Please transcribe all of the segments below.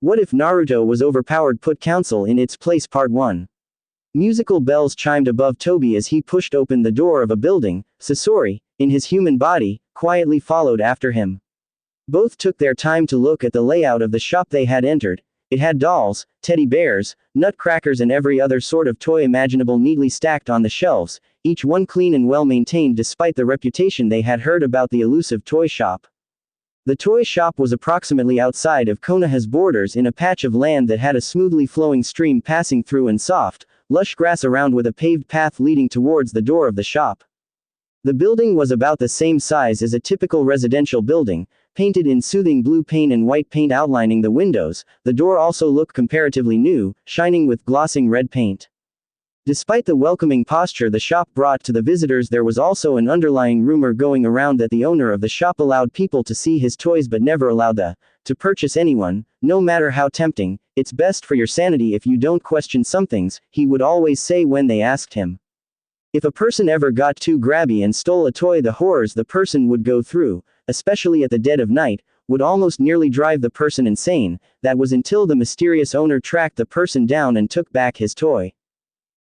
What if Naruto was overpowered? Put counsel in its place. Part 1. Musical bells chimed above Toby as he pushed open the door of a building. Sasori, in his human body, quietly followed after him. Both took their time to look at the layout of the shop they had entered. It had dolls, teddy bears, nutcrackers and every other sort of toy imaginable neatly stacked on the shelves, each one clean and well maintained despite the reputation they had heard about the elusive toy shop. The toy shop was approximately outside of Konoha's borders in a patch of land that had a smoothly flowing stream passing through and soft, lush grass around with a paved path leading towards the door of the shop. The building was about the same size as a typical residential building, painted in soothing blue paint and white paint outlining the windows. The door also looked comparatively new, shining with glossing red paint. Despite the welcoming posture the shop brought to the visitors, there was also an underlying rumor going around that the owner of the shop allowed people to see his toys but never allowed to purchase anyone, no matter how tempting. It's best for your sanity if you don't question some things, he would always say when they asked him. If a person ever got too grabby and stole a toy, the horrors the person would go through, especially at the dead of night, would almost nearly drive the person insane. That was until the mysterious owner tracked the person down and took back his toy.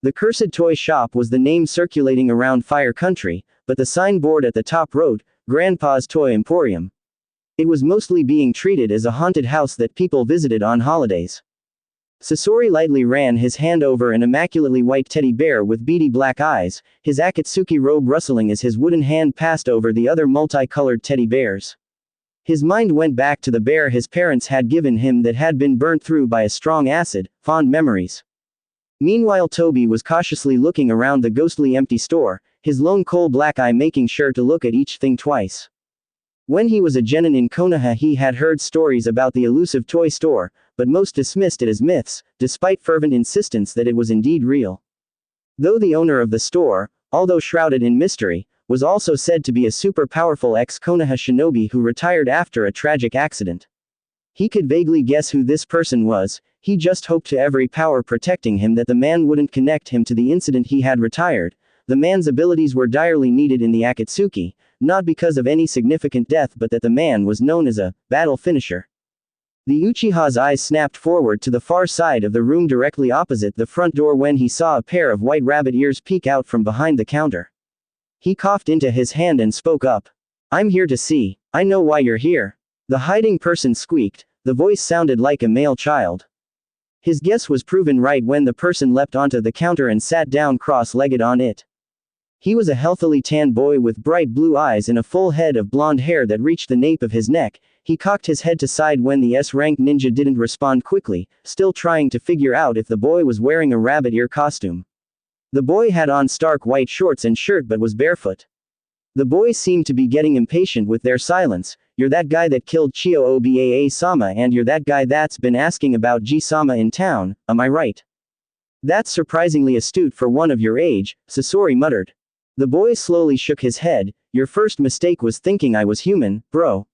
The cursed toy shop was the name circulating around Fire Country, but the signboard at the top wrote, Grandpa's Toy Emporium. It was mostly being treated as a haunted house that people visited on holidays. Sasori lightly ran his hand over an immaculately white teddy bear with beady black eyes, his Akatsuki robe rustling as his wooden hand passed over the other multicolored teddy bears. His mind went back to the bear his parents had given him that had been burnt through by a strong acid, fond memories. Meanwhile Toby was cautiously looking around the ghostly empty store, his lone coal-black eye making sure to look at each thing twice. When he was a genin in Konoha he had heard stories about the elusive toy store, but most dismissed it as myths, despite fervent insistence that it was indeed real. Though the owner of the store, although shrouded in mystery, was also said to be a super powerful ex-Konoha shinobi who retired after a tragic accident. He could vaguely guess who this person was. He just hoped to every power protecting him that the man wouldn't connect him to the incident he had retired. The man's abilities were direly needed in the Akatsuki, not because of any significant death but that the man was known as a battle finisher. The Uchiha's eyes snapped forward to the far side of the room directly opposite the front door when he saw a pair of white rabbit ears peek out from behind the counter. He coughed into his hand and spoke up. I'm here to see. I know why you're here. The hiding person squeaked. The voice sounded like a male child. His guess was proven right when the person leapt onto the counter and sat down cross-legged on it. He was a healthily tanned boy with bright blue eyes and a full head of blonde hair that reached the nape of his neck. He cocked his head to side when the S-rank ninja didn't respond quickly, still trying to figure out if the boy was wearing a rabbit ear costume. The boy had on stark white shorts and shirt but was barefoot. The boy seemed to be getting impatient with their silence. You're that guy that killed Chio Obaa-sama and you're that guy that's been asking about G-sama in town, am I right? That's surprisingly astute for one of your age, Sasori muttered. The boy slowly shook his head. Your first mistake was thinking I was human, bro.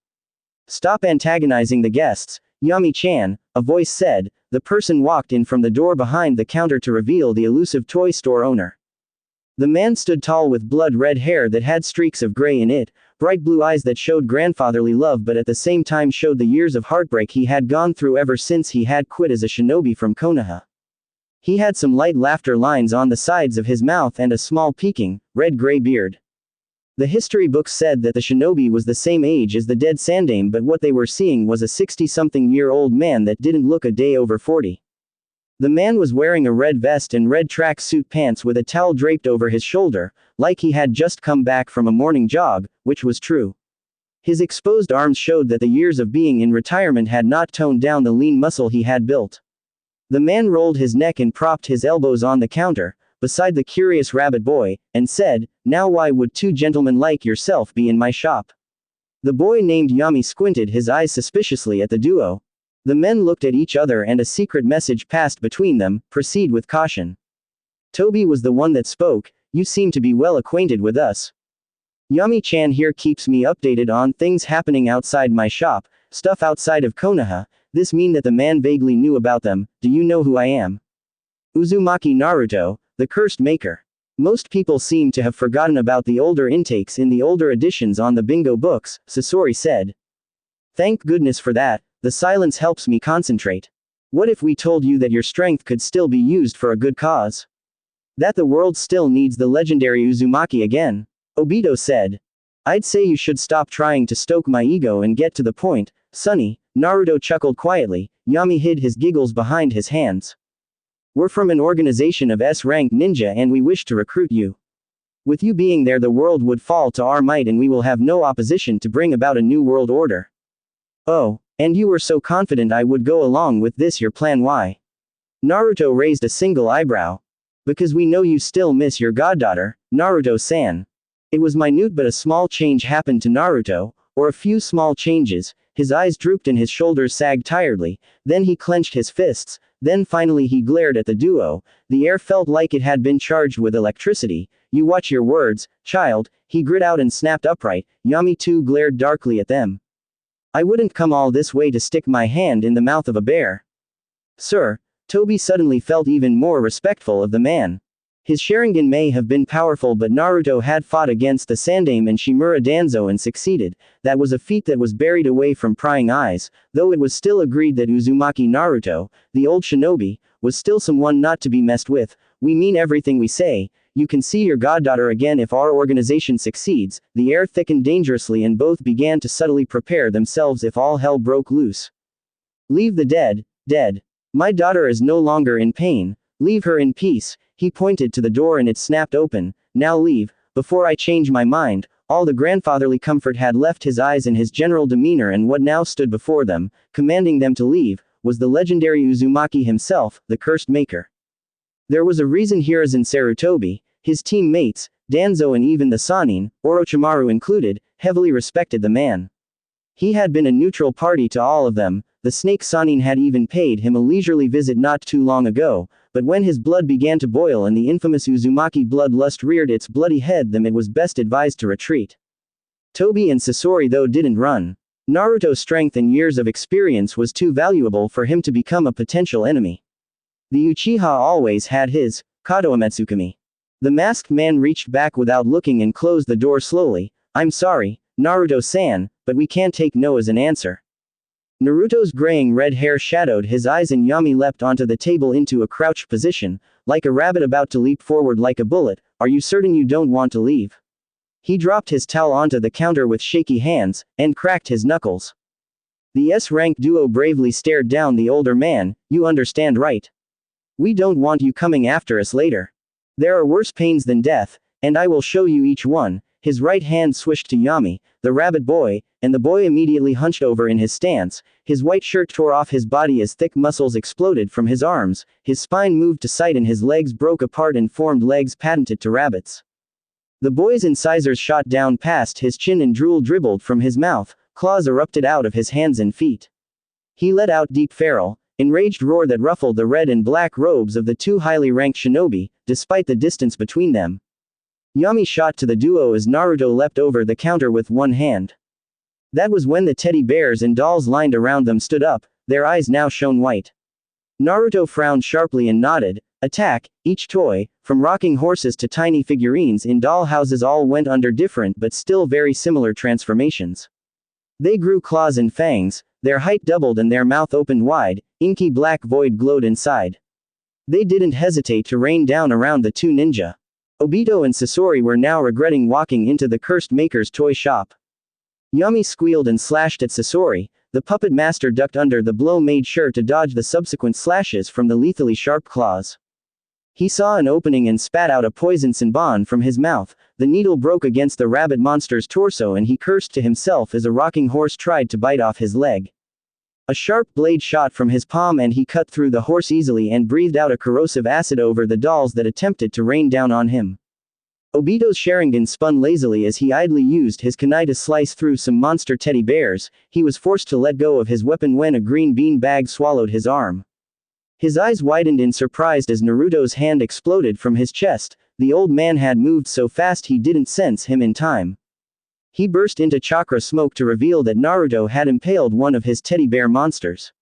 Stop antagonizing the guests, Yami-chan, a voice said. The person walked in from the door behind the counter to reveal the elusive toy store owner. The man stood tall with blood-red hair that had streaks of gray in it, bright blue eyes that showed grandfatherly love but at the same time showed the years of heartbreak he had gone through ever since he had quit as a shinobi from Konoha. He had some light laughter lines on the sides of his mouth and a small peaking, red-gray beard. The history books said that the shinobi was the same age as the dead Sandaime, but what they were seeing was a 60-something-year-old man that didn't look a day over 40. The man was wearing a red vest and red track suit pants with a towel draped over his shoulder, like he had just come back from a morning jog, which was true. His exposed arms showed that the years of being in retirement had not toned down the lean muscle he had built. The man rolled his neck and propped his elbows on the counter, beside the curious rabbit boy, and said, Now why would two gentlemen like yourself be in my shop? The boy named Yami squinted his eyes suspiciously at the duo. The men looked at each other and a secret message passed between them, proceed with caution. Toby was the one that spoke, you seem to be well acquainted with us. Yami-chan here keeps me updated on things happening outside my shop, stuff outside of Konoha. This mean that the man vaguely knew about them. Do you know who I am? Uzumaki Naruto, the cursed maker. Most people seem to have forgotten about the older intakes in the older editions on the bingo books, Sasori said. Thank goodness for that. the silence helps me concentrate. What if we told you that your strength could still be used for a good cause? That the world still needs the legendary Uzumaki again? Obito said. I'd say you should stop trying to stoke my ego and get to the point, Sonny. Naruto chuckled quietly. Yami hid his giggles behind his hands. We're from an organization of S-ranked ninja and we wish to recruit you. With you being there, the world would fall to our might and we will have no opposition to bring about a new world order. Oh, and you were so confident I would go along with this your plan. Why? Naruto raised a single eyebrow. Because we know you still miss your goddaughter, Naruto-san. It was minute but a small change happened to Naruto, or a few small changes. His eyes drooped and his shoulders sagged tiredly, then he clenched his fists, then finally he glared at the duo. The air felt like it had been charged with electricity. You watch your words, child, he grit out and snapped upright. Yami too glared darkly at them. I wouldn't come all this way to stick my hand in the mouth of a bear. Sir, Toby suddenly felt even more respectful of the man. His Sharingan may have been powerful but Naruto had fought against the Sandaime and Shimura Danzo and succeeded. That was a feat that was buried away from prying eyes, though it was still agreed that Uzumaki Naruto, the old shinobi, was still someone not to be messed with. We mean everything we say. You can see your goddaughter again if our organization succeeds. The air thickened dangerously and both began to subtly prepare themselves if all hell broke loose. Leave the dead, dead. My daughter is no longer in pain. Leave her in peace. He pointed to the door and it snapped open. Now leave, before I change my mind. All the grandfatherly comfort had left his eyes and his general demeanor, and what now stood before them, commanding them to leave, was the legendary Uzumaki himself, the cursed maker. There was a reason Hiruzen Sarutobi, his teammates, Danzo and even the Sannin, Orochimaru included, heavily respected the man. He had been a neutral party to all of them. The snake Sannin had even paid him a leisurely visit not too long ago, but when his blood began to boil and the infamous Uzumaki bloodlust reared its bloody head, then it was best advised to retreat. Toby and Sasori though didn't run. Naruto's strength and years of experience was too valuable for him to become a potential enemy. The Uchiha always had his Kato Ametsukami. The masked man reached back without looking and closed the door slowly. I'm sorry, Naruto-san, but we can't take no as an answer. Naruto's graying red hair shadowed his eyes and Yami leapt onto the table into a crouched position, like a rabbit about to leap forward like a bullet. Are you certain you don't want to leave? He dropped his towel onto the counter with shaky hands, and cracked his knuckles. The S-rank duo bravely stared down the older man. You understand, right? We don't want you coming after us later. There are worse pains than death, and I will show you each one. His right hand swished to Yami, the rabbit boy, and the boy immediately hunched over in his stance. His white shirt tore off his body as thick muscles exploded from his arms, his spine moved to sight and his legs broke apart and formed legs patented to rabbits. The boy's incisors shot down past his chin and drool dribbled from his mouth, claws erupted out of his hands and feet. He let out deep feral, enraged roar that ruffled the red and black robes of the two highly ranked shinobi, despite the distance between them. Yami shot to the duo as Naruto leapt over the counter with one hand. That was when the teddy bears and dolls lined around them stood up, their eyes now shone white. Naruto frowned sharply and nodded. Attack. Each toy, from rocking horses to tiny figurines in doll houses, all went under different but still very similar transformations. They grew claws and fangs, their height doubled and their mouth opened wide, inky black void glowed inside. They didn't hesitate to rain down around the two ninja. Obito and Sasori were now regretting walking into the cursed maker's toy shop. Yami squealed and slashed at Sasori. The puppet master ducked under the blow, made sure to dodge the subsequent slashes from the lethally sharp claws. He saw an opening and spat out a poison senbon from his mouth. The needle broke against the rabbit monster's torso and he cursed to himself as a rocking horse tried to bite off his leg. A sharp blade shot from his palm and he cut through the horse easily and breathed out a corrosive acid over the dolls that attempted to rain down on him. Obito's Sharingan spun lazily as he idly used his kunai to slice through some monster teddy bears. He was forced to let go of his weapon when a green bean bag swallowed his arm. His eyes widened in surprise as Naruto's hand exploded from his chest. The old man had moved so fast he didn't sense him in time. He burst into chakra smoke to reveal that Naruto had impaled one of his teddy bear monsters.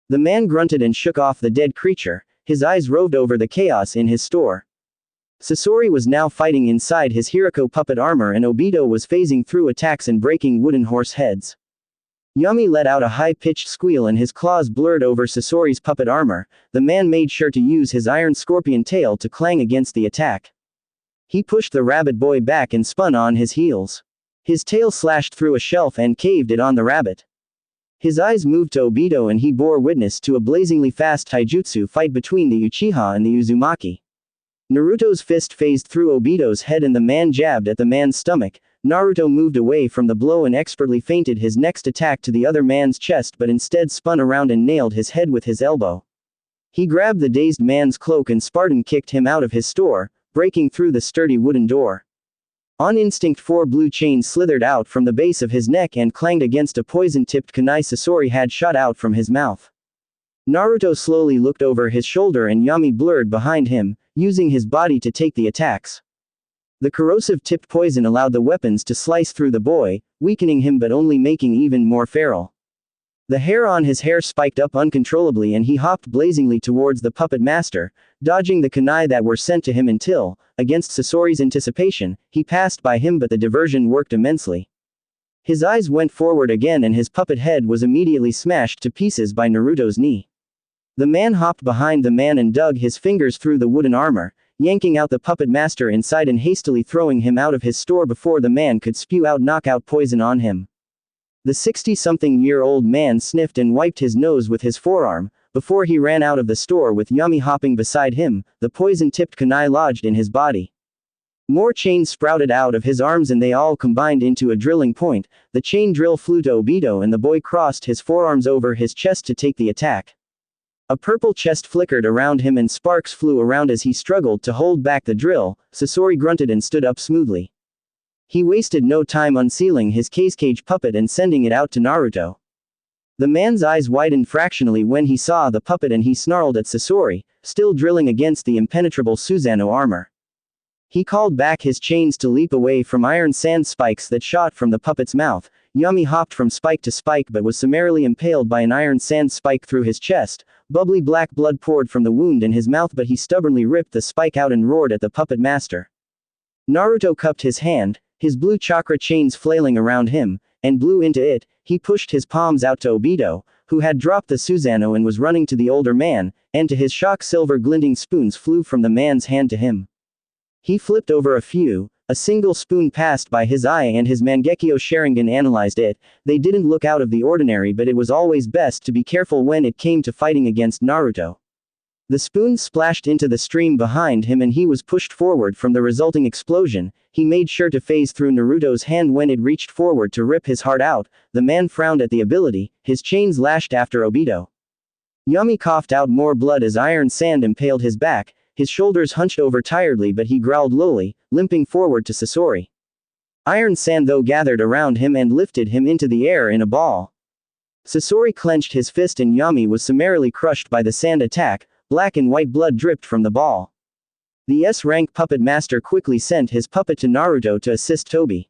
The man grunted and shook off the dead creature. His eyes roved over the chaos in his store. Sasori was now fighting inside his Hirako puppet armor and Obito was phasing through attacks and breaking wooden horse heads. Yami let out a high-pitched squeal and his claws blurred over Sasori's puppet armor. The man made sure to use his iron scorpion tail to clang against the attack. He pushed the rabbit boy back and spun on his heels. His tail slashed through a shelf and caved it on the rabbit. His eyes moved to Obito and he bore witness to a blazingly fast taijutsu fight between the Uchiha and the Uzumaki. Naruto's fist phased through Obito's head and the man jabbed at the man's stomach. Naruto moved away from the blow and expertly feinted his next attack to the other man's chest but instead spun around and nailed his head with his elbow. He grabbed the dazed man's cloak and Spartan kicked him out of his store, breaking through the sturdy wooden door. On instinct 4 blue chains slithered out from the base of his neck and clanged against a poison-tipped kunai Sasori had shot out from his mouth. Naruto slowly looked over his shoulder and Yami blurred behind him, using his body to take the attacks. The corrosive-tipped poison allowed the weapons to slice through the boy, weakening him but only making even more feral. The hair on his hair spiked up uncontrollably and he hopped blazingly towards the puppet master, dodging the kunai that were sent to him until, against Sasori's anticipation, he passed by him but the diversion worked immensely. His eyes went forward again and his puppet head was immediately smashed to pieces by Naruto's knee. The man hopped behind the man and dug his fingers through the wooden armor, yanking out the puppet master inside and hastily throwing him out of his store before the man could spew out knockout poison on him. The 60-something-year-old man sniffed and wiped his nose with his forearm, before he ran out of the store with Yami hopping beside him, the poison-tipped kunai lodged in his body. More chains sprouted out of his arms and they all combined into a drilling point. The chain drill flew to Obito and the boy crossed his forearms over his chest to take the attack. A purple chest flickered around him and sparks flew around as he struggled to hold back the drill. Sasori grunted and stood up smoothly. He wasted no time unsealing his cage puppet and sending it out to Naruto. The man's eyes widened fractionally when he saw the puppet and he snarled at Sasori, still drilling against the impenetrable Susanoo armor. He called back his chains to leap away from iron sand spikes that shot from the puppet's mouth. Yami hopped from spike to spike but was summarily impaled by an iron sand spike through his chest. Bubbly black blood poured from the wound in his mouth but he stubbornly ripped the spike out and roared at the puppet master. Naruto cupped his hand, his blue chakra chains flailing around him, and blew into it. He pushed his palms out to Obito, who had dropped the Susanoo and was running to the older man, and to his shock silver glinting spoons flew from the man's hand to him. He flipped over a single spoon passed by his eye and his Mangekyo Sharingan analyzed it. They didn't look out of the ordinary but it was always best to be careful when it came to fighting against Naruto. The spoon splashed into the stream behind him and he was pushed forward from the resulting explosion. He made sure to phase through Naruto's hand when it reached forward to rip his heart out. The man frowned at the ability, his chains lashed after Obito. Yami coughed out more blood as iron sand impaled his back, his shoulders hunched over tiredly but he growled lowly, limping forward to Sasori. Iron sand though gathered around him and lifted him into the air in a ball. Sasori clenched his fist and Yami was summarily crushed by the sand attack. Black and white blood dripped from the ball. The S-rank puppet master quickly sent his puppet to Naruto to assist Tobi.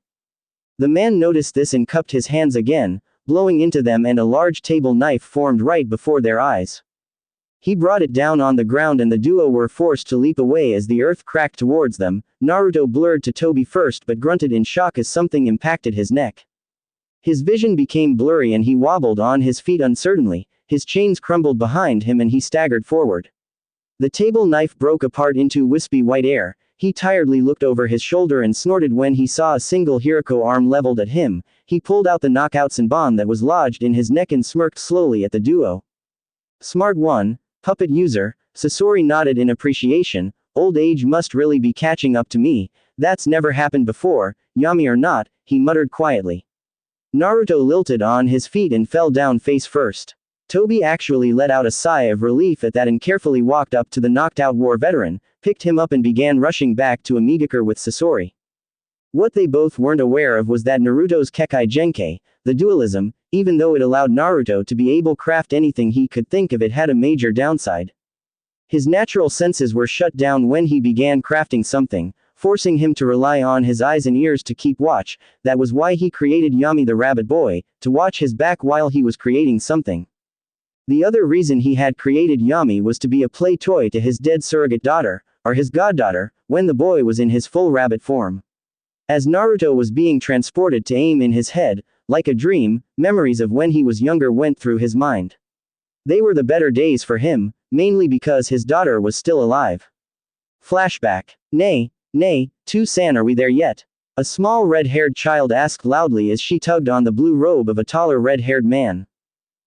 The man noticed this and cupped his hands again, blowing into them and a large table knife formed right before their eyes. He brought it down on the ground and the duo were forced to leap away as the earth cracked towards them. Naruto blurred to Tobi first but grunted in shock as something impacted his neck. His vision became blurry and he wobbled on his feet uncertainly. His chains crumbled behind him and he staggered forward. The table knife broke apart into wispy white air. He tiredly looked over his shoulder and snorted when he saw a single Hiriko arm leveled at him. He pulled out the knockout Senbon that was lodged in his neck and smirked slowly at the duo. Smart one, puppet user. Sasori nodded in appreciation. Old age must really be catching up to me. That's never happened before, Yami or not, he muttered quietly. Naruto lilted on his feet and fell down face first. Tobi actually let out a sigh of relief at that and carefully walked up to the knocked-out war veteran, picked him up and began rushing back to Amigakure with Sasori. What they both weren't aware of was that Naruto's Kekai Genkai, the dualism, even though it allowed Naruto to be able to craft anything he could think of, it had a major downside. His natural senses were shut down when he began crafting something, forcing him to rely on his eyes and ears to keep watch. That was why he created Yami the rabbit boy, to watch his back while he was creating something. The other reason he had created Yami was to be a play toy to his dead surrogate daughter, or his goddaughter, when the boy was in his full rabbit form. As Naruto was being transported to aim in his head, Like a dream, memories of when he was younger went through his mind. They were the better days for him, mainly because his daughter was still alive. Flashback. Nay, Tu-san, are we there yet? A small red-haired child asked loudly as she tugged on the blue robe of a taller red-haired man.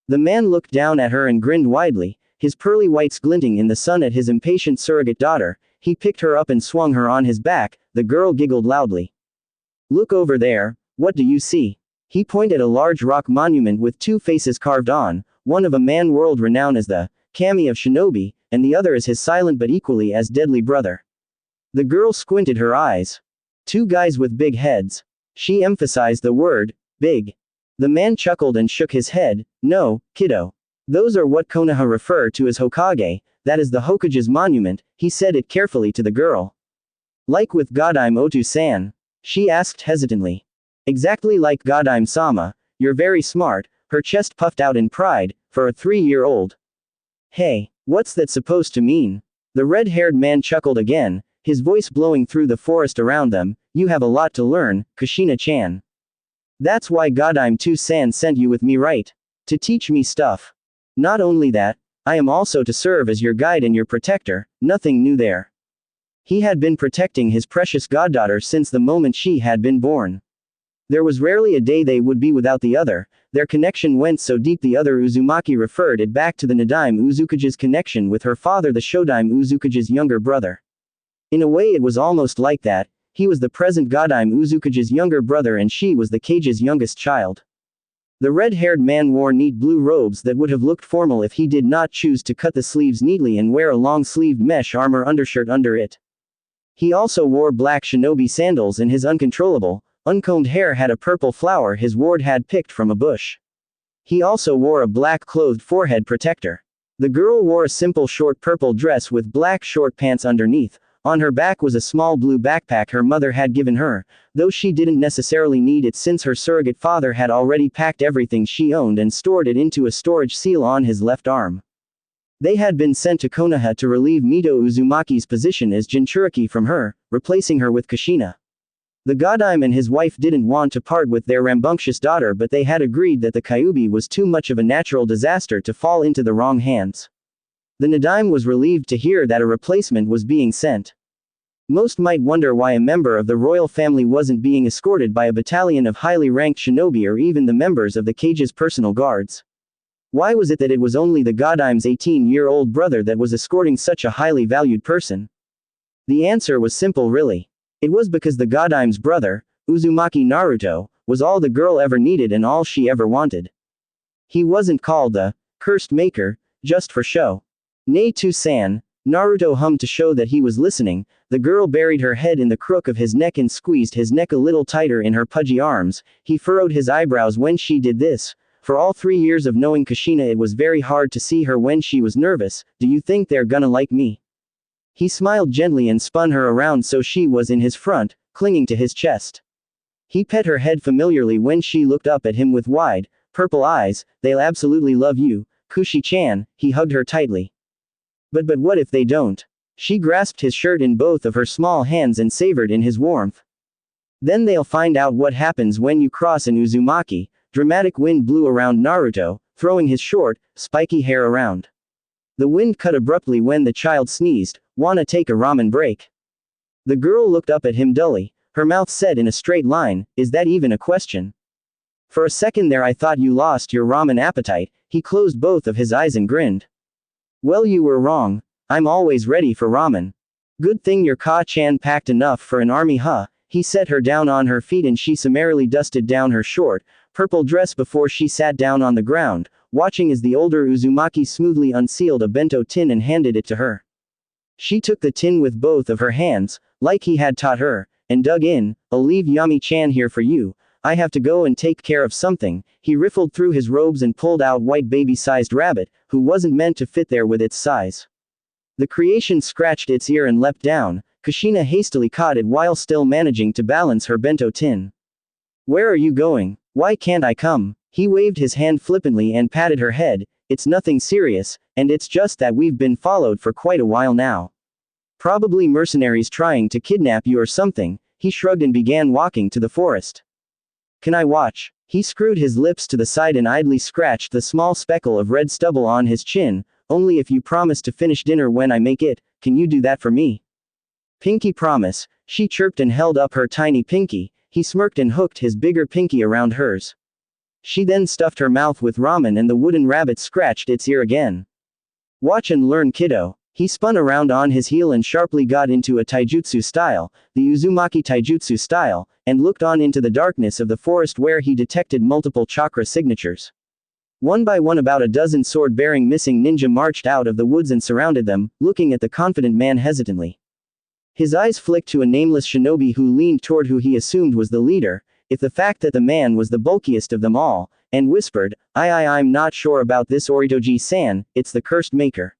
The man looked down at her and grinned widely, his pearly whites glinting in the sun at his impatient surrogate daughter. He picked her up and swung her on his back. The girl giggled loudly. Look over there, what do you see? He pointed at a large rock monument with two faces carved on, one of a man world-renowned as the Kami of Shinobi, and the other as his silent but equally as deadly brother. The girl squinted her eyes. Two guys with big heads. She emphasized the word, big. The man chuckled and shook his head. No, kiddo. Those are what Konoha refer to as Hokage, that is the Hokage's monument. He said it carefully to the girl. Like with Godime Otu-san? She asked hesitantly. Exactly like Godime-sama, you're very smart. Her chest puffed out in pride, for a 3-year-old. Hey, what's that supposed to mean? The red-haired man chuckled again, his voice blowing through the forest around them. You have a lot to learn, Kushina-chan. That's why Godime Tu-san sent you with me, right? To teach me stuff. Not only that, I am also to serve as your guide and your protector. Nothing new there. He had been protecting his precious goddaughter since the moment she had been born. There was rarely a day they would be without the other. Their connection went so deep the other Uzumaki referred it back to the Nadaime Uzukage's connection with her father, the Shodaime Uzukage's younger brother. In a way it was almost like that. He was the present Godime Uzukage's younger brother and she was the Kage's youngest child. The red-haired man wore neat blue robes that would have looked formal if he did not choose to cut the sleeves neatly and wear a long-sleeved mesh armor undershirt under it. He also wore black shinobi sandals and his uncontrollable, uncombed hair had a purple flower his ward had picked from a bush. He also wore a black-clothed forehead protector. The girl wore a simple short purple dress with black short pants underneath. On her back was a small blue backpack her mother had given her, though she didn't necessarily need it since her surrogate father had already packed everything she owned and stored it into a storage seal on his left arm. They had been sent to Konoha to relieve Mito Uzumaki's position as Jinchuriki from her, replacing her with Kushina. The Godime and his wife didn't want to part with their rambunctious daughter, but they had agreed that the Kyuubi was too much of a natural disaster to fall into the wrong hands. The Nadaime was relieved to hear that a replacement was being sent. Most might wonder why a member of the royal family wasn't being escorted by a battalion of highly ranked shinobi or even the members of the Kage's personal guards. Why was it that it was only the Godime's 18-year-old brother that was escorting such a highly valued person? The answer was simple really. It was because the Godime's brother, Uzumaki Naruto, was all the girl ever needed and all she ever wanted. He wasn't called the cursed maker, just for show. Nay Tu-san, Naruto hummed to show that he was listening. The girl buried her head in the crook of his neck and squeezed his neck a little tighter in her pudgy arms. He furrowed his eyebrows when she did this. For all 3 years of knowing Kushina it was very hard to see her when she was nervous. Do you think they're gonna like me? He smiled gently and spun her around so she was in his front, clinging to his chest. He pet her head familiarly when she looked up at him with wide, purple eyes. They'll absolutely love you, Kushi-chan. He hugged her tightly. But what if they don't? She grasped his shirt in both of her small hands and savored in his warmth. Then they'll find out what happens when you cross an Uzumaki. Dramatic wind blew around Naruto, throwing his short, spiky hair around. The wind cut abruptly when the child sneezed. Wanna take a ramen break? The girl looked up at him dully, her mouth set in a straight line. Is that even a question? For a second there I thought you lost your ramen appetite. He closed both of his eyes and grinned. Well, you were wrong. I'm always ready for ramen. Good thing your Ka-chan packed enough for an army, huh? He set her down on her feet and she summarily dusted down her short, purple dress before she sat down on the ground, watching as the older Uzumaki smoothly unsealed a bento tin and handed it to her. She took the tin with both of her hands, like he had taught her, and dug in. I'll leave Yami-chan here for you. I have to go and take care of something. He riffled through his robes and pulled out white baby-sized rabbit, who wasn't meant to fit there with its size. The creation scratched its ear and leapt down. Kushina hastily caught it while still managing to balance her bento tin. Where are you going? Why can't I come? He waved his hand flippantly and patted her head. It's nothing serious, and it's just that we've been followed for quite a while now. Probably mercenaries trying to kidnap you or something. He shrugged and began walking to the forest. Can I watch? He screwed his lips to the side and idly scratched the small speckle of red stubble on his chin. Only if you promise to finish dinner when I make it, can you do that for me? Pinky promise, she chirped and held up her tiny pinky. He smirked and hooked his bigger pinky around hers. She then stuffed her mouth with ramen and the wooden rabbit scratched its ear again. Watch and learn, kiddo. He spun around on his heel and sharply got into a taijutsu style, the Uzumaki taijutsu style, and looked on into the darkness of the forest where he detected multiple chakra signatures. One by one about a dozen sword-bearing missing ninja marched out of the woods and surrounded them, looking at the confident man hesitantly. His eyes flicked to a nameless shinobi who leaned toward who he assumed was the leader, if the fact that the man was the bulkiest of them all, and whispered, I'm not sure about this Oritoji-san, it's the cursed maker.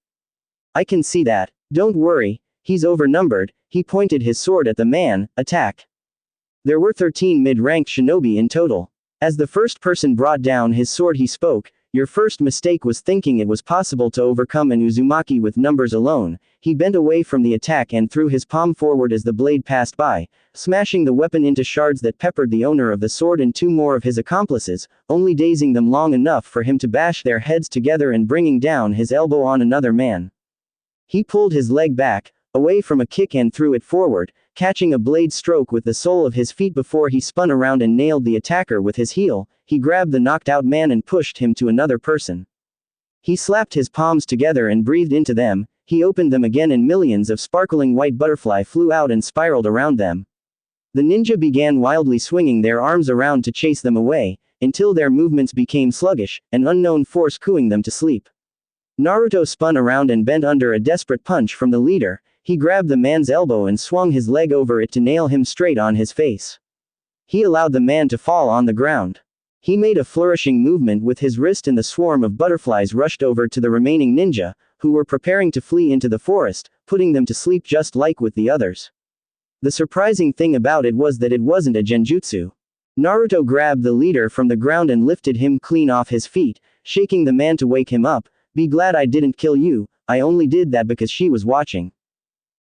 I can see that. Don't worry, he's overnumbered. He pointed his sword at the man. Attack. There were 13 mid-ranked shinobi in total. As the first person brought down his sword he spoke, your first mistake was thinking it was possible to overcome an Uzumaki with numbers alone. He bent away from the attack and threw his palm forward as the blade passed by, smashing the weapon into shards that peppered the owner of the sword and two more of his accomplices, only dazing them long enough for him to bash their heads together and bringing down his elbow on another man. He pulled his leg back, away from a kick and threw it forward, catching a blade stroke with the sole of his feet before he spun around and nailed the attacker with his heel. He grabbed the knocked out man and pushed him to another person. He slapped his palms together and breathed into them. He opened them again and millions of sparkling white butterfly flew out and spiraled around them. The ninja began wildly swinging their arms around to chase them away, until their movements became sluggish, an unknown force cooing them to sleep. Naruto spun around and bent under a desperate punch from the leader. He grabbed the man's elbow and swung his leg over it to nail him straight on his face. He allowed the man to fall on the ground. He made a flourishing movement with his wrist and the swarm of butterflies rushed over to the remaining ninja, who were preparing to flee into the forest, putting them to sleep just like with the others. The surprising thing about it was that it wasn't a genjutsu. Naruto grabbed the leader from the ground and lifted him clean off his feet, shaking the man to wake him up. Be glad I didn't kill you, I only did that because she was watching.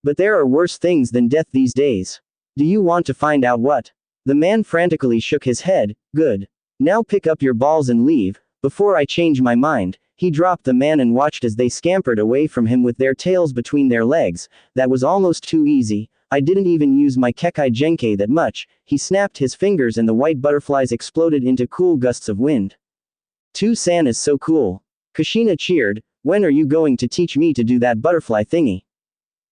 But there are worse things than death these days. Do you want to find out what? The man frantically shook his head. Good. Now pick up your balls and leave, before I change my mind. He dropped the man and watched as they scampered away from him with their tails between their legs. That was almost too easy. I didn't even use my Kekai Genkai that much. He snapped his fingers and the white butterflies exploded into cool gusts of wind. San is so cool. Kushina cheered. When are you going to teach me to do that butterfly thingy?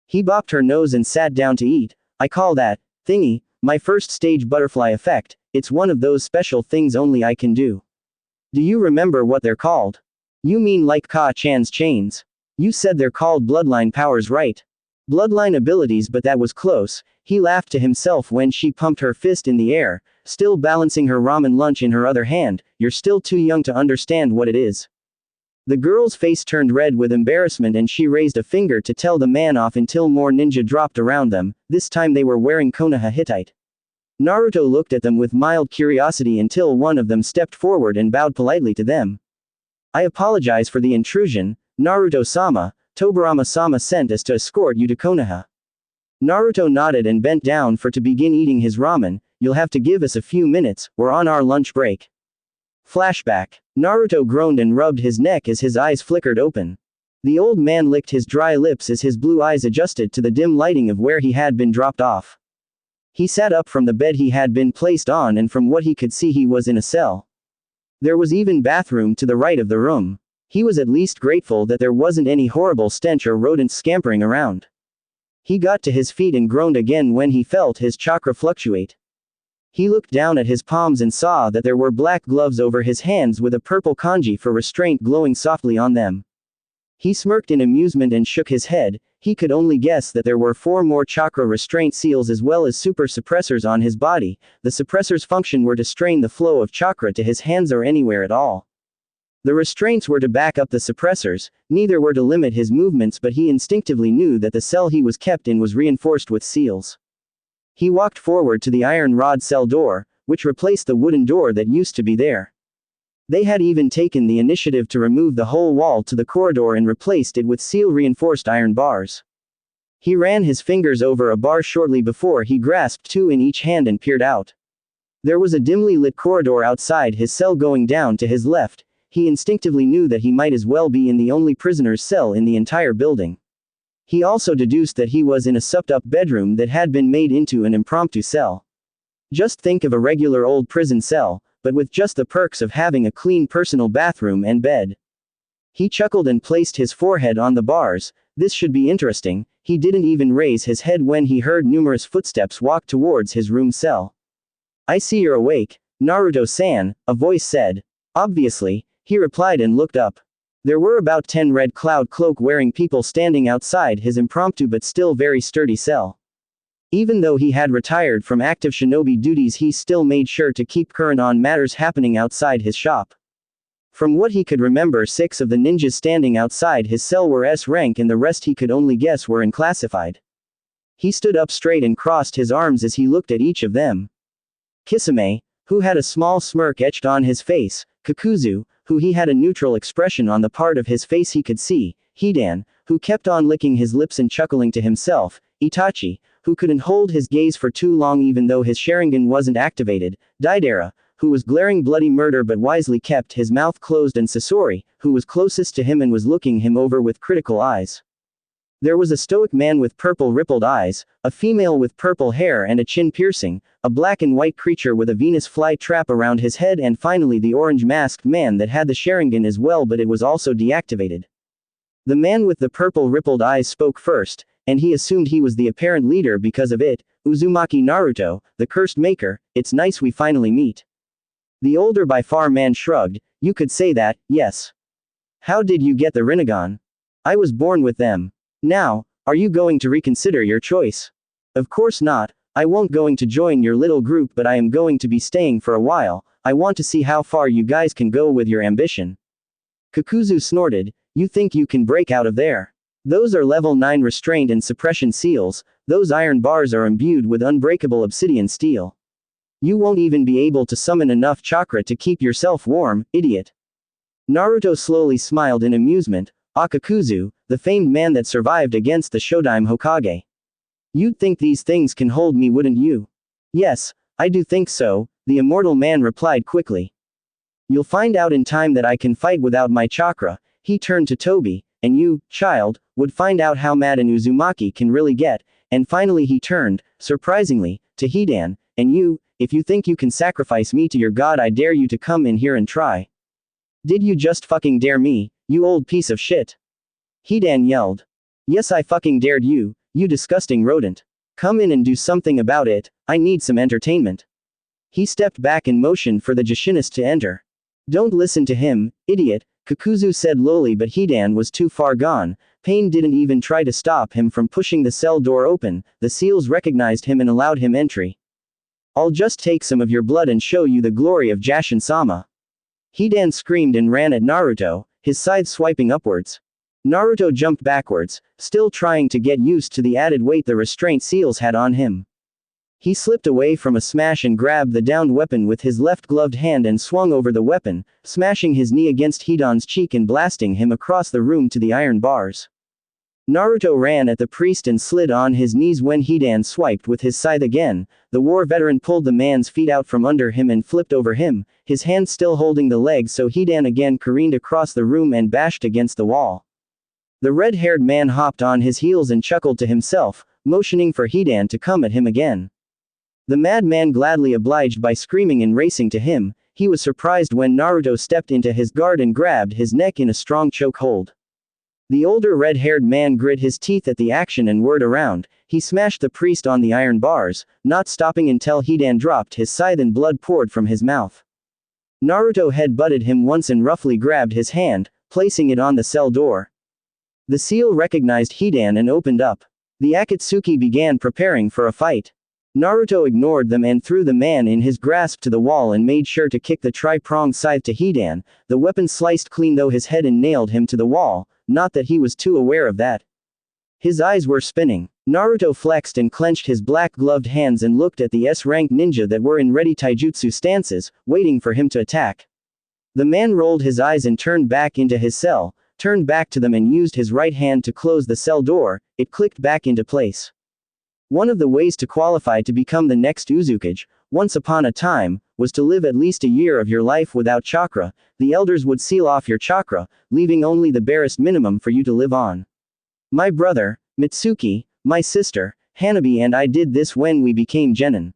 He bopped her nose and sat down to eat. I call that thingy my first stage butterfly effect. It's one of those special things only I can do. Do you remember what they're called? You mean like Ka-chan's chains? You said they're called bloodline powers, right? Bloodline abilities, but that was close. He laughed to himself when she pumped her fist in the air, still balancing her ramen lunch in her other hand. You're still too young to understand what it is. The girl's face turned red with embarrassment and she raised a finger to tell the man off until more ninja dropped around them. This time they were wearing Konoha Hittite. Naruto looked at them with mild curiosity until one of them stepped forward and bowed politely to them. I apologize for the intrusion, Naruto-sama. Tobirama-sama sent us to escort you to Konoha. Naruto nodded and bent down to begin eating his ramen. You'll have to give us a few minutes, we're on our lunch break. Flashback. Naruto groaned and rubbed his neck as his eyes flickered open. The old man licked his dry lips as his blue eyes adjusted to the dim lighting of where he had been dropped off. He sat up from the bed he had been placed on and from what he could see he was in a cell. There was even bathroom to the right of the room. He was at least grateful that there wasn't any horrible stench or rodents scampering around. He got to his feet and groaned again when he felt his chakra fluctuate. He looked down at his palms and saw that there were black gloves over his hands with a purple kanji for restraint glowing softly on them. He smirked in amusement and shook his head. He could only guess that there were 4 more chakra restraint seals as well as super suppressors on his body. The suppressors' function were to strain the flow of chakra to his hands or anywhere at all. The restraints were to back up the suppressors, neither were to limit his movements, but he instinctively knew that the cell he was kept in was reinforced with seals. He walked forward to the iron rod cell door, which replaced the wooden door that used to be there. They had even taken the initiative to remove the whole wall to the corridor and replaced it with seal-reinforced iron bars. He ran his fingers over a bar shortly before he grasped 2 in each hand and peered out. There was a dimly lit corridor outside his cell going down to his left. He instinctively knew that he might as well be in the only prisoner's cell in the entire building. He also deduced that he was in a supped-up bedroom that had been made into an impromptu cell. Just think of a regular old prison cell, but with just the perks of having a clean personal bathroom and bed. He chuckled and placed his forehead on the bars. This should be interesting. He didn't even raise his head when he heard numerous footsteps walk towards his room cell. "I see you're awake, Naruto-san," a voice said. "Obviously," he replied and looked up. There were about 10 red cloud cloak-wearing people standing outside his impromptu but still very sturdy cell. Even though he had retired from active shinobi duties, he still made sure to keep current on matters happening outside his shop. From what he could remember, 6 of the ninjas standing outside his cell were S rank and the rest he could only guess were unclassified. He stood up straight and crossed his arms as he looked at each of them. Kisame, who had a small smirk etched on his face, Kakuzu, who he had a neutral expression on the part of his face he could see, Hidan, who kept on licking his lips and chuckling to himself, Itachi, who couldn't hold his gaze for too long even though his Sharingan wasn't activated, Deidara, who was glaring bloody murder but wisely kept his mouth closed, and Sasori, who was closest to him and was looking him over with critical eyes. There was a stoic man with purple rippled eyes, a female with purple hair and a chin piercing, a black and white creature with a Venus fly trap around his head, and finally the orange masked man that had the Sharingan as well but it was also deactivated. The man with the purple rippled eyes spoke first, and he assumed he was the apparent leader because of it. "Uzumaki Naruto, the cursed maker, it's nice we finally meet." The older by far man shrugged. "You could say that, yes. How did you get the Rinnegan?" "I was born with them." "Now, are you going to reconsider your choice?" "Of course not. I won't going to join your little group, but I am going to be staying for a while. I want to see how far you guys can go with your ambition." Kakuzu snorted. "You think you can break out of there? Those are level 9 restraint and suppression seals. Those iron bars are imbued with unbreakable obsidian steel. You won't even be able to summon enough chakra to keep yourself warm, idiot." Naruto slowly smiled in amusement. "Akakuzu, the famed man that survived against the Shodaime Hokage. You'd think these things can hold me, wouldn't you?" "Yes, I do think so," the immortal man replied quickly. "You'll find out in time that I can fight without my chakra." He turned to Tobi. "And you, child, would find out how mad an Uzumaki can really get." And finally he turned, surprisingly, to Hidan. "And you, if you think you can sacrifice me to your god, I dare you to come in here and try." "Did you just fucking dare me, you old piece of shit?" Hidan yelled. "Yes, I fucking dared you, you disgusting rodent. Come in and do something about it, I need some entertainment." He stepped back and motioned for the Jushinist to enter. "Don't listen to him, idiot," Kakuzu said lowly, but Hidan was too far gone. Pain didn't even try to stop him from pushing the cell door open. The seals recognized him and allowed him entry. "I'll just take some of your blood and show you the glory of Jashin-sama." Hidan screamed and ran at Naruto, his scythe swiping upwards. Naruto jumped backwards, still trying to get used to the added weight the restraint seals had on him. He slipped away from a smash and grabbed the downed weapon with his left gloved hand and swung over the weapon, smashing his knee against Hidan's cheek and blasting him across the room to the iron bars. Naruto ran at the priest and slid on his knees when Hidan swiped with his scythe again. The war veteran pulled the man's feet out from under him and flipped over him, his hand still holding the leg, so Hidan again careened across the room and bashed against the wall. The red-haired man hopped on his heels and chuckled to himself, motioning for Hidan to come at him again. The madman gladly obliged by screaming and racing to him. He was surprised when Naruto stepped into his guard and grabbed his neck in a strong choke hold. The older red-haired man grit his teeth at the action and whirled around. He smashed the priest on the iron bars, not stopping until Hidan dropped his scythe and blood poured from his mouth. Naruto head-butted him once and roughly grabbed his hand, placing it on the cell door. The seal recognized Hidan and opened up. The Akatsuki began preparing for a fight. Naruto ignored them and threw the man in his grasp to the wall and made sure to kick the tri-pronged scythe to Hidan. The weapon sliced clean through his head and nailed him to the wall, not that he was too aware of that. His eyes were spinning. Naruto flexed and clenched his black-gloved hands and looked at the S-rank ninja that were in ready taijutsu stances, waiting for him to attack. The man rolled his eyes and turned back into his cell, turned back to them and used his right hand to close the cell door. It clicked back into place. One of the ways to qualify to become the next Uzukage once upon a time, was to live at least a year of your life without chakra. The elders would seal off your chakra, leaving only the barest minimum for you to live on. My brother, Mitsuki, my sister, Hanabi and I did this when we became genin.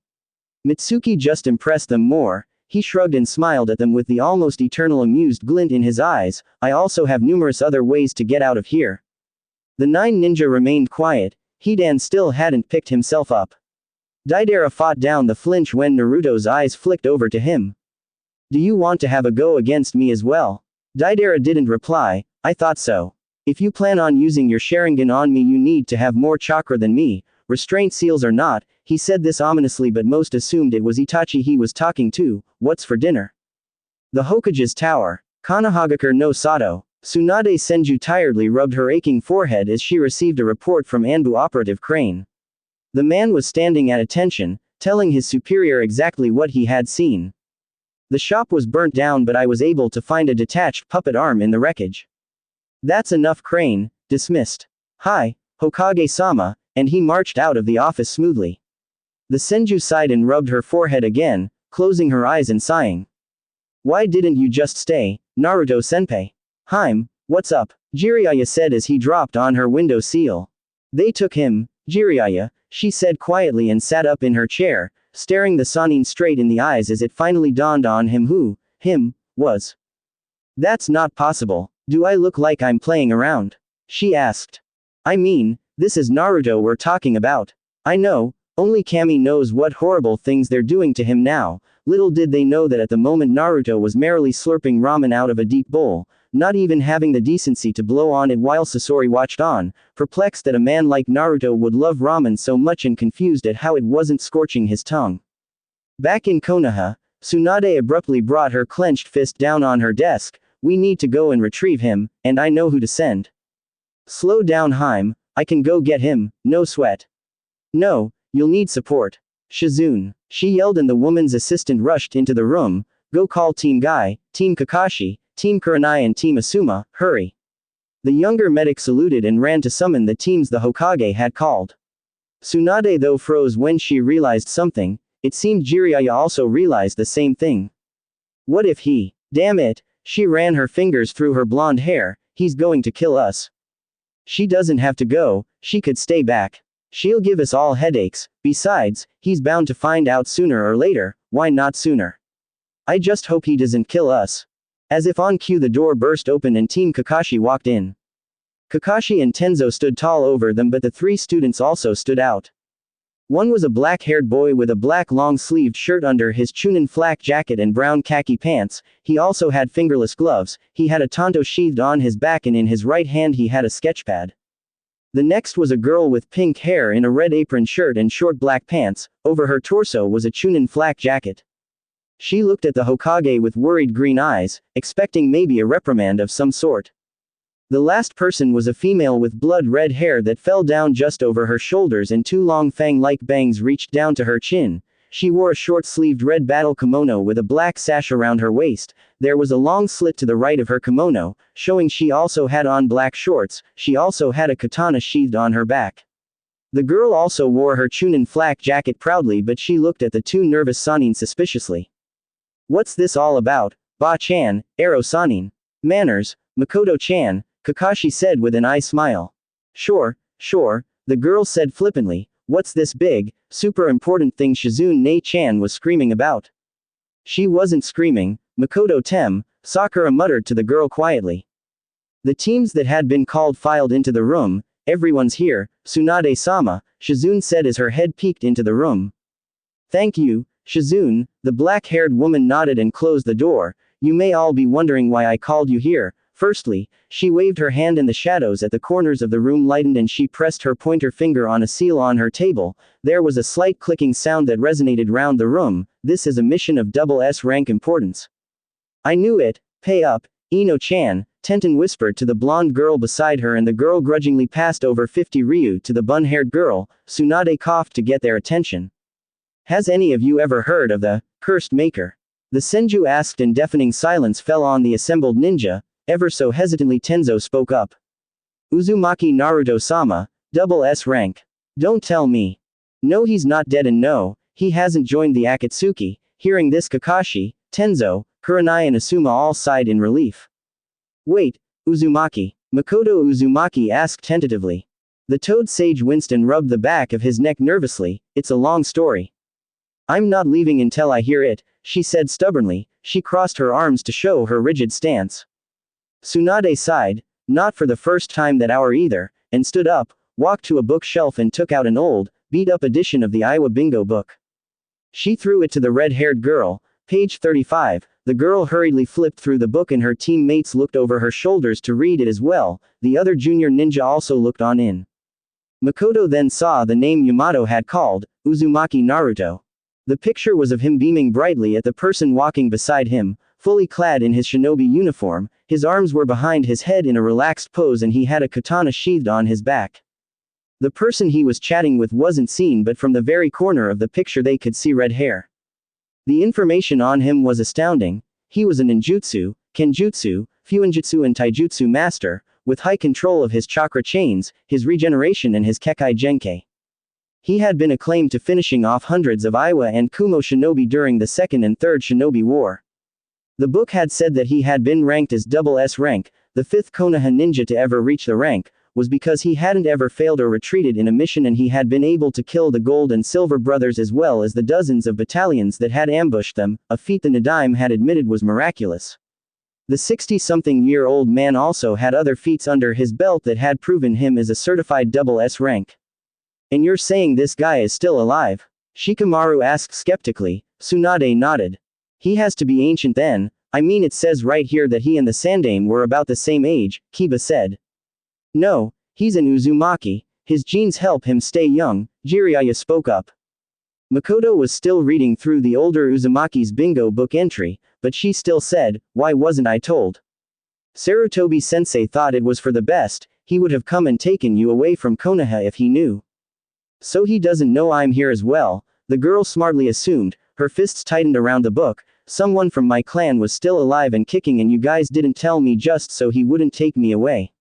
Mitsuki just impressed them more. He shrugged and smiled at them with the almost eternal amused glint in his eyes. I also have numerous other ways to get out of here. The 9 ninja remained quiet. Hidan still hadn't picked himself up. Deidara fought down the flinch when Naruto's eyes flicked over to him. Do you want to have a go against me as well? Deidara didn't reply. I thought so. If you plan on using your Sharingan on me you need to have more chakra than me, restraint seals or not. He said this ominously but most assumed it was Itachi he was talking to. What's for dinner? The Hokage's tower. Konohagakure no Sato. Tsunade Senju tiredly rubbed her aching forehead as she received a report from Anbu operative Crane. The man was standing at attention, telling his superior exactly what he had seen. The shop was burnt down but I was able to find a detached puppet arm in the wreckage. That's enough Crane, dismissed. Hi, Hokage-sama, and he marched out of the office smoothly. The Senju sighed and rubbed her forehead again, closing her eyes and sighing. Why didn't you just stay, Naruto-senpai? What's up? Jiraiya said as he dropped on her window sill. They took him, Jiraiya, she said quietly and sat up in her chair, staring the Sannin straight in the eyes as it finally dawned on him who, him, was. That's not possible. Do I look like I'm playing around? She asked. I mean, this is Naruto we're talking about. I know, only Kami knows what horrible things they're doing to him now. Little did they know that at the moment Naruto was merrily slurping ramen out of a deep bowl, not even having the decency to blow on it while Sasori watched on, perplexed that a man like Naruto would love ramen so much and confused at how it wasn't scorching his tongue. Back in Konoha, Tsunade abruptly brought her clenched fist down on her desk. We need to go and retrieve him, and I know who to send. Slow down I can go get him, no sweat. No, you'll need support. Shizune, she yelled and the woman's assistant rushed into the room. Go call Team Guy, Team Kakashi, Team Kurenai and Team Asuma, hurry. The younger medic saluted and ran to summon the teams the Hokage had called. Tsunade though froze when she realized something. It seemed Jiraiya also realized the same thing. What if he? Damn it, she ran her fingers through her blonde hair, he's going to kill us. She doesn't have to go, she could stay back. She'll give us all headaches, besides, he's bound to find out sooner or later, why not sooner? I just hope he doesn't kill us. As if on cue the door burst open and Team Kakashi walked in. Kakashi and Tenzo stood tall over them but the 3 students also stood out. One was a black-haired boy with a black long-sleeved shirt under his Chunin flak jacket and brown khaki pants. He also had fingerless gloves. He had a tanto sheathed on his back and in his right hand he had a sketchpad. The next was a girl with pink hair in a red apron shirt and short black pants. Over her torso was a Chunin flak jacket. She looked at the Hokage with worried green eyes, expecting maybe a reprimand of some sort. The last person was a female with blood-red hair that fell down just over her shoulders and 2 long fang-like bangs reached down to her chin. She wore a short-sleeved red battle kimono with a black sash around her waist. There was a long slit to the right of her kimono, showing she also had on black shorts. She also had a katana sheathed on her back. The girl also wore her Chunin flak jacket proudly but she looked at the 2 nervous Sannin suspiciously. What's this all about, Ba-chan, Ero Sannin? Manners, Makoto-chan, Kakashi said with an eye smile. Sure, the girl said flippantly. What's this big, super important thing Shizune Ne-chan was screaming about? She wasn't screaming, Makoto-tem, Sakura muttered to the girl quietly. The teams that had been called filed into the room. Everyone's here, Tsunade-sama, Shizune said as her head peeked into the room. Thank you, Shizune, the black-haired woman nodded and closed the door. You may all be wondering why I called you here. Firstly, she waved her hand and the shadows at the corners of the room lightened and she pressed her pointer finger on a seal on her table. There was a slight clicking sound that resonated round the room. This is a mission of double S rank importance. I knew it. Pay up, Ino-chan, Tenten whispered to the blonde girl beside her and the girl grudgingly passed over 50 ryu to the bun-haired girl. Tsunade coughed to get their attention. Has any of you ever heard of the cursed maker? The Senju asked and deafening silence fell on the assembled ninja. Ever so hesitantly Tenzo spoke up. Uzumaki Naruto-sama, double S rank. Don't tell me. No, he's not dead and no, he hasn't joined the Akatsuki. Hearing this, Kakashi, Tenzo, Kurenai and Asuma all sighed in relief. Wait, Uzumaki. Makoto Uzumaki asked tentatively. The toad sage winced and rubbed the back of his neck nervously. It's a long story. I'm not leaving until I hear it, she said stubbornly. She crossed her arms to show her rigid stance. Tsunade sighed, not for the first time that hour either, and stood up, walked to a bookshelf and took out an old, beat-up edition of the Iowa Bingo book. She threw it to the red-haired girl. Page 35, the girl hurriedly flipped through the book and her teammates looked over her shoulders to read it as well. The other junior ninja also looked on in. Makoto then saw the name Yamato had called, Uzumaki Naruto. The picture was of him beaming brightly at the person walking beside him, fully clad in his shinobi uniform. His arms were behind his head in a relaxed pose and he had a katana sheathed on his back. The person he was chatting with wasn't seen, but from the very corner of the picture they could see red hair. The information on him was astounding. He was a ninjutsu, kenjutsu, fuinjutsu and taijutsu master, with high control of his chakra chains, his regeneration and his kekai genkai. He had been acclaimed to finishing off hundreds of Iwa and Kumo shinobi during the Second and Third Shinobi War. The book had said that he had been ranked as SS rank, the 5th Konoha ninja to ever reach the rank, was because he hadn't ever failed or retreated in a mission and he had been able to kill the Gold and Silver brothers as well as the dozens of battalions that had ambushed them, a feat the Nadaime had admitted was miraculous. The 60-something-year-old man also had other feats under his belt that had proven him as a certified SS rank. And you're saying this guy is still alive? Shikamaru asked skeptically. Tsunade nodded. He has to be ancient then. I mean, it says right here that he and the Sandaime were about the same age, Kiba said. No, he's an Uzumaki. His genes help him stay young, Jiraiya spoke up. Makoto was still reading through the older Uzumaki's bingo book entry, but she still said, why wasn't I told? Sarutobi-sensei thought it was for the best. He would have come and taken you away from Konoha if he knew. So he doesn't know I'm here as well, the girl smartly assumed, her fists tightened around the book. Someone from my clan was still alive and kicking and you guys didn't tell me just so he wouldn't take me away.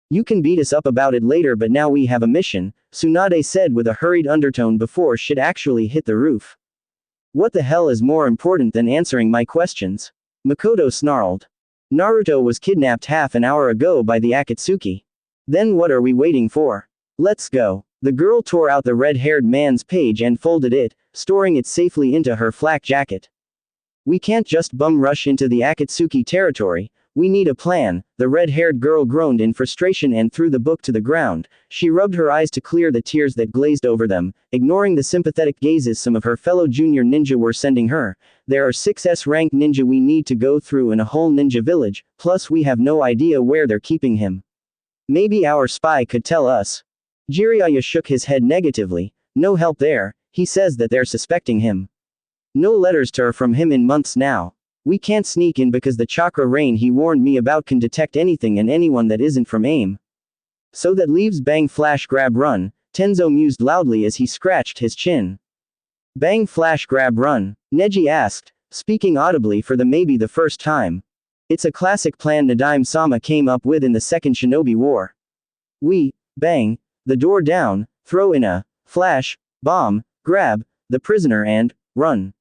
You can beat us up about it later, but now we have a mission, Tsunade said with a hurried undertone before shit actually hit the roof. What the hell is more important than answering my questions? Makoto snarled. Naruto was kidnapped half an hour ago by the Akatsuki. Then what are we waiting for? Let's go. The girl tore out the red-haired man's page and folded it, storing it safely into her flak jacket. We can't just bum rush into the Akatsuki territory. We need a plan, the red-haired girl groaned in frustration and threw the book to the ground. She rubbed her eyes to clear the tears that glazed over them, ignoring the sympathetic gazes some of her fellow junior ninja were sending her. There are 6 rank ninja we need to go through in a whole ninja village, plus we have no idea where they're keeping him. Maybe our spy could tell us. Jiraiya shook his head negatively. No help there, he says that they're suspecting him. No letters to her from him in months now. We can't sneak in because the chakra rain he warned me about can detect anything and anyone that isn't from AIM. So that leaves bang flash grab run, Tenzo mused loudly as he scratched his chin. Bang flash grab run, Neji asked, speaking audibly for maybe the first time. It's a classic plan Nadaime-sama came up with in the Second Shinobi War. We bang the door down, throw in a flash bomb, grab the prisoner and run.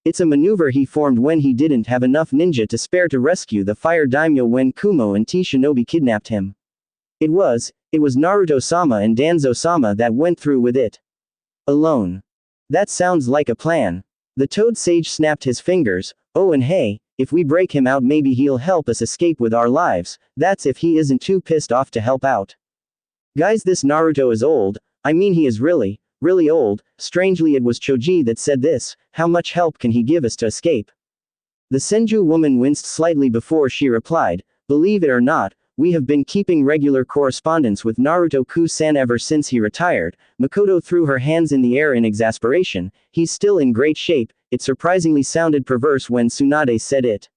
It's a maneuver he formed when he didn't have enough ninja to spare to rescue the fire daimyo when Kumo and T Shinobi kidnapped him. It was Naruto-sama and Danzo-sama that went through with it. Alone. That sounds like a plan. The toad sage snapped his fingers. Oh, and hey, if we break him out maybe he'll help us escape with our lives, that's if he isn't too pissed off to help out. Guys, this Naruto is old. I mean, he is really old. Strangely, it was Choji that said this. How much help can he give us to escape? The Senju woman winced slightly before she replied, believe it or not, we have been keeping regular correspondence with Naruto-kun ever since he retired. Makoto threw her hands in the air in exasperation. He's still in great shape. It surprisingly sounded perverse when Tsunade said it.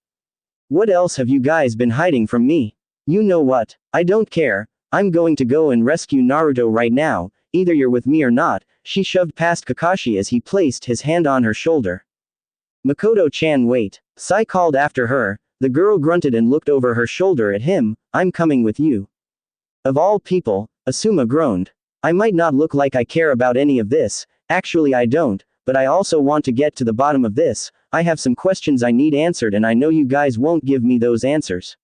What else have you guys been hiding from me? You know what? I don't care. I'm going to go and rescue Naruto right now. Either you're with me or not. She shoved past Kakashi as he placed his hand on her shoulder. Makoto-chan, wait. Sai called after her. The girl grunted and looked over her shoulder at him. I'm coming with you. Of all people, Asuma groaned. I might not look like I care about any of this. Actually I don't. but I also want to get to the bottom of this. I have some questions I need answered and I know you guys won't give me those answers.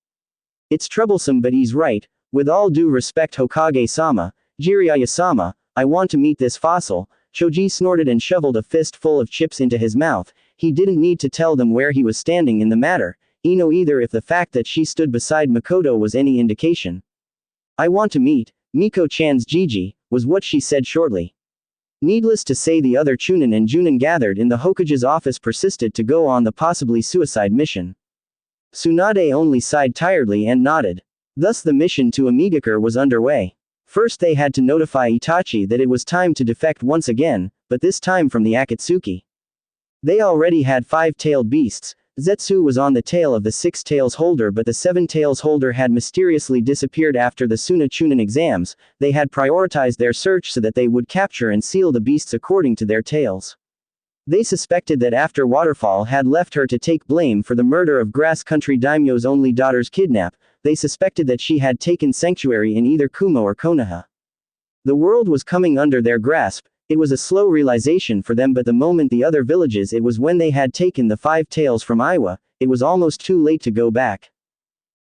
It's troublesome but he's right. With all due respect Hokage-sama, Jiraiya-sama, I want to meet this fossil. Choji snorted and shoveled a fist full of chips into his mouth. He didn't need to tell them where he was standing in the matter. Either if the fact that she stood beside Makoto was any indication. I want to meet Miko-chan's Gigi, was what she said shortly. Needless to say the other Chunin and Junin gathered in the Hokage's office persisted to go on the possibly suicide mission. Tsunade only sighed tiredly and nodded. Thus the mission to Amigakure was underway. First they had to notify Itachi that it was time to defect once again, but this time from the Akatsuki. They already had 5-tailed beasts. Zetsu was on the tail of the 6-tails holder but the 7-tails holder had mysteriously disappeared after the Suna Chunin exams. They had prioritized their search so that they would capture and seal the beasts according to their tails. They suspected that after Waterfall had left her to take blame for the murder of Grass Country Daimyo's only daughter's kidnap, they suspected that she had taken sanctuary in either Kumo or Konoha. The world was coming under their grasp. It was a slow realization for them but the moment the other villages it was when they had taken the 5 tails from Iwa, it was almost too late to go back.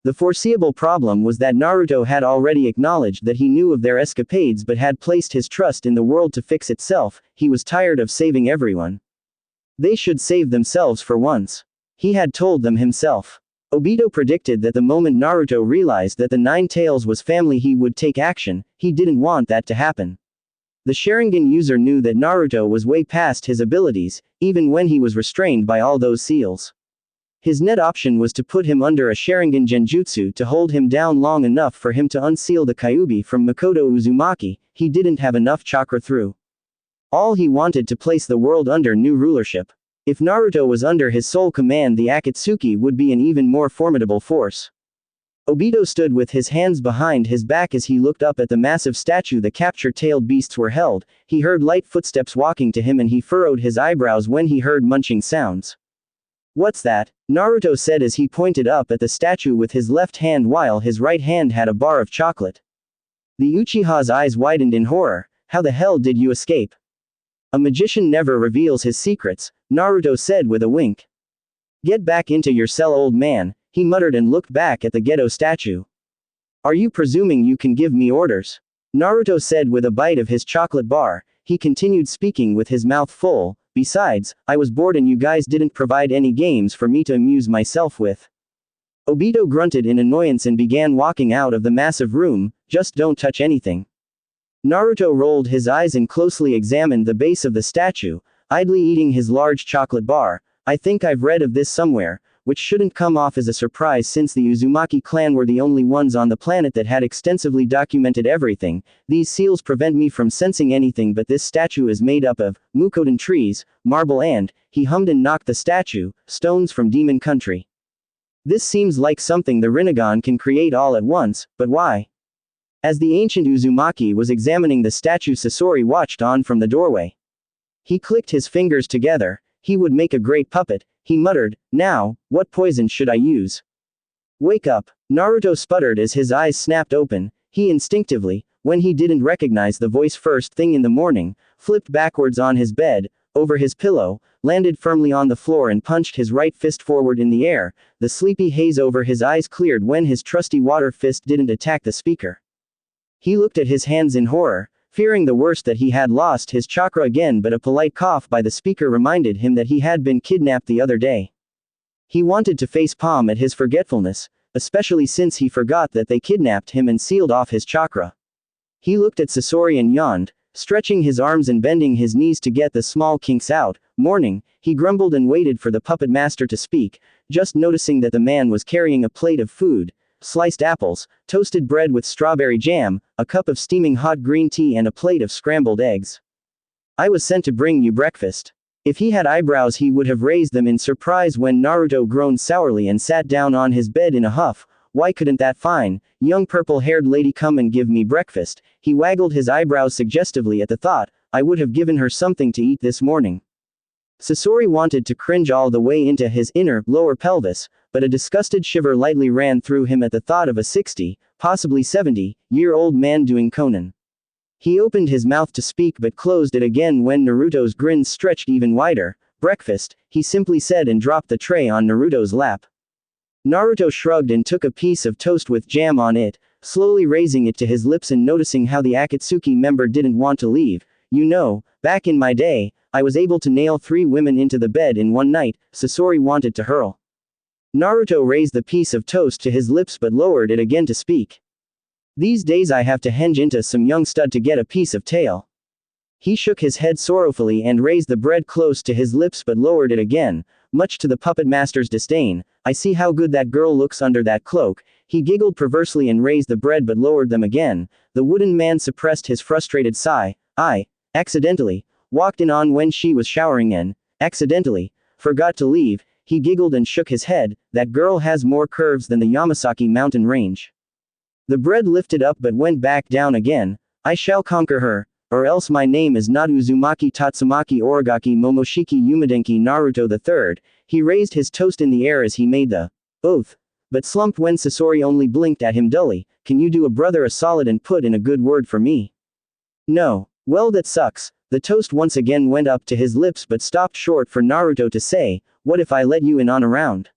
The foreseeable problem was that Naruto had already acknowledged that he knew of their escapades but had placed his trust in the world to fix itself. He was tired of saving everyone. They should save themselves for once. He had told them himself. Obito predicted that the moment Naruto realized that the 9 tails was family he would take action. He didn't want that to happen. The Sharingan user knew that Naruto was way past his abilities, even when he was restrained by all those seals. His net option was to put him under a Sharingan genjutsu to hold him down long enough for him to unseal the Kyuubi from Makoto Uzumaki. He didn't have enough chakra through. All he wanted to place the world under new rulership. If Naruto was under his sole command the Akatsuki would be an even more formidable force. Obito stood with his hands behind his back as he looked up at the massive statue the capture-tailed beasts were held. He heard light footsteps walking to him and he furrowed his eyebrows when he heard munching sounds. What's that? Naruto said as he pointed up at the statue with his left hand while his right hand had a bar of chocolate. The Uchiha's eyes widened in horror. How the hell did you escape? A magician never reveals his secrets, Naruto said with a wink. Get back into your cell old man, he muttered and looked back at the ghetto statue. Are you presuming you can give me orders? Naruto said with a bite of his chocolate bar. He continued speaking with his mouth full. Besides, I was bored and you guys didn't provide any games for me to amuse myself with. Obito grunted in annoyance and began walking out of the massive room. Just don't touch anything. Naruto rolled his eyes and closely examined the base of the statue, idly eating his large chocolate bar. I think I've read of this somewhere, which shouldn't come off as a surprise since the Uzumaki clan were the only ones on the planet that had extensively documented everything. These seals prevent me from sensing anything but this statue is made up of Mukodan trees, marble and, he hummed and knocked the statue, stones from Demon Country. This seems like something the Rinnegan can create all at once, but why? As the ancient Uzumaki was examining the statue Sasori watched on from the doorway. He clicked his fingers together. He would make a great puppet, he muttered. Now, what poison should I use? Wake up, Naruto sputtered as his eyes snapped open. He instinctively, when he didn't recognize the voice first thing in the morning, flipped backwards on his bed, over his pillow, landed firmly on the floor and punched his right fist forward in the air. The sleepy haze over his eyes cleared when his trusty water fist didn't attack the speaker. He looked at his hands in horror, fearing the worst that he had lost his chakra again, but a polite cough by the speaker reminded him that he had been kidnapped the other day. He wanted to face palm at his forgetfulness, especially since he forgot that they kidnapped him and sealed off his chakra. He looked at Sasori and yawned, stretching his arms and bending his knees to get the small kinks out. Morning, he grumbled and waited for the puppet master to speak, just noticing that the man was carrying a plate of food. Sliced apples, toasted bread with strawberry jam, a cup of steaming hot green tea and a plate of scrambled eggs. I was sent to bring you breakfast. If he had eyebrows he would have raised them in surprise when Naruto groaned sourly and sat down on his bed in a huff. Why couldn't that fine, young purple-haired lady come and give me breakfast? He waggled his eyebrows suggestively at the thought. I would have given her something to eat this morning. Sasori wanted to cringe all the way into his inner, lower pelvis, but a disgusted shiver lightly ran through him at the thought of a 60, possibly 70-year-old man doing Conan. He opened his mouth to speak but closed it again when Naruto's grin stretched even wider. Breakfast, he simply said and dropped the tray on Naruto's lap. Naruto shrugged and took a piece of toast with jam on it, slowly raising it to his lips and noticing how the Akatsuki member didn't want to leave. You know, back in my day, I was able to nail 3 women into the bed in one night, Sasori wanted to hurl. Naruto raised the piece of toast to his lips but lowered it again to speak. These days I have to henge into some young stud to get a piece of tail. He shook his head sorrowfully and raised the bread close to his lips but lowered it again, much to the puppet master's disdain. I see how good that girl looks under that cloak. He giggled perversely and raised the bread but lowered them again. The wooden man suppressed his frustrated sigh. I, accidentally, walked in on when she was showering and, accidentally, forgot to leave. He giggled and shook his head. That girl has more curves than the Yamasaki mountain range. The bread lifted up but went back down again. I shall conquer her, or else my name is not Uzumaki Tatsumaki Origaki Momoshiki Yumadenki Naruto III. He raised his toast in the air as he made the oath, but slumped when Sasori only blinked at him dully. Can you do a brother a solid and put in a good word for me? No. Well, that sucks. The toast once again went up to his lips but stopped short for Naruto to say, what if I let you in on a round?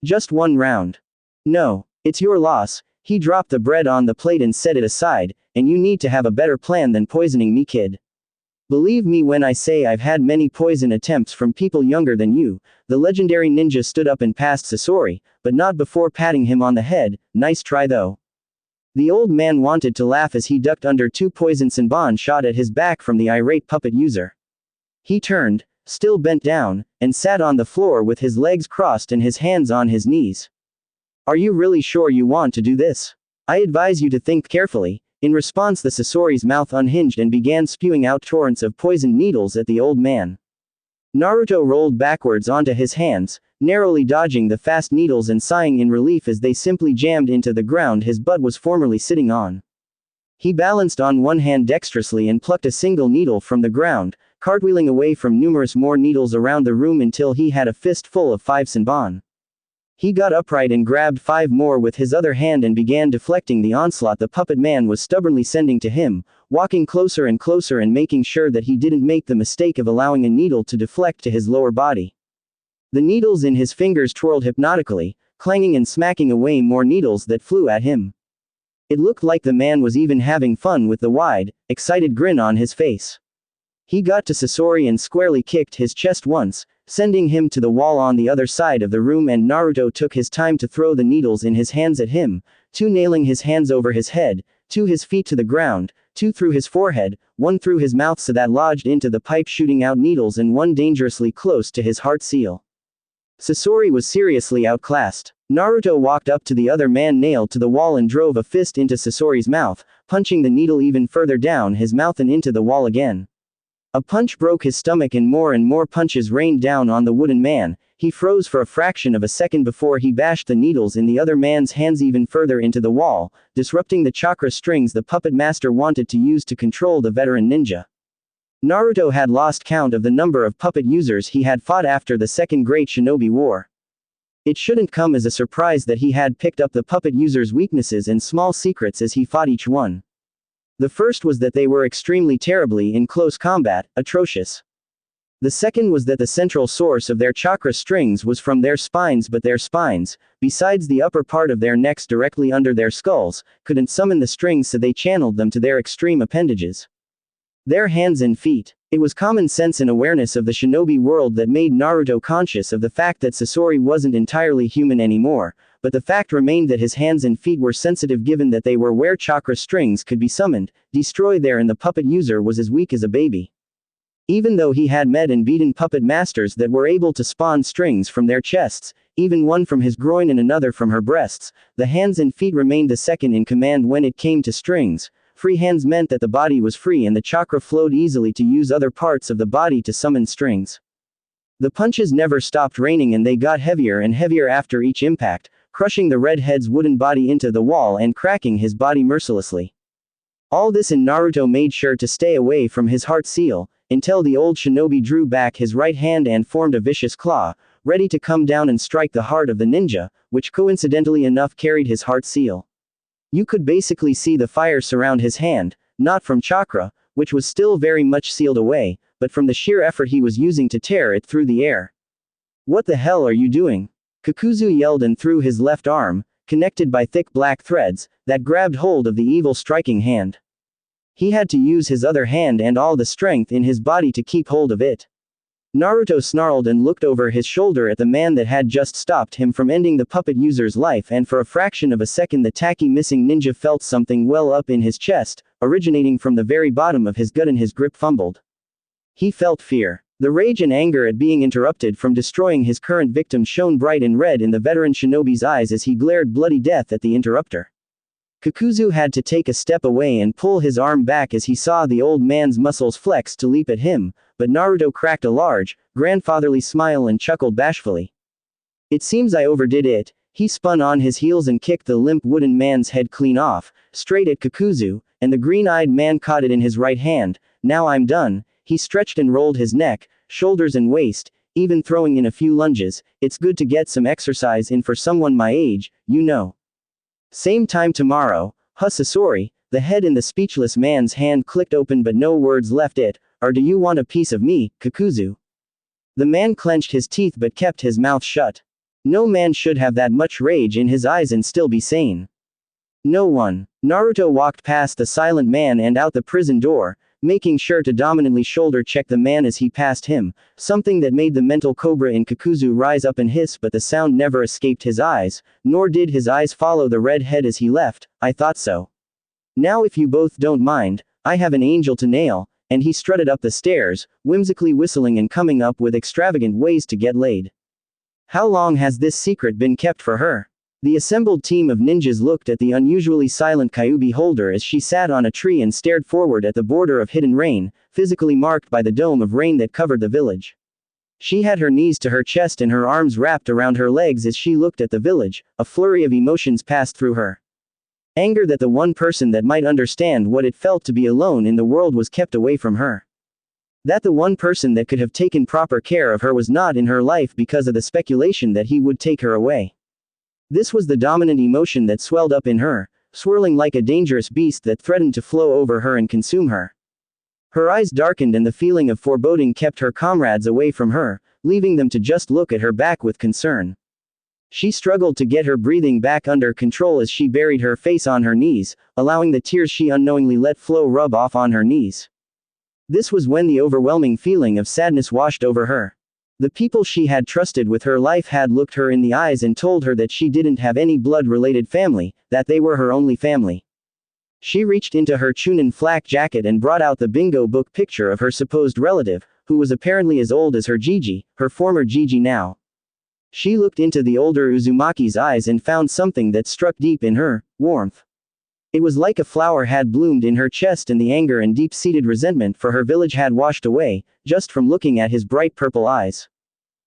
Just one round. No. It's your loss. He dropped the bread on the plate and set it aside, and you need to have a better plan than poisoning me, kid. Believe me when I say I've had many poison attempts from people younger than you. The legendary ninja stood up and passed Sasori, but not before patting him on the head. Nice try though. The old man wanted to laugh as he ducked under 2 poison senbon shot at his back from the irate puppet user. He turned, still bent down, and sat on the floor with his legs crossed and his hands on his knees. Are you really sure you want to do this? I advise you to think carefully. In response, the Sasori's mouth unhinged and began spewing out torrents of poisoned needles at the old man. Naruto rolled backwards onto his hands, narrowly dodging the fast needles and sighing in relief as they simply jammed into the ground his butt was formerly sitting on. He balanced on one hand dexterously and plucked a single needle from the ground, cartwheeling away from numerous more needles around the room until he had a fist full of 5 senbon. He got upright and grabbed 5 more with his other hand and began deflecting the onslaught the puppet man was stubbornly sending to him, walking closer and closer and making sure that he didn't make the mistake of allowing a needle to deflect to his lower body. The needles in his fingers twirled hypnotically, clanging and smacking away more needles that flew at him. It looked like the man was even having fun with the wide, excited grin on his face. He got to Sasori and squarely kicked his chest once, sending him to the wall on the other side of the room, and Naruto took his time to throw the needles in his hands at him, 2 nailing his hands over his head, 2 his feet to the ground, 2 through his forehead, 1 through his mouth so that lodged into the pipe shooting out needles and 1 dangerously close to his heart seal. Sasori was seriously outclassed. Naruto walked up to the other man nailed to the wall and drove a fist into Sasori's mouth, punching the needle even further down his mouth and into the wall again. A punch broke his stomach and more punches rained down on the wooden man. He froze for a fraction of a second before he bashed the needles in the other man's hands even further into the wall, disrupting the chakra strings the puppet master wanted to use to control the veteran ninja. Naruto had lost count of the number of puppet users he had fought after the Second Great Shinobi War. It shouldn't come as a surprise that he had picked up the puppet users' weaknesses and small secrets as he fought each one. The first was that they were extremely terribly in close combat, atrocious. The second was that the central source of their chakra strings was from their spines, but their spines, besides the upper part of their necks directly under their skulls, couldn't summon the strings, so they channeled them to their extreme appendages. Their hands and feet. It was common sense and awareness of the shinobi world that made Naruto conscious of the fact that Sasori wasn't entirely human anymore, but the fact remained that his hands and feet were sensitive given that they were where chakra strings could be summoned, destroyed there, and the puppet user was as weak as a baby. Even though he had met and beaten puppet masters that were able to spawn strings from their chests, even one from his groin and another from her breasts, the hands and feet remained the second in command when it came to strings. Free hands meant that the body was free and the chakra flowed easily to use other parts of the body to summon strings. The punches never stopped raining and they got heavier and heavier after each impact, crushing the redhead's wooden body into the wall and cracking his body mercilessly. All this, and Naruto made sure to stay away from his heart seal, until the old shinobi drew back his right hand and formed a vicious claw, ready to come down and strike the heart of the ninja, which coincidentally enough carried his heart seal. You could basically see the fire surround his hand, not from chakra, which was still very much sealed away, but from the sheer effort he was using to tear it through the air. What the hell are you doing? Kakuzu yelled and threw his left arm, connected by thick black threads, that grabbed hold of the evil striking hand. He had to use his other hand and all the strength in his body to keep hold of it. Naruto snarled and looked over his shoulder at the man that had just stopped him from ending the puppet user's life, and for a fraction of a second the tacky missing ninja felt something well up in his chest, originating from the very bottom of his gut, and his grip fumbled. He felt fear. The rage and anger at being interrupted from destroying his current victim shone bright and red in the veteran shinobi's eyes as he glared bloody death at the interrupter. Kakuzu had to take a step away and pull his arm back as he saw the old man's muscles flex to leap at him, but Naruto cracked a large, grandfatherly smile and chuckled bashfully. It seems I overdid it. He spun on his heels and kicked the limp wooden man's head clean off, straight at Kakuzu, and the green-eyed man caught it in his right hand. Now I'm done. He stretched and rolled his neck, shoulders and waist, even throwing in a few lunges. It's good to get some exercise in for someone my age, you know. Same time tomorrow, Sasori. The head in the speechless man's hand clicked open but no words left it. Or do you want a piece of me, Kakuzu? The man clenched his teeth but kept his mouth shut. No man should have that much rage in his eyes and still be sane. No one. Naruto walked past the silent man and out the prison door, making sure to dominantly shoulder check the man as he passed him, something that made the mental cobra in Kakuzu rise up and hiss, but the sound never escaped his eyes, nor did his eyes follow the red head as he left. I thought so. Now if you both don't mind, I have an angel to nail, and he strutted up the stairs, whimsically whistling and coming up with extravagant ways to get laid. How long has this secret been kept for her? The assembled team of ninjas looked at the unusually silent Kyuubi holder as she sat on a tree and stared forward at the border of hidden rain, physically marked by the dome of rain that covered the village. She had her knees to her chest and her arms wrapped around her legs as she looked at the village. A flurry of emotions passed through her. Anger that the one person that might understand what it felt to be alone in the world was kept away from her. That the one person that could have taken proper care of her was not in her life because of the speculation that he would take her away. This was the dominant emotion that swelled up in her, swirling like a dangerous beast that threatened to flow over her and consume her. Her eyes darkened and the feeling of foreboding kept her comrades away from her, leaving them to just look at her back with concern. She struggled to get her breathing back under control as she buried her face on her knees, allowing the tears she unknowingly let flow rub off on her knees. This was when the overwhelming feeling of sadness washed over her. The people she had trusted with her life had looked her in the eyes and told her that she didn't have any blood-related family, that they were her only family. She reached into her Chunin flak jacket and brought out the bingo book picture of her supposed relative, who was apparently as old as her Gigi, her former Gigi now. She looked into the older Uzumaki's eyes and found something that struck deep in her: warmth. It was like a flower had bloomed in her chest, and the anger and deep-seated resentment for her village had washed away, just from looking at his bright purple eyes.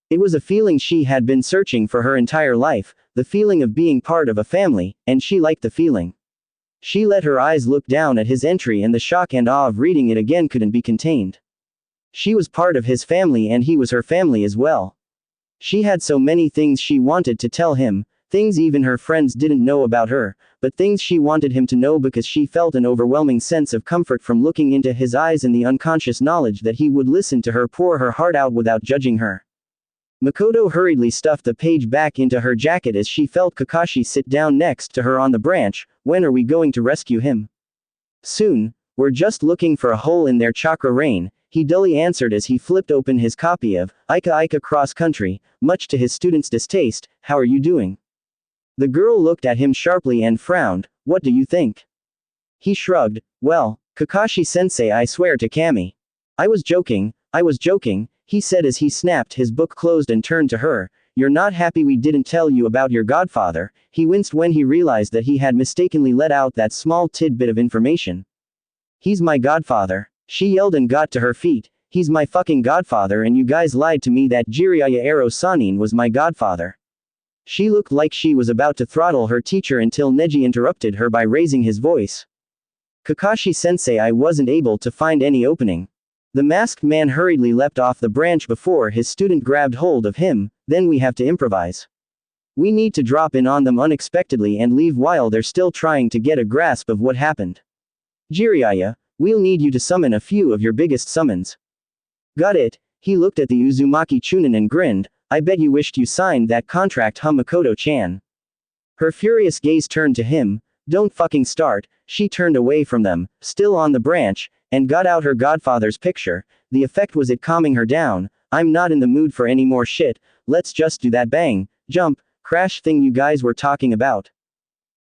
It was a feeling she had been searching for her entire life, the feeling of being part of a family, and she liked the feeling. She let her eyes look down at his entry and the shock and awe of reading it again couldn't be contained. She was part of his family and he was her family as well. She had so many things she wanted to tell him, things even her friends didn't know about her, but things she wanted him to know because she felt an overwhelming sense of comfort from looking into his eyes and the unconscious knowledge that he would listen to her pour her heart out without judging her. Makoto hurriedly stuffed the page back into her jacket as she felt Kakashi sit down next to her on the branch. When are we going to rescue him? Soon. We're just looking for a hole in their chakra rain, he dully answered as he flipped open his copy of Ika Ika Cross Country, much to his student's distaste. How are you doing? The girl looked at him sharply and frowned. What do you think? He shrugged. Well, Kakashi-sensei, I swear to Kami. I was joking, he said as he snapped his book closed and turned to her. You're not happy we didn't tell you about your godfather? He winced when he realized that he had mistakenly let out that small tidbit of information. He's my godfather, she yelled and got to her feet. He's my fucking godfather, and you guys lied to me that Jiraiya Ero Sanin was my godfather. She looked like she was about to throttle her teacher until Neji interrupted her by raising his voice. Kakashi-sensei, I wasn't able to find any opening. The masked man hurriedly leapt off the branch before his student grabbed hold of him. Then we have to improvise. We need to drop in on them unexpectedly and leave while they're still trying to get a grasp of what happened. Jiraiya, we'll need you to summon a few of your biggest summons. Got it. He looked at the Uzumaki Chunin and grinned, I bet you wished you signed that contract, Makoto-chan. Her furious gaze turned to him, don't fucking start. She turned away from them, still on the branch, and got out her godfather's picture. The effect was it calming her down. I'm not in the mood for any more shit, let's just do that bang, jump, crash thing you guys were talking about.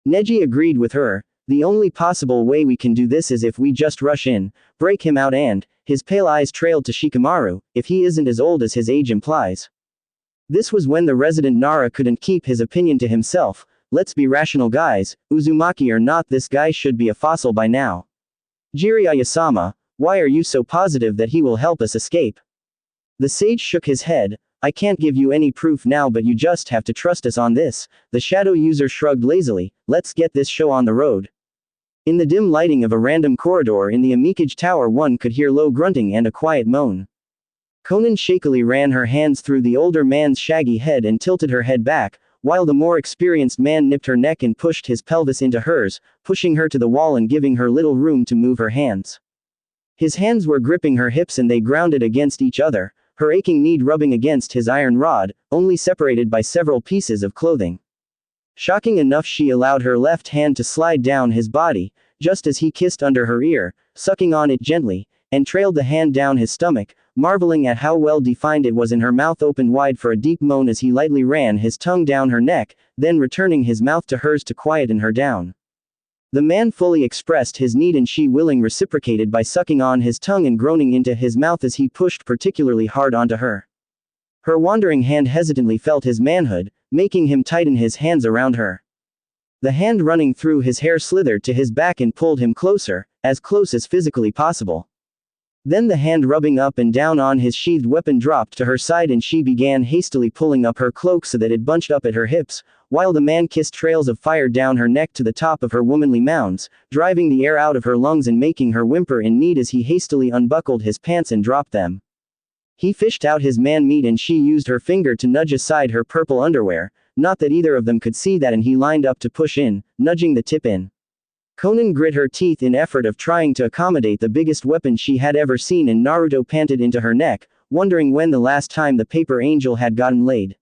Neji agreed with her. The only possible way we can do this is if we just rush in, break him out and, his pale eyes trailed to Shikamaru, if he isn't as old as his age implies. This was when the resident Nara couldn't keep his opinion to himself. Let's be rational guys, Uzumaki or not, this guy should be a fossil by now. Jiraiya-sama, why are you so positive that he will help us escape? The sage shook his head, I can't give you any proof now, but you just have to trust us on this. The shadow user shrugged lazily, let's get this show on the road. In the dim lighting of a random corridor in the Amikage Tower, one could hear low grunting and a quiet moan. Konan shakily ran her hands through the older man's shaggy head and tilted her head back, while the more experienced man nipped her neck and pushed his pelvis into hers, pushing her to the wall and giving her little room to move her hands. His hands were gripping her hips and they grounded against each other, her aching knee rubbing against his iron rod, only separated by several pieces of clothing. Shocking enough, she allowed her left hand to slide down his body, just as he kissed under her ear, sucking on it gently, and trailed the hand down his stomach, marveling at how well defined it was, and her mouth opened wide for a deep moan as he lightly ran his tongue down her neck, then returning his mouth to hers to quieten her down. The man fully expressed his need and she willing reciprocated by sucking on his tongue and groaning into his mouth as he pushed particularly hard onto her. Her wandering hand hesitantly felt his manhood, making him tighten his hands around her. The hand running through his hair slithered to his back and pulled him closer, as close as physically possible. Then the hand rubbing up and down on his sheathed weapon dropped to her side and she began hastily pulling up her cloak so that it bunched up at her hips, while the man kissed trails of fire down her neck to the top of her womanly mounds, driving the air out of her lungs and making her whimper in need as he hastily unbuckled his pants and dropped them. He fished out his man meat and she used her finger to nudge aside her purple underwear, not that either of them could see that, and he lined up to push in, nudging the tip in. Konan grit her teeth in effort of trying to accommodate the biggest weapon she had ever seen, and Naruto panted into her neck, wondering when the last time the paper angel had gotten laid.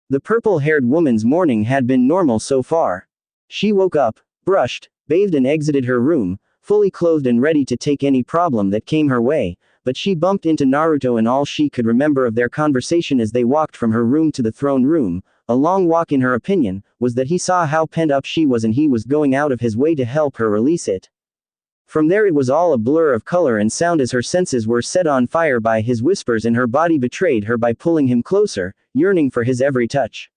The purple-haired woman's morning had been normal so far. She woke up, brushed, bathed and exited her room, fully clothed and ready to take any problem that came her way, but she bumped into Naruto and all she could remember of their conversation as they walked from her room to the throne room, a long walk in her opinion, was that he saw how pent up she was and he was going out of his way to help her release it. From there it was all a blur of color and sound as her senses were set on fire by his whispers and her body betrayed her by pulling him closer, yearning for his every touch.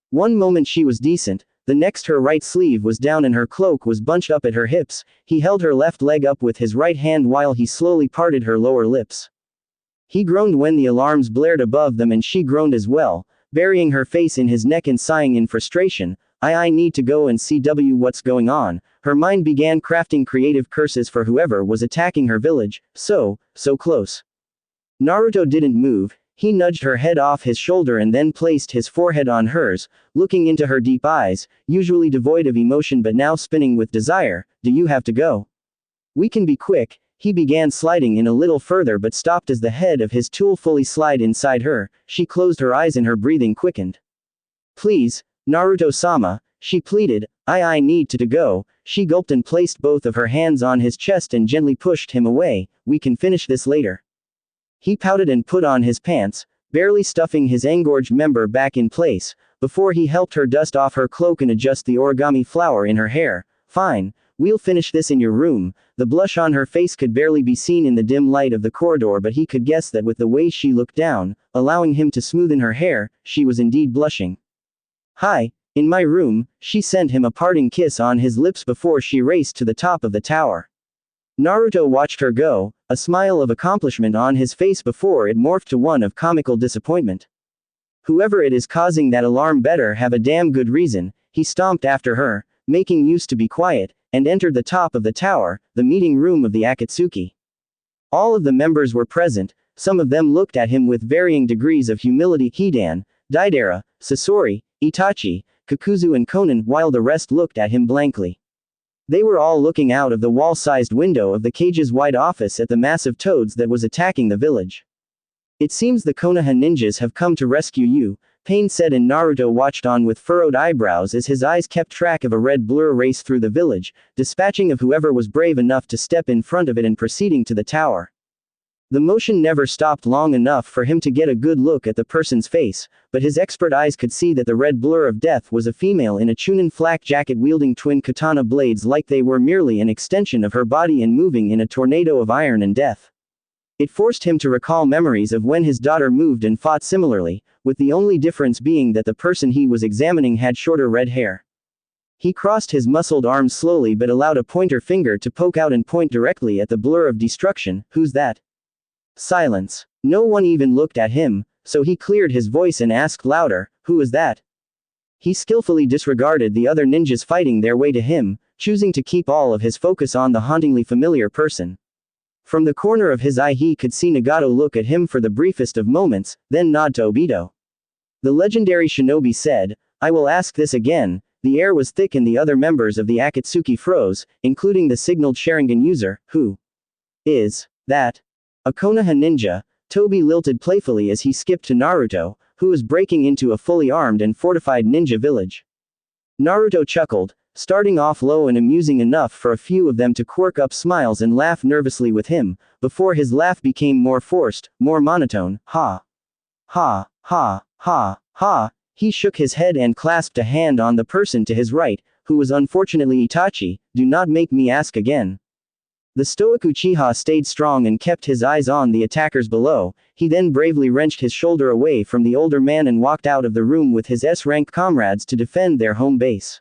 One moment she was decent, the next her right sleeve was down and her cloak was bunched up at her hips, he held her left leg up with his right hand while he slowly parted her lower lips. He groaned when the alarms blared above them and she groaned as well, burying her face in his neck and sighing in frustration, I need to go and see what's going on. Her mind began crafting creative curses for whoever was attacking her village, so close. Naruto didn't move, he nudged her head off his shoulder and then placed his forehead on hers, looking into her deep eyes, usually devoid of emotion but now spinning with desire. Do you have to go? We can be quick. He began sliding in a little further but stopped as the head of his tool fully slid inside her. She closed her eyes and her breathing quickened. Please, Naruto-sama, she pleaded, I need to go. She gulped and placed both of her hands on his chest and gently pushed him away. We can finish this later. He pouted and put on his pants, barely stuffing his engorged member back in place, before he helped her dust off her cloak and adjust the origami flower in her hair. Fine, we'll finish this in your room. The blush on her face could barely be seen in the dim light of the corridor, but he could guess that with the way she looked down, allowing him to smoothen her hair, she was indeed blushing. Hi, in my room. She sent him a parting kiss on his lips before she raced to the top of the tower. Naruto watched her go, a smile of accomplishment on his face before it morphed to one of comical disappointment. Whoever it is causing that alarm better have a damn good reason. He stomped after her, making use to be quiet, and entered the top of the tower, the meeting room of the Akatsuki. All of the members were present, some of them looked at him with varying degrees of humility: Hidan, Deidara, Sasori, Itachi, Kakuzu and Konan, while the rest looked at him blankly. They were all looking out of the wall-sized window of the cage's wide office at the massive toads that was attacking the village. It seems the Konoha ninjas have come to rescue you, Pain said, and Naruto watched on with furrowed eyebrows as his eyes kept track of a red blur race through the village, dispatching of whoever was brave enough to step in front of it and proceeding to the tower. The motion never stopped long enough for him to get a good look at the person's face, but his expert eyes could see that the red blur of death was a female in a Chunin flak jacket wielding twin katana blades like they were merely an extension of her body and moving in a tornado of iron and death. It forced him to recall memories of when his daughter moved and fought similarly, with the only difference being that the person he was examining had shorter red hair. He crossed his muscled arms slowly but allowed a pointer finger to poke out and point directly at the blur of destruction. Who's that? Silence. No one even looked at him, so he cleared his voice and asked louder, who is that? He skillfully disregarded the other ninjas fighting their way to him, choosing to keep all of his focus on the hauntingly familiar person. From the corner of his eye he could see Nagato look at him for the briefest of moments, then nod to Obito. The legendary shinobi said, I will ask this again. The air was thick and the other members of the Akatsuki froze, including the signaled Sharingan user. Who is that? A Konoha ninja, Toby lilted playfully as he skipped to Naruto, who was breaking into a fully armed and fortified ninja village. Naruto chuckled, starting off low and amusing enough for a few of them to quirk up smiles and laugh nervously with him, before his laugh became more forced, more monotone. Ha. Ha, ha, ha, ha. He shook his head and clasped a hand on the person to his right, who was unfortunately Itachi. Do not make me ask again. The stoic Uchiha stayed strong and kept his eyes on the attackers below. He then bravely wrenched his shoulder away from the older man and walked out of the room with his S-rank comrades to defend their home base.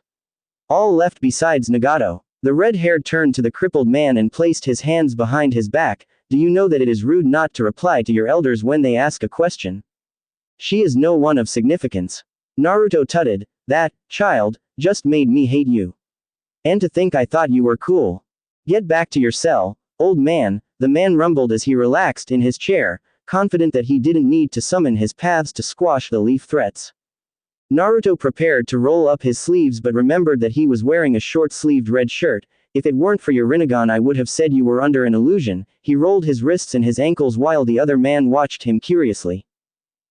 All left besides Nagato. The red-haired turned to the crippled man and placed his hands behind his back. Do you know that it is rude not to reply to your elders when they ask a question? She is no one of significance. Naruto tutted, that, child, just made me hate you. And to think I thought you were cool. Get back to your cell, old man, the man rumbled as he relaxed in his chair, confident that he didn't need to summon his paths to squash the leaf threats. Naruto prepared to roll up his sleeves but remembered that he was wearing a short-sleeved red shirt. If it weren't for your Rinnegan I would have said you were under an illusion. He rolled his wrists and his ankles while the other man watched him curiously.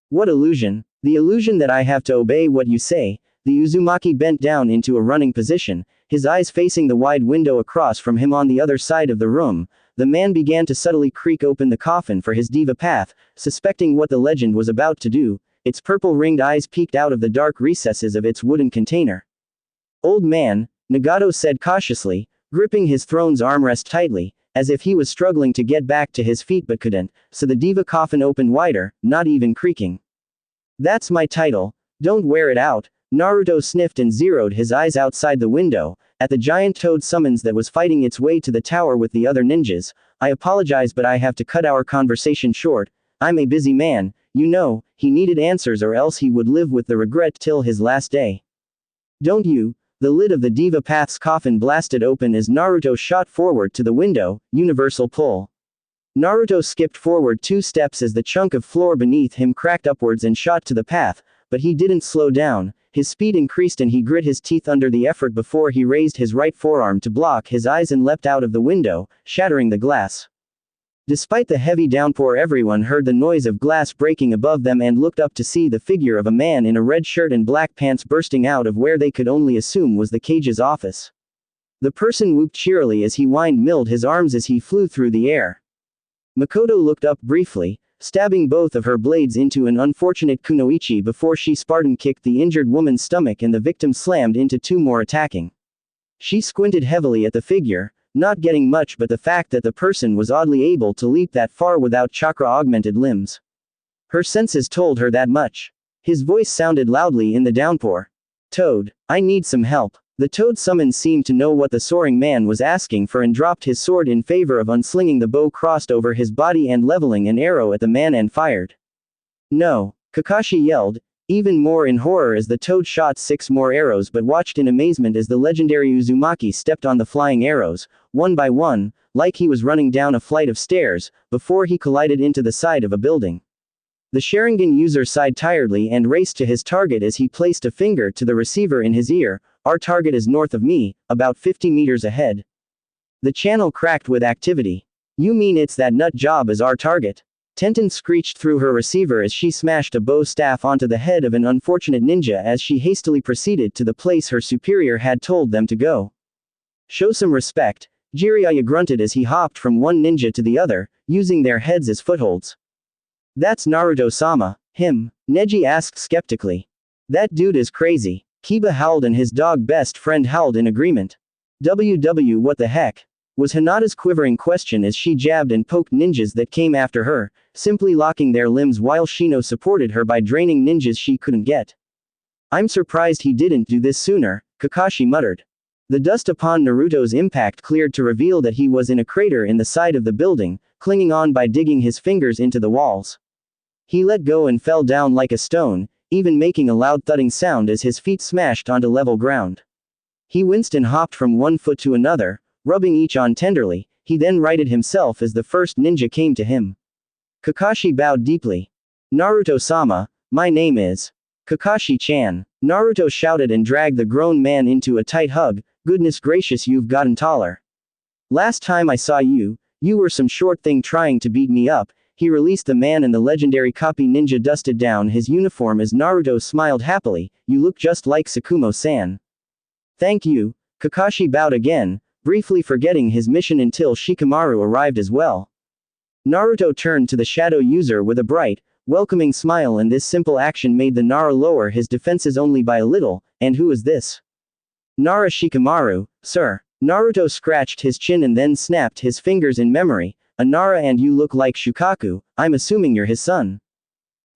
What illusion? The illusion that I have to obey what you say. The Uzumaki bent down into a running position, his eyes facing the wide window across from him on the other side of the room. The man began to subtly creak open the coffin for his diva path, suspecting what the legend was about to do. Its purple-ringed eyes peeked out of the dark recesses of its wooden container. Old man, Nagato said cautiously, gripping his throne's armrest tightly, as if he was struggling to get back to his feet but couldn't, so the diva coffin opened wider, not even creaking. That's my title. Don't wear it out. Naruto sniffed and zeroed his eyes outside the window, at the giant toad summons that was fighting its way to the tower with the other ninjas. I apologize but I have to cut our conversation short. I'm a busy man, you know. He needed answers or else he would live with the regret till his last day. Don't you? The lid of the Diva Path's coffin blasted open as Naruto shot forward to the window. Universal pull. Naruto skipped forward 2 steps as the chunk of floor beneath him cracked upwards and shot to the path, but he didn't slow down. His speed increased and he grit his teeth under the effort before he raised his right forearm to block his eyes and leapt out of the window, shattering the glass. Despite the heavy downpour, everyone heard the noise of glass breaking above them and looked up to see the figure of a man in a red shirt and black pants bursting out of where they could only assume was the cage's office. The person whooped cheerily as he windmilled his arms as he flew through the air. Makoto looked up briefly, stabbing both of her blades into an unfortunate kunoichi before she Spartan kicked the injured woman's stomach and the victim slammed into 2 more attacking. She squinted heavily at the figure, not getting much but the fact that the person was oddly able to leap that far without chakra-augmented limbs. Her senses told her that much. His voice sounded loudly in the downpour. Toad, I need some help. The toad summon seemed to know what the soaring man was asking for and dropped his sword in favor of unslinging the bow crossed over his body and leveling an arrow at the man and fired. No, Kakashi yelled, even more in horror as the toad shot 6 more arrows but watched in amazement as the legendary Uzumaki stepped on the flying arrows, one by one, like he was running down a flight of stairs, before he collided into the side of a building. The Sharingan user sighed tiredly and raced to his target as he placed a finger to the receiver in his ear. Our target is north of me, about 50 meters ahead. The channel cracked with activity. You mean it's that nut job as our target? Tenten screeched through her receiver as she smashed a bow staff onto the head of an unfortunate ninja as she hastily proceeded to the place her superior had told them to go. Show some respect, Jiraiya grunted as he hopped from one ninja to the other, using their heads as footholds. That's Naruto-sama, him, Neji asked skeptically. That dude is crazy. Kiba howled and his dog best friend howled in agreement. What the heck? Was Hinata's quivering question as she jabbed and poked ninjas that came after her, simply locking their limbs while Shino supported her by draining ninjas she couldn't get. I'm surprised he didn't do this sooner, Kakashi muttered. The dust upon Naruto's impact cleared to reveal that he was in a crater in the side of the building, clinging on by digging his fingers into the walls. He let go and fell down like a stone, even making a loud thudding sound as his feet smashed onto level ground. He winced and hopped from one foot to another, rubbing each on tenderly. He then righted himself as the first ninja came to him. Kakashi bowed deeply. Naruto-sama, my name is Kakashi-chan. Naruto shouted and dragged the grown man into a tight hug. Goodness gracious, you've gotten taller. Last time I saw you, you were some short thing trying to beat me up. He released the man and the legendary copy ninja dusted down his uniform as Naruto smiled happily. You look just like Sakumo-san. Thank you. Kakashi bowed again, briefly forgetting his mission until Shikamaru arrived as well. Naruto turned to the shadow user with a bright, welcoming smile, and this simple action made the Nara lower his defenses only by a little. And who is this? Nara Shikamaru, sir. Naruto scratched his chin and then snapped his fingers in memory. A Nara, and you look like Shukaku, I'm assuming you're his son.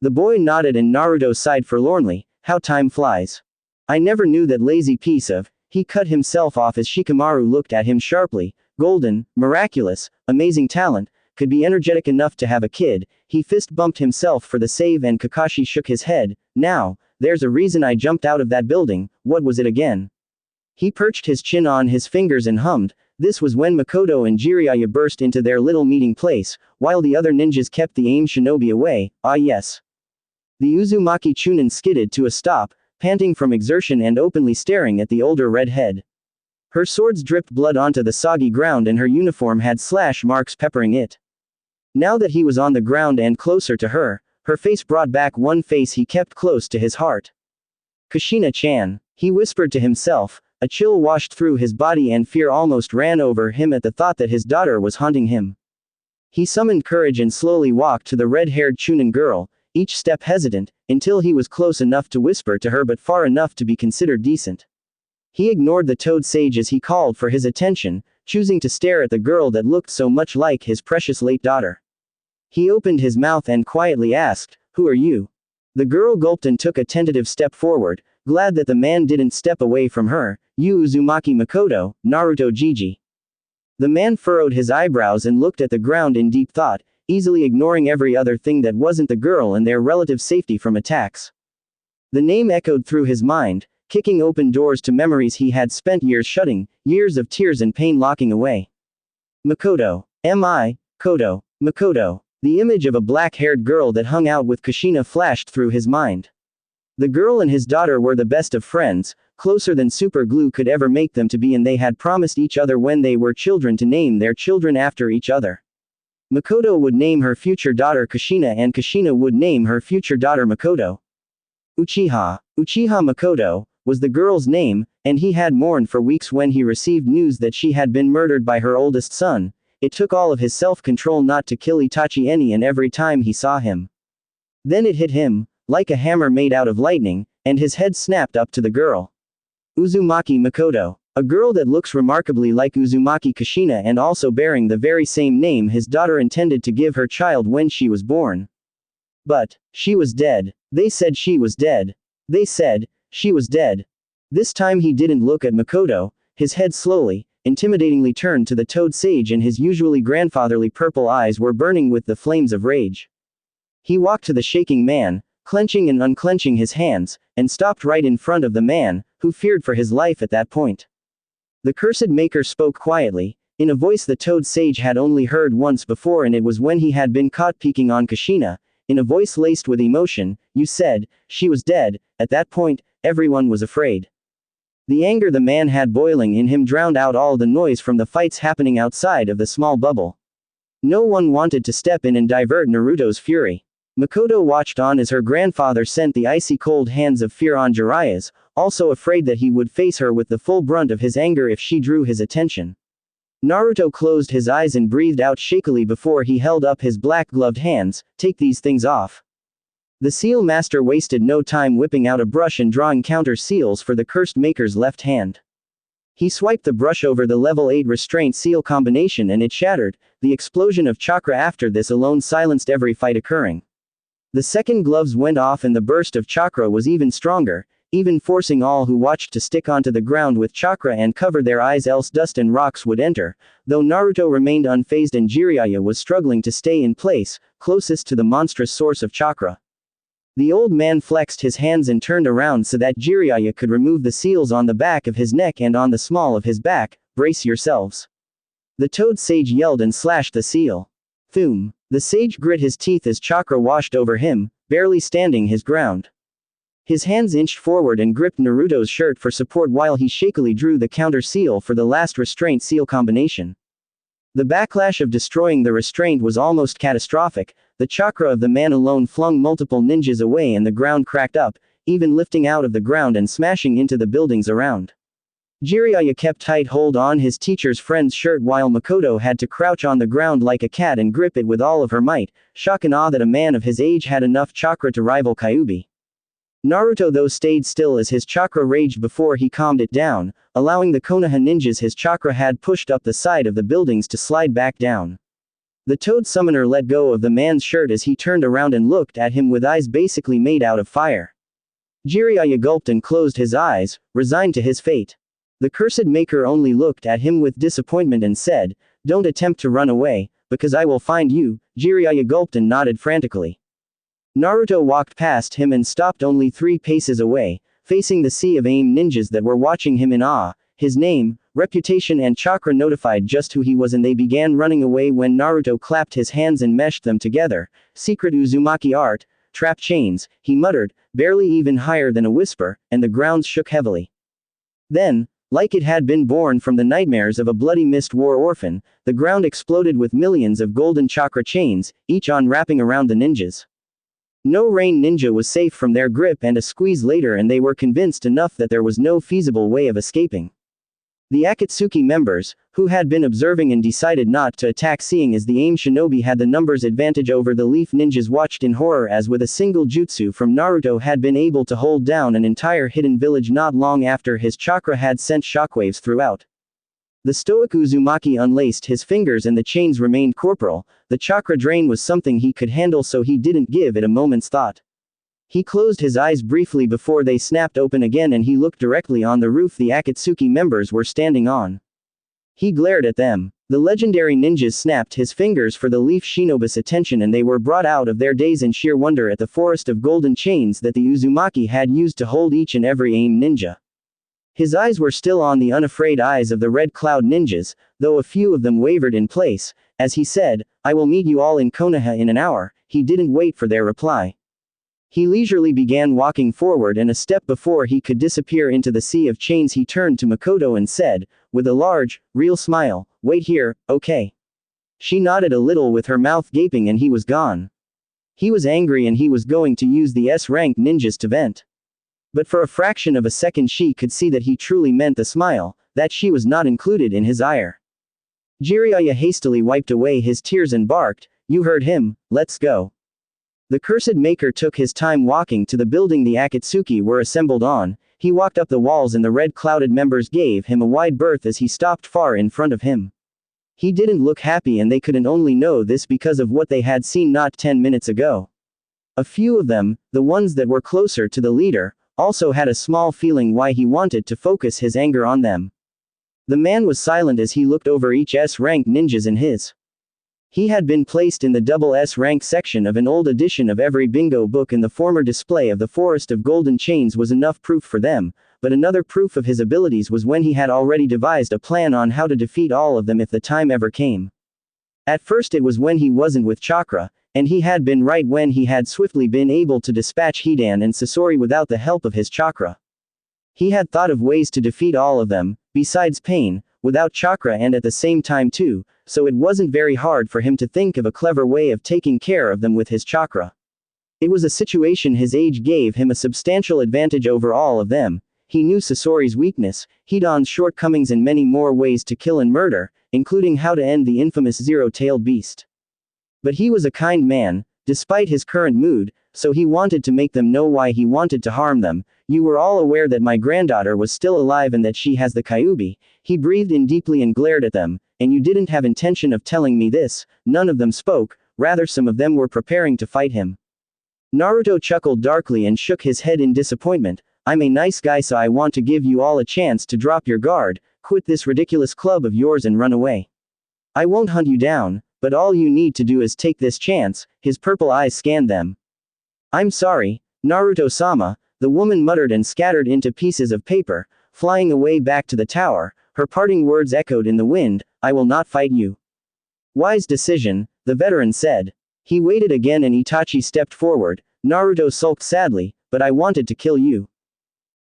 The boy nodded and Naruto sighed forlornly. How time flies. I never knew that lazy piece of. He cut himself off as Shikamaru looked at him sharply. Golden, miraculous, amazing talent, could be energetic enough to have a kid. He fist bumped himself for the save and Kakashi shook his head. Now, there's a reason I jumped out of that building. What was it again? He perched his chin on his fingers and hummed. This was when Makoto and Jiraiya burst into their little meeting place, while the other ninjas kept the AIM shinobi away. Ah yes. The Uzumaki Chunin skidded to a stop, panting from exertion and openly staring at the older redhead. Her swords dripped blood onto the soggy ground and her uniform had slash marks peppering it. Now that he was on the ground and closer to her, her face brought back one face he kept close to his heart. Kushina-chan, he whispered to himself. A chill washed through his body and fear almost ran over him at the thought that his daughter was haunting him. He summoned courage and slowly walked to the red-haired Chunin girl, each step hesitant, until he was close enough to whisper to her but far enough to be considered decent. He ignored the toad sage as he called for his attention, choosing to stare at the girl that looked so much like his precious late daughter. He opened his mouth and quietly asked, "Who are you?" The girl gulped and took a tentative step forward, glad that the man didn't step away from her. You Uzumaki Makoto, Naruto Jiji. The man furrowed his eyebrows and looked at the ground in deep thought, easily ignoring every other thing that wasn't the girl and their relative safety from attacks. The name echoed through his mind, kicking open doors to memories he had spent years shutting, years of tears and pain locking away. Makoto. Koto. Makoto. The image of a black-haired girl that hung out with Kushina flashed through his mind. The girl and his daughter were the best of friends, closer than super glue could ever make them to be, and they had promised each other when they were children to name their children after each other. Makoto would name her future daughter Kushina and Kushina would name her future daughter Makoto. Uchiha Makoto, was the girl's name, and he had mourned for weeks when he received news that she had been murdered by her oldest son. It took all of his self-control not to kill Itachi any and every time he saw him. Then it hit him, like a hammer made out of lightning, and his head snapped up to the girl. Uzumaki Makoto. A girl that looks remarkably like Uzumaki Kushina and also bearing the very same name his daughter intended to give her child when she was born. But, she was dead. They said she was dead. They said, she was dead. This time he didn't look at Makoto, his head slowly, intimidatingly turned to the toad sage and his usually grandfatherly purple eyes were burning with the flames of rage. He walked to the shaking man, clenching and unclenching his hands, and stopped right in front of the man, who feared for his life at that point. The cursed maker spoke quietly, in a voice the toad sage had only heard once before, and it was when he had been caught peeking on Kushina, in a voice laced with emotion, "You said she was dead." At that point, everyone was afraid. The anger the man had boiling in him drowned out all the noise from the fights happening outside of the small bubble. No one wanted to step in and divert Naruto's fury. Makoto watched on as her grandfather sent the icy cold hands of fear on Jiraiya's, also afraid that he would face her with the full brunt of his anger if she drew his attention. Naruto closed his eyes and breathed out shakily before he held up his black-gloved hands. "Take these things off." The seal master wasted no time whipping out a brush and drawing counter seals for the cursed maker's left hand. He swiped the brush over the level 8 restraint seal combination and it shattered. The explosion of chakra after this alone silenced every fight occurring. The second gloves went off and the burst of chakra was even stronger, even forcing all who watched to stick onto the ground with chakra and cover their eyes, else dust and rocks would enter, though Naruto remained unfazed and Jiraiya was struggling to stay in place, closest to the monstrous source of chakra. The old man flexed his hands and turned around so that Jiraiya could remove the seals on the back of his neck and on the small of his back. "Brace yourselves." The toad sage yelled and slashed the seal. Thoom. The sage grit his teeth as chakra washed over him, barely standing his ground. His hands inched forward and gripped Naruto's shirt for support while he shakily drew the counter seal for the last restraint seal combination. The backlash of destroying the restraint was almost catastrophic. The chakra of the man alone flung multiple ninjas away and the ground cracked up, even lifting out of the ground and smashing into the buildings around. Jiraiya kept tight hold on his teacher's friend's shirt while Makoto had to crouch on the ground like a cat and grip it with all of her might, shock and awe that a man of his age had enough chakra to rival Kyuubi. Naruto though stayed still as his chakra raged before he calmed it down, allowing the Konoha ninjas his chakra had pushed up the side of the buildings to slide back down. The toad summoner let go of the man's shirt as he turned around and looked at him with eyes basically made out of fire. Jiraiya gulped and closed his eyes, resigned to his fate. The cursed maker only looked at him with disappointment and said, "Don't attempt to run away, because I will find you." Jiraiya gulped and nodded frantically. Naruto walked past him and stopped only 3 paces away, facing the sea of AIM ninjas that were watching him in awe. His name, reputation and chakra notified just who he was and they began running away when Naruto clapped his hands and meshed them together. "Secret Uzumaki art, trap chains," he muttered, barely even higher than a whisper, and the ground shook heavily. Then, like it had been born from the nightmares of a bloody mist war orphan, the ground exploded with millions of golden chakra chains, each on wrapping around the ninjas. No rain ninja was safe from their grip and a squeeze later and they were convinced enough that there was no feasible way of escaping. The Akatsuki members, who had been observing and decided not to attack seeing as the AIM shinobi had the numbers advantage over the leaf ninjas watched in horror as with a single jutsu from Naruto had been able to hold down an entire hidden village not long after his chakra had sent shockwaves throughout. The stoic Uzumaki unlaced his fingers and the chains remained corporal. The chakra drain was something he could handle so he didn't give it a moment's thought. He closed his eyes briefly before they snapped open again and he looked directly on the roof the Akatsuki members were standing on. He glared at them. The legendary ninjas snapped his fingers for the leaf shinobi's attention and they were brought out of their daze in sheer wonder at the forest of golden chains that the Uzumaki had used to hold each and every AIM ninja. His eyes were still on the unafraid eyes of the Red Cloud ninjas, though a few of them wavered in place, as he said, "I will meet you all in Konoha in an hour." He didn't wait for their reply. He leisurely began walking forward and a step before he could disappear into the sea of chains he turned to Makoto and said, with a large, real smile, "Wait here, okay?" She nodded a little with her mouth gaping and he was gone. He was angry and he was going to use the S-rank ninjas to vent. But for a fraction of a second she could see that he truly meant the smile, that she was not included in his ire. Jiraiya hastily wiped away his tears and barked, "You heard him, let's go." The cursed maker took his time walking to the building the Akatsuki were assembled on. He walked up the walls and the red clouded members gave him a wide berth as he stopped far in front of him. He didn't look happy and they couldn't only know this because of what they had seen not 10 minutes ago. A few of them, the ones that were closer to the leader, also had a small feeling why he wanted to focus his anger on them. The man was silent as he looked over each S-rank ninjas in his. He had been placed in the double S-rank section of an old edition of every bingo book and the former display of the Forest of Golden Chains was enough proof for them, but another proof of his abilities was when he had already devised a plan on how to defeat all of them if the time ever came. At first it was when he wasn't with chakra, and he had been right when he had swiftly been able to dispatch Hidan and Sasori without the help of his chakra. He had thought of ways to defeat all of them, besides pain, without chakra and at the same time too, so it wasn't very hard for him to think of a clever way of taking care of them with his chakra. It was a situation his age gave him a substantial advantage over all of them. He knew Sasori's weakness, Hidan's shortcomings and many more ways to kill and murder, including how to end the infamous zero-tailed beast. But he was a kind man, despite his current mood, so he wanted to make them know why he wanted to harm them. You were all aware that my granddaughter was still alive and that she has the Kyuubi. He breathed in deeply and glared at them, and you didn't have intention of telling me this. None of them spoke, rather some of them were preparing to fight him. Naruto chuckled darkly and shook his head in disappointment. I'm a nice guy, so I want to give you all a chance to drop your guard, quit this ridiculous club of yours and run away. I won't hunt you down, but all you need to do is take this chance. His purple eyes scanned them. I'm sorry, Naruto-sama, the woman muttered and scattered into pieces of paper, flying away back to the tower. Her parting words echoed in the wind. I will not fight you. Wise decision, the veteran said. He waited again and Itachi stepped forward. Naruto sulked sadly, but I wanted to kill you.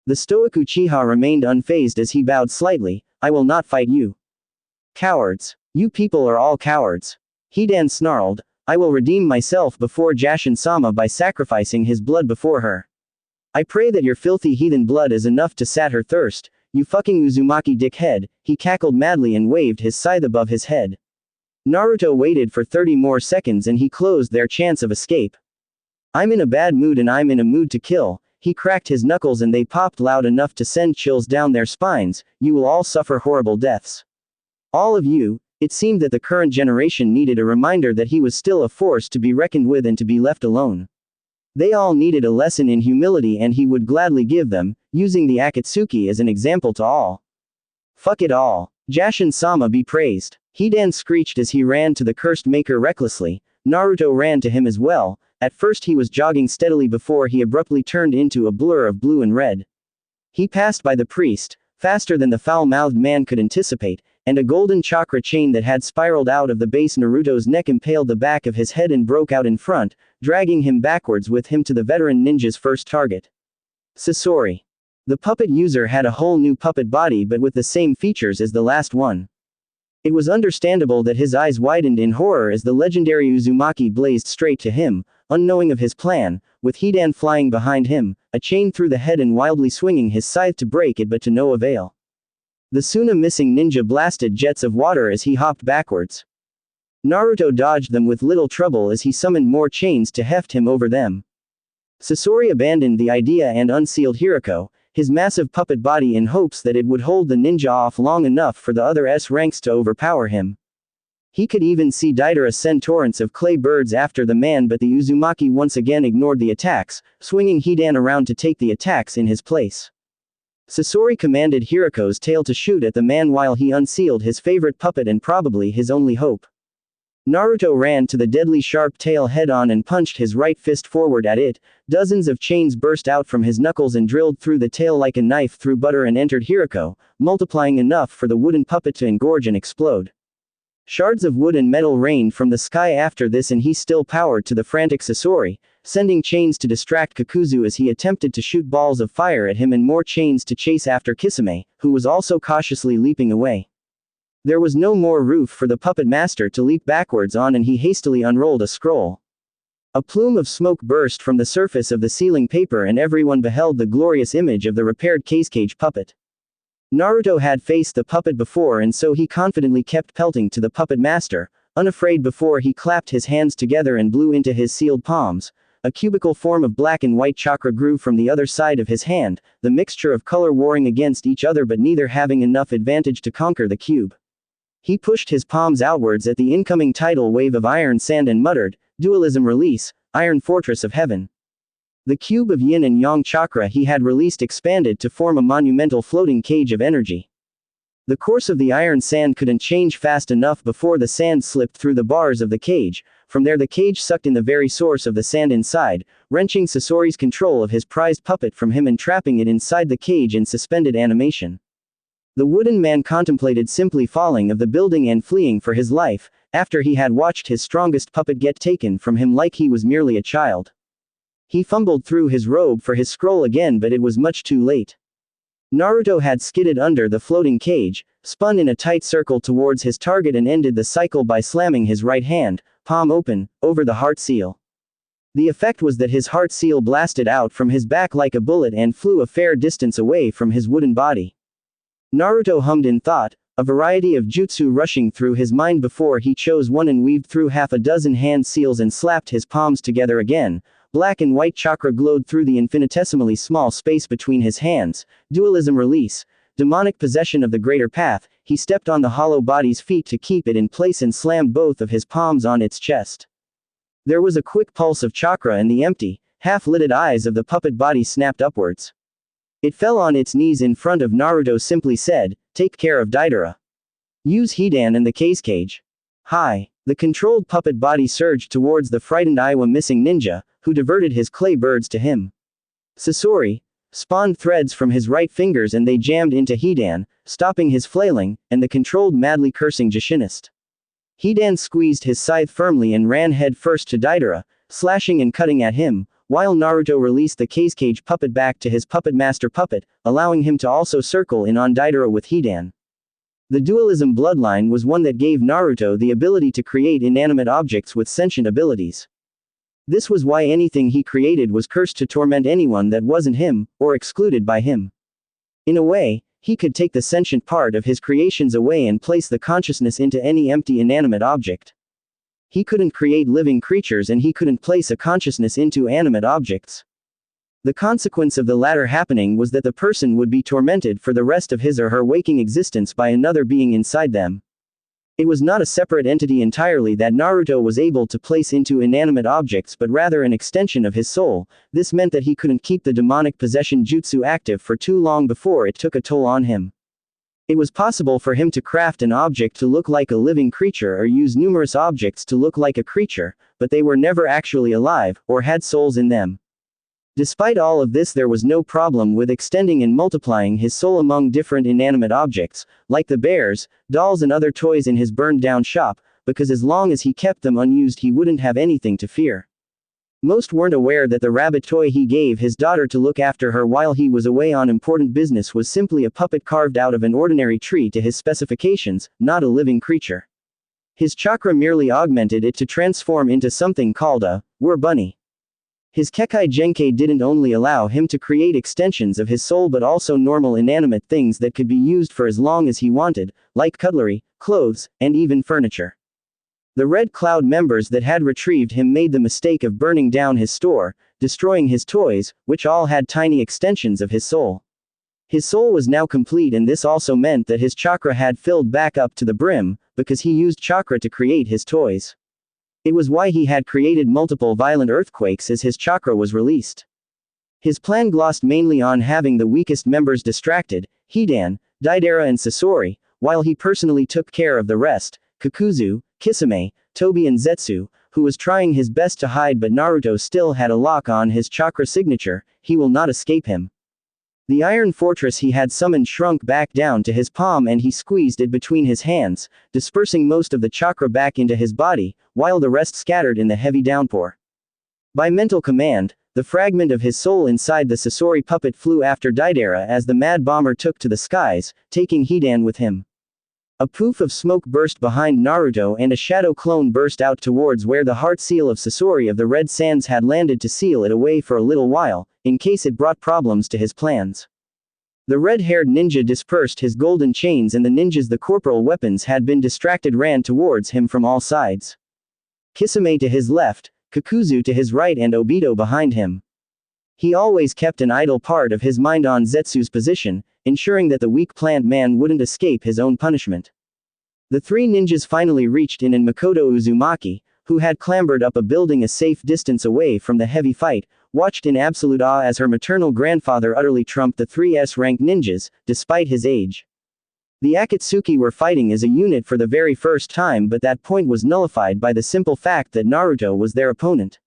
The stoic Uchiha remained unfazed as he bowed slightly. I will not fight you. Cowards. You people are all cowards. Hidan snarled. I will redeem myself before Jashin-sama by sacrificing his blood before her. I pray that your filthy heathen blood is enough to sat her thirst, you fucking Uzumaki dickhead. He cackled madly and waved his scythe above his head. Naruto waited for 30 more seconds and he closed their chance of escape. I'm in a bad mood and I'm in a mood to kill. He cracked his knuckles and they popped loud enough to send chills down their spines. You will all suffer horrible deaths. All of you. It seemed that the current generation needed a reminder that he was still a force to be reckoned with and to be left alone. They all needed a lesson in humility and he would gladly give them, using the Akatsuki as an example to all. Fuck it all. Jashin-sama be praised. Hidan screeched as he ran to the cursed maker recklessly. Naruto ran to him as well. At first he was jogging steadily before he abruptly turned into a blur of blue and red. He passed by the priest, faster than the foul-mouthed man could anticipate, and a golden chakra chain that had spiraled out of the base Naruto's neck impaled the back of his head and broke out in front, dragging him backwards with him to the veteran ninja's first target. Sasori. The puppet user had a whole new puppet body but with the same features as the last one. It was understandable that his eyes widened in horror as the legendary Uzumaki blazed straight to him, unknowing of his plan, with Hidan flying behind him, a chain through the head and wildly swinging his scythe to break it but to no avail. The Suna-missing ninja blasted jets of water as he hopped backwards. Naruto dodged them with little trouble as he summoned more chains to heft him over them. Sasori abandoned the idea and unsealed Hirako, his massive puppet body in hopes that it would hold the ninja off long enough for the other S ranks to overpower him. He could even see Deidara send torrents of clay birds after the man, but the Uzumaki once again ignored the attacks, swinging Hidan around to take the attacks in his place. Sasori commanded Hirako's tail to shoot at the man while he unsealed his favorite puppet and probably his only hope. Naruto ran to the deadly sharp tail head-on and punched his right fist forward at it. Dozens of chains burst out from his knuckles and drilled through the tail like a knife through butter and entered Hirako, multiplying enough for the wooden puppet to engorge and explode. Shards of wood and metal rained from the sky after this and he still powered to the frantic Sasori, sending chains to distract Kakuzu as he attempted to shoot balls of fire at him and more chains to chase after Kisame, who was also cautiously leaping away. There was no more roof for the puppet master to leap backwards on and he hastily unrolled a scroll. A plume of smoke burst from the surface of the sealing paper and everyone beheld the glorious image of the repaired cage puppet. Naruto had faced the puppet before and so he confidently kept pelting to the puppet master, unafraid before he clapped his hands together and blew into his sealed palms. A cubical form of black and white chakra grew from the other side of his hand, the mixture of color warring against each other but neither having enough advantage to conquer the cube. He pushed his palms outwards at the incoming tidal wave of iron sand and muttered, "Dualism release, Iron Fortress of Heaven." The cube of yin and yang chakra he had released expanded to form a monumental floating cage of energy. The course of the iron sand couldn't change fast enough before the sand slipped through the bars of the cage. From there the cage sucked in the very source of the sand inside, wrenching Sasori's control of his prized puppet from him and trapping it inside the cage in suspended animation. The wooden man contemplated simply falling of the building and fleeing for his life, after he had watched his strongest puppet get taken from him like he was merely a child. He fumbled through his robe for his scroll again, but it was much too late. Naruto had skidded under the floating cage, spun in a tight circle towards his target and ended the cycle by slamming his right hand, palm open, over the heart seal. The effect was that his heart seal blasted out from his back like a bullet and flew a fair distance away from his wooden body. Naruto hummed in thought, a variety of jutsu rushing through his mind before he chose one and weaved through half a dozen hand seals and slapped his palms together again. Black and white chakra glowed through the infinitesimally small space between his hands. Dualism release. Demonic possession of the greater path. He stepped on the hollow body's feet to keep it in place and slammed both of his palms on its chest. There was a quick pulse of chakra and the empty, half-lidded eyes of the puppet body snapped upwards. It fell on its knees in front of Naruto, simply said, "Take care of Deidara. Use Hidan and the cage." Hi. The controlled puppet body surged towards the frightened Iwa missing ninja, who diverted his clay birds to him. Sasori spawned threads from his right fingers and they jammed into Hidan, stopping his flailing, and the controlled madly cursing Jashinist. Hidan squeezed his scythe firmly and ran head first to Deidara, slashing and cutting at him, while Naruto released the cage puppet back to his puppet master puppet, allowing him to also circle in on Deidara with Hidan. The dualism bloodline was one that gave Naruto the ability to create inanimate objects with sentient abilities. This was why anything he created was cursed to torment anyone that wasn't him, or excluded by him. In a way, he could take the sentient part of his creations away and place the consciousness into any empty inanimate object. He couldn't create living creatures and he couldn't place a consciousness into animate objects. The consequence of the latter happening was that the person would be tormented for the rest of his or her waking existence by another being inside them. It was not a separate entity entirely that Naruto was able to place into inanimate objects but rather an extension of his soul. This meant that he couldn't keep the demonic possession jutsu active for too long before it took a toll on him. It was possible for him to craft an object to look like a living creature or use numerous objects to look like a creature, but they were never actually alive, or had souls in them. Despite all of this, there was no problem with extending and multiplying his soul among different inanimate objects, like the bears, dolls and other toys in his burned-down shop, because as long as he kept them unused he wouldn't have anything to fear. Most weren't aware that the rabbit toy he gave his daughter to look after her while he was away on important business was simply a puppet carved out of an ordinary tree to his specifications, not a living creature. His chakra merely augmented it to transform into something called a bunny. His Kekai Genkai didn't only allow him to create extensions of his soul but also normal inanimate things that could be used for as long as he wanted, like cutlery, clothes, and even furniture. The Red Cloud members that had retrieved him made the mistake of burning down his store, destroying his toys, which all had tiny extensions of his soul. His soul was now complete, and this also meant that his chakra had filled back up to the brim, because he used chakra to create his toys. It was why he had created multiple violent earthquakes as his chakra was released. His plan glossed mainly on having the weakest members distracted, Hidan, Deidara and Sasori, while he personally took care of the rest, Kakuzu, Kisame, Tobi and Zetsu, who was trying his best to hide, but Naruto still had a lock on his chakra signature. He will not escape him. The iron fortress he had summoned shrunk back down to his palm and he squeezed it between his hands, dispersing most of the chakra back into his body, while the rest scattered in the heavy downpour. By mental command, the fragment of his soul inside the Sasori puppet flew after Deidara as the mad bomber took to the skies, taking Hidan with him. A poof of smoke burst behind Naruto and a shadow clone burst out towards where the heart seal of Sasori of the Red Sands had landed to seal it away for a little while, in case it brought problems to his plans. The red-haired ninja dispersed his golden chains and the ninjas the corporal weapons had been distracted ran towards him from all sides. Kisame to his left, Kakuzu to his right and Obito behind him. He always kept an idle part of his mind on Zetsu's position, ensuring that the weak plant man wouldn't escape his own punishment. The three ninjas finally reached in, and Makoto Uzumaki, who had clambered up a building a safe distance away from the heavy fight, watched in absolute awe as her maternal grandfather utterly trumped the 3S-ranked ninjas, despite his age. The Akatsuki were fighting as a unit for the very first time, but that point was nullified by the simple fact that Naruto was their opponent.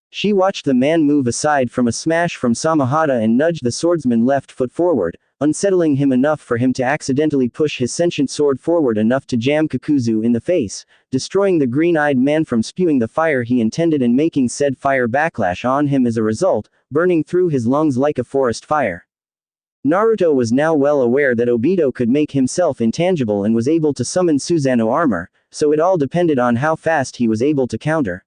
She watched the man move aside from a smash from Samahata and nudged the swordsman left foot forward, unsettling him enough for him to accidentally push his sentient sword forward enough to jam Kakuzu in the face, destroying the green-eyed man from spewing the fire he intended and making said fire backlash on him as a result, burning through his lungs like a forest fire. Naruto was now well aware that Obito could make himself intangible and was able to summon Susanoo armor, so it all depended on how fast he was able to counter.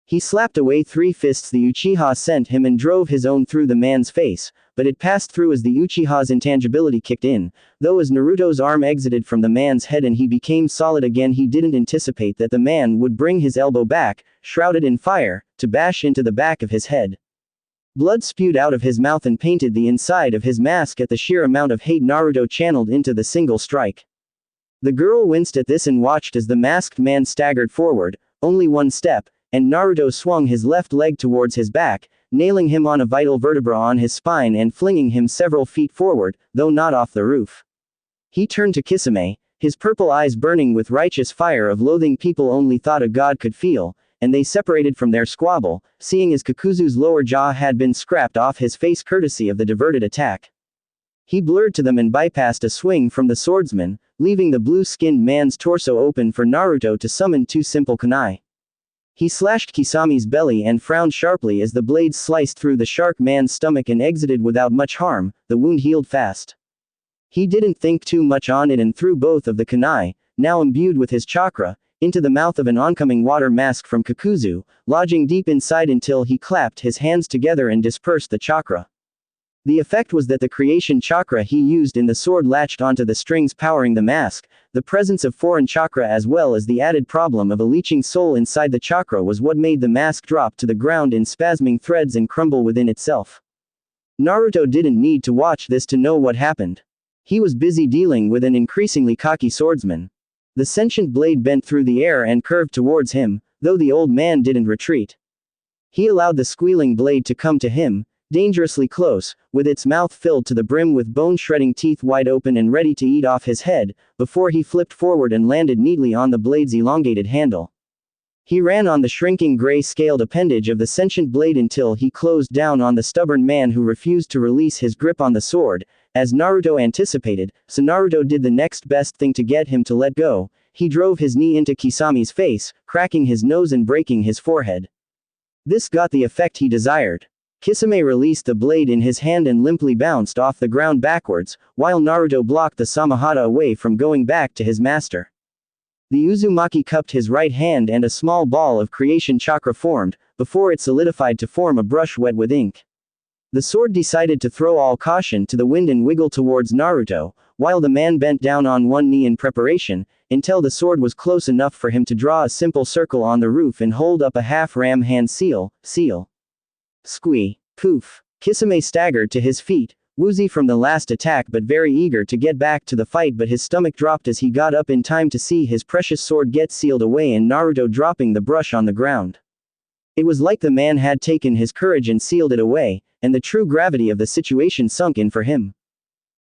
He slapped away 3 fists the Uchiha sent him and drove his own through the man's face, but it passed through as the Uchiha's intangibility kicked in, though as Naruto's arm exited from the man's head and he became solid again, he didn't anticipate that the man would bring his elbow back, shrouded in fire, to bash into the back of his head. Blood spewed out of his mouth and painted the inside of his mask at the sheer amount of hate Naruto channeled into the single strike. The girl winced at this and watched as the masked man staggered forward, only 1 step, and Naruto swung his left leg towards his back, nailing him on a vital vertebra on his spine and flinging him several feet forward, though not off the roof. He turned to Kisame, his purple eyes burning with righteous fire of loathing people only thought a god could feel, and they separated from their squabble, seeing as Kakuzu's lower jaw had been scrapped off his face courtesy of the diverted attack. He blurred to them and bypassed a swing from the swordsman, leaving the blue-skinned man's torso open for Naruto to summon 2 simple kunai. He slashed Kisame's belly and frowned sharply as the blades sliced through the shark man's stomach and exited without much harm, the wound healed fast. He didn't think too much on it and threw both of the kunai, now imbued with his chakra, into the mouth of an oncoming water mask from Kakuzu, lodging deep inside until he clapped his hands together and dispersed the chakra. The effect was that the creation chakra he used in the sword latched onto the strings powering the mask. The presence of foreign chakra as well as the added problem of a leeching soul inside the chakra was what made the mask drop to the ground in spasming threads and crumble within itself. Naruto didn't need to watch this to know what happened. He was busy dealing with an increasingly cocky swordsman. The sentient blade bent through the air and curved towards him, though the old man didn't retreat. He allowed the squealing blade to come to him, dangerously close, with its mouth filled to the brim with bone-shredding teeth wide open and ready to eat off his head, before he flipped forward and landed neatly on the blade's elongated handle. He ran on the shrinking gray-scaled appendage of the sentient blade until he closed down on the stubborn man who refused to release his grip on the sword, as Naruto anticipated, so Naruto did the next best thing to get him to let go. He drove his knee into Kisame's face, cracking his nose and breaking his forehead. This got the effect he desired. Kisame released the blade in his hand and limply bounced off the ground backwards, while Naruto blocked the Samahata away from going back to his master. The Uzumaki cupped his right hand and a small ball of creation chakra formed, before it solidified to form a brush wet with ink. The sword decided to throw all caution to the wind and wiggle towards Naruto, while the man bent down on one knee in preparation, until the sword was close enough for him to draw a simple circle on the roof and hold up a half-ram hand seal. Squee. Poof. Kisame staggered to his feet, woozy from the last attack but very eager to get back to the fight, but his stomach dropped as he got up in time to see his precious sword get sealed away and Naruto dropping the brush on the ground. It was like the man had taken his courage and sealed it away, and the true gravity of the situation sunk in for him.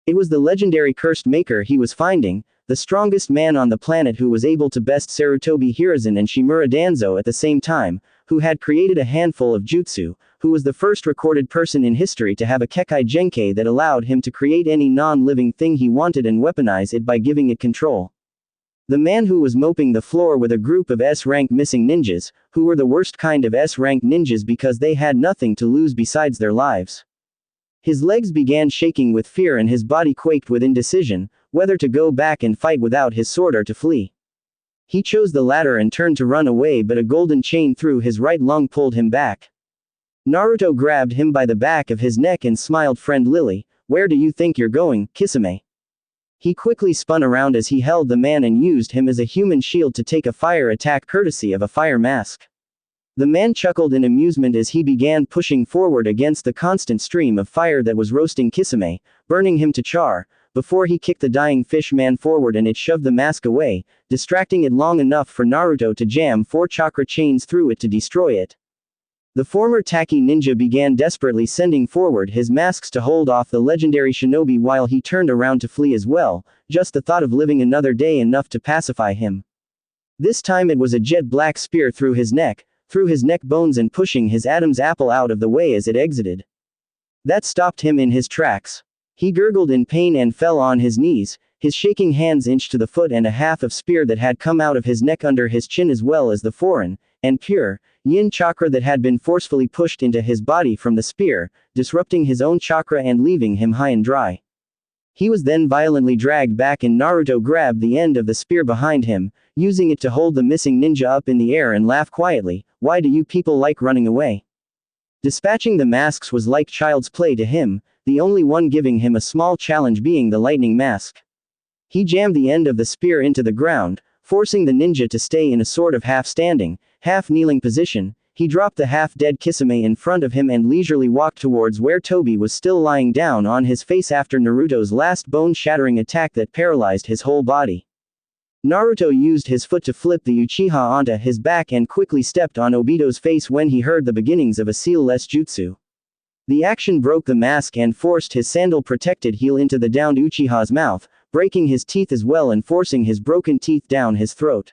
It was the legendary cursed maker he was finding, the strongest man on the planet who was able to best Sarutobi Hiruzen and Shimura Danzo at the same time, who had created a handful of jutsu, who was the first recorded person in history to have a Kekai Genkai that allowed him to create any non-living thing he wanted and weaponize it by giving it control. The man who was moping the floor with a group of S-rank missing ninjas, who were the worst kind of S-rank ninjas because they had nothing to lose besides their lives. His legs began shaking with fear and his body quaked with indecision, whether to go back and fight without his sword or to flee. He chose the latter and turned to run away, but a golden chain through his right lung pulled him back. Naruto grabbed him by the back of his neck and smiled. "Friend Lily, where do you think you're going, Kisame?" He quickly spun around as he held the man and used him as a human shield to take a fire attack courtesy of a fire mask. The man chuckled in amusement as he began pushing forward against the constant stream of fire that was roasting Kisame, burning him to char, before he kicked the dying fish man forward and it shoved the mask away, distracting it long enough for Naruto to jam 4 chakra chains through it to destroy it. The former Taki ninja began desperately sending forward his masks to hold off the legendary shinobi while he turned around to flee as well, just the thought of living another day enough to pacify him. This time it was a jet black spear through his neck bones and pushing his Adam's apple out of the way as it exited. That stopped him in his tracks. He gurgled in pain and fell on his knees, his shaking hands inched to the foot and a half of spear that had come out of his neck under his chin, as well as the foreign, and pure, yin chakra that had been forcefully pushed into his body from the spear, disrupting his own chakra and leaving him high and dry. He was then violently dragged back and Naruto grabbed the end of the spear behind him, using it to hold the missing ninja up in the air and laugh quietly. "Why do you people like running away?" Dispatching the masks was like child's play to him, the only one giving him a small challenge being the lightning mask. He jammed the end of the spear into the ground, forcing the ninja to stay in a sort of half-standing, half-kneeling position. He dropped the half-dead Kisame in front of him and leisurely walked towards where Toby was still lying down on his face after Naruto's last bone-shattering attack that paralyzed his whole body. Naruto used his foot to flip the Uchiha onto his back and quickly stepped on Obito's face when he heard the beginnings of a seal-less jutsu. The action broke the mask and forced his sandal-protected heel into the downed Uchiha's mouth, breaking his teeth as well and forcing his broken teeth down his throat.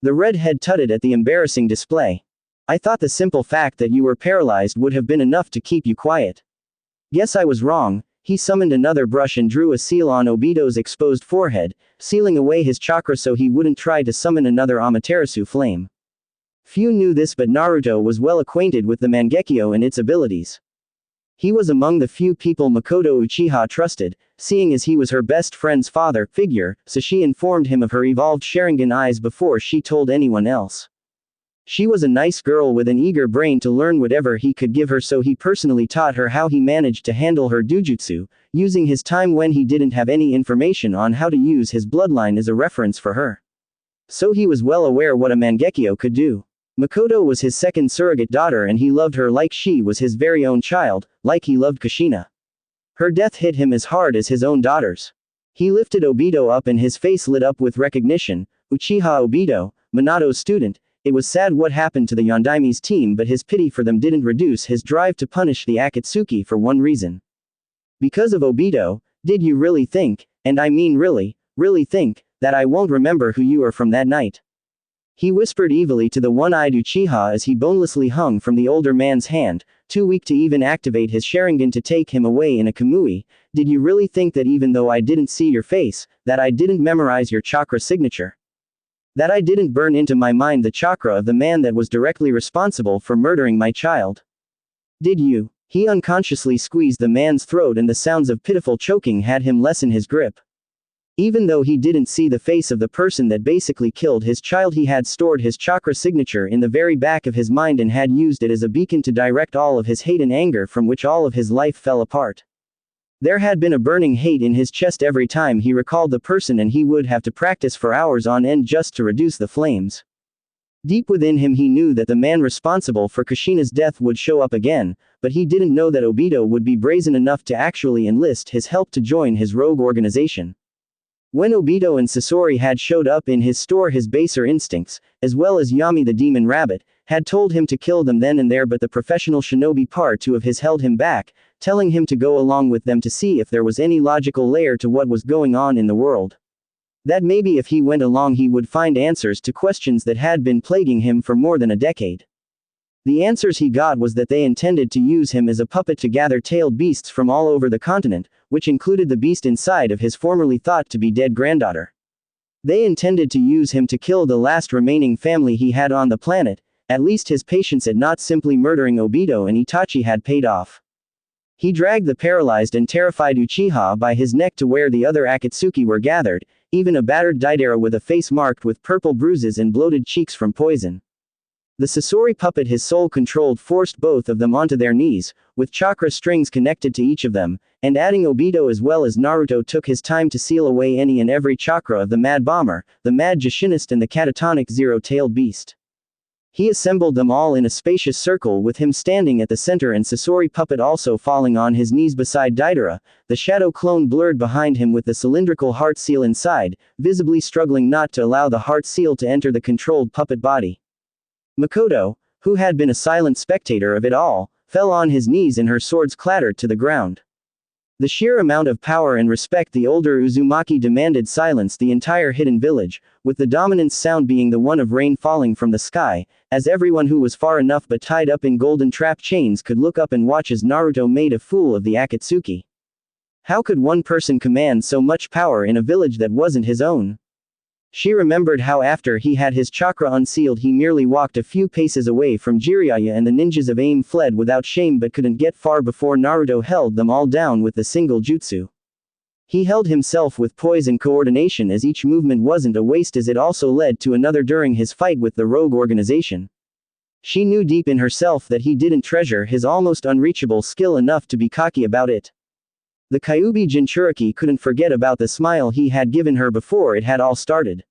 The redhead tutted at the embarrassing display. "I thought the simple fact that you were paralyzed would have been enough to keep you quiet. Guess I was wrong." He summoned another brush and drew a seal on Obito's exposed forehead, sealing away his chakra so he wouldn't try to summon another Amaterasu flame. Few knew this, but Naruto was well acquainted with the Mangekyo and its abilities. He was among the few people Makoto Uchiha trusted, seeing as he was her best friend's father figure, so she informed him of her evolved Sharingan eyes before she told anyone else. She was a nice girl with an eager brain to learn whatever he could give her, so he personally taught her how he managed to handle her dujutsu, using his time when he didn't have any information on how to use his bloodline as a reference for her. So he was well aware what a Mangekyo could do. Makoto was his second surrogate daughter and he loved her like she was his very own child, like he loved Kushina. Her death hit him as hard as his own daughter's. He lifted Obito up and his face lit up with recognition. "Uchiha Obito, Minato's student." It was sad what happened to the Yondaime's team, but his pity for them didn't reduce his drive to punish the Akatsuki for one reason. Because of Obito. "Did you really think, and I mean really, really think, that I won't remember who you are from that night?" He whispered evilly to the one-eyed Uchiha as he bonelessly hung from the older man's hand, too weak to even activate his Sharingan to take him away in a Kamui. "Did you really think that even though I didn't see your face, that I didn't memorize your chakra signature? That I didn't burn into my mind the chakra of the man that was directly responsible for murdering my child? Did you?" He unconsciously squeezed the man's throat and the sounds of pitiful choking had him lessen his grip. Even though he didn't see the face of the person that basically killed his child, he had stored his chakra signature in the very back of his mind and had used it as a beacon to direct all of his hate and anger from which all of his life fell apart. There had been a burning hate in his chest every time he recalled the person, and he would have to practice for hours on end just to reduce the flames. Deep within him he knew that the man responsible for Kushina's death would show up again, but he didn't know that Obito would be brazen enough to actually enlist his help to join his rogue organization. When Obito and Sasori had showed up in his store, his baser instincts, as well as Yami the demon rabbit, had told him to kill them then and there, but the professional shinobi part 2 of his held him back, telling him to go along with them to see if there was any logical layer to what was going on in the world. That maybe if he went along he would find answers to questions that had been plaguing him for more than a decade. The answers he got was that they intended to use him as a puppet to gather tailed beasts from all over the continent, which included the beast inside of his formerly thought to be dead granddaughter. They intended to use him to kill the last remaining family he had on the planet. At least his patience at not simply murdering Obito and Itachi had paid off. He dragged the paralyzed and terrified Uchiha by his neck to where the other Akatsuki were gathered, even a battered Deidara with a face marked with purple bruises and bloated cheeks from poison. The Sasori puppet his soul controlled forced both of them onto their knees, with chakra strings connected to each of them, and adding Obito as well as Naruto took his time to seal away any and every chakra of the Mad Bomber, the Mad Jashinist and the catatonic zero-tailed beast. He assembled them all in a spacious circle with him standing at the center and Sasori puppet also falling on his knees beside Deidara, the shadow clone blurred behind him with the cylindrical heart seal inside, visibly struggling not to allow the heart seal to enter the controlled puppet body. Makoto, who had been a silent spectator of it all, fell on his knees and her swords clattered to the ground. The sheer amount of power and respect the older Uzumaki demanded silenced the entire hidden village, with the dominant sound being the one of rain falling from the sky, as everyone who was far enough but tied up in golden trap chains could look up and watch as Naruto made a fool of the Akatsuki. How could one person command so much power in a village that wasn't his own? She remembered how after he had his chakra unsealed he merely walked a few paces away from Jiraiya and the ninjas of AIM fled without shame but couldn't get far before Naruto held them all down with the single jutsu. He held himself with poise and coordination as each movement wasn't a waste as it also led to another during his fight with the rogue organization. She knew deep in herself that he didn't treasure his almost unreachable skill enough to be cocky about it. The Kyuubi Jinchuriki couldn't forget about the smile he had given her before it had all started.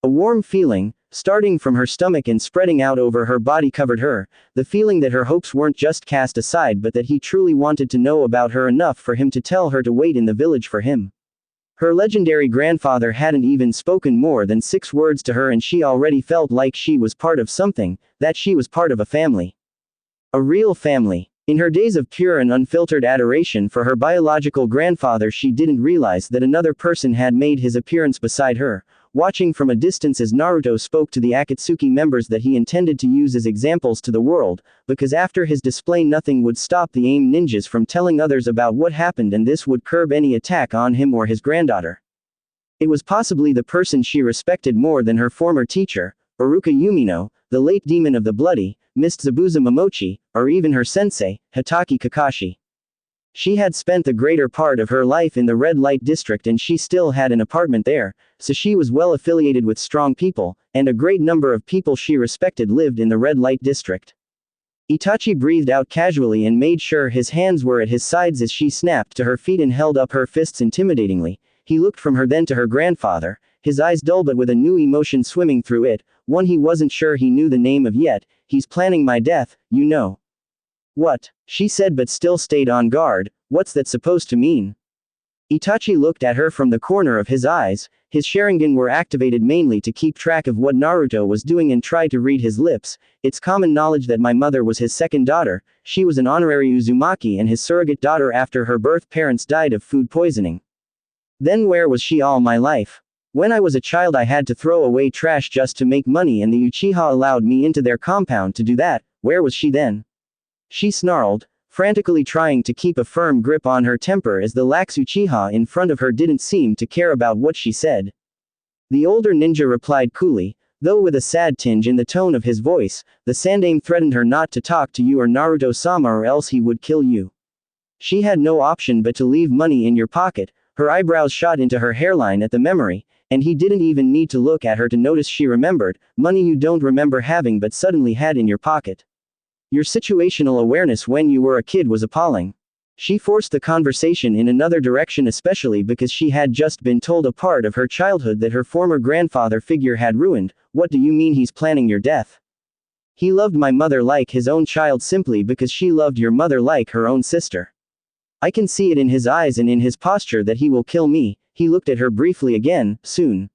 A warm feeling, starting from her stomach and spreading out over her body covered her, the feeling that her hopes weren't just cast aside but that he truly wanted to know about her enough for him to tell her to wait in the village for him. Her legendary grandfather hadn't even spoken more than 6 words to her and she already felt like she was part of something, that she was part of a family. A real family. In her days of pure and unfiltered adoration for her biological grandfather she didn't realize that another person had made his appearance beside her, watching from a distance as Naruto spoke to the Akatsuki members that he intended to use as examples to the world, because after his display nothing would stop the AIM ninjas from telling others about what happened and this would curb any attack on him or his granddaughter. It was possibly the person she respected more than her former teacher, Iruka Yumino, the late demon of the bloody, Mist Zabuza Momochi, or even her sensei, Hitaki Kakashi. She had spent the greater part of her life in the red light district and she still had an apartment there, so she was well affiliated with strong people, and a great number of people she respected lived in the red light district. Itachi breathed out casually and made sure his hands were at his sides as she snapped to her feet and held up her fists intimidatingly. He looked from her then to her grandfather, his eyes dull but with a new emotion swimming through it, one he wasn't sure he knew the name of yet. He's planning my death, you know. What? She said but still stayed on guard. What's that supposed to mean? Itachi looked at her from the corner of his eyes. His Sharingan were activated mainly to keep track of what Naruto was doing and tried to read his lips. It's common knowledge that my mother was his second daughter. She was an honorary Uzumaki and his surrogate daughter after her birth parents died of food poisoning. Then where was she all my life? When I was a child I had to throw away trash just to make money and the Uchiha allowed me into their compound to do that. Where was she then? She snarled, frantically trying to keep a firm grip on her temper as the lax Uchiha in front of her didn't seem to care about what she said. The older ninja replied coolly, though with a sad tinge in the tone of his voice. The Sandaime threatened her not to talk to you or Naruto-sama or else he would kill you. She had no option but to leave money in your pocket. Her eyebrows shot into her hairline at the memory, and he didn't even need to look at her to notice she remembered, money you don't remember having but suddenly had in your pocket. Your situational awareness when you were a kid was appalling. She forced the conversation in another direction especially because she had just been told a part of her childhood that her former grandfather figure had ruined. What do you mean he's planning your death? He loved my mother like his own child simply because she loved your mother like her own sister. I can see it in his eyes and in his posture that he will kill me. He looked at her briefly again, soon.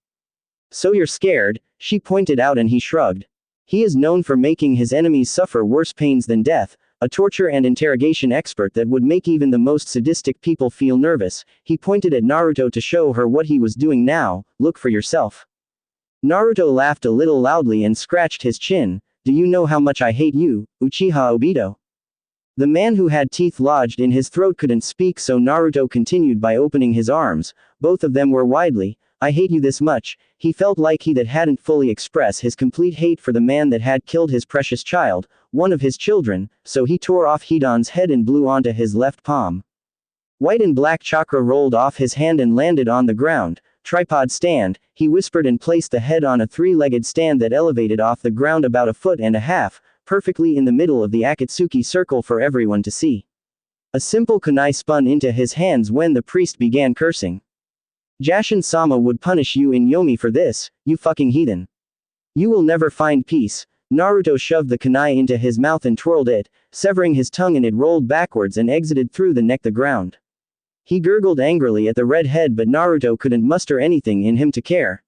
So you're scared, she pointed out and he shrugged. He is known for making his enemies suffer worse pains than death, a torture and interrogation expert that would make even the most sadistic people feel nervous. He pointed at Naruto to show her what he was doing now. Look for yourself. Naruto laughed a little loudly and scratched his chin. Do you know how much I hate you, Uchiha Obito? The man who had teeth lodged in his throat couldn't speak, so Naruto continued by opening his arms. Both of them were widely. I hate you this much. He felt like he that hadn't fully expressed his complete hate for the man that had killed his precious child, one of his children, so he tore off Hidan's head and blew onto his left palm. White and black chakra rolled off his hand and landed on the ground. Tripod stand, he whispered and placed the head on a 3-legged stand that elevated off the ground about 1.5 feet, perfectly in the middle of the Akatsuki circle for everyone to see. A simple kunai spun into his hands when the priest began cursing. Jashin-sama would punish you in Yomi for this, you fucking heathen. You will never find peace. Naruto shoved the kunai into his mouth and twirled it, severing his tongue, and it rolled backwards and exited through the ground. He gurgled angrily at the red head, but Naruto couldn't muster anything in him to care.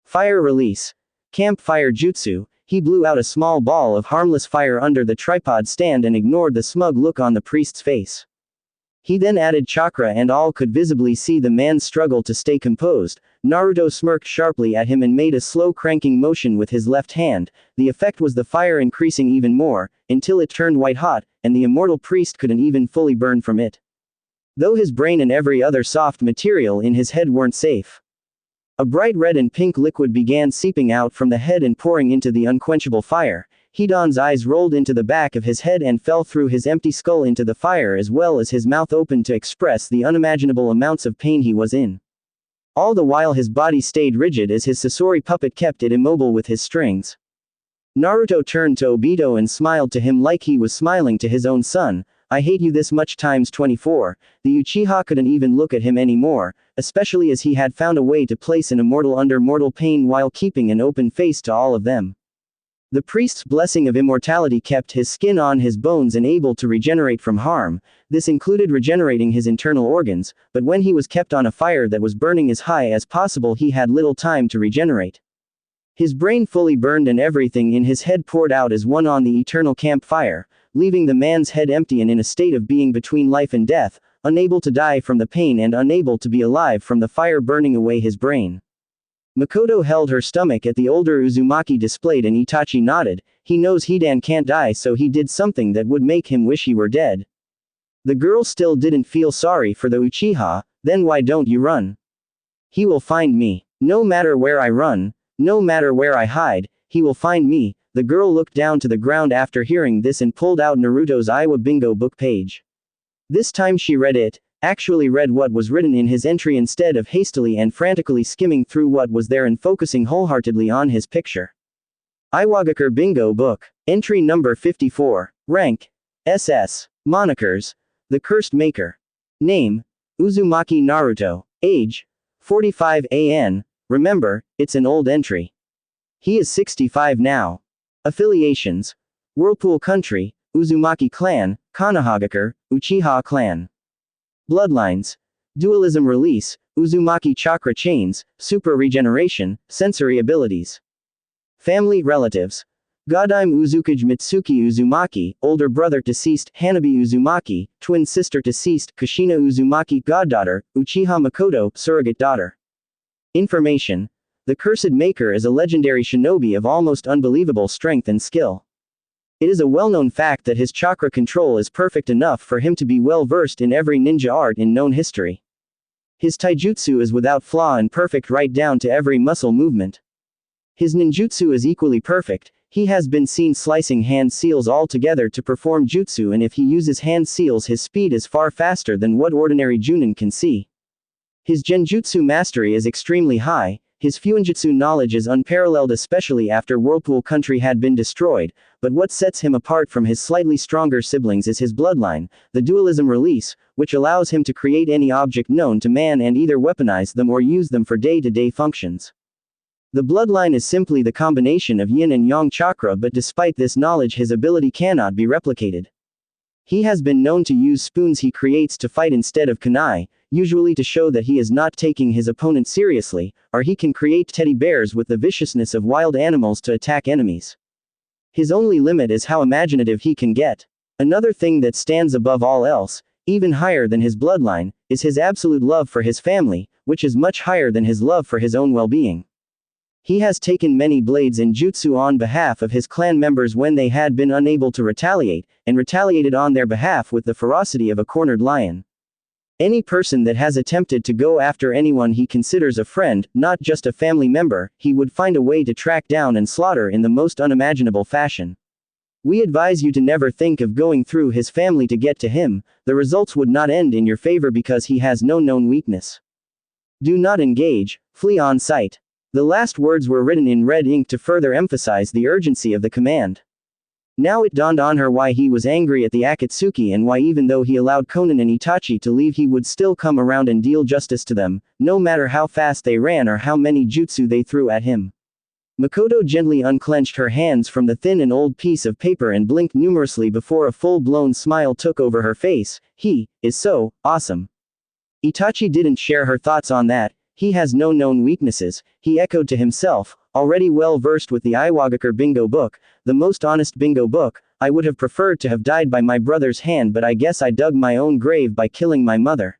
Fire release. Campfire jutsu. He blew out a small ball of harmless fire under the tripod stand and ignored the smug look on the priest's face. He then added chakra and all could visibly see the man's struggle to stay composed. Naruto smirked sharply at him and made a slow cranking motion with his left hand. The effect was the fire increasing even more, until it turned white hot, and the immortal priest couldn't even fully burn from it. though his brain and every other soft material in his head weren't safe. A bright red and pink liquid began seeping out from the head and pouring into the unquenchable fire. Hidon's eyes rolled into the back of his head and fell through his empty skull into the fire, as well as his mouth opened to express the unimaginable amounts of pain he was in. All the while his body stayed rigid as his Sasori puppet kept it immobile with his strings. Naruto turned to Obito and smiled to him like he was smiling to his own son. I hate you this much times 24. The Uchiha couldn't even look at him anymore, especially as he had found a way to place an immortal under mortal pain while keeping an open face to all of them. The priest's blessing of immortality kept his skin on his bones and able to regenerate from harm. This included regenerating his internal organs, but when he was kept on a fire that was burning as high as possible, he had little time to regenerate. His brain fully burned and everything in his head poured out as one on the eternal campfire, leaving the man's head empty and in a state of being between life and death, unable to die from the pain and unable to be alive from the fire burning away his brain. Makoto held her stomach at the older Uzumaki displayed and Itachi nodded. He knows Hidan can't die, so he did something that would make him wish he were dead. The girl still didn't feel sorry for the Uchiha. Then why don't you run? He will find me. No matter where I run, no matter where I hide, he will find me. The girl looked down to the ground after hearing this and pulled out Naruto's Iowa bingo book page. This time she read it, actually read what was written in his entry instead of hastily and frantically skimming through what was there and focusing wholeheartedly on his picture. Iwagakure bingo book. Entry number 54. Rank: SS. Monikers: The Cursed Maker. Name: Uzumaki Naruto. Age: 45 AN. Remember, it's an old entry. He is 65 now. Affiliations: Whirlpool Country, Uzumaki Clan, Konohagakure, Uchiha Clan. Bloodlines: Dualism Release, Uzumaki Chakra Chains, Super Regeneration, Sensory Abilities. Family Relatives: Godaime Uzukage Mitsuki Uzumaki, older brother deceased, Hanabi Uzumaki, twin sister deceased, Kushina Uzumaki, goddaughter, Uchiha Makoto, surrogate daughter. Information: The Cursed Maker is a legendary shinobi of almost unbelievable strength and skill. It is a well-known fact that his chakra control is perfect enough for him to be well-versed in every ninja art in known history. His taijutsu is without flaw and perfect right down to every muscle movement. His ninjutsu is equally perfect. He has been seen slicing hand seals all together to perform jutsu, and if he uses hand seals his speed is far faster than what ordinary junin can see. His genjutsu mastery is extremely high. His fuinjutsu knowledge is unparalleled, especially after Whirlpool Country had been destroyed, but what sets him apart from his slightly stronger siblings is his bloodline, the dualism release, which allows him to create any object known to man and either weaponize them or use them for day-to-day functions. The bloodline is simply the combination of yin and yang chakra, but despite this knowledge his ability cannot be replicated. He has been known to use spoons he creates to fight instead of kunai, usually to show that he is not taking his opponent seriously, or he can create teddy bears with the viciousness of wild animals to attack enemies. His only limit is how imaginative he can get. Another thing that stands above all else, even higher than his bloodline, is his absolute love for his family, which is much higher than his love for his own well-being. He has taken many blades and jutsu on behalf of his clan members when they had been unable to retaliate, and retaliated on their behalf with the ferocity of a cornered lion. Any person that has attempted to go after anyone he considers a friend, not just a family member, he would find a way to track down and slaughter in the most unimaginable fashion. We advise you to never think of going through his family to get to him. The results would not end in your favor because he has no known weakness. Do not engage, flee on sight. The last words were written in red ink to further emphasize the urgency of the command. Now it dawned on her why he was angry at the Akatsuki and why even though he allowed Konan and Itachi to leave he would still come around and deal justice to them, no matter how fast they ran or how many jutsu they threw at him. Makoto gently unclenched her hands from the thin and old piece of paper and blinked numerously before a full-blown smile took over her face. He is so awesome. Itachi didn't share her thoughts on that. He has no known weaknesses, he echoed to himself, already well versed with the Iwagakure bingo book, the most honest bingo book. I would have preferred to have died by my brother's hand, but I guess I dug my own grave by killing my mother.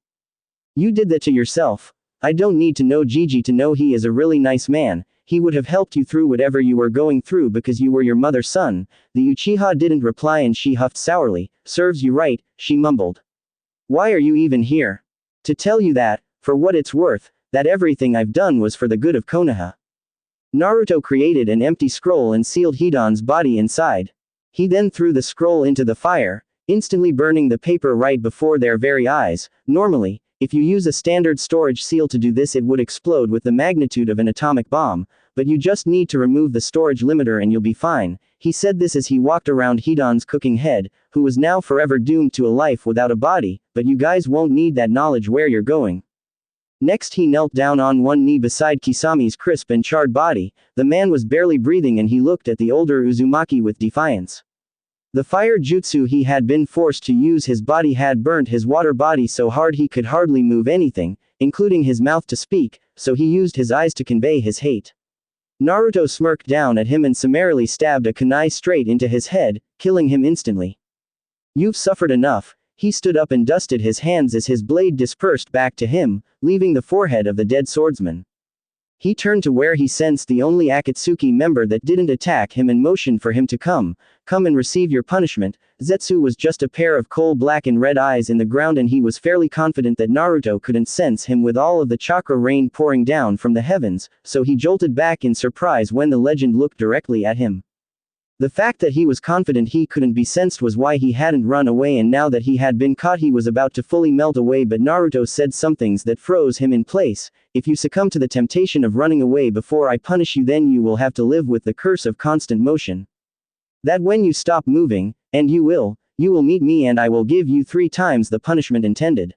You did that to yourself. I don't need to know Gigi to know he is a really nice man. He would have helped you through whatever you were going through because you were your mother's son. The Uchiha didn't reply and she huffed sourly. Serves you right, she mumbled. Why are you even here? To tell you that, for what it's worth, that everything I've done was for the good of Konoha. Naruto created an empty scroll and sealed Hidan's body inside. He then threw the scroll into the fire, instantly burning the paper right before their very eyes. Normally, if you use a standard storage seal to do this, it would explode with the magnitude of an atomic bomb, but you just need to remove the storage limiter and you'll be fine. He said this as he walked around Hidan's cooking head, who was now forever doomed to a life without a body, but you guys won't need that knowledge where you're going. Next he knelt down on one knee beside Kisami's crisp and charred body. The man was barely breathing and he looked at the older Uzumaki with defiance. The fire jutsu he had been forced to use his body had burnt his water body so hard he could hardly move anything, including his mouth to speak, so he used his eyes to convey his hate. Naruto smirked down at him and summarily stabbed a kunai straight into his head, killing him instantly. You've suffered enough. He stood up and dusted his hands as his blade dispersed back to him, leaving the forehead of the dead swordsman. He turned to where he sensed the only Akatsuki member that didn't attack him and motioned for him to come and receive your punishment. Zetsu was just a pair of coal-black and red eyes in the ground and he was fairly confident that Naruto couldn't sense him with all of the chakra rain pouring down from the heavens, so he jolted back in surprise when the legend looked directly at him. The fact that he was confident he couldn't be sensed was why he hadn't run away, and now that he had been caught he was about to fully melt away, but Naruto said some things that froze him in place. If you succumb to the temptation of running away before I punish you, then you will have to live with the curse of constant motion. That when you stop moving, and you will meet me and I will give you 3 times the punishment intended.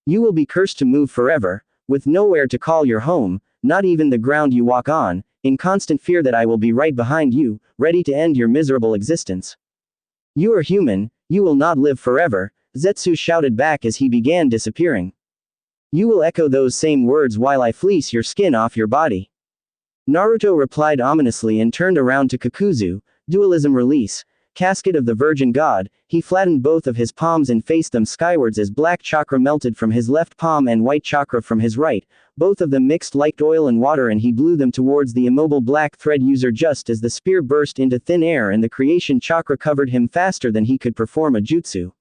You will be cursed to move forever, with nowhere to call your home, not even the ground you walk on, in constant fear that I will be right behind you, ready to end your miserable existence. You are human, you will not live forever, Zetsu shouted back as he began disappearing. You will echo those same words while I fleece your skin off your body. Naruto replied ominously and turned around to Kakuzu. Dualism release. Casket of the Virgin God. He flattened both of his palms and faced them skywards as black chakra melted from his left palm and white chakra from his right. Both of them mixed like oil and water and he blew them towards the immobile black thread user just as the spear burst into thin air and the creation chakra covered him faster than he could perform a jutsu.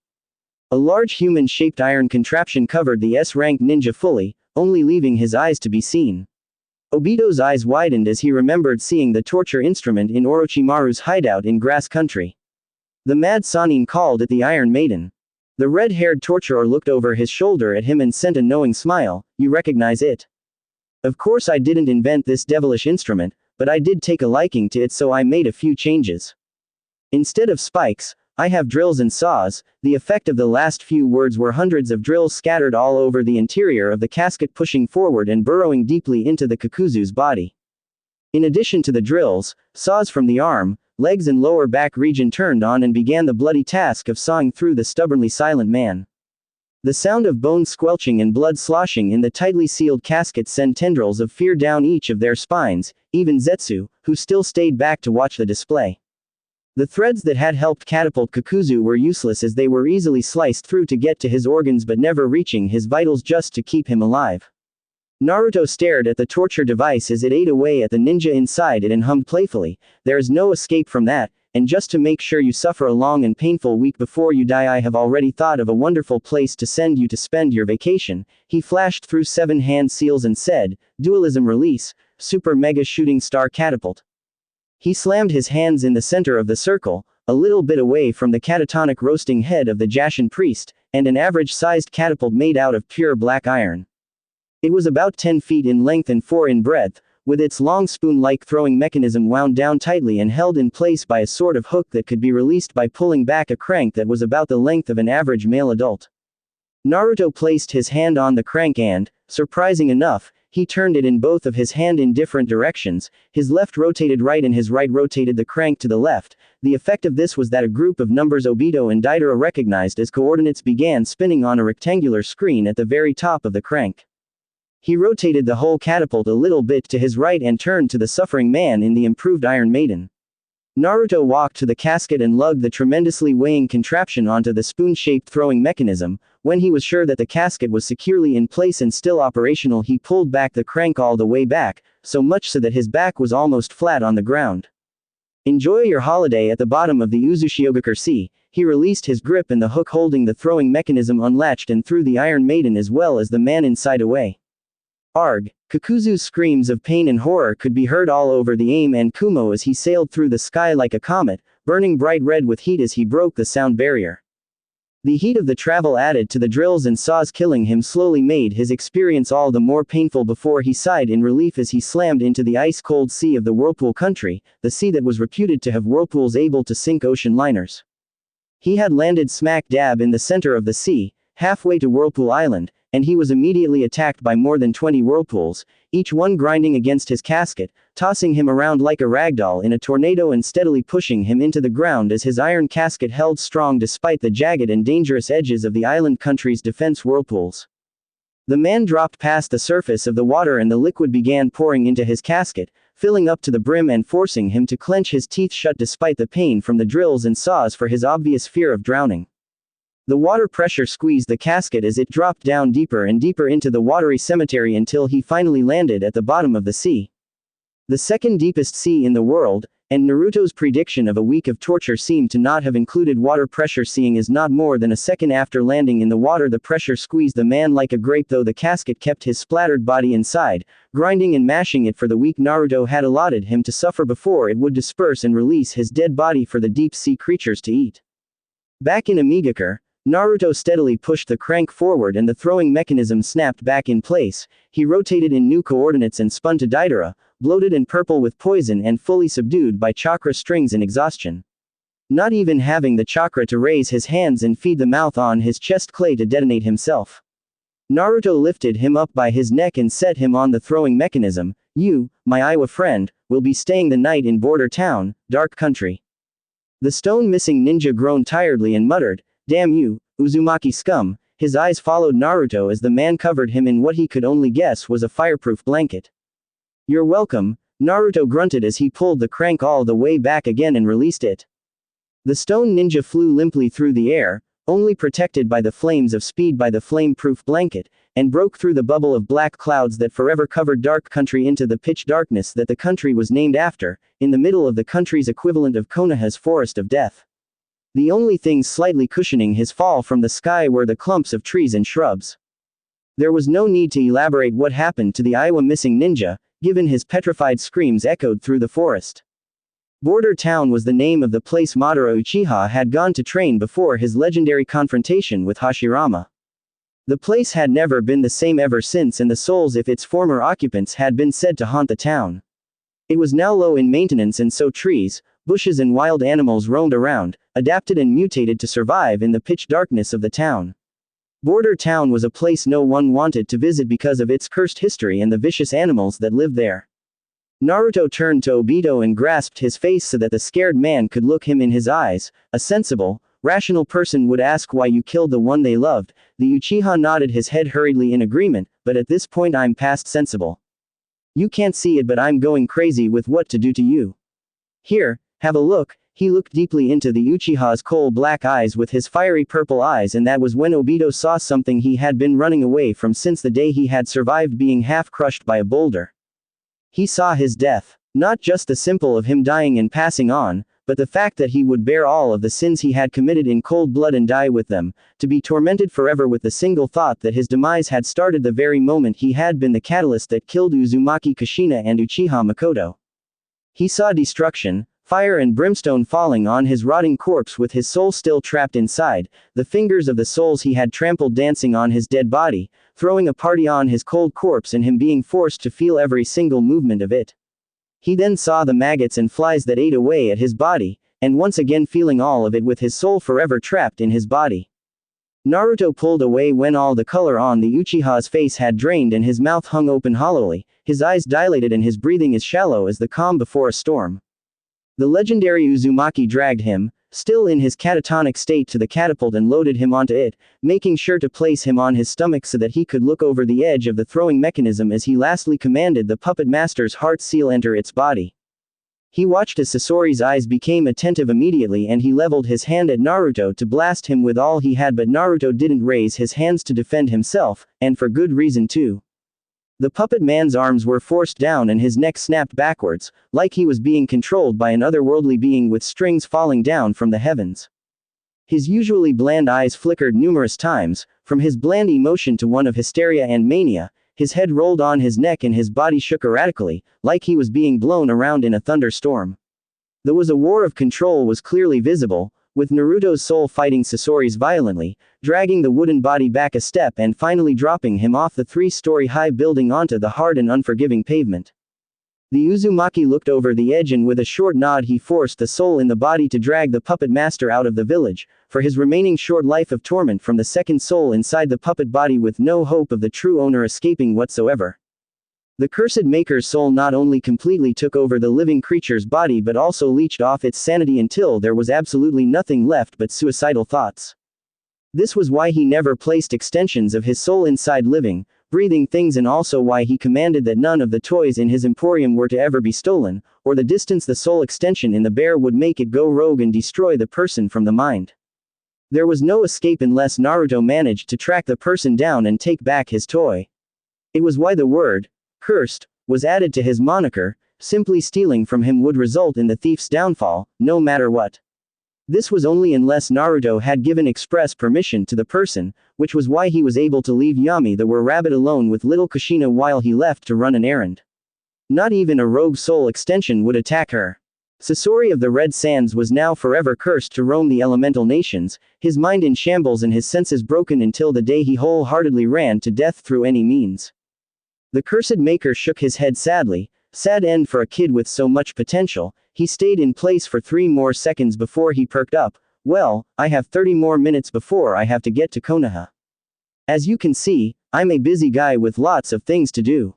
A large human-shaped iron contraption covered the S-rank ninja fully, only leaving his eyes to be seen. Obito's eyes widened as he remembered seeing the torture instrument in Orochimaru's hideout in Grass Country. The mad Sannin called it the Iron Maiden. The red-haired torturer looked over his shoulder at him and sent a knowing smile. You recognize it? Of course I didn't invent this devilish instrument, but I did take a liking to it, so I made a few changes. Instead of spikes, I have drills and saws. The effect of the last few words were hundreds of drills scattered all over the interior of the casket, pushing forward and burrowing deeply into the Kakuzu's body. In addition to the drills, saws from the arm, legs and lower back region turned on and began the bloody task of sawing through the stubbornly silent man. The sound of bone squelching and blood sloshing in the tightly sealed casket sent tendrils of fear down each of their spines, even Zetsu, who still stayed back to watch the display. The threads that had helped catapult Kakuzu were useless as they were easily sliced through to get to his organs but never reaching his vitals just to keep him alive. Naruto stared at the torture device as it ate away at the ninja inside it and hummed playfully, "There is no escape from that, and just to make sure you suffer a long and painful week before you die, I have already thought of a wonderful place to send you to spend your vacation." He flashed through 7 hand seals and said, "Dualism release, Super Mega Shooting Star Catapult." He slammed his hands in the center of the circle, a little bit away from the catatonic roasting head of the Jashin priest, and an average-sized catapult made out of pure black iron. It was about 10 feet in length and 4 in breadth, with its long spoon-like throwing mechanism wound down tightly and held in place by a sort of hook that could be released by pulling back a crank that was about the length of an average male adult. Naruto placed his hand on the crank and, surprising enough, he turned it in both of his hand in different directions. His left rotated right and his right rotated the crank to the left. The effect of this was that a group of numbers Obito and Deidara recognized as coordinates began spinning on a rectangular screen at the very top of the crank. He rotated the whole catapult a little bit to his right and turned to the suffering man in the improved Iron Maiden. Naruto walked to the casket and lugged the tremendously weighing contraption onto the spoon-shaped throwing mechanism. When he was sure that the casket was securely in place and still operational, he pulled back the crank all the way back, so much so that his back was almost flat on the ground. Enjoy your holiday. At the bottom of the Uzushiogakure Sea, he released his grip and the hook holding the throwing mechanism unlatched and threw the Iron Maiden as well as the man inside away. Arg! Kakuzu's screams of pain and horror could be heard all over the Aim and Kumo as he sailed through the sky like a comet, burning bright red with heat as he broke the sound barrier. The heat of the travel added to the drills and saws killing him slowly made his experience all the more painful before he sighed in relief as he slammed into the ice-cold sea of the Whirlpool country, the sea that was reputed to have whirlpools able to sink ocean liners. He had landed smack dab in the center of the sea, halfway to Whirlpool Island, and he was immediately attacked by more than 20 whirlpools, each one grinding against his casket, tossing him around like a ragdoll in a tornado and steadily pushing him into the ground as his iron casket held strong despite the jagged and dangerous edges of the island country's defense whirlpools. The man dropped past the surface of the water and the liquid began pouring into his casket, filling up to the brim and forcing him to clench his teeth shut despite the pain from the drills and saws for his obvious fear of drowning. The water pressure squeezed the casket as it dropped down deeper and deeper into the watery cemetery until he finally landed at the bottom of the sea. The second deepest sea in the world, and Naruto's prediction of a week of torture seemed to not have included water pressure seeing as not more than a second after landing in the water the pressure squeezed the man like a grape though the casket kept his splattered body inside, grinding and mashing it for the week Naruto had allotted him to suffer before it would disperse and release his dead body for the deep sea creatures to eat. Back in Amigakure, Naruto steadily pushed the crank forward and the throwing mechanism snapped back in place. He rotated in new coordinates and spun to Deidara, bloated and purple with poison and fully subdued by chakra strings and exhaustion. Not even having the chakra to raise his hands and feed the mouth on his chest clay to detonate himself. Naruto lifted him up by his neck and set him on the throwing mechanism. You, my Iwa friend, will be staying the night in Border Town, Dark Country. The stone-missing ninja groaned tiredly and muttered, "Damn you, Uzumaki scum." His eyes followed Naruto as the man covered him in what he could only guess was a fireproof blanket. "You're welcome," Naruto grunted as he pulled the crank all the way back again and released it. The stone ninja flew limply through the air, only protected by the flames of speed by the flame-proof blanket, and broke through the bubble of black clouds that forever covered Dark Country into the pitch darkness that the country was named after, in the middle of the country's equivalent of Konoha's Forest of Death. The only things slightly cushioning his fall from the sky were the clumps of trees and shrubs. There was no need to elaborate what happened to the Iwa missing ninja, given his petrified screams echoed through the forest. Border Town was the name of the place Madara Uchiha had gone to train before his legendary confrontation with Hashirama. The place had never been the same ever since and the souls of its former occupants had been said to haunt the town. It was now low in maintenance and so trees, bushes and wild animals roamed around, adapted and mutated to survive in the pitch darkness of the town. Border Town was a place no one wanted to visit because of its cursed history and the vicious animals that lived there. Naruto turned to Obito and grasped his face so that the scared man could look him in his eyes. A sensible, rational person would ask why you killed the one they loved. The Uchiha nodded his head hurriedly in agreement, but at this point I'm past sensible. You can't see it but I'm going crazy with what to do to you. Here, have a look. He looked deeply into the Uchiha's coal-black eyes with his fiery purple eyes and that was when Obito saw something he had been running away from since the day he had survived being half-crushed by a boulder. He saw his death. Not just the simple of him dying and passing on, but the fact that he would bear all of the sins he had committed in cold blood and die with them, to be tormented forever with the single thought that his demise had started the very moment he had been the catalyst that killed Uzumaki Kushina and Uchiha Makoto. He saw destruction, fire and brimstone falling on his rotting corpse with his soul still trapped inside, the fingers of the souls he had trampled dancing on his dead body, throwing a party on his cold corpse and him being forced to feel every single movement of it. He then saw the maggots and flies that ate away at his body, and once again feeling all of it with his soul forever trapped in his body. Naruto pulled away when all the color on the Uchiha's face had drained and his mouth hung open hollowly, his eyes dilated and his breathing as shallow as the calm before a storm. The legendary Uzumaki dragged him, still in his catatonic state, to the catapult and loaded him onto it, making sure to place him on his stomach so that he could look over the edge of the throwing mechanism as he lastly commanded the puppet master's heart seal enter its body. He watched as Sasori's eyes became attentive immediately and he leveled his hand at Naruto to blast him with all he had but Naruto didn't raise his hands to defend himself, and for good reason too. The puppet man's arms were forced down and his neck snapped backwards, like he was being controlled by an otherworldly being with strings falling down from the heavens. His usually bland eyes flickered numerous times, from his bland emotion to one of hysteria and mania. His head rolled on his neck and his body shook erratically, like he was being blown around in a thunderstorm. There was a war of control was clearly visible, with Naruto's soul fighting Sasori's violently, dragging the wooden body back a step and finally dropping him off the 3-story high building onto the hard and unforgiving pavement. The Uzumaki looked over the edge and with a short nod he forced the soul in the body to drag the puppet master out of the village, for his remaining short life of torment from the second soul inside the puppet body with no hope of the true owner escaping whatsoever. The cursed maker's soul not only completely took over the living creature's body but also leached off its sanity until there was absolutely nothing left but suicidal thoughts. This was why he never placed extensions of his soul inside living, breathing things and also why he commanded that none of the toys in his emporium were to ever be stolen, or the distance the soul extension in the bear would make it go rogue and destroy the person from the mind. There was no escape unless Naruto managed to track the person down and take back his toy. It was why the word, cursed, was added to his moniker. Simply stealing from him would result in the thief's downfall, no matter what. This was only unless Naruto had given express permission to the person, which was why he was able to leave Yami the were-rabbit alone with little Kushina while he left to run an errand. Not even a rogue soul extension would attack her. Sasori of the Red Sands was now forever cursed to roam the elemental nations, his mind in shambles and his senses broken until the day he wholeheartedly ran to death through any means. The cursed maker shook his head sadly. Sad end for a kid with so much potential. He stayed in place for 3 more seconds before he perked up. Well, I have 30 more minutes before I have to get to Konoha. As you can see, I'm a busy guy with lots of things to do.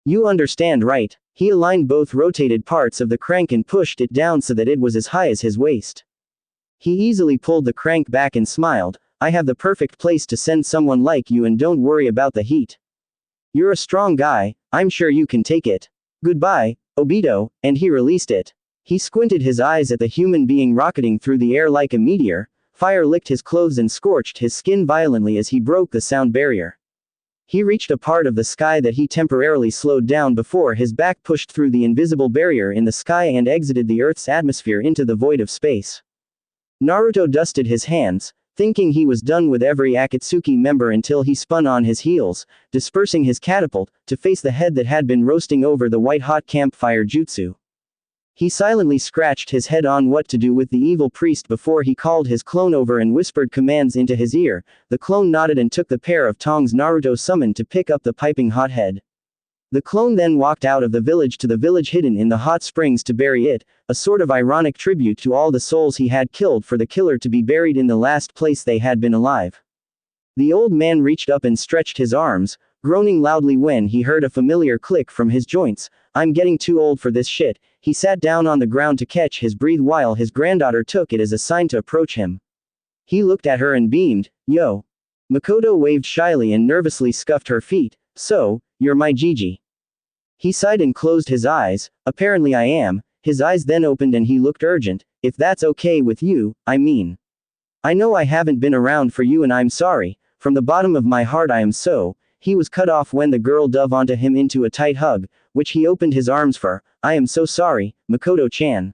You understand, right? He aligned both rotated parts of the crank and pushed it down so that it was as high as his waist. He easily pulled the crank back and smiled. I have the perfect place to send someone like you and don't worry about the heat. You're a strong guy, I'm sure you can take it. Goodbye, Obito, and he released it. He squinted his eyes at the human being rocketing through the air like a meteor. Fire licked his clothes and scorched his skin violently as he broke the sound barrier. He reached a part of the sky that he temporarily slowed down before his back pushed through the invisible barrier in the sky and exited the Earth's atmosphere into the void of space. Naruto dusted his hands, thinking he was done with every Akatsuki member until he spun on his heels, dispersing his catapult, to face the head that had been roasting over the white-hot campfire jutsu. He silently scratched his head on what to do with the evil priest before he called his clone over and whispered commands into his ear. The clone nodded and took the pair of tongs Naruto summoned to pick up the piping hot head. The clone then walked out of the village to the village hidden in the hot springs to bury it, a sort of ironic tribute to all the souls he had killed for the killer to be buried in the last place they had been alive. The old man reached up and stretched his arms, groaning loudly when he heard a familiar click from his joints. I'm getting too old for this shit. He sat down on the ground to catch his breath while his granddaughter took it as a sign to approach him. He looked at her and beamed. Yo. Makoto waved shyly and nervously scuffed her feet. So, you're my Gigi. He sighed and closed his eyes. Apparently I am. His eyes then opened and he looked urgent. If that's okay with you, I mean. I know I haven't been around for you and I'm sorry. From the bottom of my heart I am so. He was cut off when the girl dove onto him into a tight hug, which he opened his arms for. I am so sorry, Makoto-chan.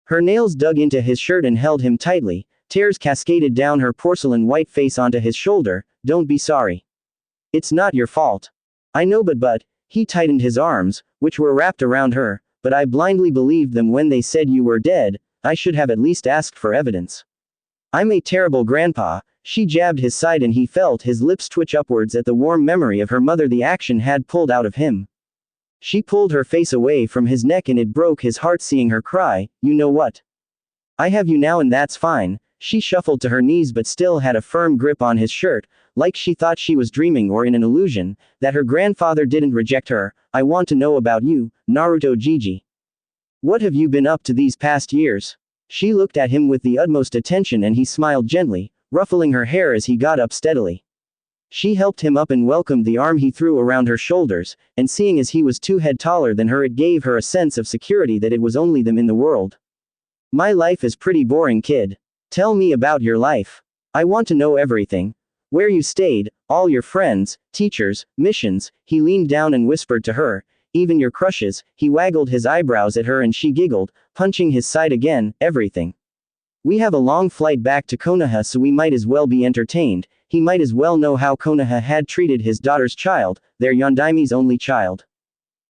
Her nails dug into his shirt and held him tightly. Tears cascaded down her porcelain white face onto his shoulder. Don't be sorry. It's not your fault. I know but, he tightened his arms, which were wrapped around her, but I blindly believed them when they said you were dead. I should have at least asked for evidence. I'm a terrible grandpa. She jabbed his side and he felt his lips twitch upwards at the warm memory of her mother the action had pulled out of him. She pulled her face away from his neck and it broke his heart seeing her cry. You know what? I have you now and that's fine. She shuffled to her knees but still had a firm grip on his shirt, like she thought she was dreaming or in an illusion, that her grandfather didn't reject her. I want to know about you, Naruto Gigi. What have you been up to these past years? She looked at him with the utmost attention and he smiled gently, ruffling her hair as he got up steadily. She helped him up and welcomed the arm he threw around her shoulders, and seeing as he was 2 heads taller than her it gave her a sense of security that it was only them in the world. My life is pretty boring, kid. Tell me about your life. I want to know everything. Where you stayed, all your friends, teachers, missions, he leaned down and whispered to her, even your crushes, he waggled his eyebrows at her and she giggled, punching his side again, everything. We have a long flight back to Konoha so we might as well be entertained, he might as well know how Konoha had treated his daughter's child, their Yondaime's only child.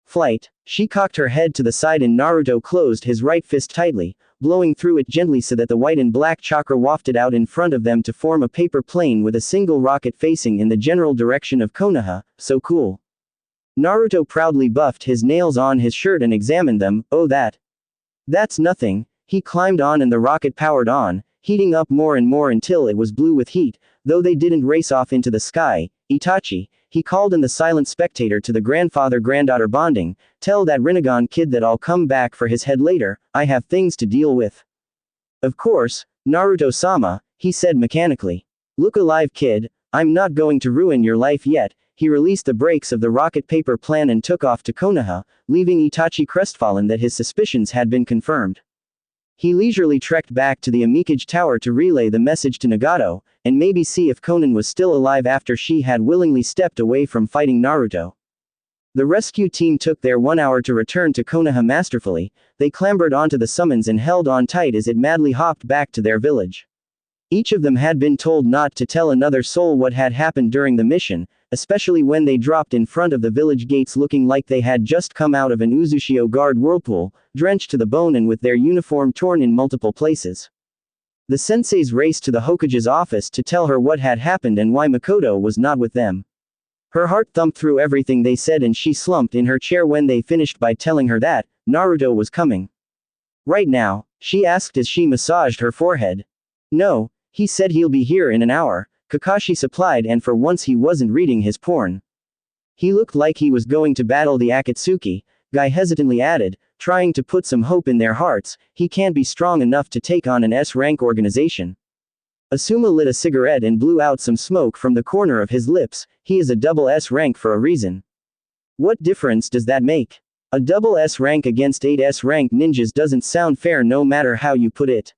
Flight. She cocked her head to the side and Naruto closed his right fist tightly, blowing through it gently so that the white and black chakra wafted out in front of them to form a paper plane with a single rocket facing in the general direction of Konoha. So cool. Naruto proudly buffed his nails on his shirt and examined them. Oh, that's nothing. He climbed on and the rocket powered on, heating up more and more until it was blue with heat, though they didn't race off into the sky. Itachi, he called in the silent spectator to the grandfather-granddaughter bonding, tell that Rinnegan kid that I'll come back for his head later, I have things to deal with. Of course, Naruto-sama, he said mechanically. Look alive kid, I'm not going to ruin your life yet. He released the brakes of the rocket paper plan and took off to Konoha, leaving Itachi crestfallen that his suspicions had been confirmed. He leisurely trekked back to the Amikage Tower to relay the message to Nagato, and maybe see if Konan was still alive after she had willingly stepped away from fighting Naruto. The rescue team took their 1 hour to return to Konoha masterfully, they clambered onto the summons and held on tight as it madly hopped back to their village. Each of them had been told not to tell another soul what had happened during the mission, especially when they dropped in front of the village gates looking like they had just come out of an Uzushio guard whirlpool, drenched to the bone and with their uniform torn in multiple places. The senseis raced to the Hokage's office to tell her what had happened and why Makoto was not with them. Her heart thumped through everything they said and she slumped in her chair when they finished by telling her that Naruto was coming. Right now? She asked as she massaged her forehead. No, he said he'll be here in an hour, Kakashi supplied, and for once he wasn't reading his porn. He looked like he was going to battle the Akatsuki, Guy hesitantly added, trying to put some hope in their hearts, he can't be strong enough to take on an S-rank organization. Asuma lit a cigarette and blew out some smoke from the corner of his lips, he is a double S rank for a reason. What difference does that make? A double S rank against 8 S rank ninjas doesn't sound fair no matter how you put it.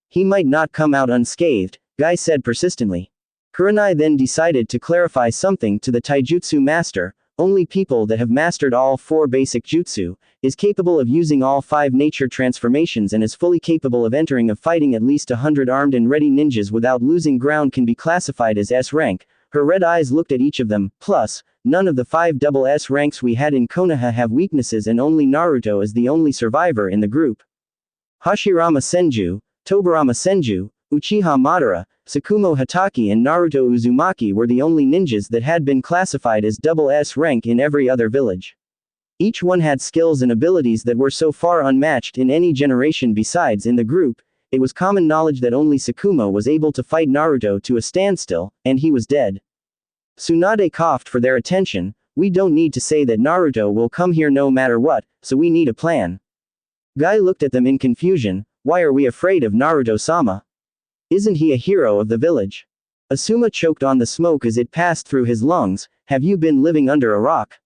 He might not come out unscathed, Guy said persistently. Kurenai then decided to clarify something to the taijutsu master, only people that have mastered all 4 basic jutsu, is capable of using all 5 nature transformations and is fully capable of entering a fighting at least 100 armed and ready ninjas without losing ground can be classified as S rank. Her red eyes looked at each of them, plus, none of the 5 double S ranks we had in Konoha have weaknesses and only Naruto is the only survivor in the group. Hashirama Senju, Tobirama Senju, Uchiha Madara, Tsukumo Hatake and Naruto Uzumaki were the only ninjas that had been classified as double S rank in every other village. Each one had skills and abilities that were so far unmatched in any generation besides in the group. It was common knowledge that only Tsukumo was able to fight Naruto to a standstill, and he was dead. Tsunade coughed for their attention. We don't need to say that Naruto will come here no matter what, so we need a plan. Guy looked at them in confusion. Why are we afraid of Naruto-sama? Isn't he a hero of the village? Asuma choked on the smoke as it passed through his lungs. Have you been living under a rock?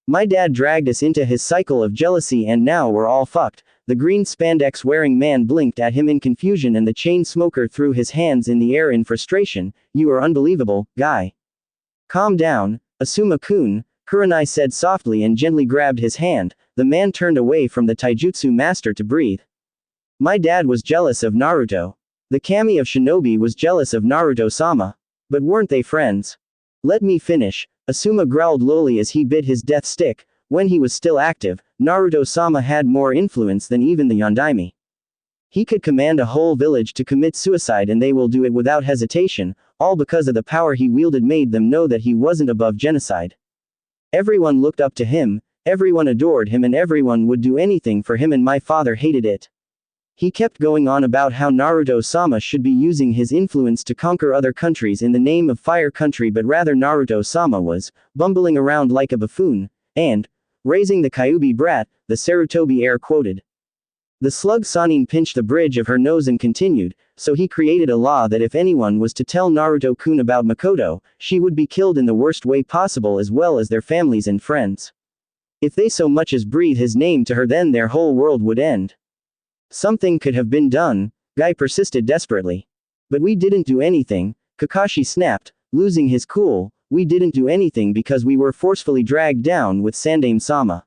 My dad dragged us into his cycle of jealousy and now we're all fucked. The green spandex wearing man blinked at him in confusion and the chain smoker threw his hands in the air in frustration. You are unbelievable, Guy. Calm down, Asuma-kun, Kurenai said softly and gently grabbed his hand. The man turned away from the taijutsu master to breathe. My dad was jealous of Naruto. The kami of shinobi was jealous of Naruto-sama. But weren't they friends? Let me finish, Asuma growled lowly as he bit his death stick. When he was still active, Naruto-sama had more influence than even the Yondaime. He could command a whole village to commit suicide and they will do it without hesitation, all because of the power he wielded made them know that he wasn't above genocide. Everyone looked up to him, everyone adored him and everyone would do anything for him and my father hated it. He kept going on about how Naruto-sama should be using his influence to conquer other countries in the name of Fire Country but rather Naruto-sama was, bumbling around like a buffoon, and, raising the Kyuubi brat, the Sarutobi heir quoted. The slug Sanin pinched the bridge of her nose and continued, so he created a law that if anyone was to tell Naruto-kun about Makoto, she would be killed in the worst way possible as well as their families and friends. If they so much as breathe his name to her then their whole world would end. Something could have been done, Guy persisted desperately. But we didn't do anything, Kakashi snapped, losing his cool. We didn't do anything because we were forcefully dragged down with Sandaime-sama.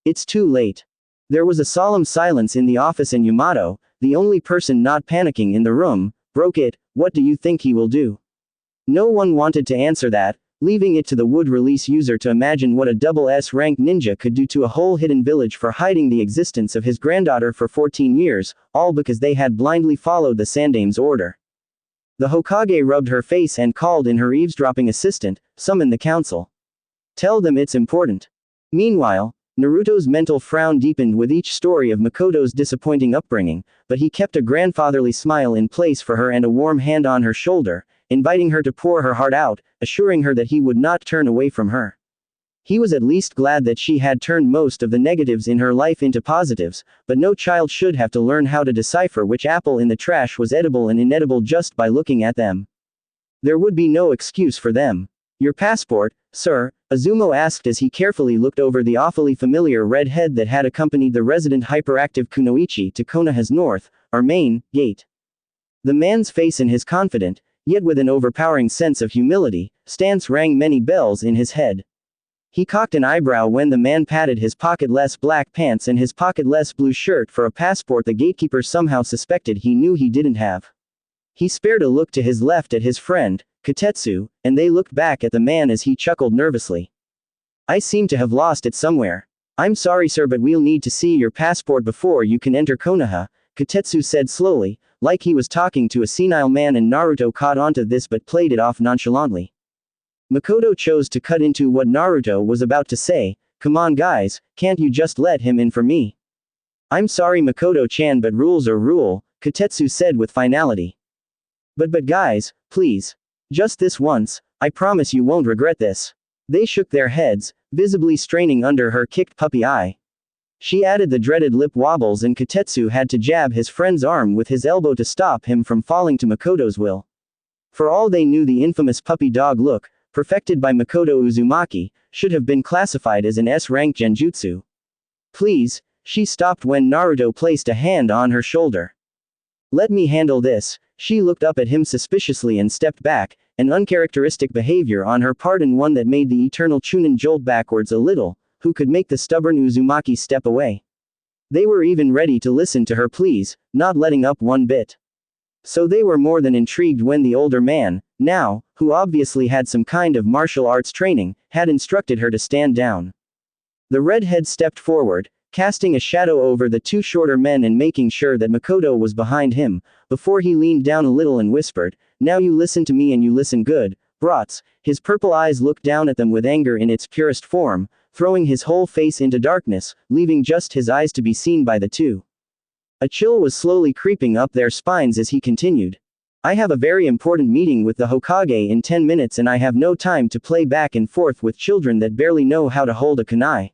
It's too late. There was a solemn silence in the office and Yamato, the only person not panicking in the room, broke it. What do you think he will do? No one wanted to answer that, leaving it to the wood release user to imagine what a double S-rank ninja could do to a whole hidden village for hiding the existence of his granddaughter for 14 years, all because they had blindly followed the Sandaime's order. The Hokage rubbed her face and called in her eavesdropping assistant, summon the council. Tell them it's important. Meanwhile, Naruto's mental frown deepened with each story of Makoto's disappointing upbringing, but he kept a grandfatherly smile in place for her and a warm hand on her shoulder, inviting her to pour her heart out, assuring her that he would not turn away from her. He was at least glad that she had turned most of the negatives in her life into positives, but no child should have to learn how to decipher which apple in the trash was edible and inedible just by looking at them. There would be no excuse for them. Your passport, sir? Azumo asked as he carefully looked over the awfully familiar red head that had accompanied the resident hyperactive Kunoichi to Konoha's north, or main, gate. The man's face and his confident, yet with an overpowering sense of humility, stance rang many bells in his head. He cocked an eyebrow when the man patted his pocketless black pants and his pocketless blue shirt for a passport the gatekeeper somehow suspected he knew he didn't have. He spared a look to his left at his friend, Kotetsu, and they looked back at the man as he chuckled nervously. I seem to have lost it somewhere. I'm sorry sir, but we'll need to see your passport before you can enter Konoha, Kotetsu said slowly, like he was talking to a senile man, and Naruto caught onto this but played it off nonchalantly. Makoto chose to cut into what Naruto was about to say. Come on guys, can't you just let him in for me? I'm sorry Makoto-chan, but rules are rule, Kotetsu said with finality. But guys, please. Just this once, I promise you won't regret this. They shook their heads, visibly straining under her kicked puppy eye. She added the dreaded lip wobbles, and Kotetsu had to jab his friend's arm with his elbow to stop him from falling to Makoto's will. For all they knew, the infamous puppy dog look, perfected by Makoto Uzumaki, should have been classified as an S-rank genjutsu. Please, she stopped when Naruto placed a hand on her shoulder. Let me handle this. She looked up at him suspiciously and stepped back, an uncharacteristic behavior on her part and one that made the eternal Chunin jolt backwards a little. Who could make the stubborn Uzumaki step away? They were even ready to listen to her pleas, not letting up one bit. So they were more than intrigued when the older man, now, who obviously had some kind of martial arts training, had instructed her to stand down. The redhead stepped forward, casting a shadow over the two shorter men and making sure that Makoto was behind him, before he leaned down a little and whispered, "Now you listen to me and you listen good, brats." His purple eyes looked down at them with anger in its purest form, throwing his whole face into darkness, leaving just his eyes to be seen by the two. A chill was slowly creeping up their spines as he continued. I have a very important meeting with the Hokage in 10 minutes and I have no time to play back and forth with children that barely know how to hold a kunai.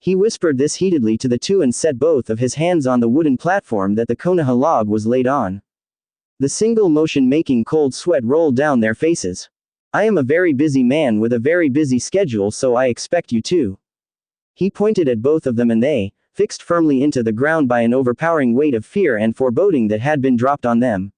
He whispered this heatedly to the two and set both of his hands on the wooden platform that the Konoha log was laid on. The single motion making cold sweat roll down their faces. I am a very busy man with a very busy schedule, so I expect you to. He pointed at both of them and they, fixed firmly into the ground by an overpowering weight of fear and foreboding that had been dropped on them.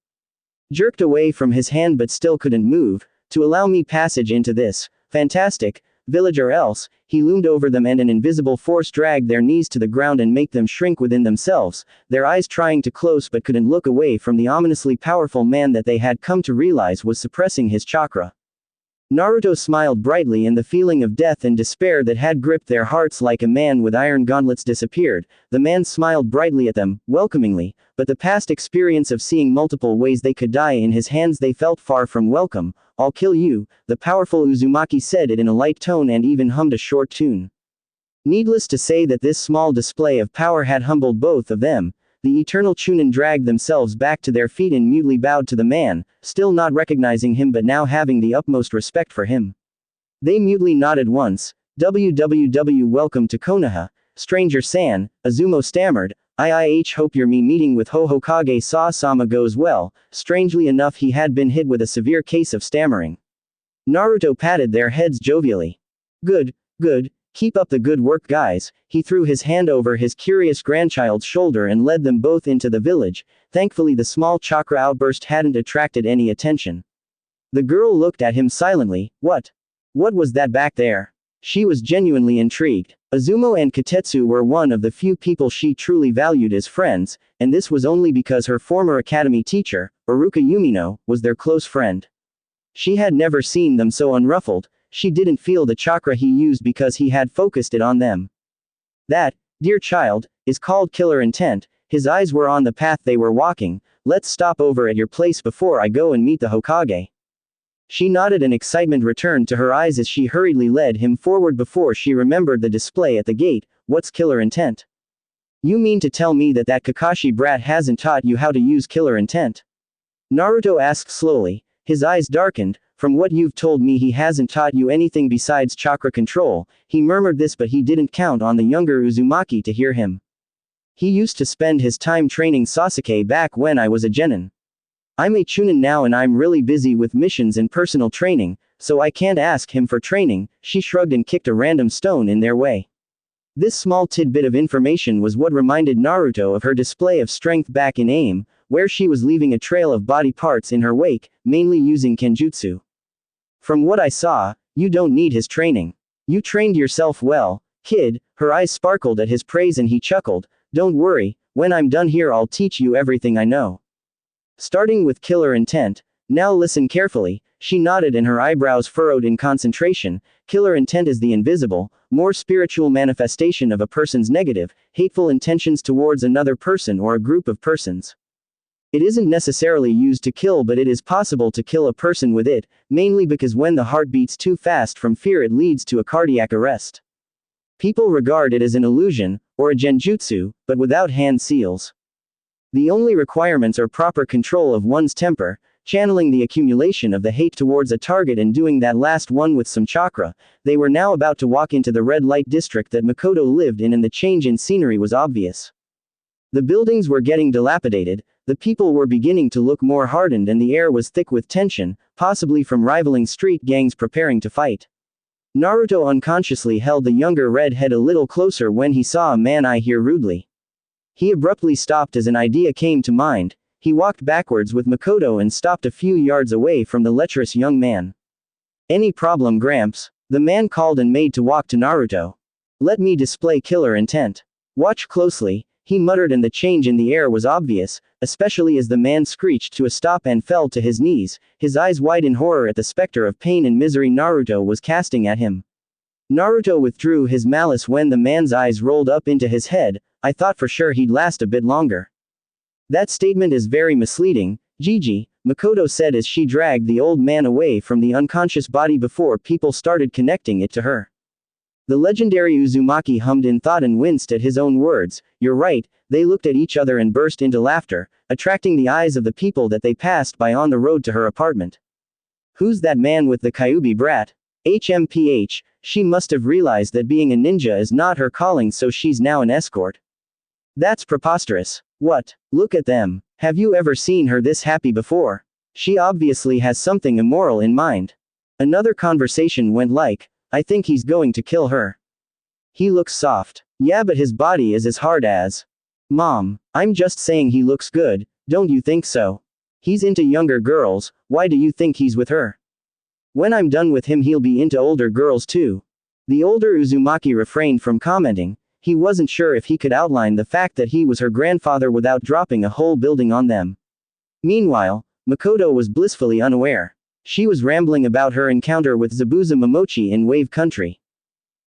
Jerked away from his hand but still couldn't move, to allow me passage into this fantastic village or else. He loomed over them and an invisible force dragged their knees to the ground and make them shrink within themselves, their eyes trying to close but couldn't look away from the ominously powerful man that they had come to realize was suppressing his chakra. Naruto smiled brightly and the feeling of death and despair that had gripped their hearts like a man with iron gauntlets disappeared. The man smiled brightly at them, welcomingly, but the past experience of seeing multiple ways they could die in his hands they felt far from welcome. I'll kill you, the powerful Uzumaki said it in a light tone and even hummed a short tune. Needless to say that this small display of power had humbled both of them. The eternal Chunin dragged themselves back to their feet and mutely bowed to the man, still not recognizing him but now having the utmost respect for him. They mutely nodded once. "WWW, welcome to Konoha, Stranger-san," Azumo stammered. "I hope your meeting with Hokage Sa-sama goes well." Strangely enough, he had been hit with a severe case of stammering. Naruto patted their heads jovially. Good. Keep up the good work guys." He threw his hand over his curious grandchild's shoulder and led them both into the village. Thankfully the small chakra outburst hadn't attracted any attention. The girl looked at him silently. What? What was that back there? She was genuinely intrigued. Azumo and Katetsu were one of the few people she truly valued as friends, and this was only because her former academy teacher, Iruka Yumino, was their close friend. She had never seen them so unruffled. She didn't feel the chakra he used because he had focused it on them. That, dear child, is called killer intent. His eyes were on the path they were walking. Let's stop over at your place before I go and meet the Hokage. She nodded and excitement returned to her eyes as she hurriedly led him forward before she remembered the display at the gate. What's killer intent? You mean to tell me that Kakashi brat hasn't taught you how to use killer intent? Naruto asked slowly. His eyes darkened. From what you've told me, he hasn't taught you anything besides chakra control. He murmured this, but he didn't count on the younger Uzumaki to hear him. He used to spend his time training Sasuke back when I was a genin. I'm a chunin now and I'm really busy with missions and personal training, so I can't ask him for training. She shrugged and kicked a random stone in their way. This small tidbit of information was what reminded Naruto of her display of strength back in AIM, where she was leaving a trail of body parts in her wake, mainly using kenjutsu. From what I saw, you don't need his training. You trained yourself well, kid. Her eyes sparkled at his praise and he chuckled. Don't worry, when I'm done here I'll teach you everything I know. Starting with killer intent, now listen carefully. She nodded and her eyebrows furrowed in concentration. Killer intent is the invisible, more spiritual manifestation of a person's negative, hateful intentions towards another person or a group of persons. It isn't necessarily used to kill, but it is possible to kill a person with it, mainly because when the heart beats too fast from fear it leads to a cardiac arrest. People regard it as an illusion, or a genjutsu, but without hand seals. The only requirements are proper control of one's temper, channeling the accumulation of the hate towards a target and doing that last one with some chakra. They were now about to walk into the red light district that Makoto lived in and the change in scenery was obvious. The buildings were getting dilapidated, the people were beginning to look more hardened and the air was thick with tension, possibly from rivaling street gangs preparing to fight. Naruto unconsciously held the younger redhead a little closer when he saw a man eye here rudely. He abruptly stopped as an idea came to mind. He walked backwards with Makoto and stopped a few yards away from the lecherous young man. Any problem, Gramps? The man called and made to walk to Naruto. Let me display killer intent. Watch closely, he muttered, and the change in the air was obvious, especially as the man screeched to a stop and fell to his knees, his eyes wide in horror at the specter of pain and misery Naruto was casting at him. Naruto withdrew his malice when the man's eyes rolled up into his head. I thought for sure he'd last a bit longer. That statement is very misleading, Gigi, Makoto said as she dragged the old man away from the unconscious body before people started connecting it to her. The legendary Uzumaki hummed in thought and winced at his own words. You're right. They looked at each other and burst into laughter, attracting the eyes of the people that they passed by on the road to her apartment. Who's that man with the Kyuubi brat? HMPH, she must have realized that being a ninja is not her calling, so she's now an escort. That's preposterous. What? Look at them. Have you ever seen her this happy before? She obviously has something immoral in mind. Another conversation went like, I think he's going to kill her. He looks soft. Yeah, but his body is as hard as. Mom, I'm just saying he looks good, don't you think so? He's into younger girls, why do you think he's with her? When I'm done with him he'll be into older girls too. The older Uzumaki refrained from commenting. He wasn't sure if he could outline the fact that he was her grandfather without dropping a whole building on them. Meanwhile, Makoto was blissfully unaware. She was rambling about her encounter with Zabuza Momochi in Wave Country.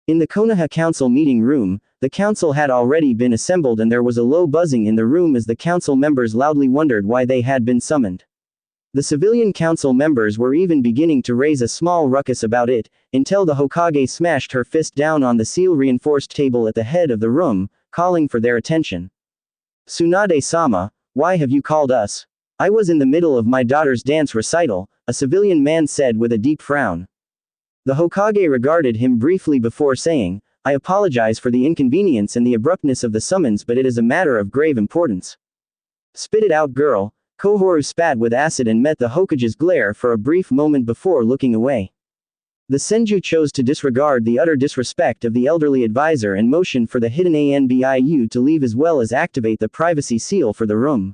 In the Konoha Council meeting room, the council had already been assembled and there was a low buzzing in the room as the council members loudly wondered why they had been summoned. The civilian council members were even beginning to raise a small ruckus about it, until the Hokage smashed her fist down on the seal-reinforced table at the head of the room, calling for their attention. Tsunade-sama, why have you called us? I was in the middle of my daughter's dance recital, a civilian man said with a deep frown. The Hokage regarded him briefly before saying, I apologize for the inconvenience and the abruptness of the summons, but it is a matter of grave importance. Spit it out, girl. Kohoru spat with acid and met the Hokage's glare for a brief moment before looking away. The Senju chose to disregard the utter disrespect of the elderly advisor and motioned for the hidden Anbiu to leave as well as activate the privacy seal for the room.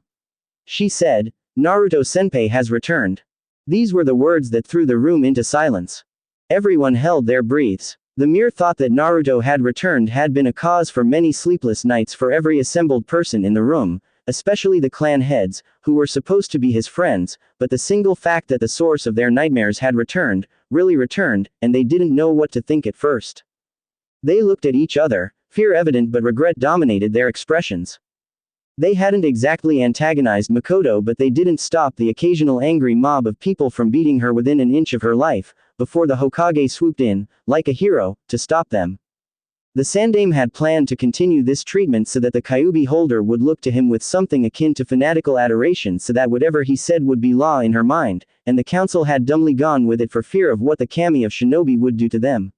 She said, Naruto-senpai has returned. These were the words that threw the room into silence. Everyone held their breaths. The mere thought that Naruto had returned had been a cause for many sleepless nights for every assembled person in the room, especially the clan heads, who were supposed to be his friends, but the single fact that the source of their nightmares had returned, really returned, and they didn't know what to think at first. They looked at each other, fear evident but regret dominated their expressions. They hadn't exactly antagonized Makoto, but they didn't stop the occasional angry mob of people from beating her within an inch of her life, before the Hokage swooped in, like a hero, to stop them. The Sandaime had planned to continue this treatment so that the Kyuubi holder would look to him with something akin to fanatical adoration, so that whatever he said would be law in her mind, and the council had dumbly gone with it for fear of what the kami of shinobi would do to them.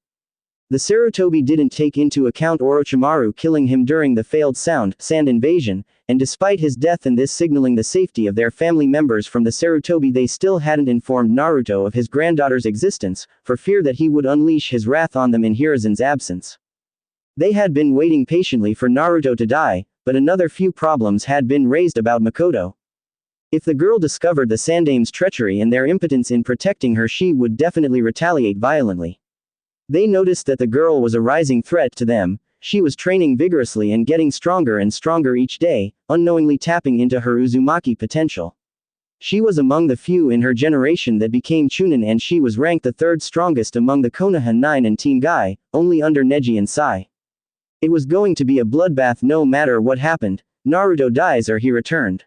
The Sarutobi didn't take into account Orochimaru killing him during the failed sand invasion, and despite his death and this signaling the safety of their family members from the Sarutobi, they still hadn't informed Naruto of his granddaughter's existence, for fear that he would unleash his wrath on them in Hiruzen's absence. They had been waiting patiently for Naruto to die, but another few problems had been raised about Makoto. If the girl discovered the Sandaime's treachery and their impotence in protecting her, she would definitely retaliate violently. They noticed that the girl was a rising threat to them. She was training vigorously and getting stronger and stronger each day, unknowingly tapping into her Uzumaki potential. She was among the few in her generation that became Chunin, and she was ranked the third strongest among the Konoha 9 and Team Guy, only under Neji and Sai. It was going to be a bloodbath no matter what happened. Naruto dies or he returned.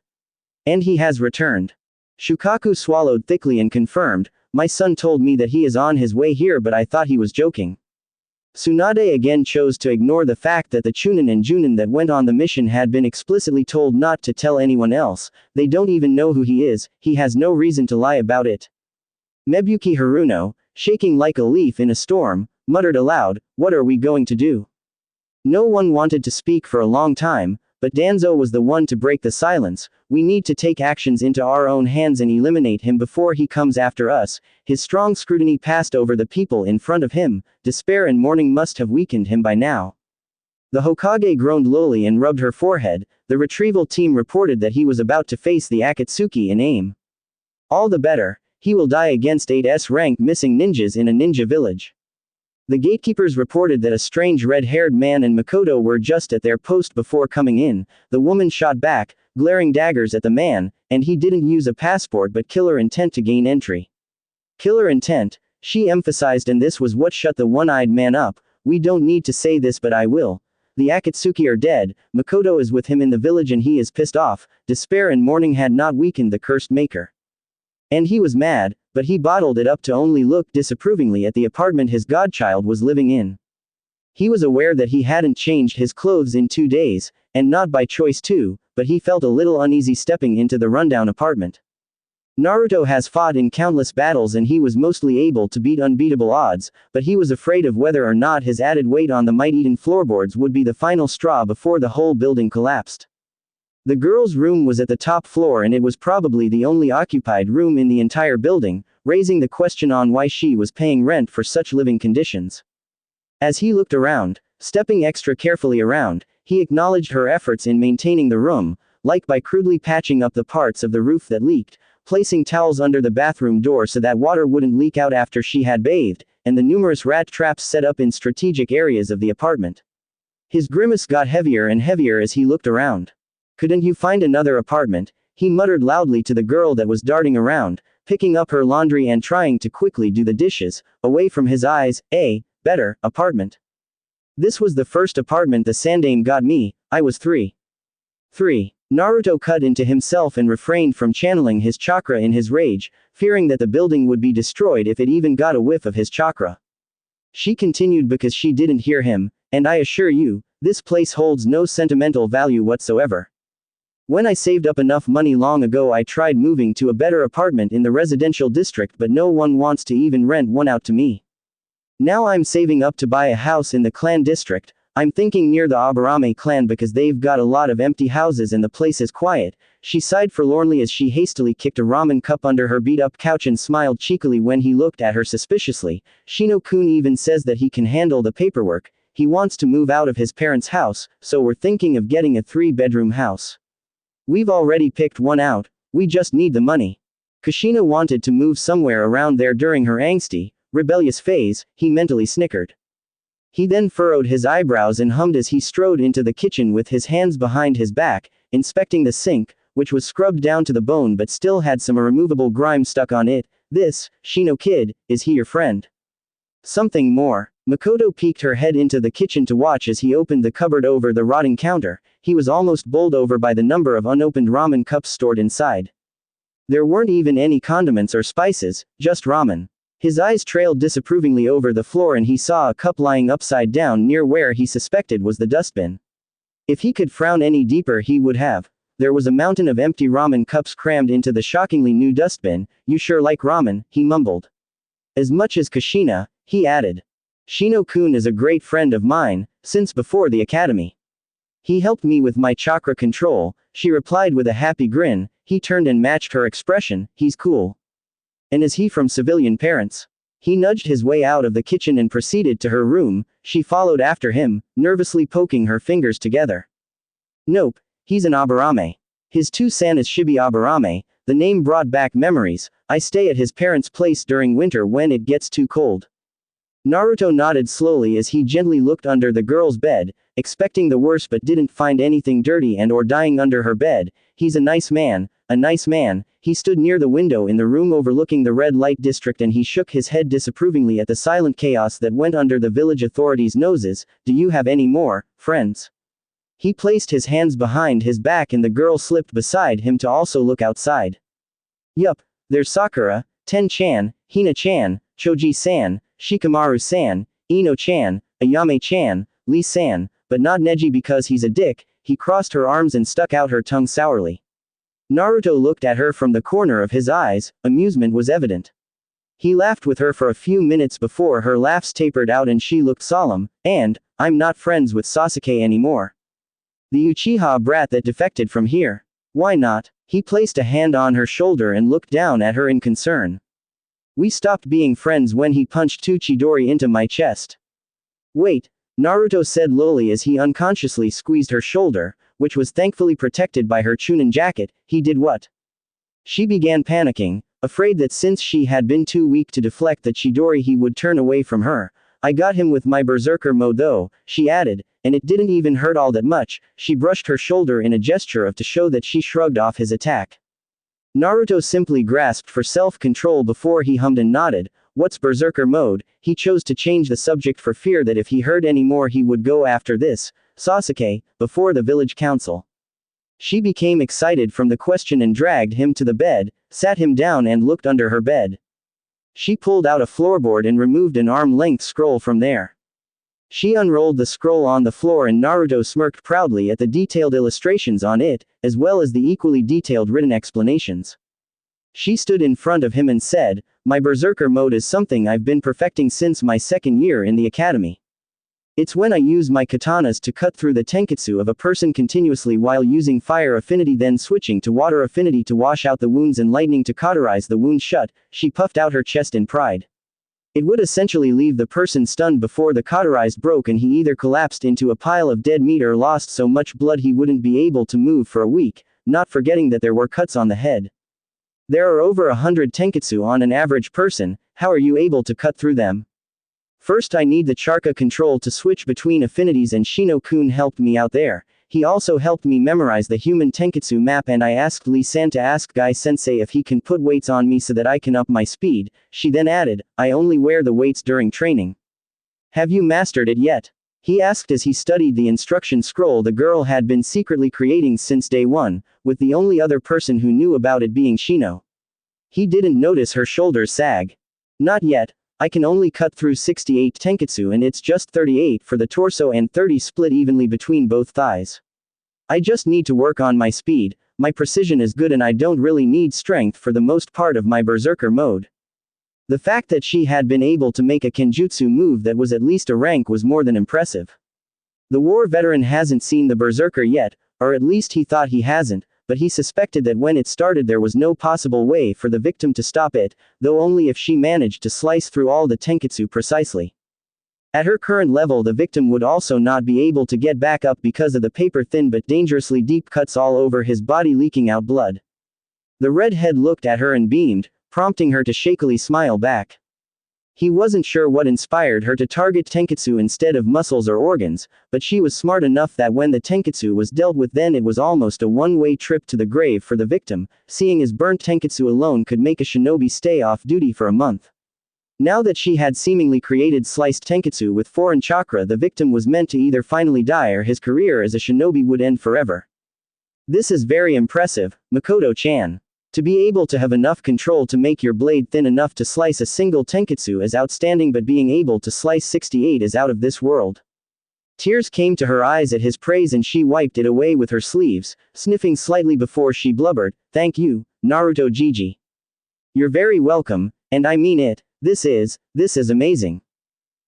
And he has returned. Shukaku swallowed thickly and confirmed, "My son told me that he is on his way here, but I thought he was joking." Tsunade again chose to ignore the fact that the Chunin and Junin that went on the mission had been explicitly told not to tell anyone else. They don't even know who he is, he has no reason to lie about it. Mebuki Haruno, shaking like a leaf in a storm, muttered aloud, "What are we going to do?" No one wanted to speak for a long time, but Danzo was the one to break the silence. "We need to take actions into our own hands and eliminate him before he comes after us." His strong scrutiny passed over the people in front of him. Despair and mourning must have weakened him by now. The Hokage groaned lowly and rubbed her forehead. The retrieval team reported that he was about to face the Akatsuki in aim. All the better, he will die against 8's rank missing ninjas in a ninja village. The gatekeepers reported that a strange red-haired man and Makoto were just at their post before coming in. The woman shot back, glaring daggers at the man, and he didn't use a passport but killer intent to gain entry. Killer intent, she emphasized, and this was what shut the one-eyed man up. "We don't need to say this, but I will. The Akatsuki are dead, Makoto is with him in the village and he is pissed off." Despair and mourning had not weakened the cursed maker. And he was mad, but he bottled it up to only look disapprovingly at the apartment his godchild was living in. He was aware that he hadn't changed his clothes in 2 days, and not by choice too, but he felt a little uneasy stepping into the rundown apartment. Naruto has fought in countless battles and he was mostly able to beat unbeatable odds, but he was afraid of whether or not his added weight on the might-eaten floorboards would be the final straw before the whole building collapsed. The girl's room was at the top floor and it was probably the only occupied room in the entire building, raising the question on why she was paying rent for such living conditions. As he looked around, stepping extra carefully around, he acknowledged her efforts in maintaining the room, like by crudely patching up the parts of the roof that leaked, placing towels under the bathroom door so that water wouldn't leak out after she had bathed, and the numerous rat traps set up in strategic areas of the apartment. His grimace got heavier and heavier as he looked around. "Couldn't you find another apartment?" he muttered loudly to the girl that was darting around, picking up her laundry and trying to quickly do the dishes, away from his eyes. "A better apartment. This was the first apartment the Sandaime got me. I was 3. Naruto cut into himself and refrained from channeling his chakra in his rage, fearing that the building would be destroyed if it even got a whiff of his chakra. She continued because she didn't hear him, "And I assure you, this place holds no sentimental value whatsoever. When I saved up enough money long ago, I tried moving to a better apartment in the residential district, but no one wants to even rent one out to me. Now I'm saving up to buy a house in the clan district. I'm thinking near the Aburame clan because they've got a lot of empty houses and the place is quiet." She sighed forlornly as she hastily kicked a ramen cup under her beat-up couch and smiled cheekily when he looked at her suspiciously. "Shino-kun even says that he can handle the paperwork. He wants to move out of his parents' house, so we're thinking of getting a 3-bedroom house. We've already picked one out, we just need the money." Kushina wanted to move somewhere around there during her angsty, rebellious phase, he mentally snickered. He then furrowed his eyebrows and hummed as he strode into the kitchen with his hands behind his back, inspecting the sink, which was scrubbed down to the bone but still had some irremovable grime stuck on it. This, Shino kid, is he your friend? Something more. Makoto peeked her head into the kitchen to watch as he opened the cupboard over the rotting counter. He was almost bowled over by the number of unopened ramen cups stored inside. There weren't even any condiments or spices, just ramen. His eyes trailed disapprovingly over the floor and he saw a cup lying upside down near where he suspected was the dustbin. If he could frown any deeper he would have. There was a mountain of empty ramen cups crammed into the shockingly new dustbin. You sure like ramen, he mumbled. As much as Kushina, he added. Shino-kun is a great friend of mine, since before the academy. He helped me with my chakra control, she replied with a happy grin. He turned and matched her expression. He's cool. And is he from civilian parents? He nudged his way out of the kitchen and proceeded to her room. She followed after him, nervously poking her fingers together. Nope, he's an Aburame. His 2-san is Shibi Aburame. The name brought back memories. I stay at his parents' place during winter when it gets too cold. Naruto nodded slowly as he gently looked under the girl's bed, expecting the worst but didn't find anything dirty and or dying under her bed. He's a nice man, a nice man. He stood near the window in the room overlooking the red light district and he shook his head disapprovingly at the silent chaos that went under the village authorities' noses. Do you have any more friends? He placed his hands behind his back and the girl slipped beside him to also look outside. Yup, there's Sakura, Ten-chan, Hina-chan, Choji-san, Shikamaru-san, Ino-chan, Ayame-chan, Lee-san, but not Neji because he's a dick. He crossed her arms and stuck out her tongue sourly. Naruto looked at her from the corner of his eyes, amusement was evident. He laughed with her for a few minutes before her laughs tapered out and she looked solemn, and, I'm not friends with Sasuke anymore. The Uchiha brat that defected from here. Why not? He placed a hand on her shoulder and looked down at her in concern. We stopped being friends when he punched 2 Chidori into my chest. Wait, Naruto said lowly as he unconsciously squeezed her shoulder, which was thankfully protected by her chunin jacket. He did what? She began panicking, afraid that since she had been too weak to deflect the Chidori he would turn away from her. I got him with my berserker mode though, she added, and it didn't even hurt all that much. She brushed her shoulder in a gesture of to show that she shrugged off his attack. Naruto simply grasped for self-control before he hummed and nodded. What's berserker mode? He chose to change the subject for fear that if he heard any more he would go after this, Sasuke, before the village council. She became excited from the question and dragged him to the bed, sat him down and looked under her bed. She pulled out a floorboard and removed an arm-length scroll from there. She unrolled the scroll on the floor and Naruto smirked proudly at the detailed illustrations on it, as well as the equally detailed written explanations. She stood in front of him and said, my berserker mode is something I've been perfecting since my 2nd year in the academy. It's when I use my katanas to cut through the tenketsu of a person continuously while using fire affinity then switching to water affinity to wash out the wounds and lightning to cauterize the wound shut. She puffed out her chest in pride. It would essentially leave the person stunned before the cauterized broke and he either collapsed into a pile of dead meat or lost so much blood he wouldn't be able to move for a week, not forgetting that there were cuts on the head. There are over 100 tenketsu on an average person. How are you able to cut through them? First I need the chakra control to switch between affinities and Shino-kun helped me out there. He also helped me memorize the human tenketsu map and I asked Lee-san to ask Guy-sensei if he can put weights on me so that I can up my speed. She then added, I only wear the weights during training. Have you mastered it yet? He asked as he studied the instruction scroll the girl had been secretly creating since day one, with the only other person who knew about it being Shino. He didn't notice her shoulders sag. Not yet. I can only cut through 68 tenketsu and it's just 38 for the torso and 30 split evenly between both thighs. I just need to work on my speed, my precision is good and I don't really need strength for the most part of my berserker mode. The fact that she had been able to make a kenjutsu move that was at least a rank was more than impressive. The war veteran hasn't seen the berserker yet, or at least he thought he hasn't, but he suspected that when it started there was no possible way for the victim to stop it, though only if she managed to slice through all the tenketsu precisely. At her current level the victim would also not be able to get back up because of the paper-thin but dangerously deep cuts all over his body leaking out blood. The redhead looked at her and beamed, prompting her to shakily smile back. He wasn't sure what inspired her to target tenketsu instead of muscles or organs, but she was smart enough that when the tenketsu was dealt with, then it was almost a one-way trip to the grave for the victim, seeing as burnt tenketsu alone could make a shinobi stay off duty for a month. Now that she had seemingly created sliced tenketsu with foreign chakra, the victim was meant to either finally die or his career as a shinobi would end forever. This is very impressive, Makoto-chan. To be able to have enough control to make your blade thin enough to slice a single tenketsu is outstanding, but being able to slice 68 is out of this world. Tears came to her eyes at his praise and she wiped it away with her sleeves, sniffing slightly before she blubbered, "Thank you, Naruto Gigi. You're very welcome, and I mean it, this is amazing.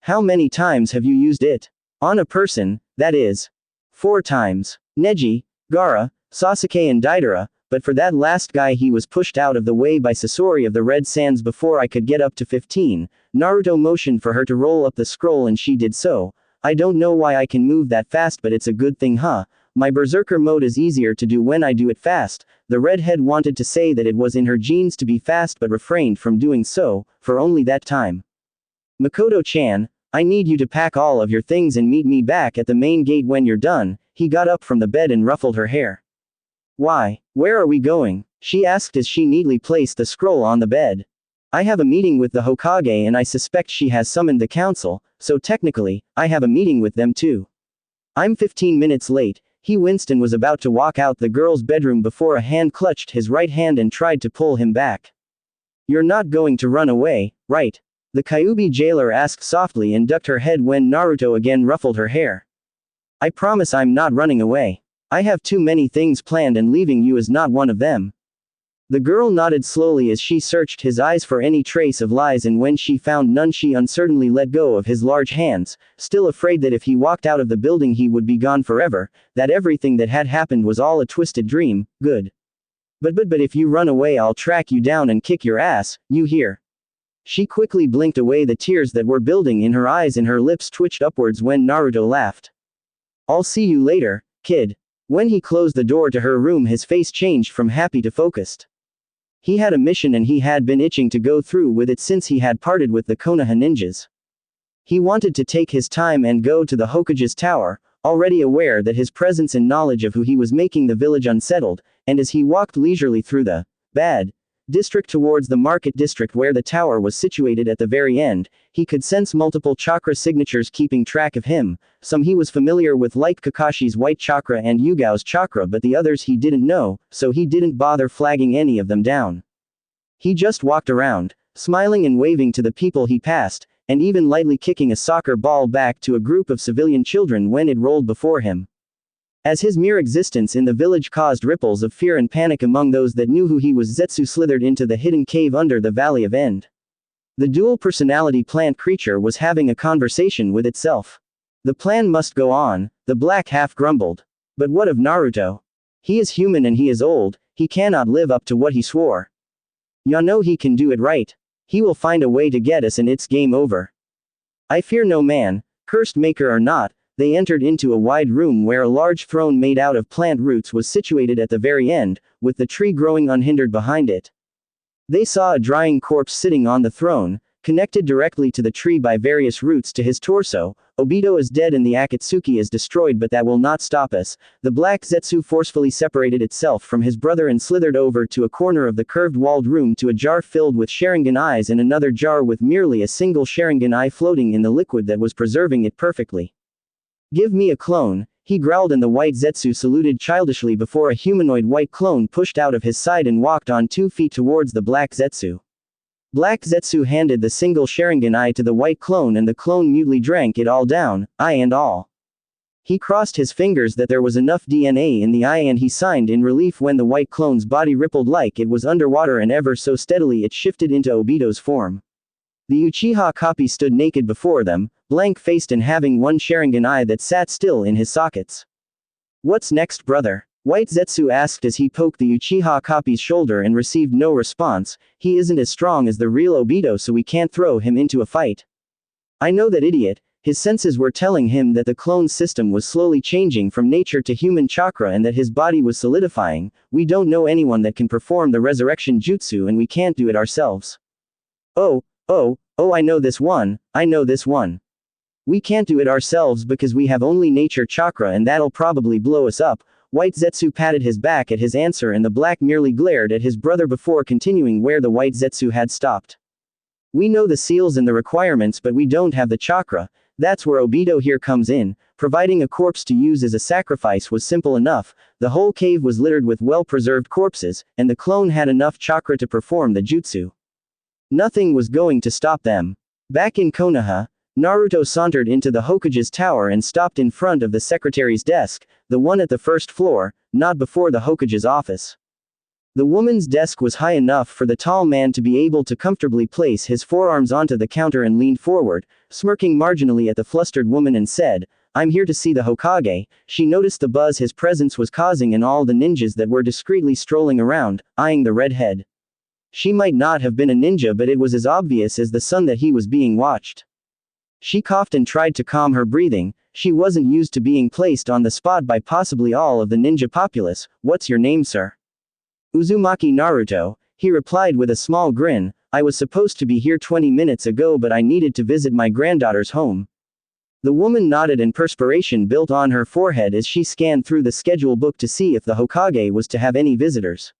How many times have you used it? On a person, that is. 4 times. Neji, Gaara, Sasuke and Deidara, but for that last guy he was pushed out of the way by Sasori of the Red Sands before I could get up to 15. Naruto motioned for her to roll up the scroll and she did so. I don't know why I can move that fast, but it's a good thing, huh? My berserker mode is easier to do when I do it fast. The redhead wanted to say that it was in her genes to be fast but refrained from doing so, for only that time. Makoto-chan, I need you to pack all of your things and meet me back at the main gate when you're done. He got up from the bed and ruffled her hair. Why? Where are we going? She asked as she neatly placed the scroll on the bed. I have a meeting with the Hokage and I suspect she has summoned the council, so technically, I have a meeting with them too. I'm 15 minutes late. He winced and was about to walk out the girl's bedroom before a hand clutched his right hand and tried to pull him back. You're not going to run away, right? The Kyuubi jailer asked softly and ducked her head when Naruto again ruffled her hair. I promise I'm not running away. I have too many things planned and leaving you is not one of them. The girl nodded slowly as she searched his eyes for any trace of lies, and when she found none she uncertainly let go of his large hands, still afraid that if he walked out of the building he would be gone forever, that everything that had happened was all a twisted dream. Good. But if you run away I'll track you down and kick your ass, you hear? She quickly blinked away the tears that were building in her eyes and her lips twitched upwards when Naruto laughed. I'll see you later, kid. When he closed the door to her room his face changed from happy to focused. He had a mission and he had been itching to go through with it since he had parted with the Konoha ninjas. He wanted to take his time and go to the Hokage's tower, already aware that his presence and knowledge of who he was making the village unsettled, and as he walked leisurely through the bad district towards the market district where the tower was situated at the very end, he could sense multiple chakra signatures keeping track of him. Some he was familiar with like Kakashi's white chakra and Yugao's chakra, but the others he didn't know, so he didn't bother flagging any of them down. He just walked around, smiling and waving to the people he passed, and even lightly kicking a soccer ball back to a group of civilian children when it rolled before him. As his mere existence in the village caused ripples of fear and panic among those that knew who he was, Zetsu slithered into the hidden cave under the Valley of End. The dual personality plant creature was having a conversation with itself. The plan must go on, the black half grumbled. But what of Naruto? He is human and he is old, he cannot live up to what he swore. Ya know he can do it right. He will find a way to get us and it's game over. I fear no man, cursed maker or not. They entered into a wide room where a large throne made out of plant roots was situated at the very end, with the tree growing unhindered behind it. They saw a drying corpse sitting on the throne, connected directly to the tree by various roots to his torso. Obito is dead and the Akatsuki is destroyed, but that will not stop us. The black Zetsu forcefully separated itself from his brother and slithered over to a corner of the curved walled room to a jar filled with Sharingan eyes and another jar with merely a single Sharingan eye floating in the liquid that was preserving it perfectly. Give me a clone, he growled, and the white Zetsu saluted childishly before a humanoid white clone pushed out of his side and walked on 2 feet towards the black Zetsu. Black Zetsu handed the single Sharingan eye to the white clone and the clone mutely drank it all down, eye and all. He crossed his fingers that there was enough DNA in the eye and he signed in relief when the white clone's body rippled like it was underwater and ever so steadily it shifted into Obito's form. The Uchiha copy stood naked before them, blank-faced and having one Sharingan eye that sat still in his sockets. What's next, brother? White Zetsu asked as he poked the Uchiha copy's shoulder and received no response. He isn't as strong as the real Obito, so we can't throw him into a fight. I know that idiot. His senses were telling him that the clone system was slowly changing from nature to human chakra and that his body was solidifying. We don't know anyone that can perform the resurrection jutsu and we can't do it ourselves. Oh, I know this one. We can't do it ourselves because we have only nature chakra and that'll probably blow us up. White Zetsu patted his back at his answer and the black merely glared at his brother before continuing where the white Zetsu had stopped. We know the seals and the requirements but we don't have the chakra. That's where Obito here comes in. Providing a corpse to use as a sacrifice was simple enough. The whole cave was littered with well-preserved corpses, and the clone had enough chakra to perform the jutsu. Nothing was going to stop them. Back in Konoha, Naruto sauntered into the Hokage's tower and stopped in front of the secretary's desk, the one at the first floor, not before the Hokage's office. The woman's desk was high enough for the tall man to be able to comfortably place his forearms onto the counter and leaned forward, smirking marginally at the flustered woman and said, "I'm here to see the Hokage." She noticed the buzz his presence was causing in all the ninjas that were discreetly strolling around, eyeing the redhead. She might not have been a ninja but it was as obvious as the sun that he was being watched. She coughed and tried to calm her breathing. She wasn't used to being placed on the spot by possibly all of the ninja populace. "What's your name, sir?" "Uzumaki Naruto," he replied with a small grin. "I was supposed to be here 20 minutes ago but I needed to visit my granddaughter's home." The woman nodded and perspiration built on her forehead as she scanned through the schedule book to see if the Hokage was to have any visitors.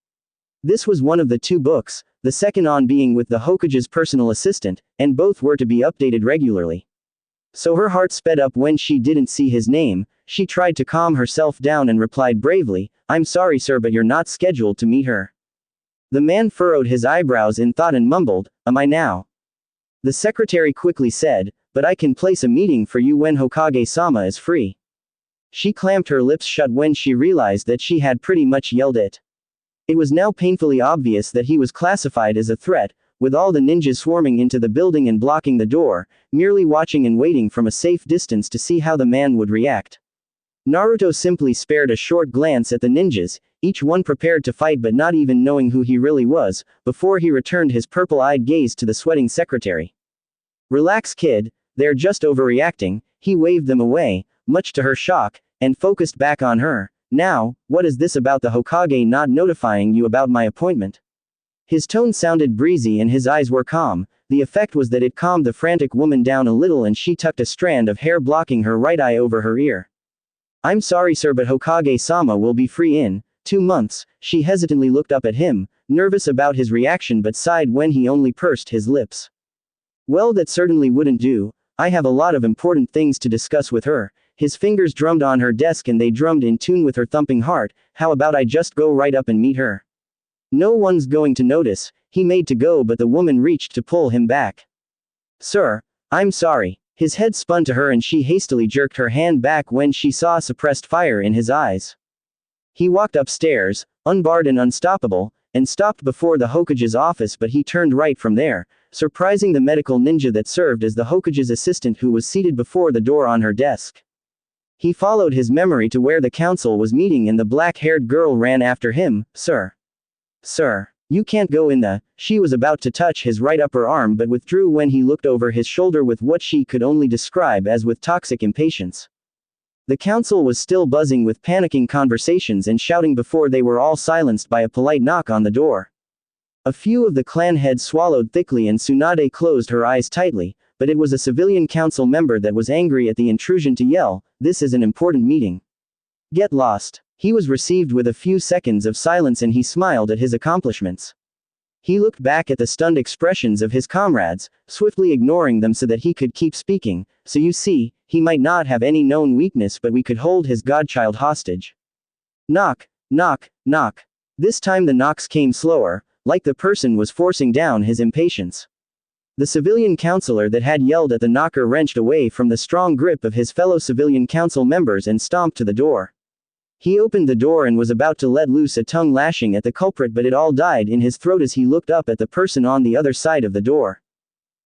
This was one of the two books, the second on being with the Hokage's personal assistant, and both were to be updated regularly. So her heart sped up when she didn't see his name. She tried to calm herself down and replied bravely, "I'm sorry sir but you're not scheduled to meet her." The man furrowed his eyebrows in thought and mumbled, "Am I now?" The secretary quickly said, "But I can place a meeting for you when Hokage-sama is free." She clamped her lips shut when she realized that she had pretty much yelled it. It was now painfully obvious that he was classified as a threat, with all the ninjas swarming into the building and blocking the door, merely watching and waiting from a safe distance to see how the man would react. Naruto simply spared a short glance at the ninjas, each one prepared to fight but not even knowing who he really was, before he returned his purple-eyed gaze to the sweating secretary. "Relax kid, they're just overreacting," he waved them away, much to her shock, and focused back on her. "Now, what is this about the Hokage not notifying you about my appointment?" His tone sounded breezy and his eyes were calm. The effect was that it calmed the frantic woman down a little and she tucked a strand of hair blocking her right eye over her ear. "I'm sorry sir but Hokage-sama will be free in 2 months, she hesitantly looked up at him, nervous about his reaction but sighed when he only pursed his lips. "Well that certainly wouldn't do, I have a lot of important things to discuss with her." His fingers drummed on her desk and they drummed in tune with her thumping heart. "How about I just go right up and meet her? No one's going to notice." He made to go but the woman reached to pull him back. "Sir, I'm sorry." His head spun to her and she hastily jerked her hand back when she saw suppressed fire in his eyes. He walked upstairs, unbarred and unstoppable, and stopped before the Hokage's office but he turned right from there, surprising the medical ninja that served as the Hokage's assistant who was seated before the door on her desk. He followed his memory to where the council was meeting and the black-haired girl ran after him. Sir, you can't go in the..." She was about to touch his right upper arm but withdrew when he looked over his shoulder with what she could only describe as with toxic impatience. The council was still buzzing with panicking conversations and shouting before they were all silenced by a polite knock on the door. A few of the clan heads swallowed thickly and Tsunade closed her eyes tightly, but it was a civilian council member that was angry at the intrusion to yell, "This is an important meeting. Get lost." He was received with a few seconds of silence and he smiled at his accomplishments. He looked back at the stunned expressions of his comrades, swiftly ignoring them so that he could keep speaking. "So you see, he might not have any known weakness but we could hold his godchild hostage." Knock, knock, knock. This time the knocks came slower, like the person was forcing down his impatience. The civilian councilor that had yelled at the knocker wrenched away from the strong grip of his fellow civilian council members and stomped to the door. He opened the door and was about to let loose a tongue lashing at the culprit but it all died in his throat as he looked up at the person on the other side of the door.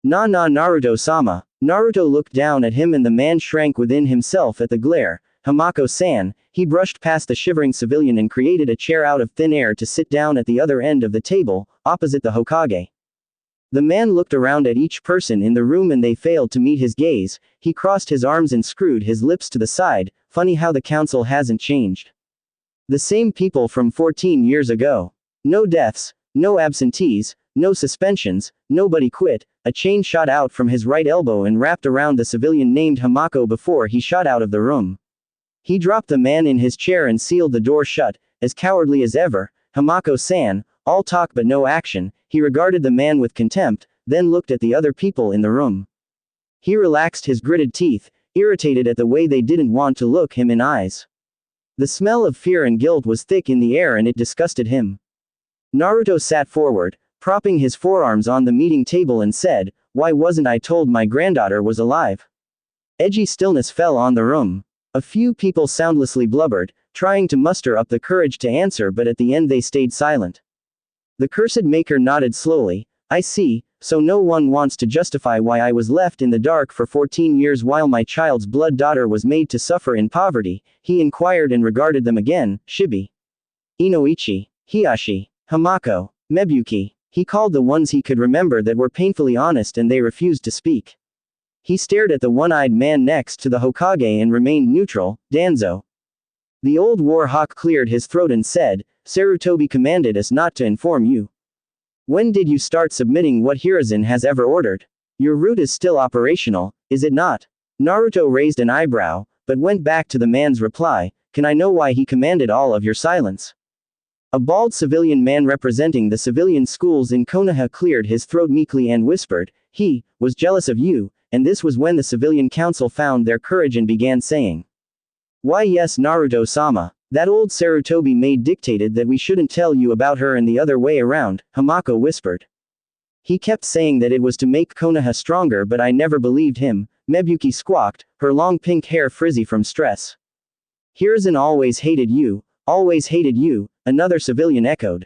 "Na Naruto-sama." Naruto looked down at him and the man shrank within himself at the glare. "Hamako-san." He brushed past the shivering civilian and created a chair out of thin air to sit down at the other end of the table, opposite the Hokage. The man looked around at each person in the room and they failed to meet his gaze. He crossed his arms and screwed his lips to the side. Funny how the council hasn't changed. The same people from 14 years ago. No deaths, no absentees, no suspensions, nobody quit. A chain shot out from his right elbow and wrapped around the civilian named Hamako before he shot out of the room. He dropped the man in his chair and sealed the door shut, as cowardly as ever. Hamako-san, all talk but no action. He regarded the man with contempt, then looked at the other people in the room. He relaxed his gritted teeth, irritated at the way they didn't want to look him in eyes. The smell of fear and guilt was thick in the air and it disgusted him. Naruto sat forward, propping his forearms on the meeting table and said, "Why wasn't I told my granddaughter was alive?" Edgy stillness fell on the room. A few people soundlessly blubbered, trying to muster up the courage to answer, but at the end they stayed silent. The cursed maker nodded slowly. "I see, so no one wants to justify why I was left in the dark for 14 years while my child's blood daughter was made to suffer in poverty." He inquired and regarded them again. Shibi, Inoichi, Hiyashi, Hamako, Mebuki. He called the ones he could remember that were painfully honest and they refused to speak. He stared at the one-eyed man next to the Hokage and remained neutral. Danzo. The old war hawk cleared his throat and said, "Sarutobi commanded us not to inform you. When did you start submitting what Hiruzen has ever ordered? Your route is still operational, is it not?" Naruto raised an eyebrow, but went back to the man's reply. "Can I know why he commanded all of your silence?" A bald civilian man representing the civilian schools in Konoha cleared his throat meekly and whispered, "He was jealous of you," and this was when the civilian council found their courage and began saying, "Why yes, Naruto-sama. That old Sarutobi maid dictated that we shouldn't tell you about her and the other way around," Hamako whispered. "He kept saying that it was to make Konoha stronger but I never believed him," Mebuki squawked, her long pink hair frizzy from stress. "Hiruzen always hated you, another civilian echoed.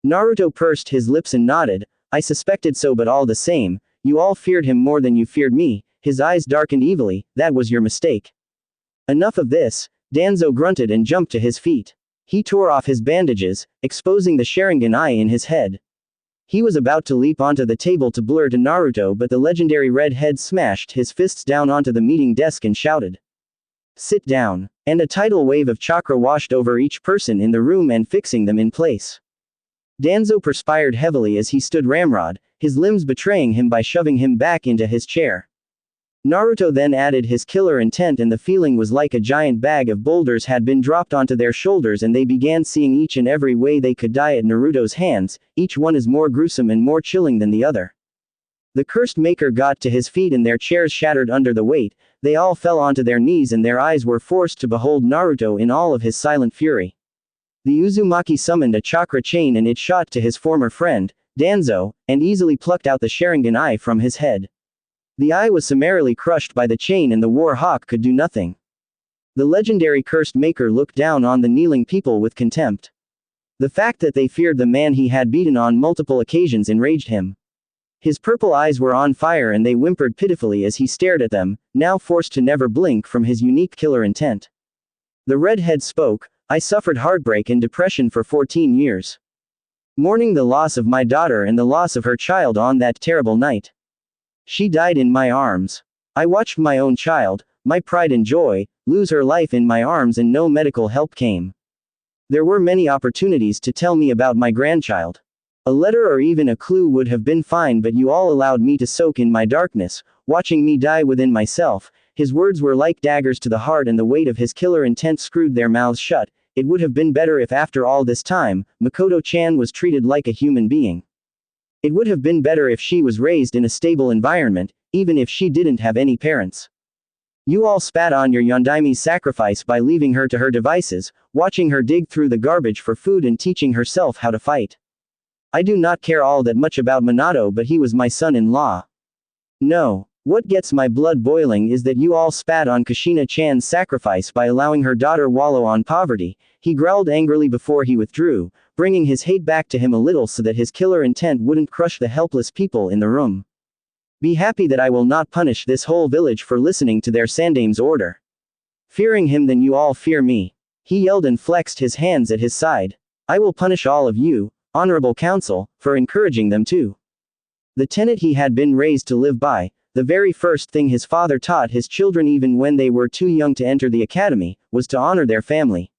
Naruto pursed his lips and nodded. "I suspected so, but all the same, you all feared him more than you feared me." His eyes darkened evilly. "That was your mistake." "Enough of this." Danzo grunted and jumped to his feet. He tore off his bandages, exposing the Sharingan eye in his head. He was about to leap onto the table to blur to Naruto, but the legendary red head smashed his fists down onto the meeting desk and shouted, "Sit down." And a tidal wave of chakra washed over each person in the room and fixing them in place. Danzo perspired heavily as he stood ramrod, his limbs betraying him by shoving him back into his chair. Naruto then added his killer intent and the feeling was like a giant bag of boulders had been dropped onto their shoulders and they began seeing each and every way they could die at Naruto's hands. Each one is more gruesome and more chilling than the other. The cursed maker got to his feet and their chairs shattered under the weight. They all fell onto their knees and their eyes were forced to behold Naruto in all of his silent fury. The Uzumaki summoned a chakra chain and it shot to his former friend, Danzo, and easily plucked out the Sharingan eye from his head. The eye was summarily crushed by the chain and the war hawk could do nothing. The legendary cursed maker looked down on the kneeling people with contempt. The fact that they feared the man he had beaten on multiple occasions enraged him. His purple eyes were on fire and they whimpered pitifully as he stared at them, now forced to never blink from his unique killer intent. The redhead spoke, "I suffered heartbreak and depression for 14 years. Mourning the loss of my daughter and the loss of her child on that terrible night. She died in my arms. I watched my own child, my pride and joy, lose her life in my arms and no medical help came. There were many opportunities to tell me about my grandchild. A letter or even a clue would have been fine, but you all allowed me to soak in my darkness, watching me die within myself." His words were like daggers to the heart and the weight of his killer intent screwed their mouths shut. It would have been better if after all this time, Makoto-chan was treated like a human being. It would have been better if she was raised in a stable environment, even if she didn't have any parents. You all spat on your Yondaimi's sacrifice by leaving her to her devices, watching her dig through the garbage for food and teaching herself how to fight. I do not care all that much about Minato, but he was my son-in-law. No. What gets my blood boiling is that you all spat on Kushina-chan's sacrifice by allowing her daughter wallow on poverty. He growled angrily before he withdrew, bringing his hate back to him a little so that his killer intent wouldn't crush the helpless people in the room. Be happy that I will not punish this whole village for listening to their sandame's order. Fearing him, then you all fear me. He yelled and flexed his hands at his side. I will punish all of you, honorable council, for encouraging them too. The tenet he had been raised to live by, the very first thing his father taught his children even when they were too young to enter the academy, was to honor their family.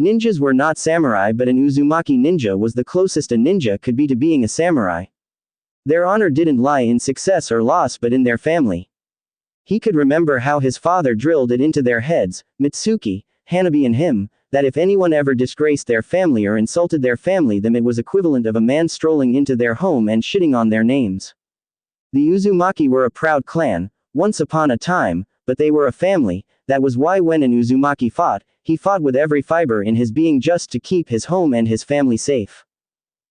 Ninjas were not samurai, but an Uzumaki ninja was the closest a ninja could be to being a samurai. Their honor didn't lie in success or loss but in their family. He could remember how his father drilled it into their heads, Mitsuki, Hanabi and him, that if anyone ever disgraced their family or insulted their family, then it was equivalent of a man strolling into their home and shitting on their names. The Uzumaki were a proud clan, once upon a time, but they were a family. That was why when an Uzumaki fought, he fought with every fiber in his being just to keep his home and his family safe.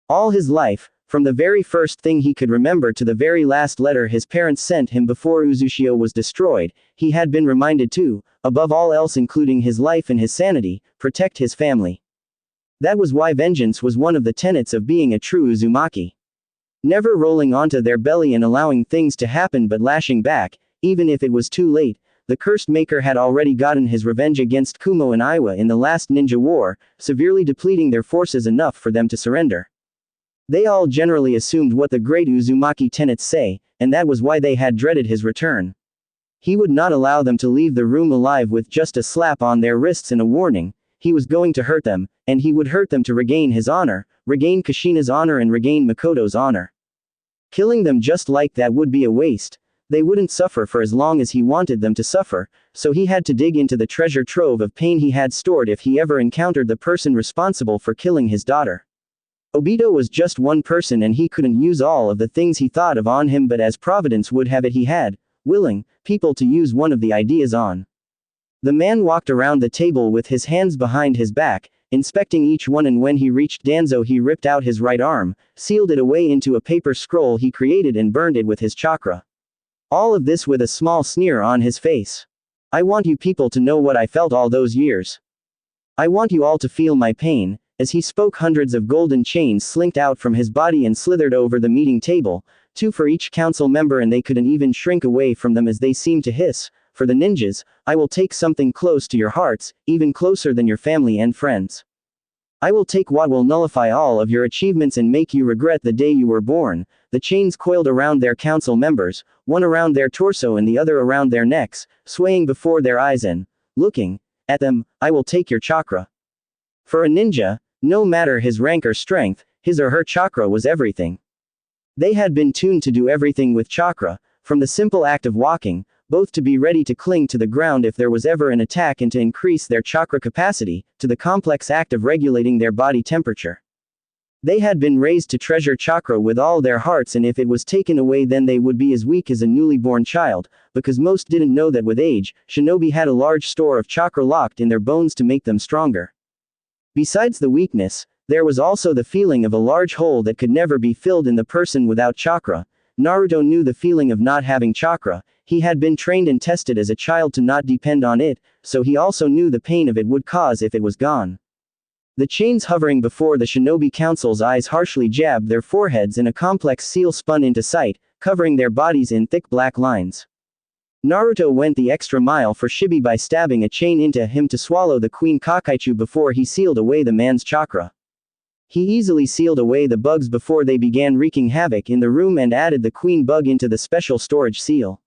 All his life, from the very first thing he could remember to the very last letter his parents sent him before Uzushio was destroyed, he had been reminded to, above all else including his life and his sanity, protect his family. That was why vengeance was one of the tenets of being a true Uzumaki. Never rolling onto their belly and allowing things to happen but lashing back, even if it was too late. The cursed maker had already gotten his revenge against Kumo and Iwa in the last ninja war, severely depleting their forces enough for them to surrender. They all generally assumed what the great Uzumaki tenets say, and that was why they had dreaded his return. He would not allow them to leave the room alive with just a slap on their wrists and a warning. He was going to hurt them, and he would hurt them to regain his honor, regain Kushina's honor and regain Makoto's honor. Killing them just like that would be a waste. They wouldn't suffer for as long as he wanted them to suffer, so he had to dig into the treasure trove of pain he had stored if he ever encountered the person responsible for killing his daughter. Obito was just one person and he couldn't use all of the things he thought of on him, but as Providence would have it he had, willing, people to use one of the ideas on. The man walked around the table with his hands behind his back, inspecting each one, and when he reached Danzo he ripped out his right arm, sealed it away into a paper scroll he created and burned it with his chakra. All of this with a small sneer on his face. I want you people to know what I felt all those years. I want you all to feel my pain. As he spoke, hundreds of golden chains slinked out from his body and slithered over the meeting table, 2 for each council member, and they couldn't even shrink away from them as they seemed to hiss. For the ninjas, I will take something close to your hearts, even closer than your family and friends. I will take what will nullify all of your achievements and make you regret the day you were born. The chains coiled around their council members, one around their torso and the other around their necks, swaying before their eyes, and, looking at them, I will take your chakra. For a ninja, no matter his rank or strength, his or her chakra was everything. They had been tuned to do everything with chakra, from the simple act of walking, both to be ready to cling to the ground if there was ever an attack and to increase their chakra capacity, to the complex act of regulating their body temperature. They had been raised to treasure chakra with all their hearts, and if it was taken away then they would be as weak as a newly born child, because most didn't know that with age, shinobi had a large store of chakra locked in their bones to make them stronger. Besides the weakness, there was also the feeling of a large hole that could never be filled in the person without chakra. Naruto knew the feeling of not having chakra. He had been trained and tested as a child to not depend on it, so he also knew the pain of it would cause if it was gone. The chains hovering before the shinobi council's eyes harshly jabbed their foreheads, and a complex seal spun into sight, covering their bodies in thick black lines. Naruto went the extra mile for Shibi by stabbing a chain into him to swallow the Queen Kakaichu before he sealed away the man's chakra. He easily sealed away the bugs before they began wreaking havoc in the room and added the queen bug into the special storage seal.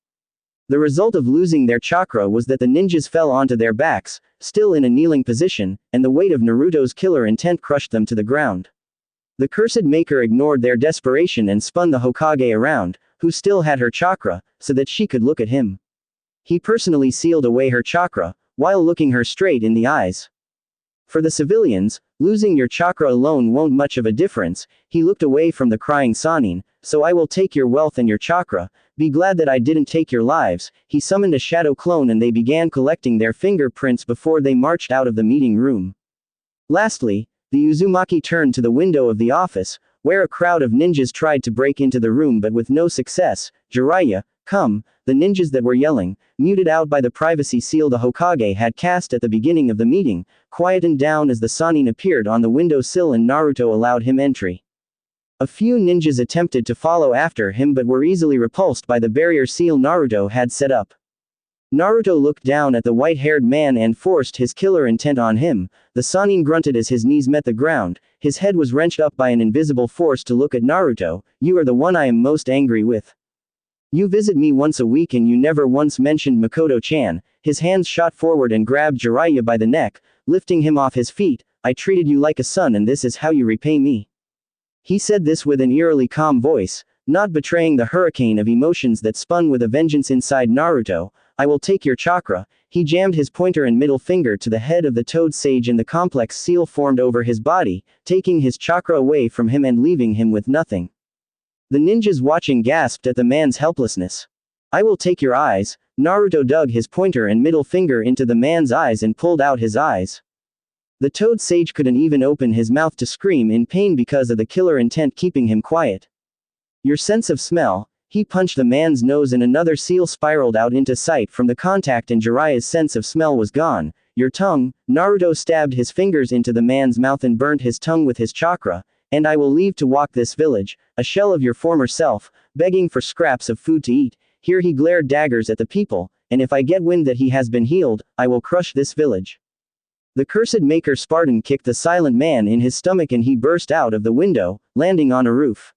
The result of losing their chakra was that the ninjas fell onto their backs, still in a kneeling position, and the weight of Naruto's killer intent crushed them to the ground. The cursed maker ignored their desperation and spun the Hokage around, who still had her chakra, so that she could look at him. He personally sealed away her chakra, while looking her straight in the eyes. For the civilians, losing your chakra alone won't much of a difference. He looked away from the crying Sannin. So I will take your wealth and your chakra. Be glad that I didn't take your lives. He summoned a shadow clone and they began collecting their fingerprints before they marched out of the meeting room. Lastly, the Uzumaki turned to the window of the office, where a crowd of ninjas tried to break into the room but with no success. Jiraiya, come, the ninjas that were yelling, muted out by the privacy seal the Hokage had cast at the beginning of the meeting, quietened down as the Sannin appeared on the windowsill and Naruto allowed him entry. A few ninjas attempted to follow after him but were easily repulsed by the barrier seal Naruto had set up. Naruto looked down at the white-haired man and forced his killer intent on him. The Sannin grunted as his knees met the ground, his head was wrenched up by an invisible force to look at Naruto. "You are the one I am most angry with. You visit me once a week and you never once mentioned Makoto-chan." His hands shot forward and grabbed Jiraiya by the neck, lifting him off his feet. "I treated you like a son and this is how you repay me." He said this with an eerily calm voice, not betraying the hurricane of emotions that spun with a vengeance inside Naruto. "I will take your chakra." He jammed his pointer and middle finger to the head of the toad sage and the complex seal formed over his body, taking his chakra away from him and leaving him with nothing. The ninjas watching gasped at the man's helplessness. "I will take your eyes." Naruto dug his pointer and middle finger into the man's eyes and pulled out his eyes. The toad sage couldn't even open his mouth to scream in pain because of the killer intent keeping him quiet. "Your sense of smell." He punched the man's nose and another seal spiraled out into sight from the contact and Jiraiya's sense of smell was gone. "Your tongue." Naruto stabbed his fingers into the man's mouth and burnt his tongue with his chakra. "And I will leave to walk this village, a shell of your former self, begging for scraps of food to eat." Here he glared daggers at the people, "And if I get wind that he has been healed, I will crush this village." The cursed Maker Spartan kicked the silent man in his stomach and he burst out of the window, landing on a roof.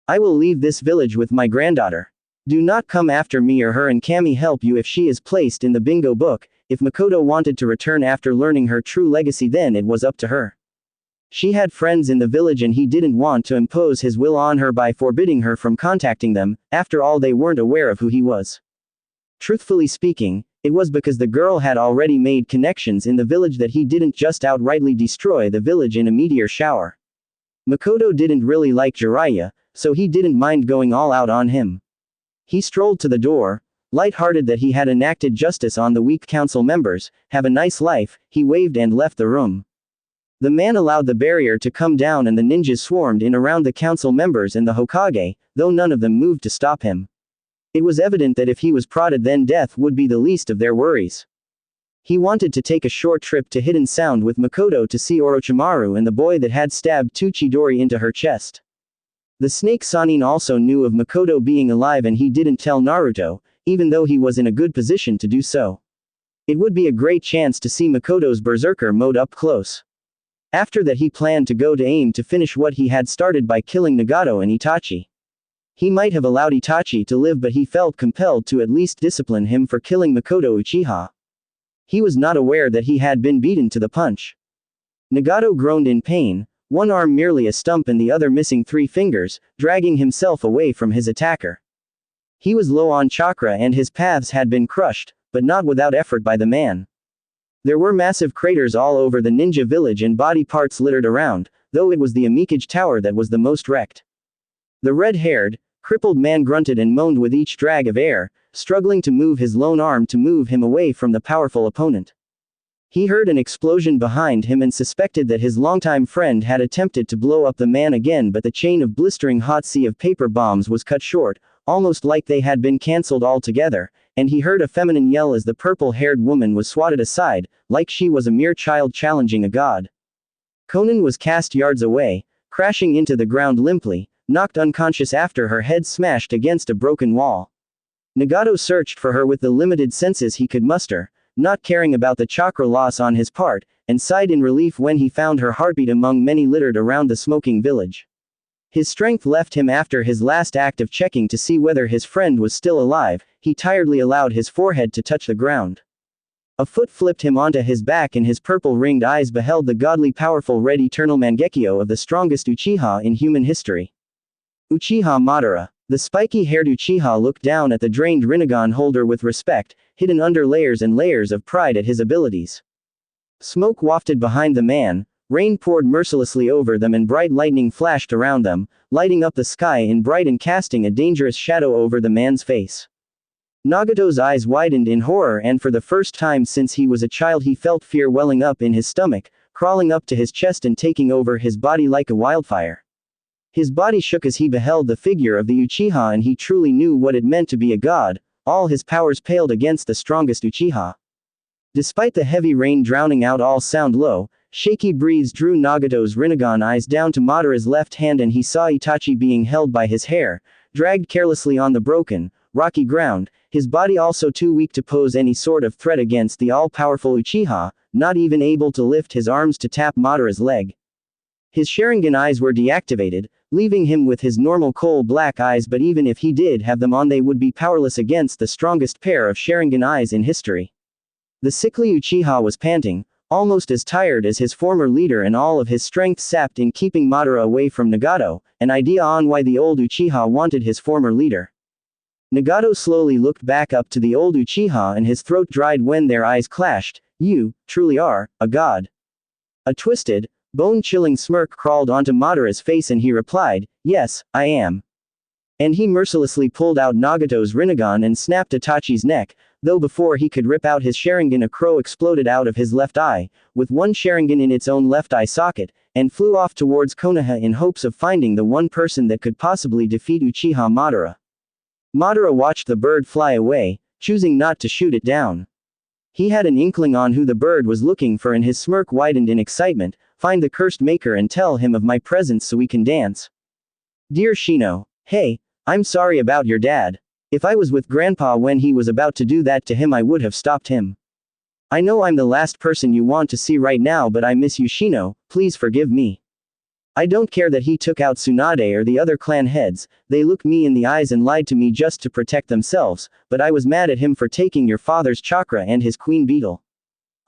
"I will leave this village with my granddaughter. Do not come after me or her and Kami help you if she is placed in the bingo book." If Makoto wanted to return after learning her true legacy then it was up to her. She had friends in the village and he didn't want to impose his will on her by forbidding her from contacting them. After all, they weren't aware of who he was. Truthfully speaking, it was because the girl had already made connections in the village that he didn't just outrightly destroy the village in a meteor shower. Makoto didn't really like Jiraiya, so he didn't mind going all out on him. He strolled to the door, light-hearted that he had enacted justice on the weak council members. "Have a nice life," he waved and left the room. The man allowed the barrier to come down and the ninjas swarmed in around the council members and the Hokage, though none of them moved to stop him. It was evident that if he was prodded then death would be the least of their worries. He wanted to take a short trip to Hidden Sound with Makoto to see Orochimaru and the boy that had stabbed Tsuchidori into her chest. The snake Sanin also knew of Makoto being alive and he didn't tell Naruto, even though he was in a good position to do so. It would be a great chance to see Makoto's berserker mode up close. After that he planned to go to aim to finish what he had started by killing Nagato and Itachi. He might have allowed Itachi to live but he felt compelled to at least discipline him for killing Makoto Uchiha. He was not aware that he had been beaten to the punch. Nagato groaned in pain, one arm merely a stump and the other missing 3 fingers, dragging himself away from his attacker. He was low on chakra and his paths had been crushed, but not without effort by the man. There were massive craters all over the ninja village and body parts littered around, though it was the Amikage Tower that was the most wrecked. The red-haired, crippled man grunted and moaned with each drag of air, struggling to move his lone arm to move him away from the powerful opponent. He heard an explosion behind him and suspected that his longtime friend had attempted to blow up the man again, but the chain of blistering hot sea of paper bombs was cut short, almost like they had been cancelled altogether, and he heard a feminine yell as the purple-haired woman was swatted aside, like she was a mere child challenging a god. Conan was cast yards away, crashing into the ground limply, knocked unconscious after her head smashed against a broken wall. Nagato searched for her with the limited senses he could muster, not caring about the chakra loss on his part, and sighed in relief when he found her heartbeat among many littered around the smoking village. His strength left him after his last act of checking to see whether his friend was still alive. He tiredly allowed his forehead to touch the ground. A foot flipped him onto his back and his purple-ringed eyes beheld the godly powerful red eternal Mangekyo of the strongest Uchiha in human history. Uchiha Madara. The spiky-haired Uchiha looked down at the drained Rinnegan holder with respect, hidden under layers and layers of pride at his abilities. Smoke wafted behind the man, rain poured mercilessly over them and bright lightning flashed around them, lighting up the sky in bright and casting a dangerous shadow over the man's face. Nagato's eyes widened in horror and for the first time since he was a child he felt fear welling up in his stomach, crawling up to his chest and taking over his body like a wildfire. His body shook as he beheld the figure of the Uchiha and he truly knew what it meant to be a god. All his powers paled against the strongest Uchiha. Despite the heavy rain drowning out all sound, low, shaky breeze drew Nagato's Rinnegan eyes down to Madara's left hand and he saw Itachi being held by his hair, dragged carelessly on the broken, rocky ground, his body also too weak to pose any sort of threat against the all-powerful Uchiha, not even able to lift his arms to tap Madara's leg. His Sharingan eyes were deactivated, leaving him with his normal coal-black eyes, but even if he did have them on, they would be powerless against the strongest pair of Sharingan eyes in history. The sickly Uchiha was panting, almost as tired as his former leader, and all of his strength sapped in keeping Madara away from Nagato, an idea on why the old Uchiha wanted his former leader. Nagato slowly looked back up to the old Uchiha and his throat dried when their eyes clashed. You, truly are, a god. A twisted, bone-chilling smirk crawled onto Madara's face and he replied, yes, I am. And he mercilessly pulled out Nagato's Rinnegan and snapped Itachi's neck, though before he could rip out his Sharingan a crow exploded out of his left eye, with one Sharingan in its own left eye socket, and flew off towards Konoha in hopes of finding the one person that could possibly defeat Uchiha Madara. Madara watched the bird fly away, choosing not to shoot it down. He had an inkling on who the bird was looking for and his smirk widened in excitement. Find the cursed maker and tell him of my presence so we can dance. Dear Shino. Hey, I'm sorry about your dad. If I was with Grandpa when he was about to do that to him, I would have stopped him. I know I'm the last person you want to see right now, but I miss you, Shino, please forgive me. I don't care that he took out Tsunade or the other clan heads, they looked me in the eyes and lied to me just to protect themselves, but I was mad at him for taking your father's chakra and his queen beetle.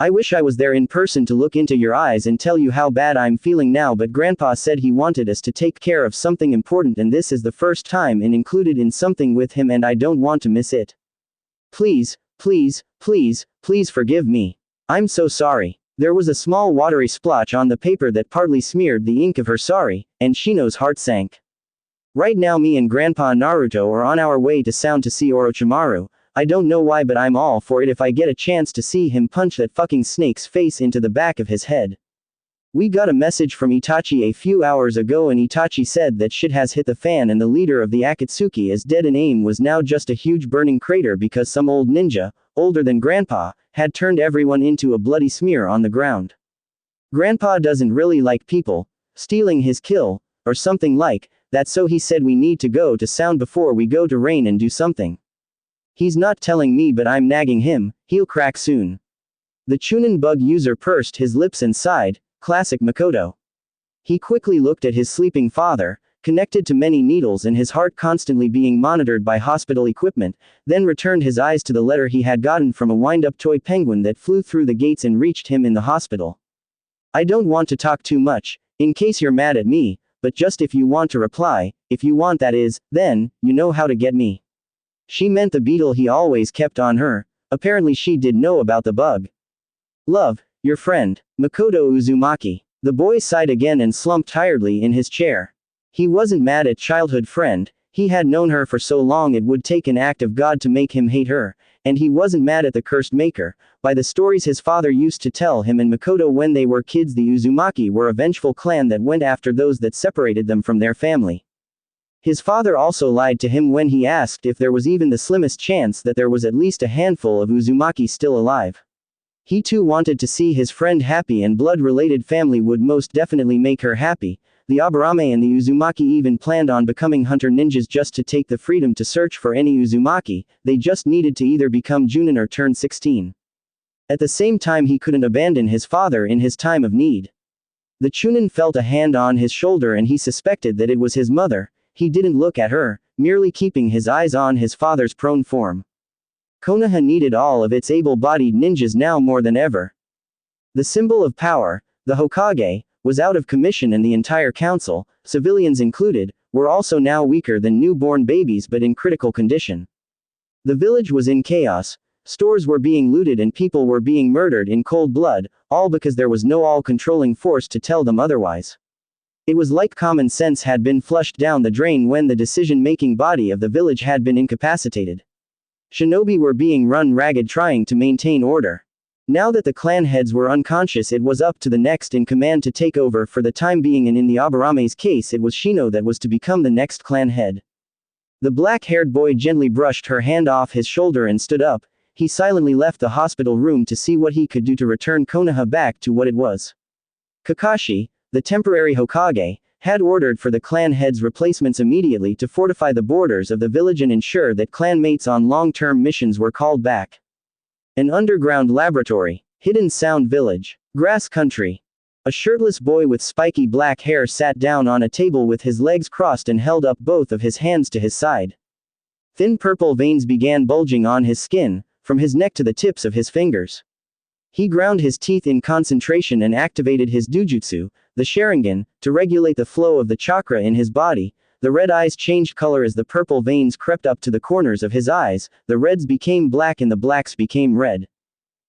I wish I was there in person to look into your eyes and tell you how bad I'm feeling now, but Grandpa said he wanted us to take care of something important and this is the first time I'm included in something with him and I don't want to miss it. Please, please, please, please forgive me. I'm so sorry. There was a small watery splotch on the paper that partly smeared the ink of her sorry, and Shino's heart sank. Right now me and Grandpa Naruto are on our way to Sound to see Orochimaru. I don't know why, but I'm all for it if I get a chance to see him punch that fucking snake's face into the back of his head. We got a message from Itachi a few hours ago and Itachi said that shit has hit the fan and the leader of the Akatsuki is dead and AIM was now just a huge burning crater because some old ninja, older than Grandpa, had turned everyone into a bloody smear on the ground. Grandpa doesn't really like people stealing his kill, or something like that, so he said we need to go to Sound before we go to Rain and do something. He's not telling me, but I'm nagging him, he'll crack soon. The Chunin bug user pursed his lips and sighed, classic Makoto. He quickly looked at his sleeping father, connected to many needles and his heart constantly being monitored by hospital equipment, then returned his eyes to the letter he had gotten from a wind-up toy penguin that flew through the gates and reached him in the hospital. I don't want to talk too much, in case you're mad at me, but just if you want to reply, if you want that is, then, you know how to get me. She meant the beetle he always kept on her, apparently she did know about the bug. Love, your friend, Makoto Uzumaki. The boy sighed again and slumped tiredly in his chair. He wasn't mad at childhood friend, he had known her for so long it would take an act of God to make him hate her, and he wasn't mad at the cursed maker, by the stories his father used to tell him and Makoto when they were kids. The Uzumaki were a vengeful clan that went after those that separated them from their family. His father also lied to him when he asked if there was even the slimmest chance that there was at least a handful of Uzumaki still alive. He too wanted to see his friend happy and blood-related family would most definitely make her happy. The Aburame and the Uzumaki even planned on becoming hunter ninjas just to take the freedom to search for any Uzumaki, they just needed to either become Junin or turn 16. At the same time he couldn't abandon his father in his time of need. The Chunin felt a hand on his shoulder and he suspected that it was his mother. He didn't look at her, merely keeping his eyes on his father's prone form. Konoha needed all of its able-bodied ninjas now more than ever. The symbol of power, the Hokage, was out of commission and the entire council, civilians included, were also now weaker than newborn babies but in critical condition. The village was in chaos, stores were being looted and people were being murdered in cold blood, all because there was no all-controlling force to tell them otherwise. It was like common sense had been flushed down the drain when the decision-making body of the village had been incapacitated. Shinobi were being run ragged trying to maintain order. Now that the clan heads were unconscious, it was up to the next in command to take over for the time being, and in the Aburame's case it was Shino that was to become the next clan head. The black-haired boy gently brushed her hand off his shoulder and stood up. He silently left the hospital room to see what he could do to return Konoha back to what it was. Kakashi, the temporary Hokage, had ordered for the clan heads' replacements immediately to fortify the borders of the village and ensure that clanmates on long-term missions were called back. An underground laboratory. Hidden Sound Village. Grass country. A shirtless boy with spiky black hair sat down on a table with his legs crossed and held up both of his hands to his side. Thin purple veins began bulging on his skin, from his neck to the tips of his fingers. He ground his teeth in concentration and activated his dujutsu, the Sharingan, to regulate the flow of the chakra in his body. The red eyes changed color as the purple veins crept up to the corners of his eyes, the reds became black and the blacks became red.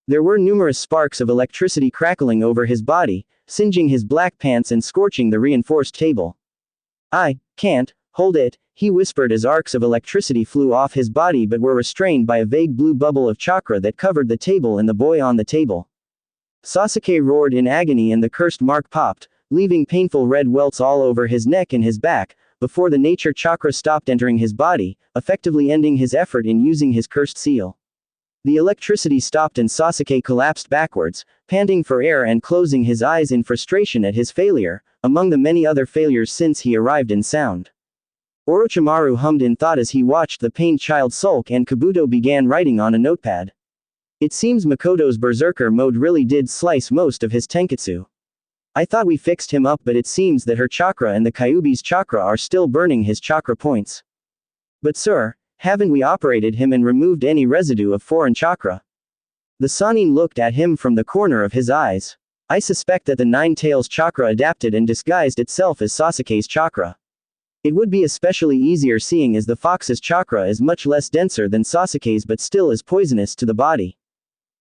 There were numerous sparks of electricity crackling over his body, singeing his black pants and scorching the reinforced table. "I can't hold it," he whispered as arcs of electricity flew off his body but were restrained by a vague blue bubble of chakra that covered the table and the boy on the table. Sasuke roared in agony and the cursed mark popped, leaving painful red welts all over his neck and his back, before the nature chakra stopped entering his body, effectively ending his effort in using his cursed seal. The electricity stopped and Sasuke collapsed backwards, panting for air and closing his eyes in frustration at his failure, among the many other failures since he arrived in sound. Orochimaru hummed in thought as he watched the pained child sulk and Kabuto began writing on a notepad. It seems Makoto's berserker mode really did slice most of his tenketsu. I thought we fixed him up but it seems that her chakra and the Kyuubi's chakra are still burning his chakra points. But sir, haven't we operated him and removed any residue of foreign chakra? The Sannin looked at him from the corner of his eyes. I suspect that the Nine Tails chakra adapted and disguised itself as Sasuke's chakra. It would be especially easier seeing as the fox's chakra is much less denser than Sasuke's but still is poisonous to the body.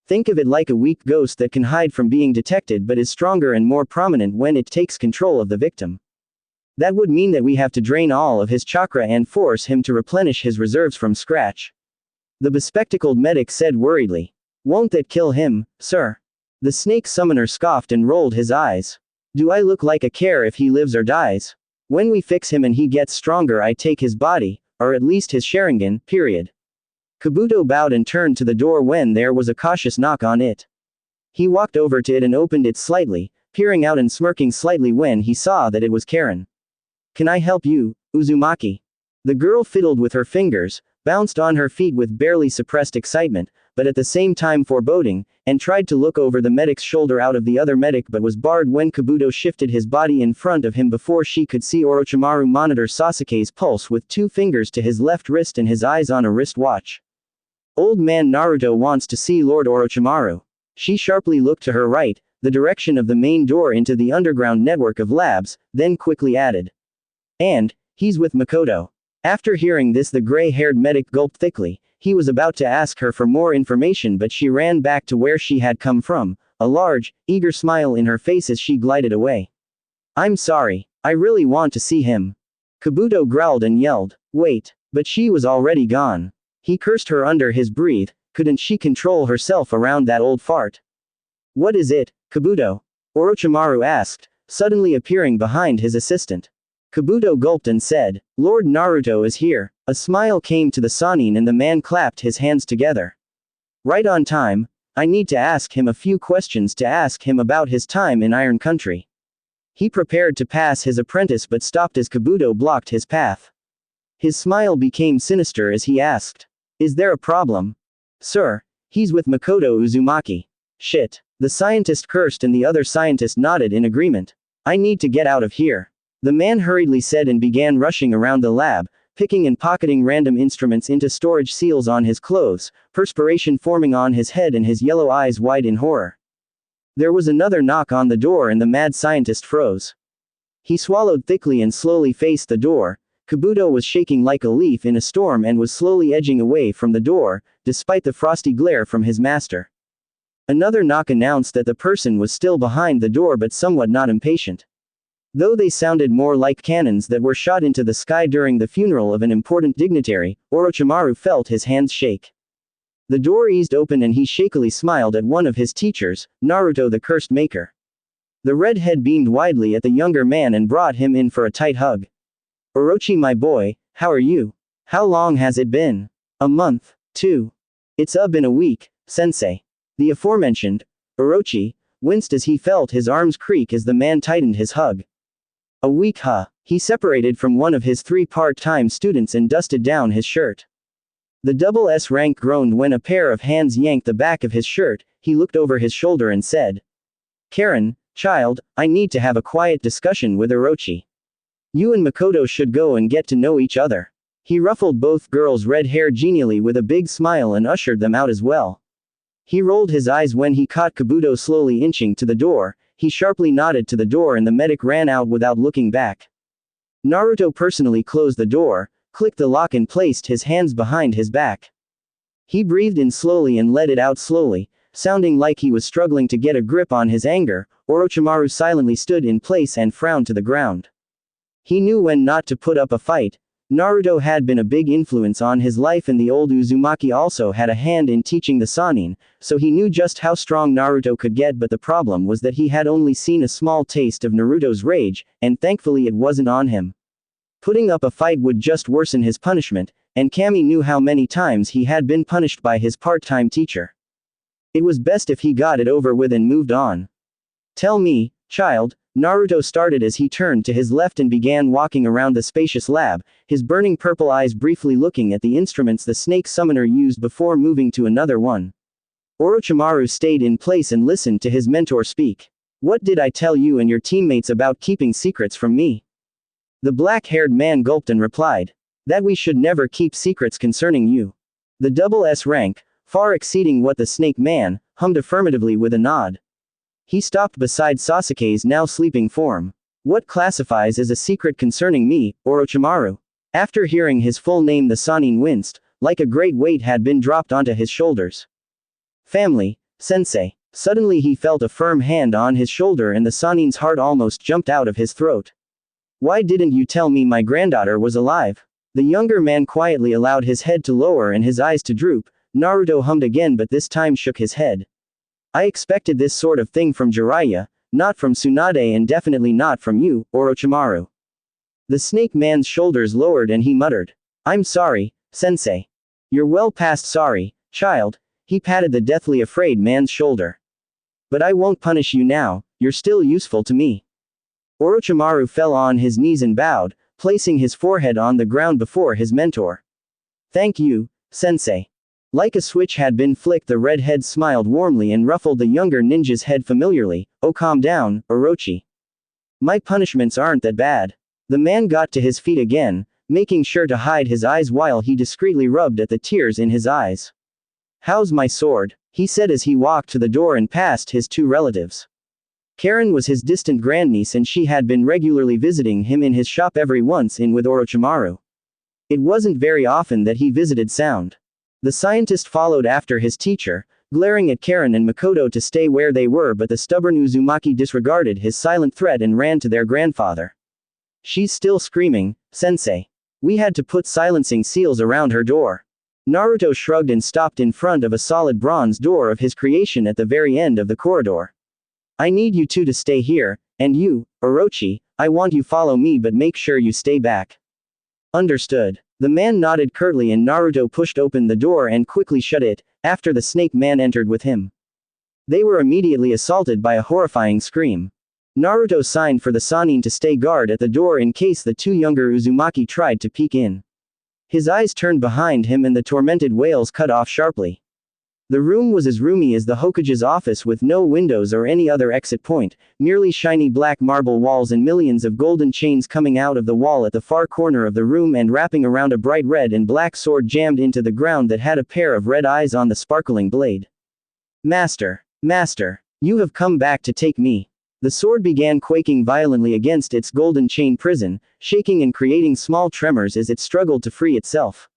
Think of it like a weak ghost that can hide from being detected but is stronger and more prominent when it takes control of the victim. That would mean that we have to drain all of his chakra and force him to replenish his reserves from scratch. The bespectacled medic said worriedly. Won't that kill him, sir? The snake summoner scoffed and rolled his eyes. Do I look like a care if he lives or dies? When we fix him and he gets stronger I take his body, or at least his Sharingan, period. Kabuto bowed and turned to the door when there was a cautious knock on it. He walked over to it and opened it slightly, peering out and smirking slightly when he saw that it was Karen. Can I help you, Uzumaki? The girl fiddled with her fingers, bounced on her feet with barely suppressed excitement, but at the same time foreboding, and tried to look over the medic's shoulder out of the other medic but was barred when Kabuto shifted his body in front of him before she could see Orochimaru monitor Sasuke's pulse with 2 fingers to his left wrist and his eyes on a wristwatch. Old man Naruto wants to see Lord Orochimaru. She sharply looked to her right, the direction of the main door into the underground network of labs, then quickly added. And, he's with Makoto. After hearing this the gray-haired medic gulped thickly. He was about to ask her for more information but she ran back to where she had come from, a large, eager smile in her face as she glided away. I'm sorry, I really want to see him. Kabuto growled and yelled. Wait, but she was already gone. He cursed her under his breath. Couldn't she control herself around that old fart? What is it, Kabuto? Orochimaru asked, suddenly appearing behind his assistant. Kabuto gulped and said, Lord Naruto is here. A smile came to the Sannin and the man clapped his hands together. Right on time, I need to ask him a few questions to ask him about his time in Iron Country. He prepared to pass his apprentice but stopped as Kabuto blocked his path. His smile became sinister as he asked. Is there a problem? Sir, he's with Makoto Uzumaki. Shit. The scientist cursed and the other scientist nodded in agreement. I need to get out of here. The man hurriedly said and began rushing around the lab, picking and pocketing random instruments into storage seals on his clothes, perspiration forming on his head and his yellow eyes wide in horror. There was another knock on the door and the mad scientist froze. He swallowed thickly and slowly faced the door. Kabuto was shaking like a leaf in a storm and was slowly edging away from the door, despite the frosty glare from his master. Another knock announced that the person was still behind the door but somewhat not impatient. Though they sounded more like cannons that were shot into the sky during the funeral of an important dignitary, Orochimaru felt his hands shake. The door eased open and he shakily smiled at one of his teachers, Naruto the Cursed Maker. The redhead beamed widely at the younger man and brought him in for a tight hug. Orochi my boy, how are you? How long has it been? A month, 2. It's been a week, sensei. The aforementioned, Orochi, winced as he felt his arms creak as the man tightened his hug. A week huh? He separated from one of his 3 part-time students and dusted down his shirt. The double S rank groaned when a pair of hands yanked the back of his shirt. He looked over his shoulder and said. Karen, Child, I need to have a quiet discussion with Orochi. You and Makoto should go and get to know each other. He ruffled both girls' red hair genially with a big smile and ushered them out as well. He rolled his eyes when he caught Kabuto slowly inching to the door. He sharply nodded to the door and the medic ran out without looking back. Naruto personally closed the door, clicked the lock and placed his hands behind his back. He breathed in slowly and let it out slowly, sounding like he was struggling to get a grip on his anger. Orochimaru silently stood in place and frowned to the ground. He knew when not to put up a fight. Naruto had been a big influence on his life and the old Uzumaki also had a hand in teaching the Sannin, so he knew just how strong Naruto could get, but the problem was that he had only seen a small taste of Naruto's rage, and thankfully it wasn't on him. Putting up a fight would just worsen his punishment, and Kami knew how many times he had been punished by his part-time teacher. It was best if he got it over with and moved on. Tell me, child, Naruto started as he turned to his left and began walking around the spacious lab, his burning purple eyes briefly looking at the instruments the snake summoner used before moving to another one. Orochimaru stayed in place and listened to his mentor speak. What did I tell you and your teammates about keeping secrets from me? The black-haired man gulped and replied. That we should never keep secrets concerning you. The double S rank, far exceeding what the snake man, hummed affirmatively with a nod. He stopped beside Sasuke's now sleeping form. What classifies as a secret concerning me, Orochimaru? After hearing his full name the Sannin winced, like a great weight had been dropped onto his shoulders. Family, sensei. Suddenly he felt a firm hand on his shoulder and the Sannin's heart almost jumped out of his throat. Why didn't you tell me my granddaughter was alive? The younger man quietly allowed his head to lower and his eyes to droop. Naruto hummed again but this time shook his head. I expected this sort of thing from Jiraiya, not from Tsunade and definitely not from you, Orochimaru. The snake man's shoulders lowered and he muttered. I'm sorry, sensei. You're well past sorry, child. He patted the deathly afraid man's shoulder. But I won't punish you now, you're still useful to me. Orochimaru fell on his knees and bowed, placing his forehead on the ground before his mentor. Thank you, sensei. Like a switch had been flicked, the red head smiled warmly and ruffled the younger ninja's head familiarly. Oh, calm down, Orochi. My punishments aren't that bad. The man got to his feet again, making sure to hide his eyes while he discreetly rubbed at the tears in his eyes. How's my sword? He said as he walked to the door and passed his two relatives. Karen was his distant grandniece and she had been regularly visiting him in his shop every once in with Orochimaru. It wasn't very often that he visited Sound. The scientist followed after his teacher, glaring at Karen and Makoto to stay where they were, but the stubborn Uzumaki disregarded his silent threat and ran to their grandfather. She's still screaming, sensei. We had to put silencing seals around her door. Naruto shrugged and stopped in front of a solid bronze door of his creation at the very end of the corridor. I need you two to stay here, and you, Orochi, I want you follow me but make sure you stay back. Understood. The man nodded curtly and Naruto pushed open the door and quickly shut it, after the snake man entered with him. They were immediately assaulted by a horrifying scream. Naruto signed for the Sannin to stay guard at the door in case the two younger Uzumaki tried to peek in. His eyes turned behind him and the tormented wails cut off sharply. The room was as roomy as the Hokage's office with no windows or any other exit point, merely shiny black marble walls and millions of golden chains coming out of the wall at the far corner of the room and wrapping around a bright red and black sword jammed into the ground that had a pair of red eyes on the sparkling blade. Master, master, you have come back to take me. The sword began quaking violently against its golden chain prison, shaking and creating small tremors as it struggled to free itself.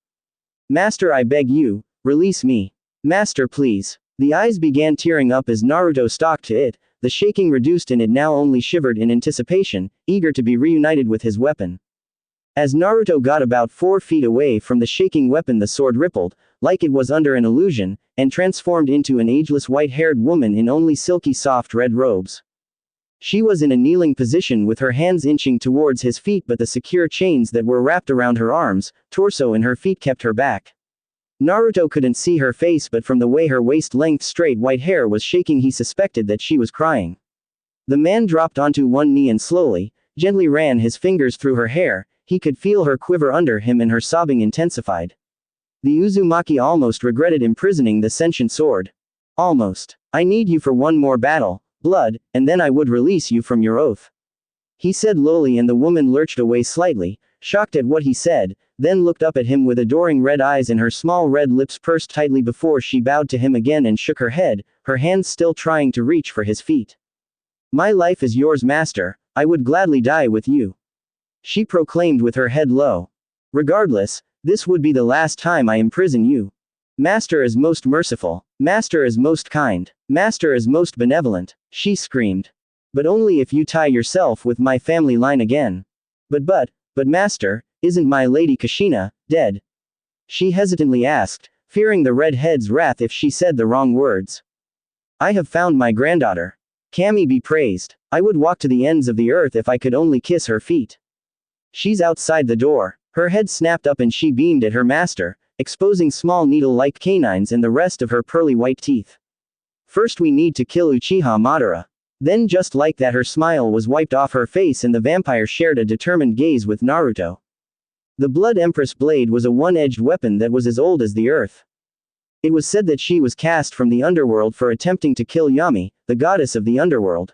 Master, I beg you, release me. Master, please. The eyes began tearing up as Naruto stalked to it, the shaking reduced and it now only shivered in anticipation, eager to be reunited with his weapon. As Naruto got about 4 feet away from the shaking weapon, the sword rippled, like it was under an illusion, and transformed into an ageless white-haired woman in only silky soft red robes. She was in a kneeling position with her hands inching towards his feet, but the secure chains that were wrapped around her arms, torso and her feet kept her back. Naruto couldn't see her face, but from the way her waist-length straight white hair was shaking he suspected that she was crying. The man dropped onto one knee and slowly, gently ran his fingers through her hair. He could feel her quiver under him and her sobbing intensified. The Uzumaki almost regretted imprisoning the sentient sword. Almost. I need you for one more battle, blood, and then I would release you from your oath. He said lowly, and the woman lurched away slightly, shocked at what he said, then looked up at him with adoring red eyes and her small red lips pursed tightly before she bowed to him again and shook her head, her hands still trying to reach for his feet. My life is yours, master, I would gladly die with you. She proclaimed with her head low. Regardless, this would be the last time I imprison you. Master is most merciful. Master is most kind. Master is most benevolent, she screamed. But only if you tie yourself with my family line again. But master, isn't my lady Kashina dead? She hesitantly asked, fearing the redhead's wrath if she said the wrong words. I have found my granddaughter. Kami be praised. I would walk to the ends of the earth if I could only kiss her feet. She's outside the door. Her head snapped up and she beamed at her master, exposing small needle-like canines and the rest of her pearly white teeth. First we need to kill Uchiha Madara. Then just like that her smile was wiped off her face and the vampire shared a determined gaze with Naruto. The Blood Empress blade was a one-edged weapon that was as old as the earth. It was said that she was cast from the underworld for attempting to kill Yami, the goddess of the underworld.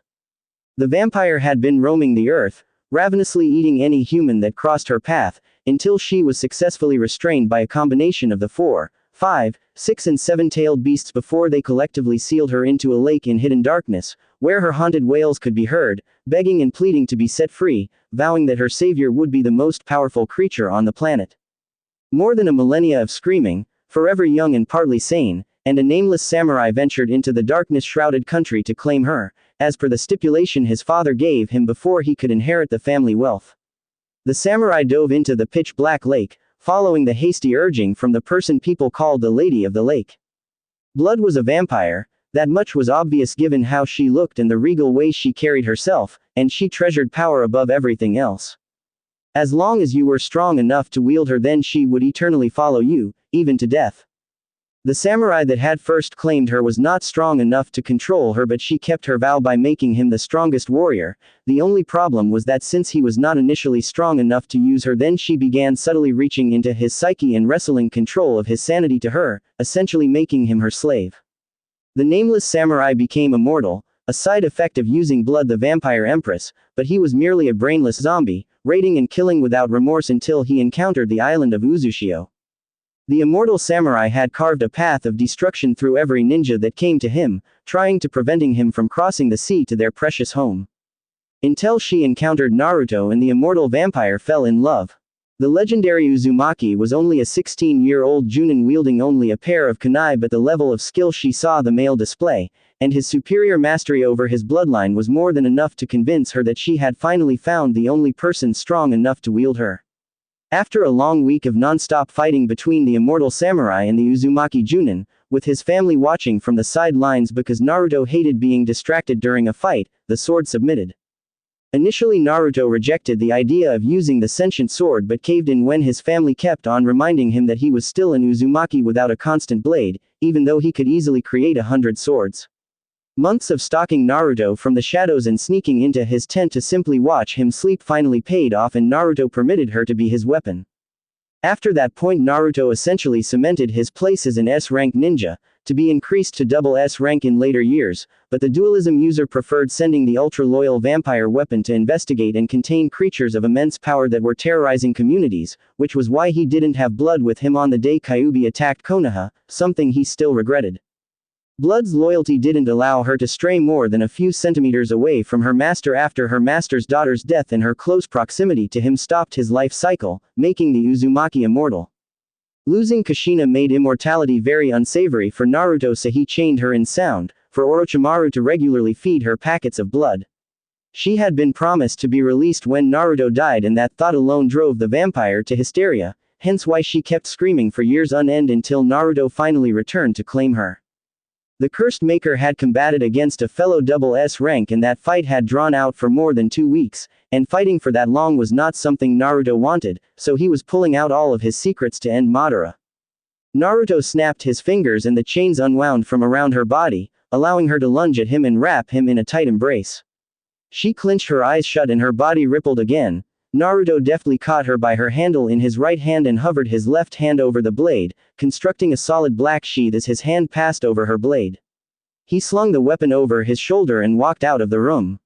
The vampire had been roaming the earth, ravenously eating any human that crossed her path, until she was successfully restrained by a combination of the 4, 5, 6 and 7-tailed beasts before they collectively sealed her into a lake in hidden darkness, where her haunted wails could be heard, begging and pleading to be set free, vowing that her savior would be the most powerful creature on the planet. More than a millennia of screaming, forever young and partly sane, and a nameless samurai ventured into the darkness-shrouded country to claim her, as per the stipulation his father gave him before he could inherit the family wealth. The samurai dove into the pitch-black lake, following the hasty urging from the person people called the Lady of the Lake. Blood was a vampire, that much was obvious given how she looked and the regal way she carried herself, and she treasured power above everything else. As long as you were strong enough to wield her, then she would eternally follow you, even to death. The samurai that had first claimed her was not strong enough to control her, but she kept her vow by making him the strongest warrior. The only problem was that since he was not initially strong enough to use her, then she began subtly reaching into his psyche and wresting control of his sanity to her, essentially making him her slave. The nameless samurai became immortal, a side effect of using Blood the Vampire Empress, but he was merely a brainless zombie, raiding and killing without remorse until he encountered the island of Uzushio. The immortal samurai had carved a path of destruction through every ninja that came to him, trying to preventing him from crossing the sea to their precious home. Until she encountered Naruto and the immortal vampire fell in love. The legendary Uzumaki was only a 16-year-old Junin wielding only a pair of kunai, but the level of skill she saw the male display, and his superior mastery over his bloodline was more than enough to convince her that she had finally found the only person strong enough to wield her. After a long week of non-stop fighting between the immortal samurai and the Uzumaki Junin, with his family watching from the sidelines because Naruto hated being distracted during a fight, the sword submitted. Initially Naruto rejected the idea of using the sentient sword but caved in when his family kept on reminding him that he was still an Uzumaki without a constant blade, even though he could easily create 100 swords. Months of stalking Naruto from the shadows and sneaking into his tent to simply watch him sleep finally paid off, and Naruto permitted her to be his weapon. After that point Naruto essentially cemented his place as an S-rank ninja, to be increased to double S rank in later years, but the dualism user preferred sending the ultra-loyal vampire weapon to investigate and contain creatures of immense power that were terrorizing communities, which was why he didn't have Blood with him on the day Kyuubi attacked Konoha, something he still regretted. Blood's loyalty didn't allow her to stray more than a few centimeters away from her master after her master's daughter's death, and her close proximity to him stopped his life cycle, making the Uzumaki immortal. Losing Kushina made immortality very unsavory for Naruto, so he chained her in sound, for Orochimaru to regularly feed her packets of blood. She had been promised to be released when Naruto died, and that thought alone drove the vampire to hysteria, hence why she kept screaming for years on end until Naruto finally returned to claim her. The Cursed Maker had combated against a fellow double S rank, and that fight had drawn out for more than 2 weeks, and fighting for that long was not something Naruto wanted, so he was pulling out all of his secrets to end Madara. Naruto snapped his fingers and the chains unwound from around her body, allowing her to lunge at him and wrap him in a tight embrace. She clenched her eyes shut and her body rippled again. Naruto deftly caught her by her handle in his right hand and hovered his left hand over the blade, constructing a solid black sheath as his hand passed over her blade. He slung the weapon over his shoulder and walked out of the room.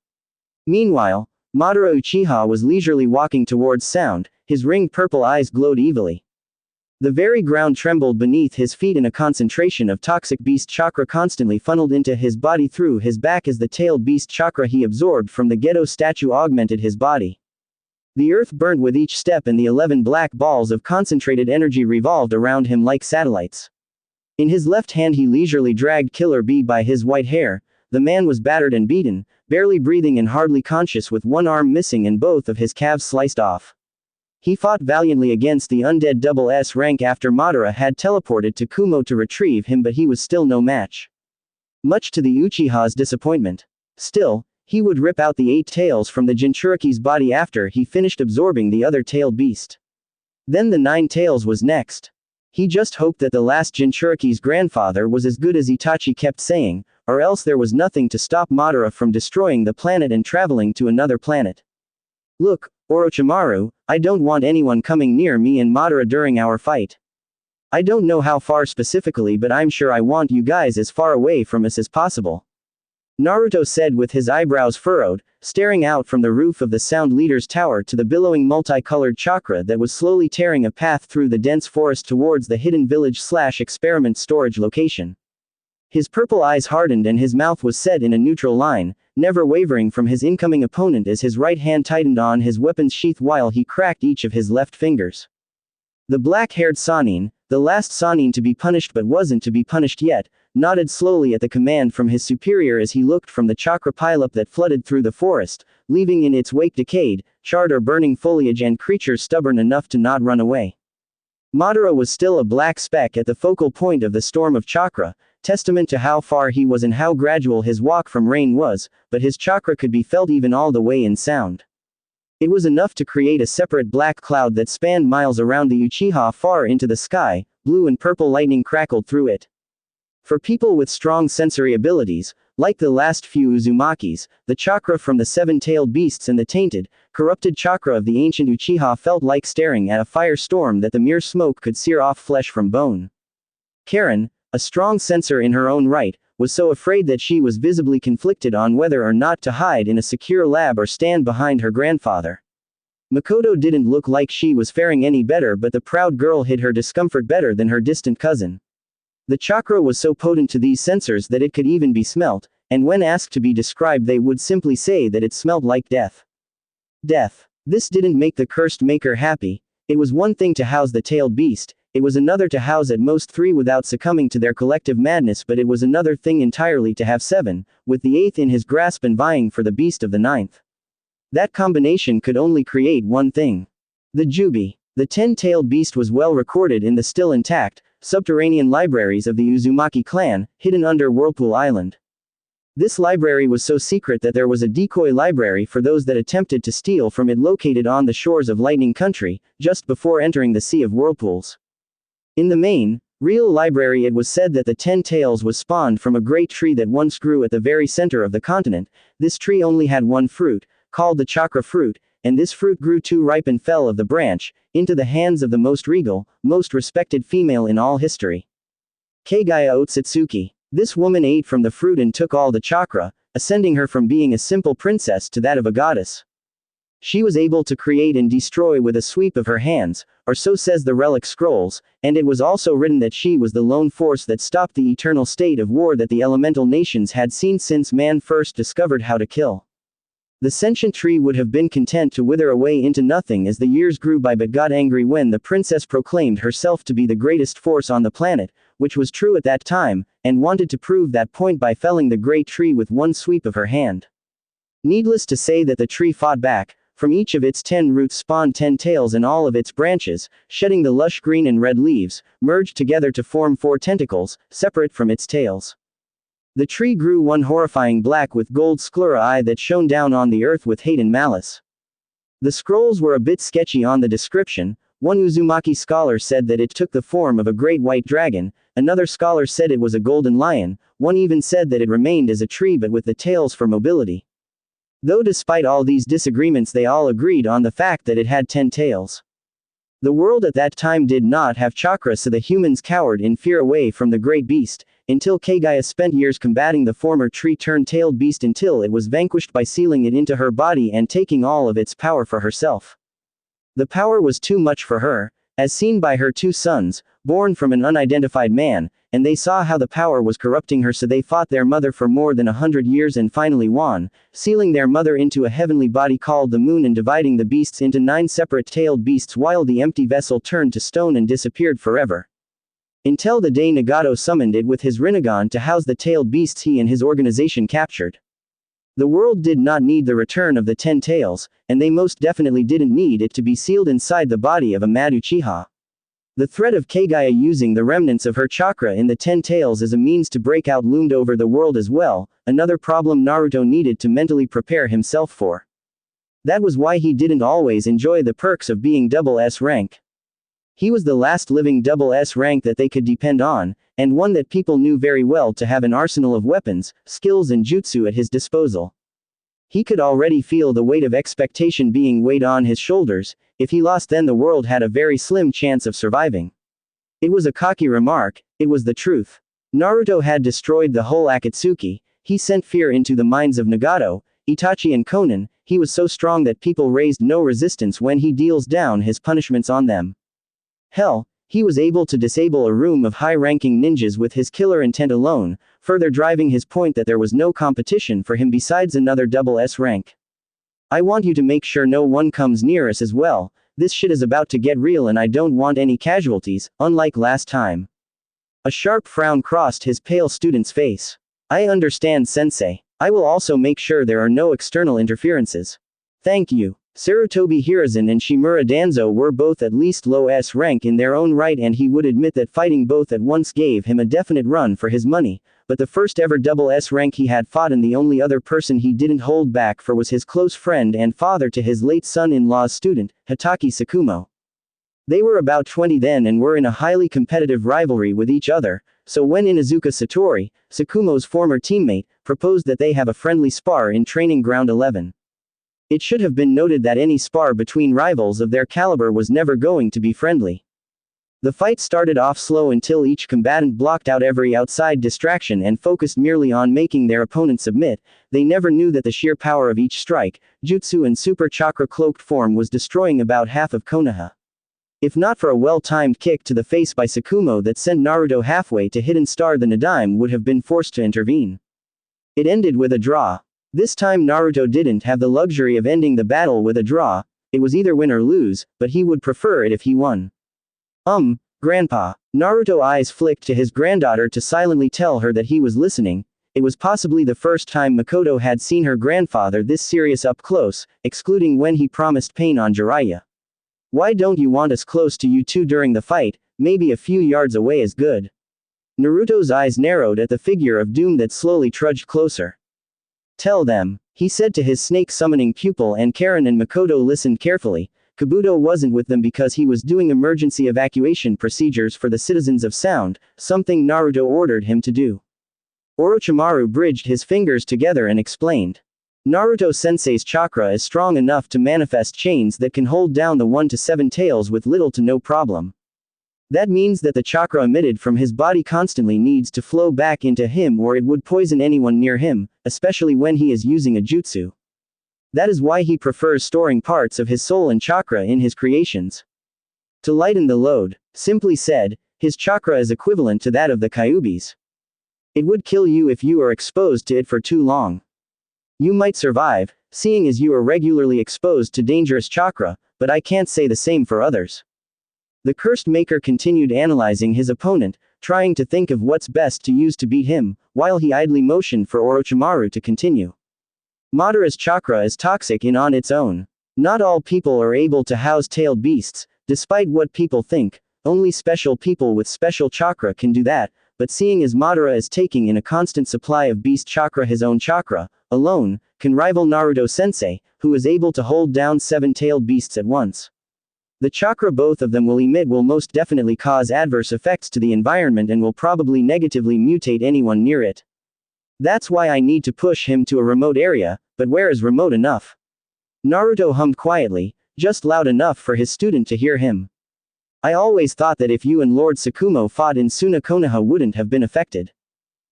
Meanwhile, Madara Uchiha was leisurely walking towards sound, his ringed purple eyes glowed evilly. The very ground trembled beneath his feet and a concentration of toxic beast chakra constantly funneled into his body through his back as the tailed beast chakra he absorbed from the Gedo statue augmented his body. The earth burnt with each step and the 11 black balls of concentrated energy revolved around him like satellites. In his left hand he leisurely dragged Killer Bee by his white hair. The man was battered and beaten, barely breathing and hardly conscious with one arm missing and both of his calves sliced off. He fought valiantly against the undead double S rank after Madara had teleported to Kumo to retrieve him, but he was still no match. Much to the Uchiha's disappointment. Still, he would rip out the 8 tails from the Jinchuriki's body after he finished absorbing the other tailed beast. Then the 9 tails was next. He just hoped that the last Jinchuriki's grandfather was as good as Itachi kept saying, or else there was nothing to stop Madara from destroying the planet and traveling to another planet. Look, Orochimaru, I don't want anyone coming near me and Madara during our fight. I don't know how far specifically, but I'm sure I want you guys as far away from us as possible. Naruto said with his eyebrows furrowed, staring out from the roof of the Sound Leader's tower to the billowing multicolored chakra that was slowly tearing a path through the dense forest towards the hidden village/experiment storage location. His purple eyes hardened and his mouth was set in a neutral line, never wavering from his incoming opponent as his right hand tightened on his weapon's sheath while he cracked each of his left fingers. The black-haired Sannin, the last Sannin to be punished but wasn't to be punished yet, nodded slowly at the command from his superior as he looked from the chakra pileup that flooded through the forest, leaving in its wake decayed, charred or burning foliage and creatures stubborn enough to not run away. Madara was still a black speck at the focal point of the storm of chakra, testament to how far he was and how gradual his walk from rain was, but his chakra could be felt even all the way in sound. It was enough to create a separate black cloud that spanned miles around the Uchiha far into the sky, blue and purple lightning crackled through it. For people with strong sensory abilities, like the last few Uzumakis, the chakra from the 7-tailed beasts and the tainted, corrupted chakra of the ancient Uchiha felt like staring at a firestorm that the mere smoke could sear off flesh from bone. Karen, a strong sensor in her own right, was so afraid that she was visibly conflicted on whether or not to hide in a secure lab or stand behind her grandfather. Makoto didn't look like she was faring any better, but the proud girl hid her discomfort better than her distant cousin. The chakra was so potent to these sensors that it could even be smelt, and when asked to be described they would simply say that it smelled like death. Death. This didn't make the cursed maker happy. It was one thing to house the tailed beast, it was another to house at most 3 without succumbing to their collective madness, but it was another thing entirely to have 7, with the 8th in his grasp and vying for the beast of the 9th. That combination could only create one thing. The Jubi. The 10-tailed beast was well recorded in the still intact, subterranean libraries of the Uzumaki clan, hidden under Whirlpool Island. This library was so secret that there was a decoy library for those that attempted to steal from it located on the shores of Lightning Country, just before entering the Sea of Whirlpools. In the main, real library it was said that the 10 tails was spawned from a great tree that once grew at the very center of the continent. This tree only had one fruit, called the chakra fruit, and this fruit grew too ripe and fell of the branch, into the hands of the most regal, most respected female in all history. Kagaya Otsutsuki. This woman ate from the fruit and took all the chakra, ascending her from being a simple princess to that of a goddess. She was able to create and destroy with a sweep of her hands, or so says the relic scrolls, and it was also written that she was the lone force that stopped the eternal state of war that the elemental nations had seen since man first discovered how to kill. The sentient tree would have been content to wither away into nothing as the years grew by, but got angry when the princess proclaimed herself to be the greatest force on the planet, which was true at that time, and wanted to prove that point by felling the great tree with one sweep of her hand. Needless to say that the tree fought back. From each of its 10 roots spawned 10 tails, and all of its branches, shedding the lush green and red leaves, merged together to form 4 tentacles, separate from its tails. The tree grew one horrifying black with gold sclera eye that shone down on the earth with hate and malice. The scrolls were a bit sketchy on the description. One Uzumaki scholar said that it took the form of a great white dragon, another scholar said it was a golden lion, one even said that it remained as a tree but with the tails for mobility. Though despite all these disagreements they all agreed on the fact that it had 10 tails. The world at that time did not have chakra, so the humans cowered in fear away from the great beast. until Kagaya spent years combating the former tree-turned-tailed beast until it was vanquished by sealing it into her body and taking all of its power for herself. The power was too much for her, as seen by her two sons, born from an unidentified man, and they saw how the power was corrupting her, so they fought their mother for more than 100 years and finally won, sealing their mother into a heavenly body called the moon and dividing the beasts into 9 separate tailed beasts while the empty vessel turned to stone and disappeared forever. Until the day Nagato summoned it with his Rinnegan to house the tailed beasts he and his organization captured. The world did not need the return of the 10 tails, and they most definitely didn't need it to be sealed inside the body of a mad Uchiha. The threat of Kagaya using the remnants of her chakra in the 10 tails as a means to break out loomed over the world as well, another problem Naruto needed to mentally prepare himself for. That was why he didn't always enjoy the perks of being double S rank. He was the last living double S rank that they could depend on, and one that people knew very well to have an arsenal of weapons, skills and jutsu at his disposal. He could already feel the weight of expectation being weighed on his shoulders. If he lost, then the world had a very slim chance of surviving. It was a cocky remark, it was the truth. Naruto had destroyed the whole Akatsuki, he sent fear into the minds of Nagato, Itachi and Konan, he was so strong that people raised no resistance when he deals down his punishments on them. Hell, he was able to disable a room of high-ranking ninjas with his killer intent alone, further driving his point that there was no competition for him besides another double S rank. I want you to make sure no one comes near us as well, this shit is about to get real and I don't want any casualties, unlike last time. A sharp frown crossed his pale student's face. I understand, sensei. I will also make sure there are no external interferences. Thank you. Sarutobi Hiruzen and Shimura Danzo were both at least low S rank in their own right, and he would admit that fighting both at once gave him a definite run for his money, but the first ever double S rank he had fought and the only other person he didn't hold back for was his close friend and father to his late son-in-law's student, Hatake Sakumo. They were about 20 then and were in a highly competitive rivalry with each other, so when Inuzuka Satori, Sakumo's former teammate, proposed that they have a friendly spar in Training Ground 11. It should have been noted that any spar between rivals of their caliber was never going to be friendly. The fight started off slow until each combatant blocked out every outside distraction and focused merely on making their opponent submit. They never knew that the sheer power of each strike, jutsu and super chakra cloaked form was destroying about half of Konoha. If not for a well-timed kick to the face by Sakumo that sent Naruto halfway to Hidden Star, the Nadaime would have been forced to intervene. It ended with a draw. This time Naruto didn't have the luxury of ending the battle with a draw, it was either win or lose, but he would prefer it if he won. Grandpa. Naruto's eyes flicked to his granddaughter to silently tell her that he was listening. It was possibly the first time Makoto had seen her grandfather this serious up close, excluding when he promised pain on Jiraiya. Why don't you want us close to you two during the fight? Maybe a few yards away is good. Naruto's eyes narrowed at the figure of doom that slowly trudged closer. Tell them, he said to his snake-summoning pupil, and Karen and Makoto listened carefully. Kabuto wasn't with them because he was doing emergency evacuation procedures for the citizens of Sound, something Naruto ordered him to do. Orochimaru bridged his fingers together and explained. Naruto-sensei's chakra is strong enough to manifest chains that can hold down the 1 to 7 tails with little to no problem. That means that the chakra emitted from his body constantly needs to flow back into him or it would poison anyone near him, especially when he is using a jutsu. That is why he prefers storing parts of his soul and chakra in his creations. To lighten the load. Simply said, his chakra is equivalent to that of the Kyuubi's. It would kill you if you are exposed to it for too long. You might survive, seeing as you are regularly exposed to dangerous chakra, but I can't say the same for others. The cursed maker continued analyzing his opponent, trying to think of what's best to use to beat him, while he idly motioned for Orochimaru to continue. Madara's chakra is toxic in on its own. Not all people are able to house tailed beasts, despite what people think, only special people with special chakra can do that, but seeing as Madara is taking in a constant supply of beast chakra, his own chakra, alone, can rival Naruto-sensei, who is able to hold down 7 tailed beasts at once. The chakra both of them will emit will most definitely cause adverse effects to the environment and will probably negatively mutate anyone near it. That's why I need to push him to a remote area, but where is remote enough? Naruto hummed quietly, just loud enough for his student to hear him. I always thought that if you and Lord Sakumo fought in Suna Konoha wouldn't have been affected.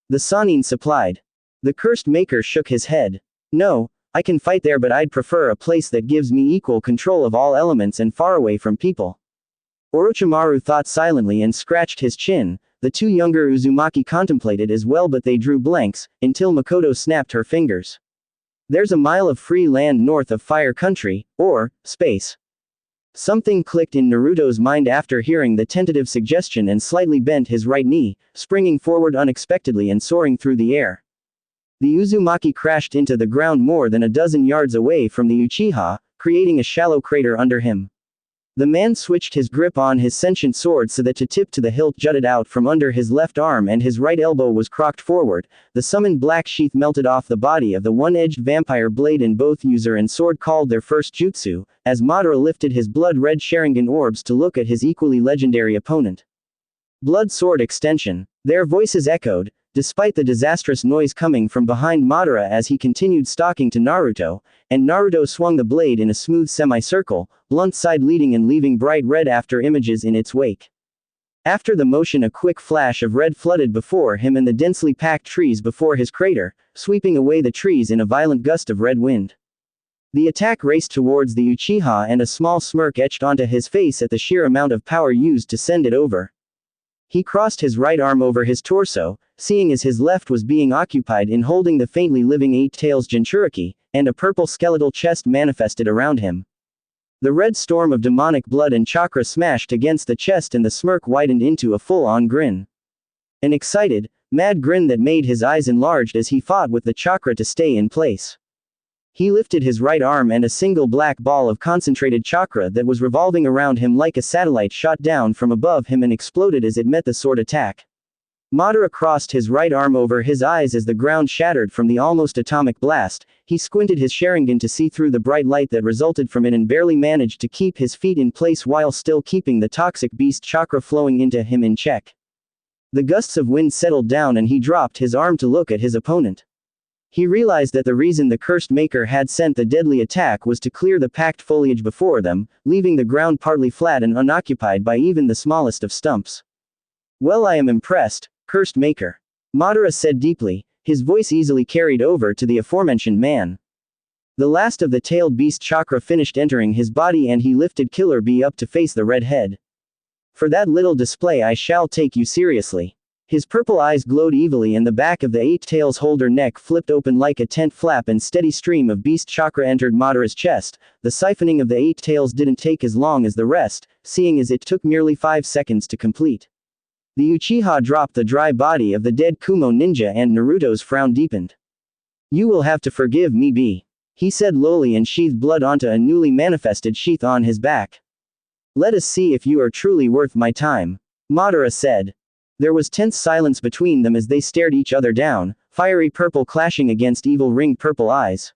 The Sannin supplied. The cursed maker shook his head. No, I can fight there, but I'd prefer a place that gives me equal control of all elements and far away from people. Orochimaru thought silently and scratched his chin. The two younger Uzumaki contemplated as well, but they drew blanks, until Makoto snapped her fingers. There's a mile of free land north of Fire Country, or space. Something clicked in Naruto's mind after hearing the tentative suggestion and slightly bent his right knee, springing forward unexpectedly and soaring through the air. The Uzumaki crashed into the ground more than a dozen yards away from the Uchiha, creating a shallow crater under him. The man switched his grip on his sentient sword so that the tip to the hilt jutted out from under his left arm and his right elbow was cocked forward. The summoned black sheath melted off the body of the one-edged vampire blade, and both user and sword called their first jutsu, as Madara lifted his blood-red Sharingan orbs to look at his equally legendary opponent. Blood sword extension. Their voices echoed, despite the disastrous noise coming from behind Madara as he continued stalking to Naruto, and Naruto swung the blade in a smooth semicircle, blunt side leading and leaving bright red after images in its wake. After the motion, a quick flash of red flooded before him and the densely packed trees before his crater, sweeping away the trees in a violent gust of red wind. The attack raced towards the Uchiha, and a small smirk etched onto his face at the sheer amount of power used to send it over. He crossed his right arm over his torso, seeing as his left was being occupied in holding the faintly living Eight Tails Jinchuriki, and a purple skeletal chest manifested around him. The red storm of demonic blood and chakra smashed against the chest, and the smirk widened into a full-on grin. An excited, mad grin that made his eyes enlarged as he fought with the chakra to stay in place. He lifted his right arm, and a single black ball of concentrated chakra that was revolving around him like a satellite shot down from above him and exploded as it met the sword attack. Madara crossed his right arm over his eyes as the ground shattered from the almost atomic blast. He squinted his Sharingan to see through the bright light that resulted from it and barely managed to keep his feet in place while still keeping the toxic beast chakra flowing into him in check. The gusts of wind settled down and he dropped his arm to look at his opponent. He realized that the reason the cursed maker had sent the deadly attack was to clear the packed foliage before them, leaving the ground partly flat and unoccupied by even the smallest of stumps. Well, I am impressed, cursed maker. Madara said deeply, his voice easily carried over to the aforementioned man. The last of the tailed beast chakra finished entering his body and he lifted Killer Bee up to face the red head. For that little display I shall take you seriously. His purple eyes glowed evilly and the back of the Eight Tails holder neck flipped open like a tent flap and steady stream of beast chakra entered Madara's chest. The siphoning of the Eight Tails didn't take as long as the rest, seeing as it took merely 5 seconds to complete. The Uchiha dropped the dry body of the dead Kumo ninja and Naruto's frown deepened. You will have to forgive me, B. He said lowly and sheathed blood onto a newly manifested sheath on his back. Let us see if you are truly worth my time, Madara said. There was tense silence between them as they stared each other down, fiery purple clashing against evil ringed purple eyes.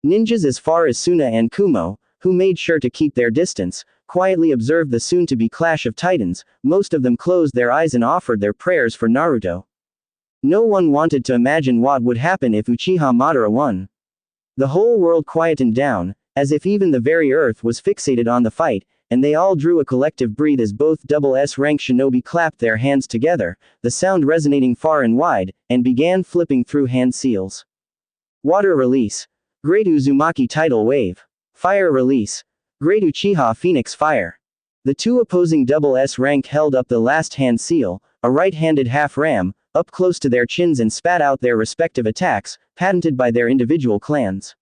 Ninjas as far as Suna and Kumo, who made sure to keep their distance, quietly observed the soon-to-be clash of titans. Most of them closed their eyes and offered their prayers for Naruto. No one wanted to imagine what would happen if Uchiha Madara won. The whole world quietened down, as if even the very earth was fixated on the fight, and they all drew a collective breath as both SS-rank shinobi clapped their hands together, the sound resonating far and wide, and began flipping through hand seals. Water release. Great Uzumaki tidal wave. Fire release. Great Uchiha Phoenix fire. The two opposing SS rank held up the last hand seal, a right-handed half-ram, up close to their chins and spat out their respective attacks, patented by their individual clans.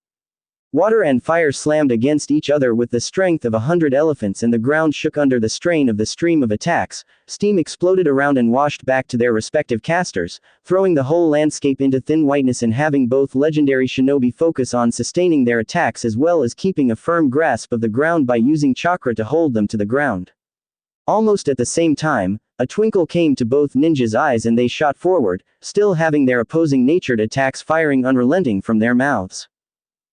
Water and fire slammed against each other with the strength of 100 elephants and the ground shook under the strain of the stream of attacks. Steam exploded around and washed back to their respective casters, throwing the whole landscape into thin whiteness and having both legendary shinobi focus on sustaining their attacks as well as keeping a firm grasp of the ground by using chakra to hold them to the ground. Almost at the same time, a twinkle came to both ninjas' eyes and they shot forward, still having their opposing natured attacks firing unrelenting from their mouths.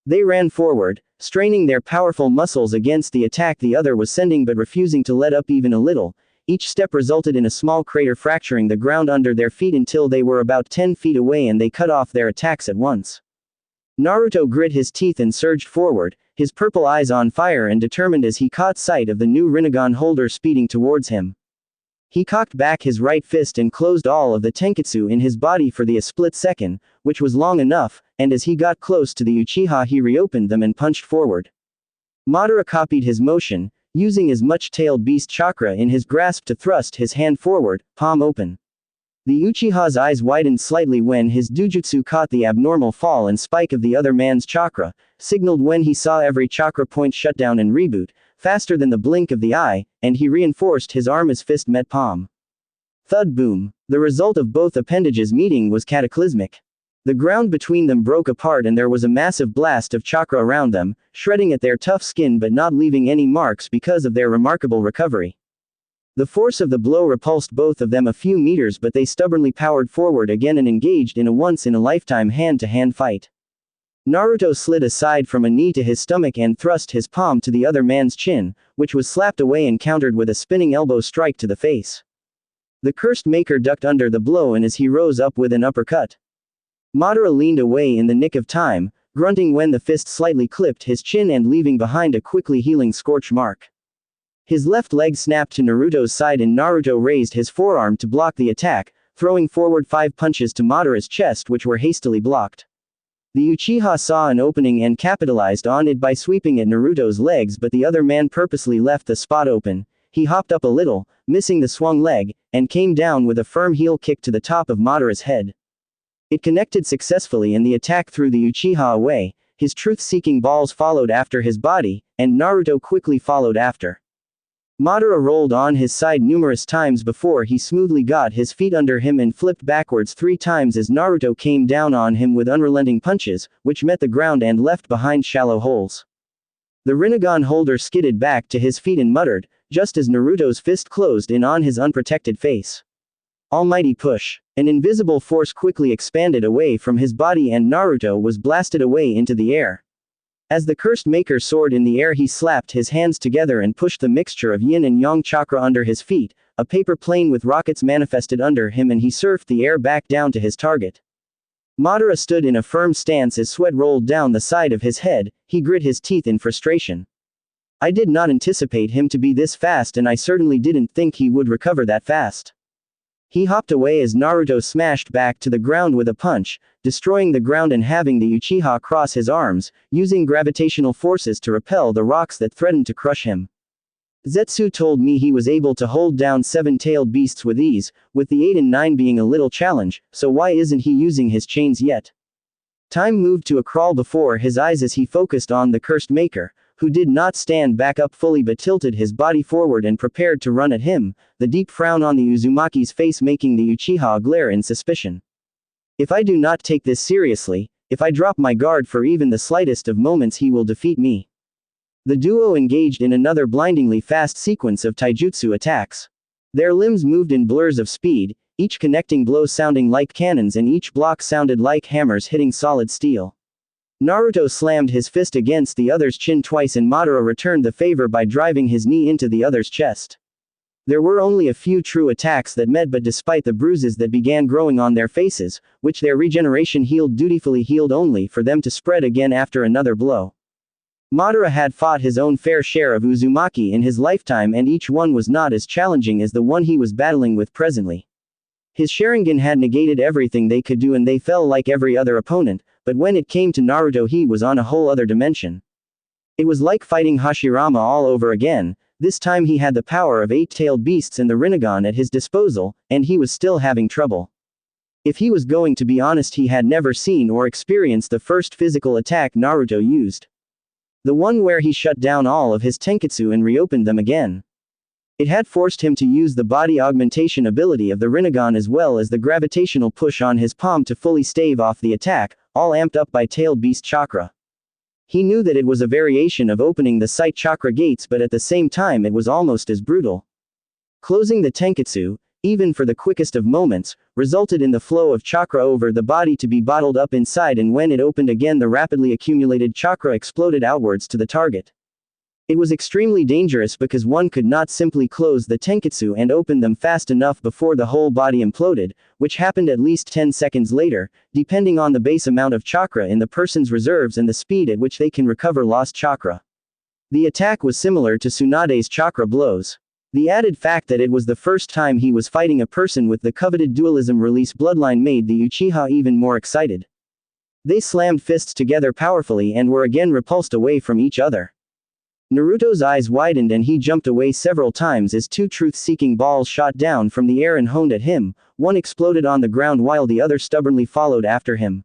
They ran forward, straining their powerful muscles against the attack the other was sending but refusing to let up even a little. Each step resulted in a small crater fracturing the ground under their feet until they were about 10 feet away and they cut off their attacks at once. Naruto grit his teeth and surged forward, his purple eyes on fire and determined as he caught sight of the new Rinnegan holder speeding towards him. He cocked back his right fist and closed all of the tenketsu in his body for a split second, which was long enough, and as he got close to the Uchiha he reopened them and punched forward. Madara copied his motion, using his much-tailed beast chakra in his grasp to thrust his hand forward, palm open. The Uchiha's eyes widened slightly when his dujutsu caught the abnormal fall and spike of the other man's chakra, signaled when he saw every chakra point shut down and reboot, faster than the blink of the eye, and he reinforced his arm as fist met palm. Thud boom. The result of both appendages meeting was cataclysmic. The ground between them broke apart and there was a massive blast of chakra around them, shredding at their tough skin but not leaving any marks because of their remarkable recovery. The force of the blow repulsed both of them a few meters, but they stubbornly powered forward again and engaged in a once-in-a-lifetime hand-to-hand fight. Naruto slid aside from a knee to his stomach and thrust his palm to the other man's chin, which was slapped away and countered with a spinning elbow strike to the face. The cursed maker ducked under the blow and as he rose up with an uppercut. Madara leaned away in the nick of time, grunting when the fist slightly clipped his chin and leaving behind a quickly healing scorch mark. His left leg snapped to Naruto's side and Naruto raised his forearm to block the attack, throwing forward 5 punches to Madara's chest which were hastily blocked. The Uchiha saw an opening and capitalized on it by sweeping at Naruto's legs, but the other man purposely left the spot open. He hopped up a little, missing the swung leg, and came down with a firm heel kick to the top of Madara's head. It connected successfully and the attack threw the Uchiha away. His truth-seeking balls followed after his body, and Naruto quickly followed after. Madara rolled on his side numerous times before he smoothly got his feet under him and flipped backwards 3 times as Naruto came down on him with unrelenting punches, which met the ground and left behind shallow holes. The Rinnegan holder skidded back to his feet and muttered, just as Naruto's fist closed in on his unprotected face. Almighty push. An invisible force quickly expanded away from his body and Naruto was blasted away into the air. As the cursed maker soared in the air he slapped his hands together and pushed the mixture of yin and yang chakra under his feet. A paper plane with rockets manifested under him and he surfed the air back down to his target. Madara stood in a firm stance as sweat rolled down the side of his head. He grit his teeth in frustration. I did not anticipate him to be this fast and I certainly didn't think he would recover that fast. He hopped away as Naruto smashed back to the ground with a punch, destroying the ground and having the Uchiha cross his arms, using gravitational forces to repel the rocks that threatened to crush him. Zetsu told me he was able to hold down 7-tailed beasts with ease, with the 8 and 9 being a little challenge, so why isn't he using his chains yet? Time moved to a crawl before his eyes as he focused on the cursed maker, who did not stand back up fully but tilted his body forward and prepared to run at him, the deep frown on the Uzumaki's face making the Uchiha glare in suspicion. If I do not take this seriously, if I drop my guard for even the slightest of moments he will defeat me. The duo engaged in another blindingly fast sequence of taijutsu attacks. Their limbs moved in blurs of speed, each connecting blow sounding like cannons and each block sounded like hammers hitting solid steel. Naruto slammed his fist against the other's chin twice and Madara returned the favor by driving his knee into the other's chest. There were only a few true attacks that met, but despite the bruises that began growing on their faces, which their regeneration dutifully healed only for them to spread again after another blow. Madara had fought his own fair share of Uzumaki in his lifetime and each one was not as challenging as the one he was battling with presently. His Sharingan had negated everything they could do and they fell like every other opponent, but when it came to Naruto he was on a whole other dimension. It was like fighting Hashirama all over again. This time he had the power of 8-tailed beasts and the Rinnegan at his disposal, and he was still having trouble. If he was going to be honest, he had never seen or experienced the first physical attack Naruto used. The one where he shut down all of his tenketsu and reopened them again. It had forced him to use the body augmentation ability of the Rinnegan as well as the gravitational push on his palm to fully stave off the attack, all amped up by tailed beast chakra. He knew that it was a variation of opening the sight chakra gates, but at the same time it was almost as brutal. Closing the tenketsu, even for the quickest of moments, resulted in the flow of chakra over the body to be bottled up inside, and when it opened again the rapidly accumulated chakra exploded outwards to the target. It was extremely dangerous because one could not simply close the tenketsu and open them fast enough before the whole body imploded, which happened at least 10 seconds later, depending on the base amount of chakra in the person's reserves and the speed at which they can recover lost chakra. The attack was similar to Tsunade's chakra blows. The added fact that it was the first time he was fighting a person with the coveted dualism release bloodline made the Uchiha even more excited. They slammed fists together powerfully and were again repulsed away from each other. Naruto's eyes widened and he jumped away several times as two truth-seeking balls shot down from the air and honed at him. One exploded on the ground while the other stubbornly followed after him.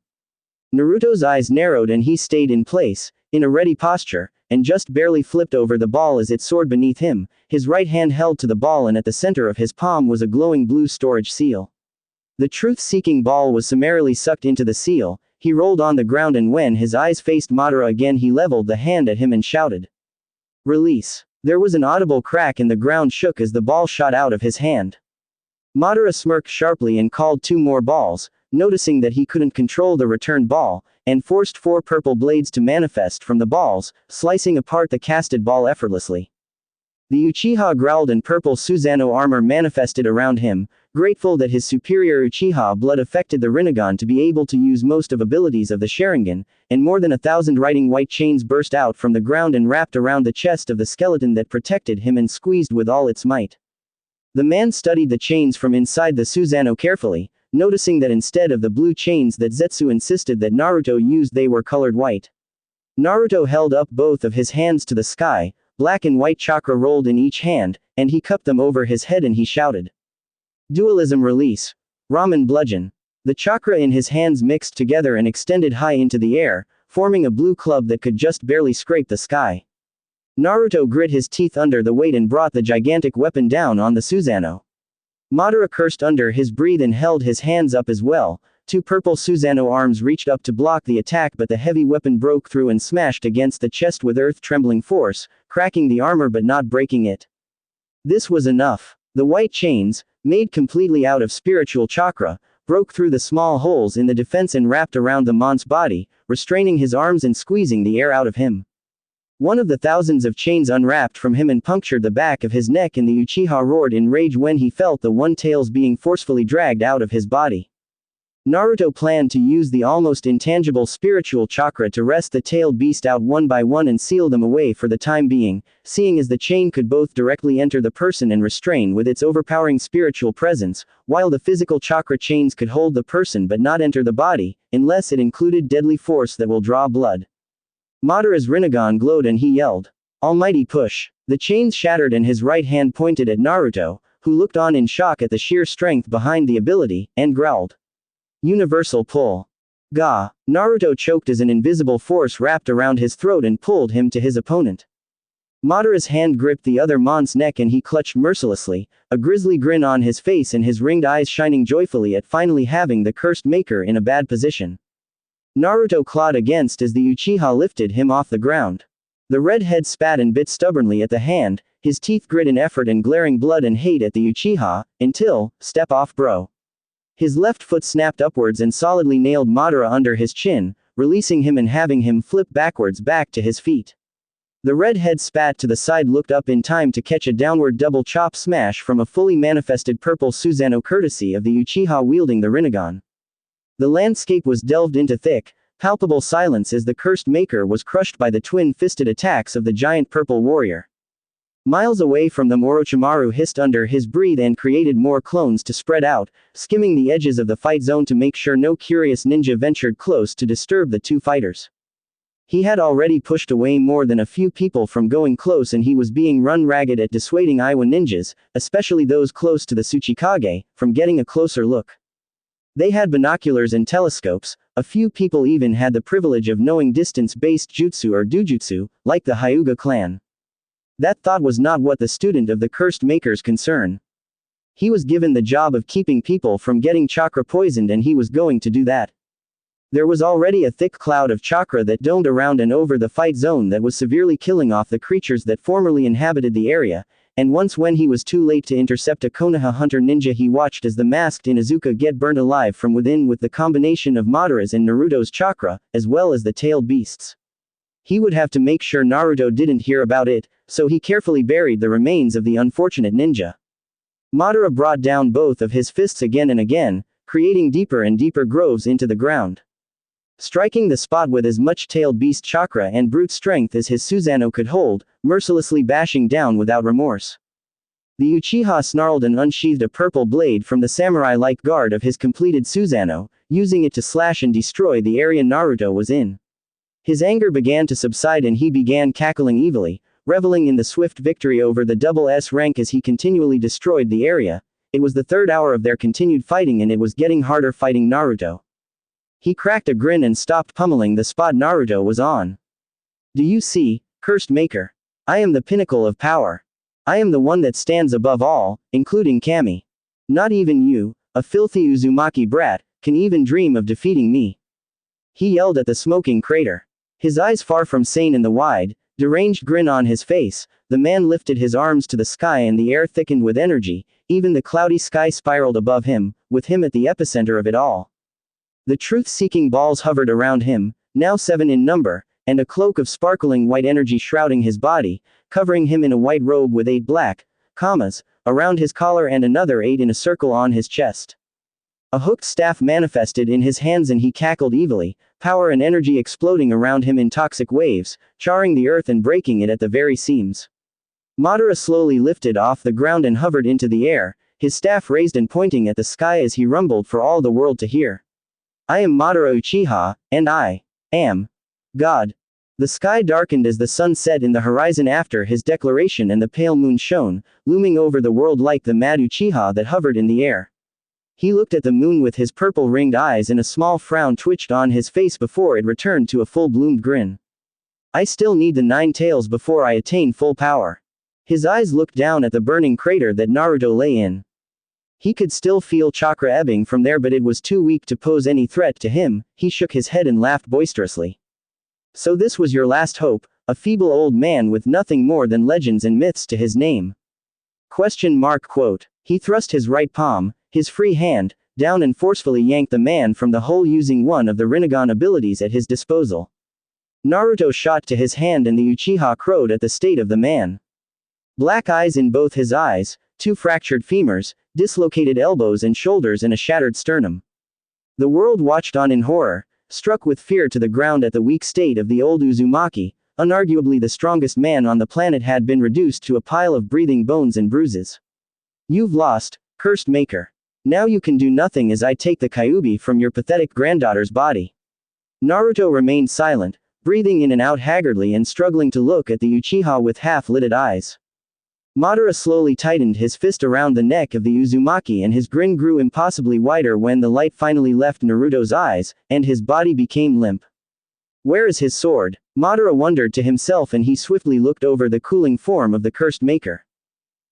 Naruto's eyes narrowed and he stayed in place, in a ready posture, and just barely flipped over the ball as it soared beneath him. His right hand held to the ball and at the center of his palm was a glowing blue storage seal. The truth-seeking ball was summarily sucked into the seal. He rolled on the ground and when his eyes faced Madara again he leveled the hand at him and shouted. Release. There was an audible crack and the ground shook as the ball shot out of his hand. Madara smirked sharply and called two more balls, noticing that he couldn't control the returned ball, and forced four purple blades to manifest from the balls, slicing apart the casted ball effortlessly. The Uchiha growled and purple Susanoo armor manifested around him, grateful that his superior Uchiha blood affected the Rinnegan to be able to use most of abilities of the Sharingan, and more than 1,000 riding white chains burst out from the ground and wrapped around the chest of the skeleton that protected him and squeezed with all its might. The man studied the chains from inside the Susanoo carefully, noticing that instead of the blue chains that Zetsu insisted that Naruto used they were colored white. Naruto held up both of his hands to the sky, black and white chakra rolled in each hand, and he cupped them over his head and he shouted. Dualism release. Ramen bludgeon. The chakra in his hands mixed together and extended high into the air, forming a blue club that could just barely scrape the sky. Naruto grit his teeth under the weight and brought the gigantic weapon down on the Susanoo. Madara cursed under his breath and held his hands up as well. Two purple Susanoo arms reached up to block the attack but the heavy weapon broke through and smashed against the chest with earth-trembling force, cracking the armor but not breaking it. This was enough. The white chains, made completely out of spiritual chakra, broke through the small holes in the defense and wrapped around the Mon's body, restraining his arms and squeezing the air out of him. One of the thousands of chains unwrapped from him and punctured the back of his neck and the Uchiha roared in rage when he felt the one tails being forcefully dragged out of his body. Naruto planned to use the almost intangible spiritual chakra to wrest the tailed beast out one by one and seal them away for the time being, seeing as the chain could both directly enter the person and restrain with its overpowering spiritual presence, while the physical chakra chains could hold the person but not enter the body, unless it included deadly force that will draw blood. Madara's Rinnegan glowed and he yelled, "Almighty push!" The chains shattered and his right hand pointed at Naruto, who looked on in shock at the sheer strength behind the ability, and growled. Universal pull. Ga. Naruto choked as an invisible force wrapped around his throat and pulled him to his opponent. Madara's hand gripped the other Mon's neck and he clutched mercilessly, a grisly grin on his face and his ringed eyes shining joyfully at finally having the cursed maker in a bad position. Naruto clawed against as the Uchiha lifted him off the ground. The red head spat and bit stubbornly at the hand, his teeth grit in effort and glaring blood and hate at the Uchiha, until, step off bro. His left foot snapped upwards and solidly nailed Madara under his chin, releasing him and having him flip backwards back to his feet. The red head spat to the side looked up in time to catch a downward double chop smash from a fully manifested purple Susanoo courtesy of the Uchiha wielding the Rinnegan. The landscape was delved into thick, palpable silence as the cursed maker was crushed by the twin-fisted attacks of the giant purple warrior. Miles away from them Orochimaru hissed under his breath and created more clones to spread out, skimming the edges of the fight zone to make sure no curious ninja ventured close to disturb the two fighters. He had already pushed away more than a few people from going close and he was being run ragged at dissuading Iwa ninjas, especially those close to the Tsuchikage, from getting a closer look. They had binoculars and telescopes, a few people even had the privilege of knowing distance-based jutsu or dujutsu, like the Hyuga clan. That thought was not what the student of the cursed maker's concern. He was given the job of keeping people from getting chakra poisoned and he was going to do that. There was already a thick cloud of chakra that domed around and over the fight zone that was severely killing off the creatures that formerly inhabited the area, and once when he was too late to intercept a Konoha hunter ninja he watched as the masked Inuzuka get burnt alive from within with the combination of Madara's and Naruto's chakra, as well as the tailed beasts. He would have to make sure Naruto didn't hear about it, so he carefully buried the remains of the unfortunate ninja. Madara brought down both of his fists again and again, creating deeper and deeper grooves into the ground. Striking the spot with as much tailed beast chakra and brute strength as his Susanoo could hold, mercilessly bashing down without remorse. The Uchiha snarled and unsheathed a purple blade from the samurai-like guard of his completed Susanoo, using it to slash and destroy the area Naruto was in. His anger began to subside and he began cackling evilly, reveling in the swift victory over the double S rank as he continually destroyed the area. It was the third hour of their continued fighting and it was getting harder fighting Naruto. He cracked a grin and stopped pummeling the spot Naruto was on. Do you see, cursed maker? I am the pinnacle of power. I am the one that stands above all, including Kami. Not even you, a filthy Uzumaki brat, can even dream of defeating me. He yelled at the smoking crater. His eyes far from sane in the wide, deranged grin on his face, the man lifted his arms to the sky and the air thickened with energy, even the cloudy sky spiraled above him, with him at the epicenter of it all. The truth-seeking balls hovered around him, now 7 in number, and a cloak of sparkling white energy shrouding his body, covering him in a white robe with 8 black commas around his collar and another 8 in a circle on his chest. A hooked staff manifested in his hands and he cackled evilly, power and energy exploding around him in toxic waves, charring the earth and breaking it at the very seams. Madara slowly lifted off the ground and hovered into the air, his staff raised and pointing at the sky as he rumbled for all the world to hear. I am Madara Uchiha, and I am God. The sky darkened as the sun set in the horizon after his declaration and the pale moon shone, looming over the world like the mad Uchiha that hovered in the air. He looked at the moon with his purple-ringed eyes and a small frown twitched on his face before it returned to a full-bloomed grin. I still need the 9 tails before I attain full power. His eyes looked down at the burning crater that Naruto lay in. He could still feel chakra ebbing from there but it was too weak to pose any threat to him. He shook his head and laughed boisterously. So this was your last hope, a feeble old man with nothing more than legends and myths to his name. Quote. He thrust his right palm, his free hand, down and forcefully yanked the man from the hole using one of the Rinnegan abilities at his disposal. Naruto shot to his hand and the Uchiha crowed at the state of the man. Black eyes in both his eyes, 2 fractured femurs, dislocated elbows and shoulders and a shattered sternum. The world watched on in horror, struck with fear to the ground at the weak state of the old Uzumaki. Unarguably the strongest man on the planet had been reduced to a pile of breathing bones and bruises. You've lost, cursed maker. Now you can do nothing as I take the Kyuubi from your pathetic granddaughter's body. Naruto remained silent, breathing in and out haggardly and struggling to look at the Uchiha with half-lidded eyes. Madara slowly tightened his fist around the neck of the Uzumaki and his grin grew impossibly wider when the light finally left Naruto's eyes, and his body became limp. Where is his sword? Madara wondered to himself and he swiftly looked over the cooling form of the cursed maker.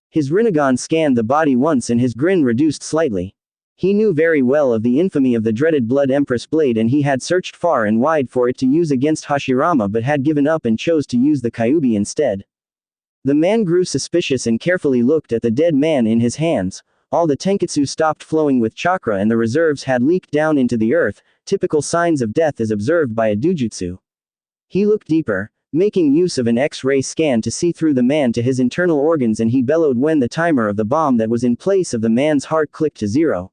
His Rinnegan scanned the body once and his grin reduced slightly. He knew very well of the infamy of the dreaded Blood Empress blade and he had searched far and wide for it to use against Hashirama but had given up and chose to use the Kyuubi instead. The man grew suspicious and carefully looked at the dead man in his hands. All the tenketsu stopped flowing with chakra and the reserves had leaked down into the earth, typical signs of death as observed by a dujutsu. He looked deeper, making use of an X-ray scan to see through the man to his internal organs and he bellowed when the timer of the bomb that was in place of the man's heart clicked to 0.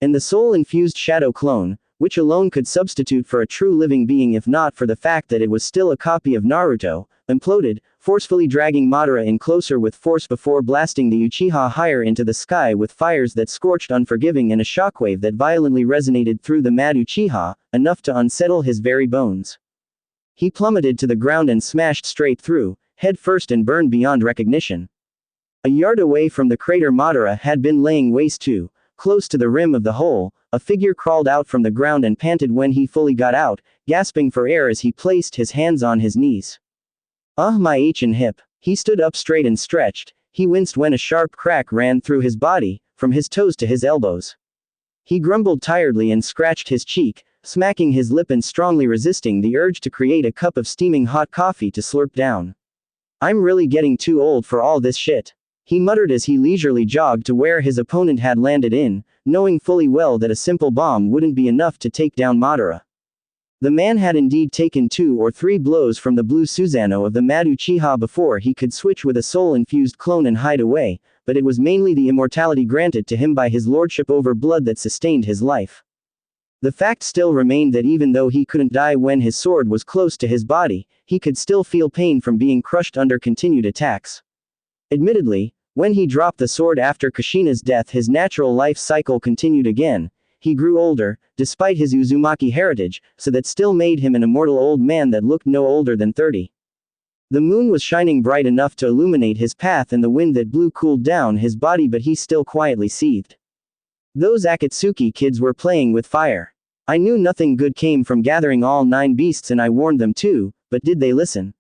And the soul-infused shadow clone, which alone could substitute for a true living being if not for the fact that it was still a copy of Naruto, imploded, forcefully dragging Madara in closer with force before blasting the Uchiha higher into the sky with fires that scorched unforgiving and a shockwave that violently resonated through the mad Uchiha, enough to unsettle his very bones. He plummeted to the ground and smashed straight through, head first and burned beyond recognition. A yard away from the crater Madara had been laying waste to, close to the rim of the hole, a figure crawled out from the ground and panted when he fully got out, gasping for air as he placed his hands on his knees. My ancient hip. He stood up straight and stretched. He winced when a sharp crack ran through his body, from his toes to his elbows. He grumbled tiredly and scratched his cheek, smacking his lip and strongly resisting the urge to create a cup of steaming hot coffee to slurp down. I'm really getting too old for all this shit. He muttered as he leisurely jogged to where his opponent had landed in, knowing fully well that a simple bomb wouldn't be enough to take down Madara. The man had indeed taken 2 or 3 blows from the blue Susanoo of the mad Uchiha before he could switch with a soul-infused clone and hide away, but it was mainly the immortality granted to him by his lordship over blood that sustained his life. The fact still remained that even though he couldn't die when his sword was close to his body, he could still feel pain from being crushed under continued attacks. Admittedly, When he dropped the sword after Kushina's death, his natural life cycle continued again. He grew older, despite his Uzumaki heritage, so that still made him an immortal old man that looked no older than 30. The moon was shining bright enough to illuminate his path and the wind that blew cooled down his body, but he still quietly seethed. Those Akatsuki kids were playing with fire. I knew nothing good came from gathering all 9 beasts and I warned them too, but did they listen?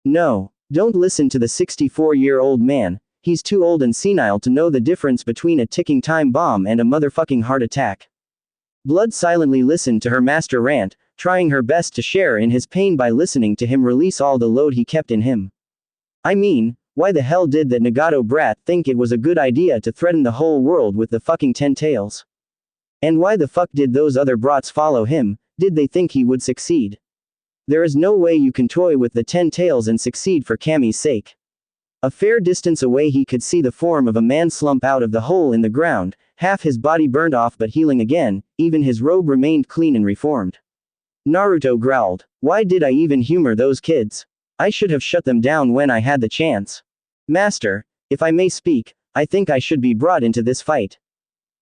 No. Don't listen to the 64-year-old man, he's too old and senile to know the difference between a ticking time bomb and a motherfucking heart attack. Blood silently listened to her master rant, trying her best to share in his pain by listening to him release all the load he kept in him. I mean, why the hell did that Nagato brat think it was a good idea to threaten the whole world with the fucking 10 tails? And why the fuck did those other brats follow him? Did they think he would succeed? There is no way you can toy with the 10 tails and succeed for Kami's sake. A fair distance away he could see the form of a man slump out of the hole in the ground, half his body burned off but healing again, even his robe remained clean and reformed. Naruto growled, "Why did I even humor those kids? I should have shut them down when I had the chance. Master, if I may speak, I think I should be brought into this fight."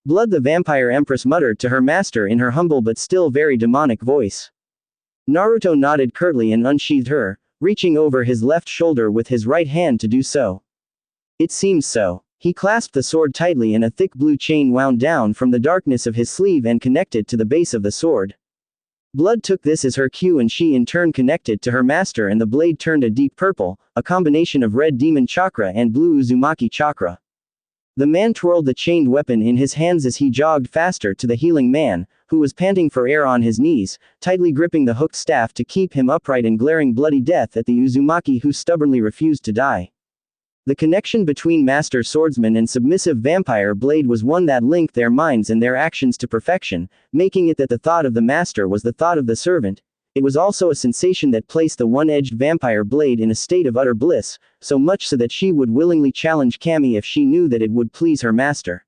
Blood the Vampire Empress muttered to her master in her humble but still very demonic voice. Naruto nodded curtly and unsheathed her, reaching over his left shoulder with his right hand to do so. It seems so. He clasped the sword tightly and a thick blue chain wound down from the darkness of his sleeve and connected to the base of the sword. Blood took this as her cue and she in turn connected to her master and the blade turned a deep purple, a combination of red demon chakra and blue Uzumaki chakra. The man twirled the chained weapon in his hands as he jogged faster to the healing man, who was panting for air on his knees, tightly gripping the hooked staff to keep him upright and glaring bloody death at the Uzumaki who stubbornly refused to die. The connection between master swordsman and submissive vampire blade was one that linked their minds and their actions to perfection, making it that the thought of the master was the thought of the servant. It was also a sensation that placed the one-edged vampire blade in a state of utter bliss, so much so that she would willingly challenge Kami if she knew that it would please her master.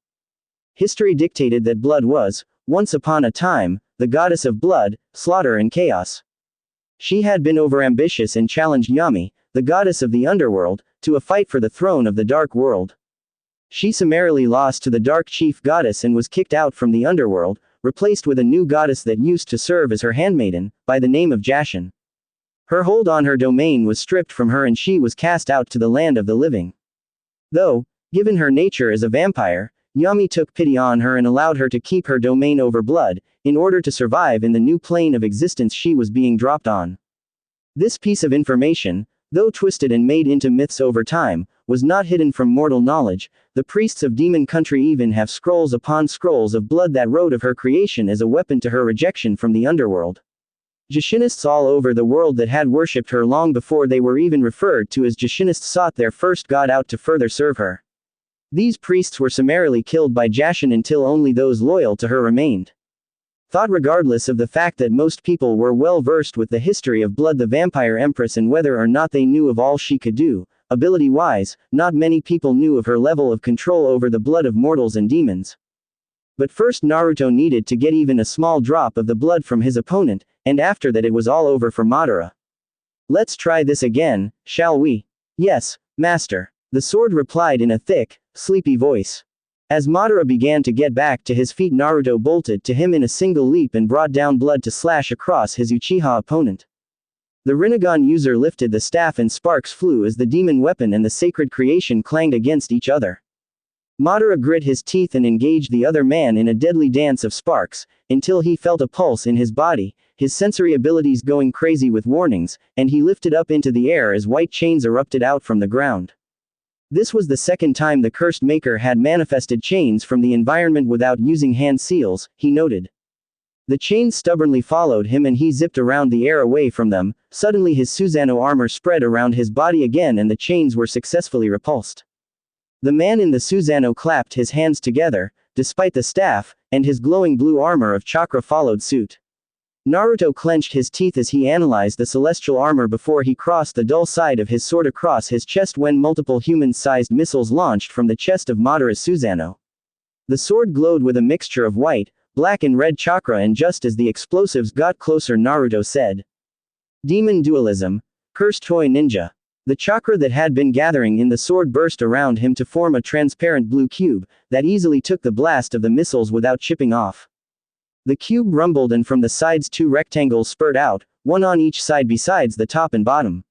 History dictated that Blood was, once upon a time, the goddess of blood, slaughter and chaos. She had been overambitious and challenged Yami, the goddess of the underworld, to a fight for the throne of the dark world. She summarily lost to the dark chief goddess and was kicked out from the underworld, replaced with a new goddess that used to serve as her handmaiden, by the name of Jashin. Her hold on her domain was stripped from her and she was cast out to the land of the living. Though, given her nature as a vampire, Yami took pity on her and allowed her to keep her domain over Blood, in order to survive in the new plane of existence she was being dropped on. This piece of information, though twisted and made into myths over time, was not hidden from mortal knowledge. The priests of Demon Country even have scrolls upon scrolls of blood that wrote of her creation as a weapon to her rejection from the underworld. Jashinists all over the world that had worshipped her long before they were even referred to as Jashinists sought their first god out to further serve her. These priests were summarily killed by Jashin until only those loyal to her remained. Thought regardless of the fact that most people were well versed with the history of Blood the Vampire Empress and whether or not they knew of all she could do, ability-wise, not many people knew of her level of control over the blood of mortals and demons. But first Naruto needed to get even a small drop of the blood from his opponent, and after that it was all over for Madara. "Let's try this again, shall we?" "Yes, master," the sword replied in a thick, sleepy voice. As Madara began to get back to his feet, Naruto bolted to him in a single leap and brought down blood to slash across his Uchiha opponent. The Rinnegan user lifted the staff and sparks flew as the demon weapon and the sacred creation clanged against each other. Madara grit his teeth and engaged the other man in a deadly dance of sparks, until he felt a pulse in his body, his sensory abilities going crazy with warnings, and he lifted up into the air as white chains erupted out from the ground. This was the second time the cursed maker had manifested chains from the environment without using hand seals, he noted. The chains stubbornly followed him and he zipped around the air away from them. Suddenly his Susanoo armor spread around his body again and the chains were successfully repulsed. The man in the Susanoo clapped his hands together, despite the staff, and his glowing blue armor of chakra followed suit. Naruto clenched his teeth as he analyzed the celestial armor before he crossed the dull side of his sword across his chest when multiple human-sized missiles launched from the chest of Madara's Susanoo. The sword glowed with a mixture of white, black and red chakra, and just as the explosives got closer Naruto said, "Demon dualism, cursed toy ninja." The chakra that had been gathering in the sword burst around him to form a transparent blue cube that easily took the blast of the missiles without chipping off. The cube rumbled and from the sides 2 rectangles spurred out, one on each side besides the top and bottom.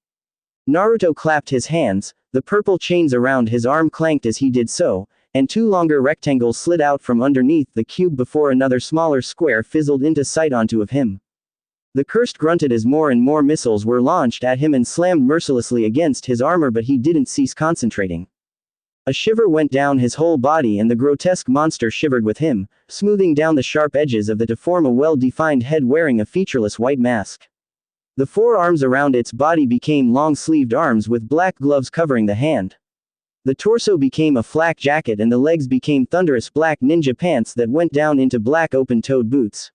Naruto clapped his hands, the purple chains around his arm clanked as he did so, and 2 longer rectangles slid out from underneath the cube before another smaller square fizzled into sight onto of him. The cursed grunted as more and more missiles were launched at him and slammed mercilessly against his armor, but he didn't cease concentrating. A shiver went down his whole body and the grotesque monster shivered with him, smoothing down the sharp edges of it to form a well-defined head wearing a featureless white mask. The 4 arms around its body became long-sleeved arms with black gloves covering the hand. The torso became a flak jacket and the legs became thunderous black ninja pants that went down into black open-toed boots.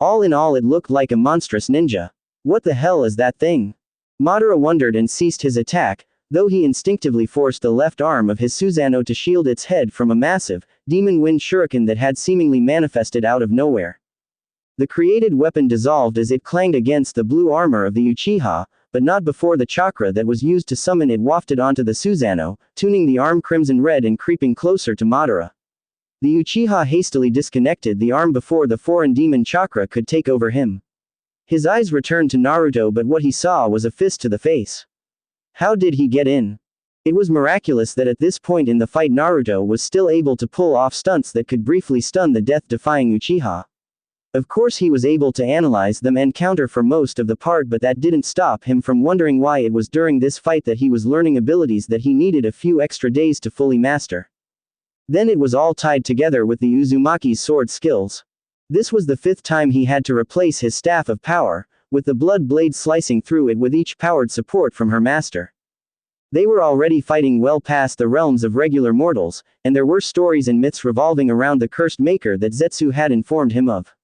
All in all, it looked like a monstrous ninja. What the hell is that thing? Madara wondered and ceased his attack, though he instinctively forced the left arm of his Susanoo to shield its head from a massive, demon wind shuriken that had seemingly manifested out of nowhere. The created weapon dissolved as it clanged against the blue armor of the Uchiha, but not before the chakra that was used to summon it wafted onto the Susanoo, tuning the arm crimson red and creeping closer to Madara. The Uchiha hastily disconnected the arm before the foreign demon chakra could take over him. His eyes returned to Naruto, but what he saw was a fist to the face. How did he get in? It was miraculous that at this point in the fight Naruto was still able to pull off stunts that could briefly stun the death-defying Uchiha. Of course he was able to analyze them and counter for most of the part, but that didn't stop him from wondering why it was during this fight that he was learning abilities that he needed a few extra days to fully master. Then it was all tied together with the Uzumaki's sword skills. This was the 5th time he had to replace his staff of power, with the blood blade slicing through it with each powered support from her master. They were already fighting well past the realms of regular mortals, and there were stories and myths revolving around the cursed maker that Zetsu had informed him of.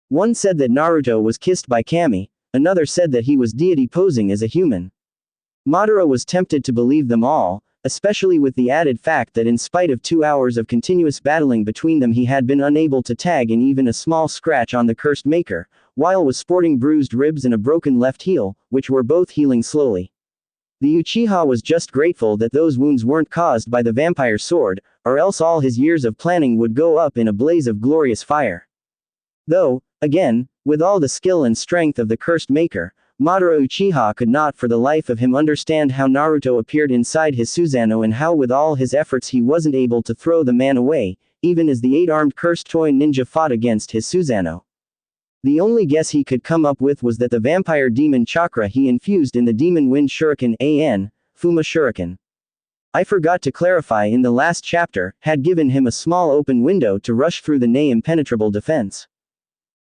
One said that Naruto was kissed by Kami, another said that he was deity posing as a human. Madara was tempted to believe them all, especially with the added fact that in spite of 2 hours of continuous battling between them he had been unable to tag in even a small scratch on the cursed maker, while was sporting bruised ribs and a broken left heel, which were both healing slowly. The Uchiha was just grateful that those wounds weren't caused by the vampire sword, or else all his years of planning would go up in a blaze of glorious fire. Though, again, with all the skill and strength of the cursed maker, Madara Uchiha could not for the life of him understand how Naruto appeared inside his Susanoo and how with all his efforts he wasn't able to throw the man away, even as the 8-armed cursed toy ninja fought against his Susanoo. The only guess he could come up with was that the vampire demon chakra he infused in the demon wind shuriken an, Fuma shuriken. I forgot to clarify in the last chapter, had given him a small open window to rush through the impenetrable defense.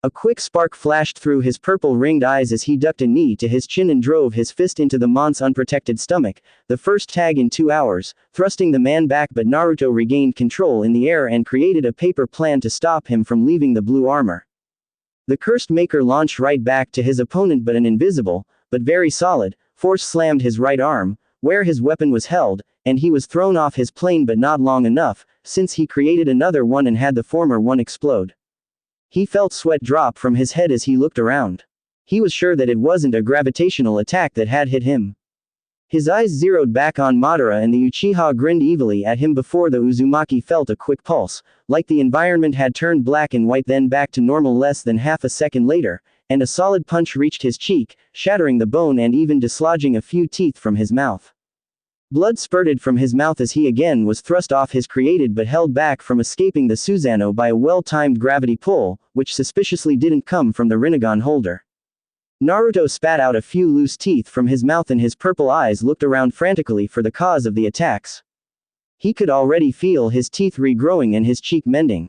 A quick spark flashed through his purple-ringed eyes as he ducked a knee to his chin and drove his fist into the Mont's unprotected stomach, the first tag in 2 hours, thrusting the man back, but Naruto regained control in the air and created a paper plan to stop him from leaving the blue armor. The cursed maker launched right back to his opponent, but an invisible, but very solid, force slammed his right arm, where his weapon was held, and he was thrown off his plane, but not long enough, since he created another one and had the former one explode. He felt sweat drop from his head as he looked around. He was sure that it wasn't a gravitational attack that had hit him. His eyes zeroed back on Madara and the Uchiha grinned evilly at him before the Uzumaki felt a quick pulse, like the environment had turned black and white then back to normal less than half a second later, and a solid punch reached his cheek, shattering the bone and even dislodging a few teeth from his mouth. Blood spurted from his mouth as he again was thrust off his created but held back from escaping the Susanoo by a well-timed gravity pull, which suspiciously didn't come from the Rinnegan holder. Naruto spat out a few loose teeth from his mouth and his purple eyes looked around frantically for the cause of the attacks. He could already feel his teeth regrowing and his cheek mending.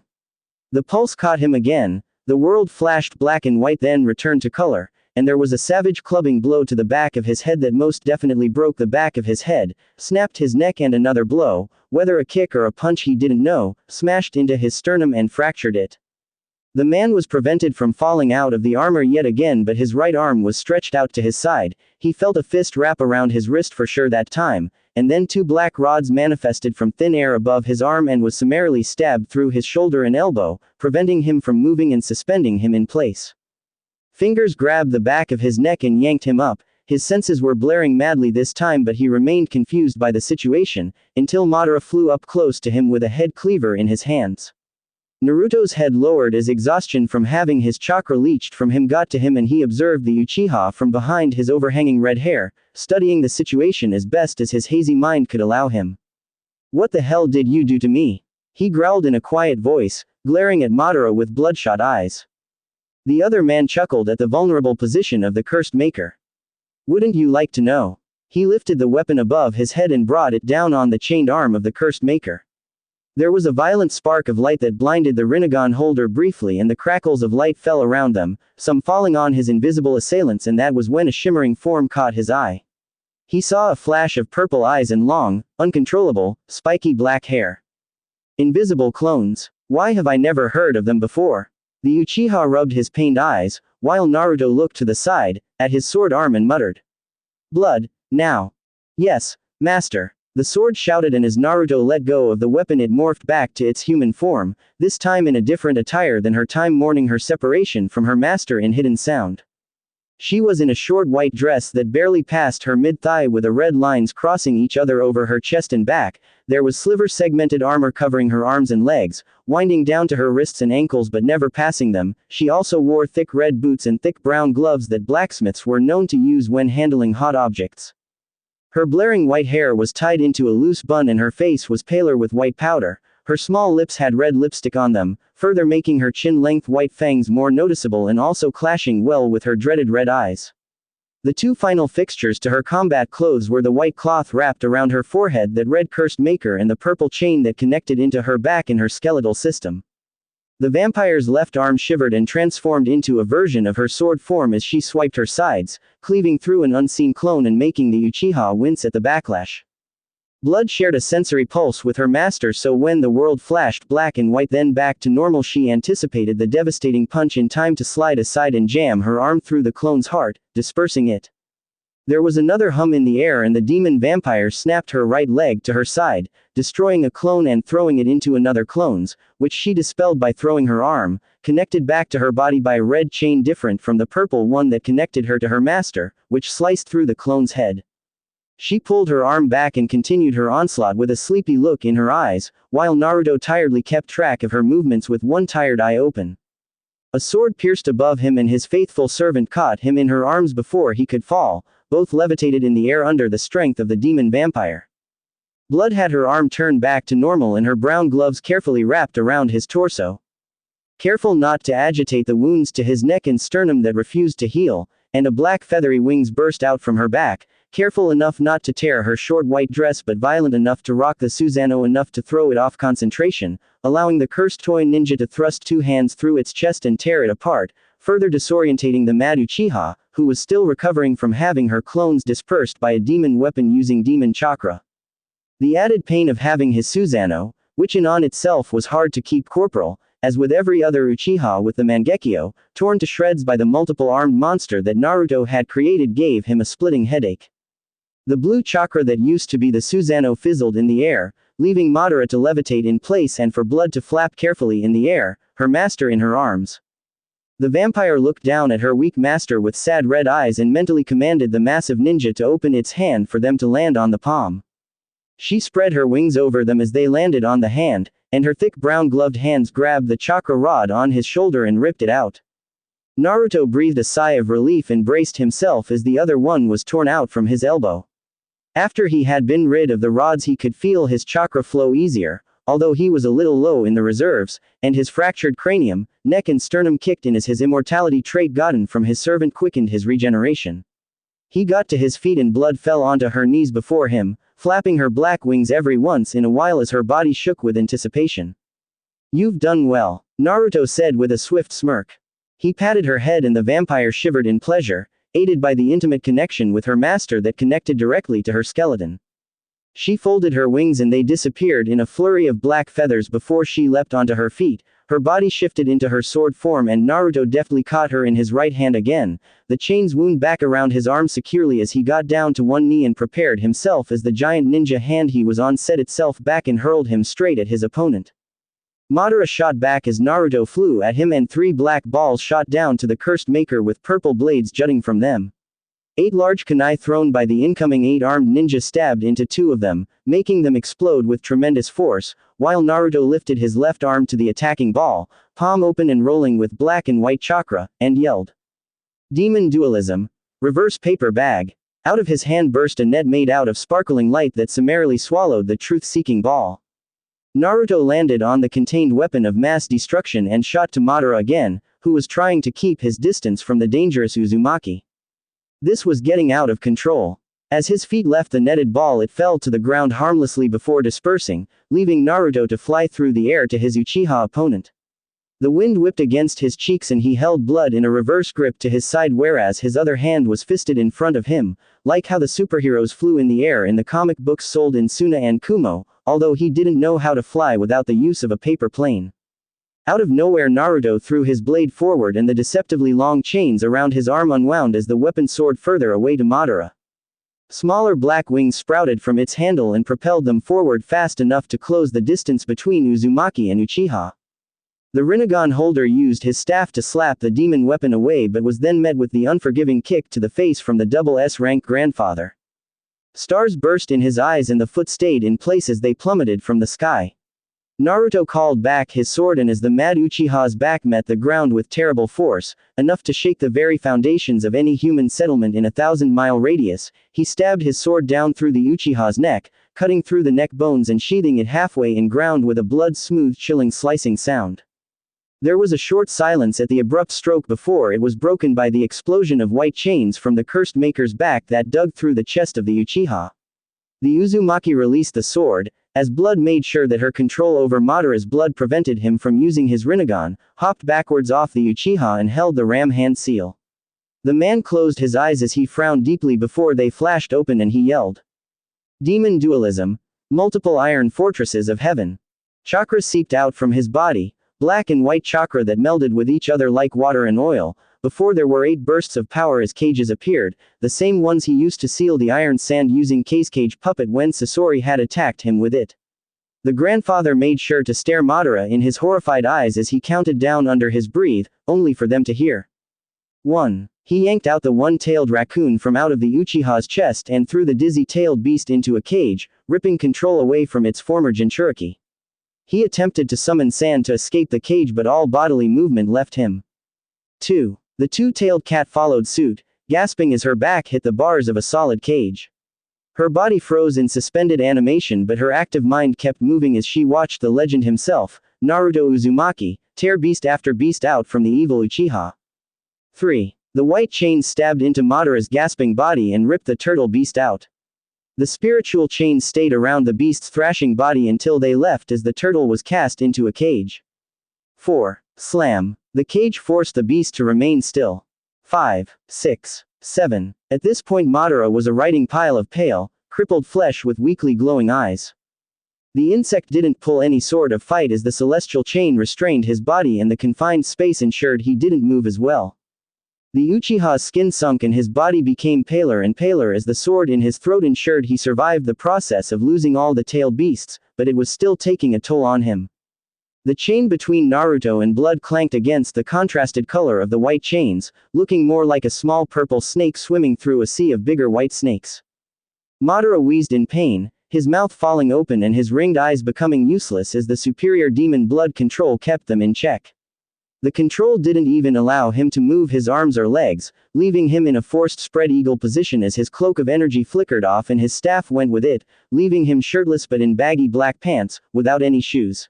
The pulse caught him again, the world flashed black and white then returned to color, and there was a savage clubbing blow to the back of his head that most definitely broke the back of his head, snapped his neck, and another blow, whether a kick or a punch he didn't know, smashed into his sternum and fractured it. The man was prevented from falling out of the armor yet again, but his right arm was stretched out to his side. He felt a fist wrap around his wrist for sure that time, and then 2 black rods manifested from thin air above his arm and was summarily stabbed through his shoulder and elbow, preventing him from moving and suspending him in place. Fingers grabbed the back of his neck and yanked him up, His senses were blaring madly this time, but he remained confused by the situation, until Madara flew up close to him with a head cleaver in his hands. Naruto's head lowered as exhaustion from having his chakra leached from him got to him, and he observed the Uchiha from behind his overhanging red hair, studying the situation as best as his hazy mind could allow him. "What the hell did you do to me?" he growled in a quiet voice, glaring at Madara with bloodshot eyes. The other man chuckled at the vulnerable position of the cursed maker. "Wouldn't you like to know?" He lifted the weapon above his head and brought it down on the chained arm of the cursed maker. There was a violent spark of light that blinded the Rinnegan holder briefly, and the crackles of light fell around them, some falling on his invisible assailants, and that was when a shimmering form caught his eye. He saw a flash of purple eyes and long, uncontrollable, spiky black hair. Invisible clones. Why have I never heard of them before? The Uchiha rubbed his pained eyes, while Naruto looked to the side, at his sword arm, and muttered. "Blood, now." "Yes, master." The sword shouted, and as Naruto let go of the weapon it morphed back to its human form, this time in a different attire than her time mourning her separation from her master in Hidden Sound. She was in a short white dress that barely passed her mid-thigh, with a red lines crossing each other over her chest and back. There was sliver-segmented armor covering her arms and legs, winding down to her wrists and ankles but never passing them. She also wore thick red boots and thick brown gloves that blacksmiths were known to use when handling hot objects. Her blaring white hair was tied into a loose bun, and her face was paler with white powder. Her small lips had red lipstick on them, further making her chin-length white fangs more noticeable and also clashing well with her dreaded red eyes. The two final fixtures to her combat clothes were the white cloth wrapped around her forehead that read Cursed Maker and the purple chain that connected into her back in her skeletal system. The vampire's left arm shivered and transformed into a version of her sword form as she swiped her sides, cleaving through an unseen clone and making the Uchiha wince at the backlash. Blood shared a sensory pulse with her master, so when the world flashed black and white then back to normal, she anticipated the devastating punch in time to slide aside and jam her arm through the clone's heart, dispersing it. There was another hum in the air, and the demon vampire snapped her right leg to her side, destroying a clone and throwing it into another clone's, which she dispelled by throwing her arm, connected back to her body by a red chain different from the purple one that connected her to her master, which sliced through the clone's head. She pulled her arm back and continued her onslaught with a sleepy look in her eyes, while Naruto tiredly kept track of her movements with one tired eye open. A sword pierced above him, and his faithful servant caught him in her arms before he could fall. Both levitated in the air under the strength of the demon vampire. Blood had her arm turned back to normal and her brown gloves carefully wrapped around his torso. Careful not to agitate the wounds to his neck and sternum that refused to heal, and a black feathery wings burst out from her back, careful enough not to tear her short white dress but violent enough to rock the Susanoo enough to throw it off concentration, allowing the cursed toy ninja to thrust two hands through its chest and tear it apart, further disorientating the mad Uchiha, who was still recovering from having her clones dispersed by a demon weapon using demon chakra. The added pain of having his Susanoo, which in on itself was hard to keep corporal, as with every other Uchiha with the Mangekyo, torn to shreds by the multiple armed monster that Naruto had created, gave him a splitting headache. The blue chakra that used to be the Susanoo fizzled in the air, leaving Madara to levitate in place and for Blood to flap carefully in the air, her master in her arms. The vampire looked down at her weak master with sad red eyes and mentally commanded the massive ninja to open its hand for them to land on the palm. She spread her wings over them as they landed on the hand, and her thick brown gloved hands grabbed the chakra rod on his shoulder and ripped it out. Naruto breathed a sigh of relief and braced himself as the other one was torn out from his elbow. After he had been rid of the rods he could feel his chakra flow easier, although he was a little low in the reserves, and his fractured cranium, neck and sternum kicked in as his immortality trait gotten from his servant quickened his regeneration. He got to his feet and Blood fell onto her knees before him, flapping her black wings every once in a while as her body shook with anticipation. "You've done well," Naruto said with a swift smirk. He patted her head and the vampire shivered in pleasure, aided by the intimate connection with her master that connected directly to her skeleton. She folded her wings and they disappeared in a flurry of black feathers before she leapt onto her feet. Her body shifted into her sword form and Naruto deftly caught her in his right hand again, the chains wound back around his arm securely as he got down to one knee and prepared himself as the giant ninja hand he was on set itself back and hurled him straight at his opponent. Madara shot back as Naruto flew at him and three black balls shot down to the cursed maker with purple blades jutting from them. 8 large kunai thrown by the incoming 8-armed ninja stabbed into 2 of them, making them explode with tremendous force, while Naruto lifted his left arm to the attacking ball, palm open and rolling with black and white chakra, and yelled. Demon dualism. Reverse paper bag. Out of his hand burst a net made out of sparkling light that summarily swallowed the truth-seeking ball. Naruto landed on the contained weapon of mass destruction and shot to Madara again, who was trying to keep his distance from the dangerous Uzumaki. This was getting out of control. As his feet left the netted ball, it fell to the ground harmlessly before dispersing, leaving Naruto to fly through the air to his Uchiha opponent. The wind whipped against his cheeks and he held blood in a reverse grip to his side, whereas his other hand was fisted in front of him, like how the superheroes flew in the air in the comic books sold in Suna and Kumo, although he didn't know how to fly without the use of a paper plane. Out of nowhere, Naruto threw his blade forward and the deceptively long chains around his arm unwound as the weapon soared further away to Madara. Smaller black wings sprouted from its handle and propelled them forward fast enough to close the distance between Uzumaki and Uchiha. The Rinnegan holder used his staff to slap the demon weapon away, but was then met with the unforgiving kick to the face from the double S-rank grandfather. Stars burst in his eyes and the foot stayed in place as they plummeted from the sky. Naruto called back his sword, and as the mad Uchiha's back met the ground with terrible force, enough to shake the very foundations of any human settlement in a 1,000-mile radius, he stabbed his sword down through the Uchiha's neck, cutting through the neck bones and sheathing it halfway in ground with a blood-smooth chilling slicing sound. There was a short silence at the abrupt stroke before it was broken by the explosion of white chains from the cursed maker's back that dug through the chest of the Uchiha. The Uzumaki released the sword, as blood made sure that her control over Madara's blood prevented him from using his Rinnegan, hopped backwards off the Uchiha and held the ram hand seal. The man closed his eyes as he frowned deeply before they flashed open and he yelled. Demon dualism. Multiple iron fortresses of heaven. Chakra seeped out from his body, black and white chakra that melded with each other like water and oil. Before there were 8 bursts of power as cages appeared, the same ones he used to seal the iron sand using cage puppet when Sasori had attacked him with it. The grandfather made sure to stare Madara in his horrified eyes as he counted down under his breath, only for them to hear. 1. He yanked out the one-tailed raccoon from out of the Uchiha's chest and threw the dizzy-tailed beast into a cage, ripping control away from its former Jinchuriki. He attempted to summon sand to escape the cage, but all bodily movement left him. 2. The two-tailed cat followed suit, gasping as her back hit the bars of a solid cage. Her body froze in suspended animation, but her active mind kept moving as she watched the legend himself, Naruto Uzumaki, tear beast after beast out from the evil Uchiha. 3. The white chains stabbed into Madara's gasping body and ripped the turtle beast out. The spiritual chains stayed around the beast's thrashing body until they left as the turtle was cast into a cage. 4. Slam. The cage forced the beast to remain still. 5, 6, 7. At this point Madara was a writhing pile of pale, crippled flesh with weakly glowing eyes. The insect didn't pull any sort of fight as the celestial chain restrained his body and the confined space ensured he didn't move as well. The Uchiha's skin sunk and his body became paler and paler as the sword in his throat ensured he survived the process of losing all the tailed beasts, but it was still taking a toll on him. The chain between Naruto and blood clanked against the contrasted color of the white chains, looking more like a small purple snake swimming through a sea of bigger white snakes. Madara wheezed in pain, his mouth falling open and his ringed eyes becoming useless as the superior demon blood control kept them in check. The control didn't even allow him to move his arms or legs, leaving him in a forced spread eagle position as his cloak of energy flickered off and his staff went with it, leaving him shirtless but in baggy black pants, without any shoes.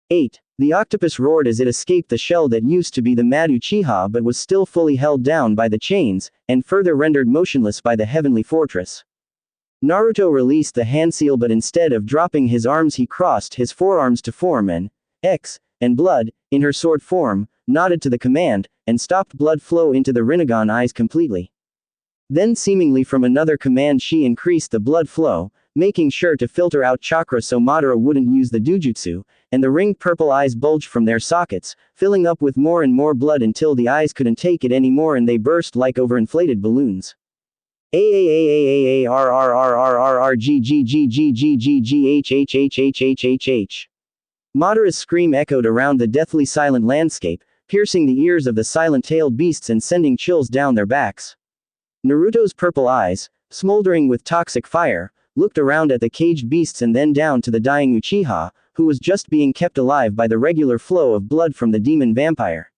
8. The octopus roared as it escaped the shell that used to be the mad Uchiha but was still fully held down by the chains, and further rendered motionless by the heavenly fortress. Naruto released the hand seal, but instead of dropping his arms he crossed his forearms to form an X, and blood, in her sword form, nodded to the command, and stopped blood flow into the Rinnegan eyes completely. Then seemingly from another command she increased the blood flow, making sure to filter out chakra so Madara wouldn't use the dujutsu, and the ringed purple eyes bulged from their sockets, filling up with more and more blood until the eyes couldn't take it anymore and they burst like overinflated balloons. Madara's scream echoed around the deathly silent landscape, piercing the ears of the silent-tailed beasts and sending chills down their backs. Naruto's purple eyes, smoldering with toxic fire, looked around at the caged beasts and then down to the dying Uchiha, who was just being kept alive by the regular flow of blood from the demon vampire.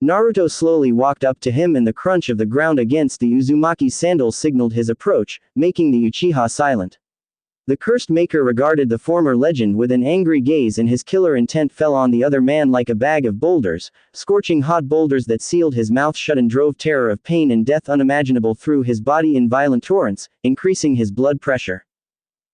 Naruto slowly walked up to him and the crunch of the ground against the Uzumaki's sandals signaled his approach, making the Uchiha silent. The cursed maker regarded the former legend with an angry gaze and his killer intent fell on the other man like a bag of boulders, scorching hot boulders that sealed his mouth shut and drove terror of pain and death unimaginable through his body in violent torrents, increasing his blood pressure.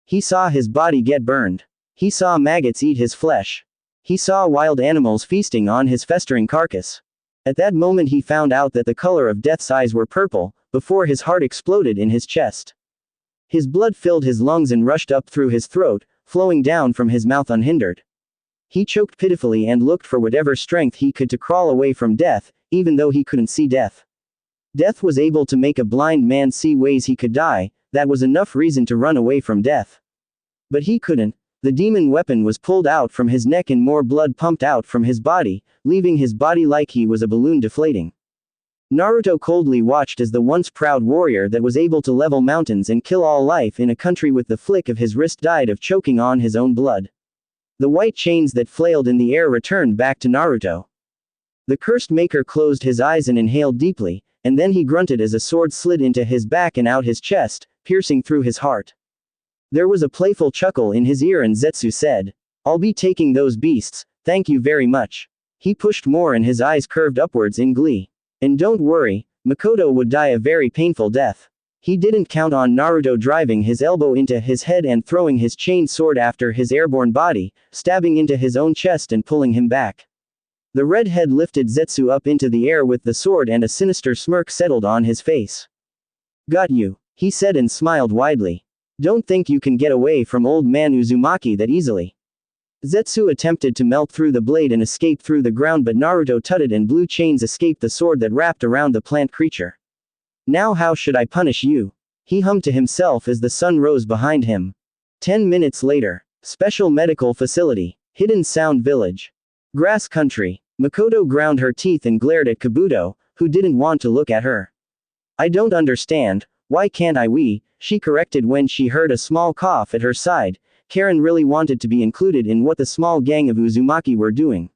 He saw his body get burned. He saw maggots eat his flesh. He saw wild animals feasting on his festering carcass. At that moment he found out that the color of death's eyes were purple, before his heart exploded in his chest. His blood filled his lungs and rushed up through his throat, flowing down from his mouth unhindered. He choked pitifully and looked for whatever strength he could to crawl away from death, even though he couldn't see death. Death was able to make a blind man see ways he could die, that was enough reason to run away from death. But he couldn't. The demon weapon was pulled out from his neck and more blood pumped out from his body, leaving his body like he was a balloon deflating. Naruto coldly watched as the once proud warrior that was able to level mountains and kill all life in a country with the flick of his wrist died of choking on his own blood. The white chains that flailed in the air returned back to Naruto. The cursed maker closed his eyes and inhaled deeply, and then he grunted as a sword slid into his back and out his chest, piercing through his heart. There was a playful chuckle in his ear and Zetsu said, "I'll be taking those beasts, thank you very much." He pushed more and his eyes curved upwards in glee. And don't worry, Makoto would die a very painful death. He didn't count on Naruto driving his elbow into his head and throwing his chained sword after his airborne body, stabbing into his own chest and pulling him back. The red head lifted Zetsu up into the air with the sword and a sinister smirk settled on his face. "Got you," he said and smiled widely. "Don't think you can get away from old man Uzumaki that easily." Zetsu attempted to melt through the blade and escape through the ground but Naruto tutted and blue chains escaped the sword that wrapped around the plant creature. "Now how should I punish you?" he hummed to himself as the sun rose behind him. 10 minutes later. Special medical facility. Hidden Sound Village. Grass country. Makoto ground her teeth and glared at Kabuto, who didn't want to look at her. "I don't understand, why can't I we?" she corrected when she heard a small cough at her side. Karen really wanted to be included in what the small gang of Uzumaki were doing.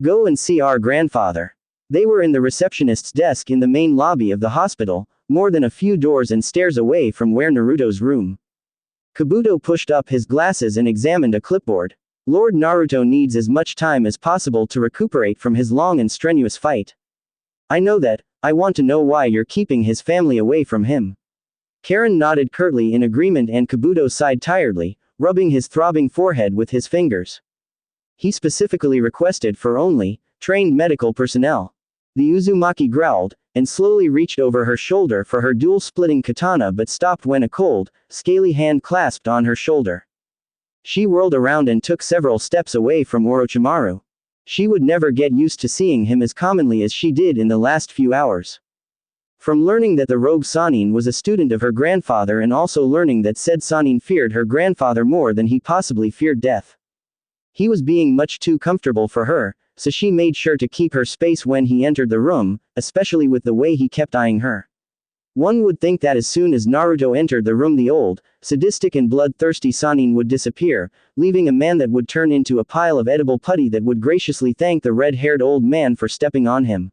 "Go and see our grandfather." They were in the receptionist's desk in the main lobby of the hospital, more than a few doors and stairs away from where Naruto's room. Kabuto pushed up his glasses and examined a clipboard. Lord Naruto needs as much time as possible to recuperate from his long and strenuous fight. "I know that, I want to know why you're keeping his family away from him." Karen nodded curtly in agreement and Kabuto sighed tiredly, rubbing his throbbing forehead with his fingers. He specifically requested for only trained medical personnel. The Uzumaki growled, and slowly reached over her shoulder for her dual-splitting katana but stopped when a cold, scaly hand clasped on her shoulder. She whirled around and took several steps away from Orochimaru. She would never get used to seeing him as commonly as she did in the last few hours. From learning that the rogue Sannin was a student of her grandfather and also learning that said Sannin feared her grandfather more than he possibly feared death. He was being much too comfortable for her, so she made sure to keep her space when he entered the room, especially with the way he kept eyeing her. One would think that as soon as Naruto entered the room the old, sadistic and bloodthirsty Sannin would disappear, leaving a man that would turn into a pile of edible putty that would graciously thank the red-haired old man for stepping on him.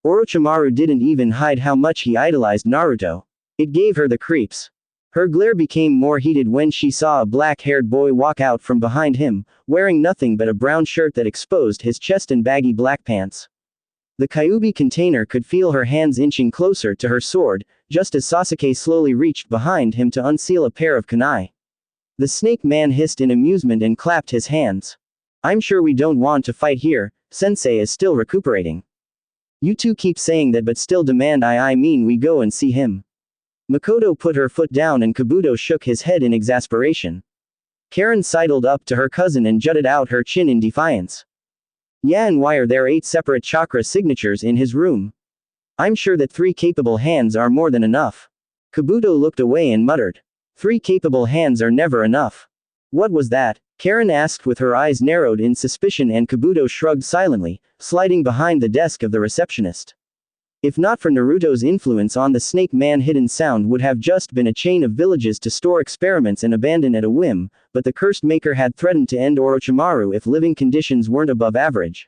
Orochimaru didn't even hide how much he idolized Naruto. It gave her the creeps. Her glare became more heated when she saw a black-haired boy walk out from behind him, wearing nothing but a brown shirt that exposed his chest and baggy black pants. The Kyuubi container could feel her hands inching closer to her sword, just as Sasuke slowly reached behind him to unseal a pair of kunai. The snake man hissed in amusement and clapped his hands. "I'm sure we don't want to fight here, Sensei is still recuperating. You two keep saying that but still demand I mean we go and see him." Makoto put her foot down and Kabuto shook his head in exasperation. Karen sidled up to her cousin and jutted out her chin in defiance. "Yeah, and why are there 8 separate chakra signatures in his room? I'm sure that 3 capable hands are more than enough." Kabuto looked away and muttered. 3 capable hands are never enough. "What was that?" Karen asked with her eyes narrowed in suspicion and Kabuto shrugged silently, sliding behind the desk of the receptionist. If not for Naruto's influence on the Snake Man, hidden sound would have just been a chain of villages to store experiments and abandon at a whim, but the cursed maker had threatened to end Orochimaru if living conditions weren't above average.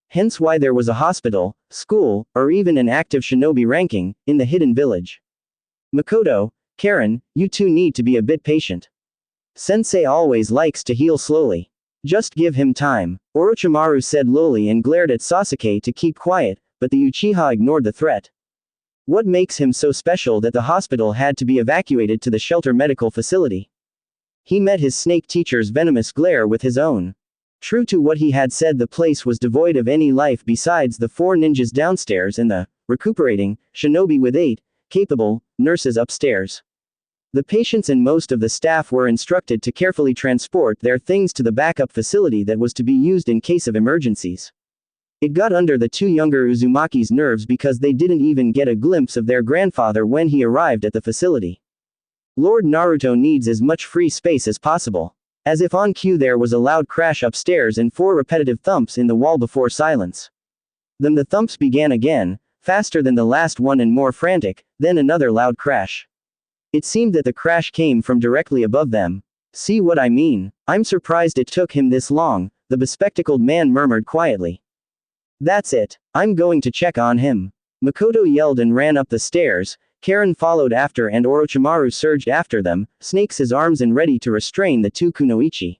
Hence why there was a hospital, school, or even an active shinobi ranking in the hidden village. Makoto, Karen, you two need to be a bit patient. Sensei always likes to heal slowly. Just give him time, Orochimaru said lowly and glared at Sasuke to keep quiet, but the Uchiha ignored the threat. What makes him so special that the hospital had to be evacuated to the shelter medical facility? He met his snake teacher's venomous glare with his own. True to what he had said, the place was devoid of any life besides the 4 ninjas downstairs and the recuperating shinobi with 8 capable nurses upstairs. The patients and most of the staff were instructed to carefully transport their things to the backup facility that was to be used in case of emergencies. It got under the 2 younger Uzumaki's nerves because they didn't even get a glimpse of their grandfather when he arrived at the facility. Lord Naruto needs as much free space as possible. As if on cue, there was a loud crash upstairs and 4 repetitive thumps in the wall before silence. Then the thumps began again, faster than the last one and more frantic, then another loud crash. It seemed that the crash came from directly above them. See what I mean? I'm surprised it took him this long, the bespectacled man murmured quietly. That's it. I'm going to check on him. Makoto yelled and ran up the stairs. Karen followed after and Orochimaru surged after them, snakes his arms and ready to restrain the 2 kunoichi.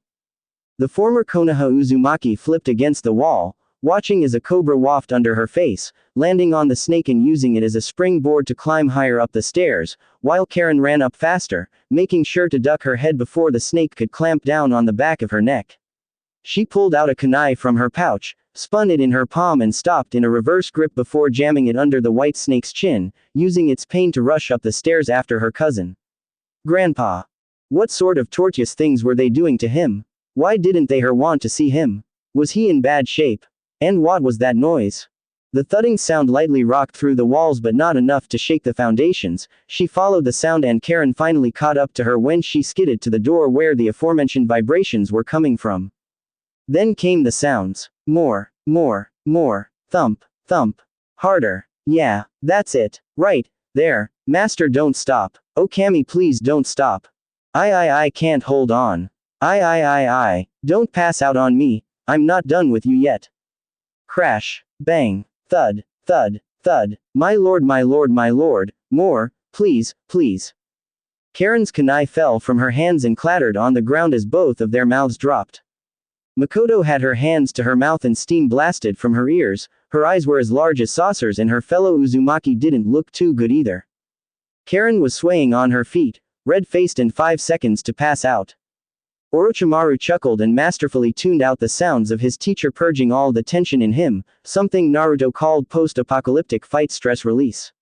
The former Konoha Uzumaki flipped against the wall, watching as a cobra wafted under her face, landing on the snake and using it as a springboard to climb higher up the stairs, while Karen ran up faster, making sure to duck her head before the snake could clamp down on the back of her neck. She pulled out a kunai from her pouch, spun it in her palm and stopped in a reverse grip before jamming it under the white snake's chin, using its pain to rush up the stairs after her cousin. Grandpa. What sort of tortuous things were they doing to him? Why didn't they want to see him? Was he in bad shape? And what was that noise? The thudding sound lightly rocked through the walls but not enough to shake the foundations. She followed the sound and Karen finally caught up to her when she skidded to the door where the aforementioned vibrations were coming from. Then came the sounds. More, thump, thump. Harder. Yeah, that's it. Right, there. Master, don't stop. Oh Kami, please don't stop. I can't hold on. I. Don't pass out on me. I'm not done with you yet. Crash. Bang. Thud. Thud. Thud. My lord, my lord, my lord. More, please, please. Karen's kunai fell from her hands and clattered on the ground as both of their mouths dropped. Makoto had her hands to her mouth and steam blasted from her ears. Her eyes were as large as saucers and her fellow Uzumaki didn't look too good either. Karen was swaying on her feet, red-faced and 5 seconds to pass out. Orochimaru chuckled and masterfully tuned out the sounds of his teacher, purging all the tension in him, something Naruto called post-apocalyptic fight stress release.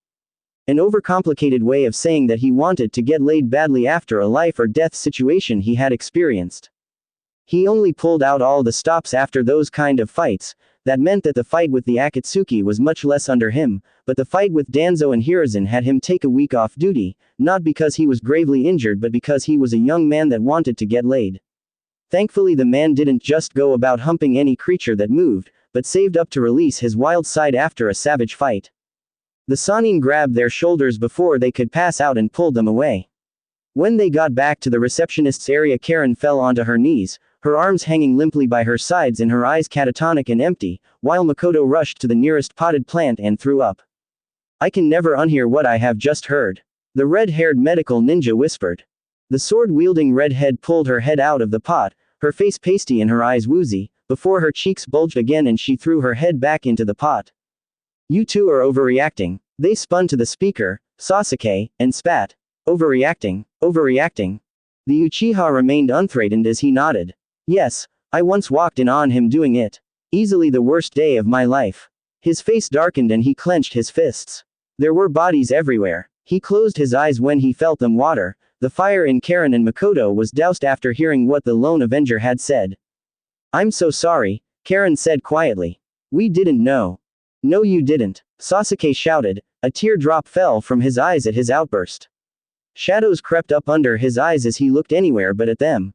An overcomplicated way of saying that he wanted to get laid badly after a life or death situation he had experienced. He only pulled out all the stops after those kind of fights. That meant that the fight with the Akatsuki was much less under him, but the fight with Danzo and Hiruzen had him take a week off duty, not because he was gravely injured but because he was a young man that wanted to get laid. Thankfully the man didn't just go about humping any creature that moved, but saved up to release his wild side after a savage fight. The Sannin grabbed their shoulders before they could pass out and pulled them away. When they got back to the receptionist's area, Karen fell onto her knees, her arms hanging limply by her sides and her eyes catatonic and empty, while Makoto rushed to the nearest potted plant and threw up. I can never unhear what I have just heard. The red-haired medical ninja whispered. The sword-wielding redhead pulled her head out of the pot, her face pasty and her eyes woozy, before her cheeks bulged again and she threw her head back into the pot. You two are overreacting. They spun to the speaker, Sasuke, and spat. Overreacting, overreacting. The Uchiha remained unthreatened as he nodded. Yes, I once walked in on him doing it. Easily the worst day of my life. His face darkened and he clenched his fists. There were bodies everywhere. He closed his eyes when he felt them water. The fire in Karen and Makoto was doused after hearing what the lone Avenger had said. I'm so sorry, Karen said quietly. We didn't know. No you didn't, Sasuke shouted. A teardrop fell from his eyes at his outburst. Shadows crept up under his eyes as he looked anywhere but at them.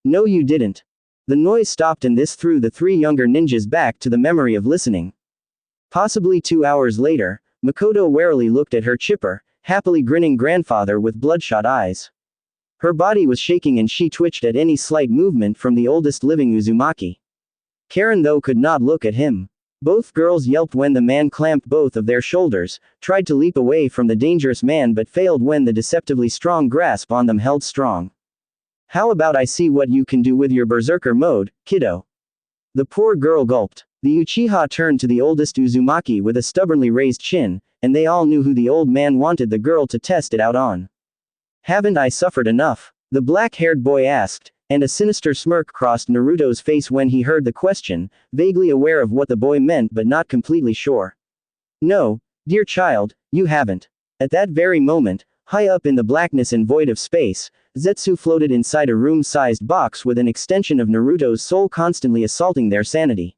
No you didn't. The noise stopped and this threw the 3 younger ninjas back to the memory of listening. Possibly 2 hours later, Makoto warily looked at her chipper, happily grinning grandfather with bloodshot eyes. Her body was shaking and she twitched at any slight movement from the oldest living Uzumaki. Karen though could not look at him. Both girls yelped when the man clamped both of their shoulders, tried to leap away from the dangerous man but failed when the deceptively strong grasp on them held strong. How about I see what you can do with your berserker mode, kiddo? The poor girl gulped. The Uchiha turned to the oldest Uzumaki with a stubbornly raised chin, and they all knew who the old man wanted the girl to test it out on. Haven't I suffered enough? The black-haired boy asked, and a sinister smirk crossed Naruto's face when he heard the question, vaguely aware of what the boy meant but not completely sure. No, dear child, you haven't. At that very moment, high up in the blackness and void of space, Zetsu floated inside a room-sized box with an extension of Naruto's soul constantly assaulting their sanity.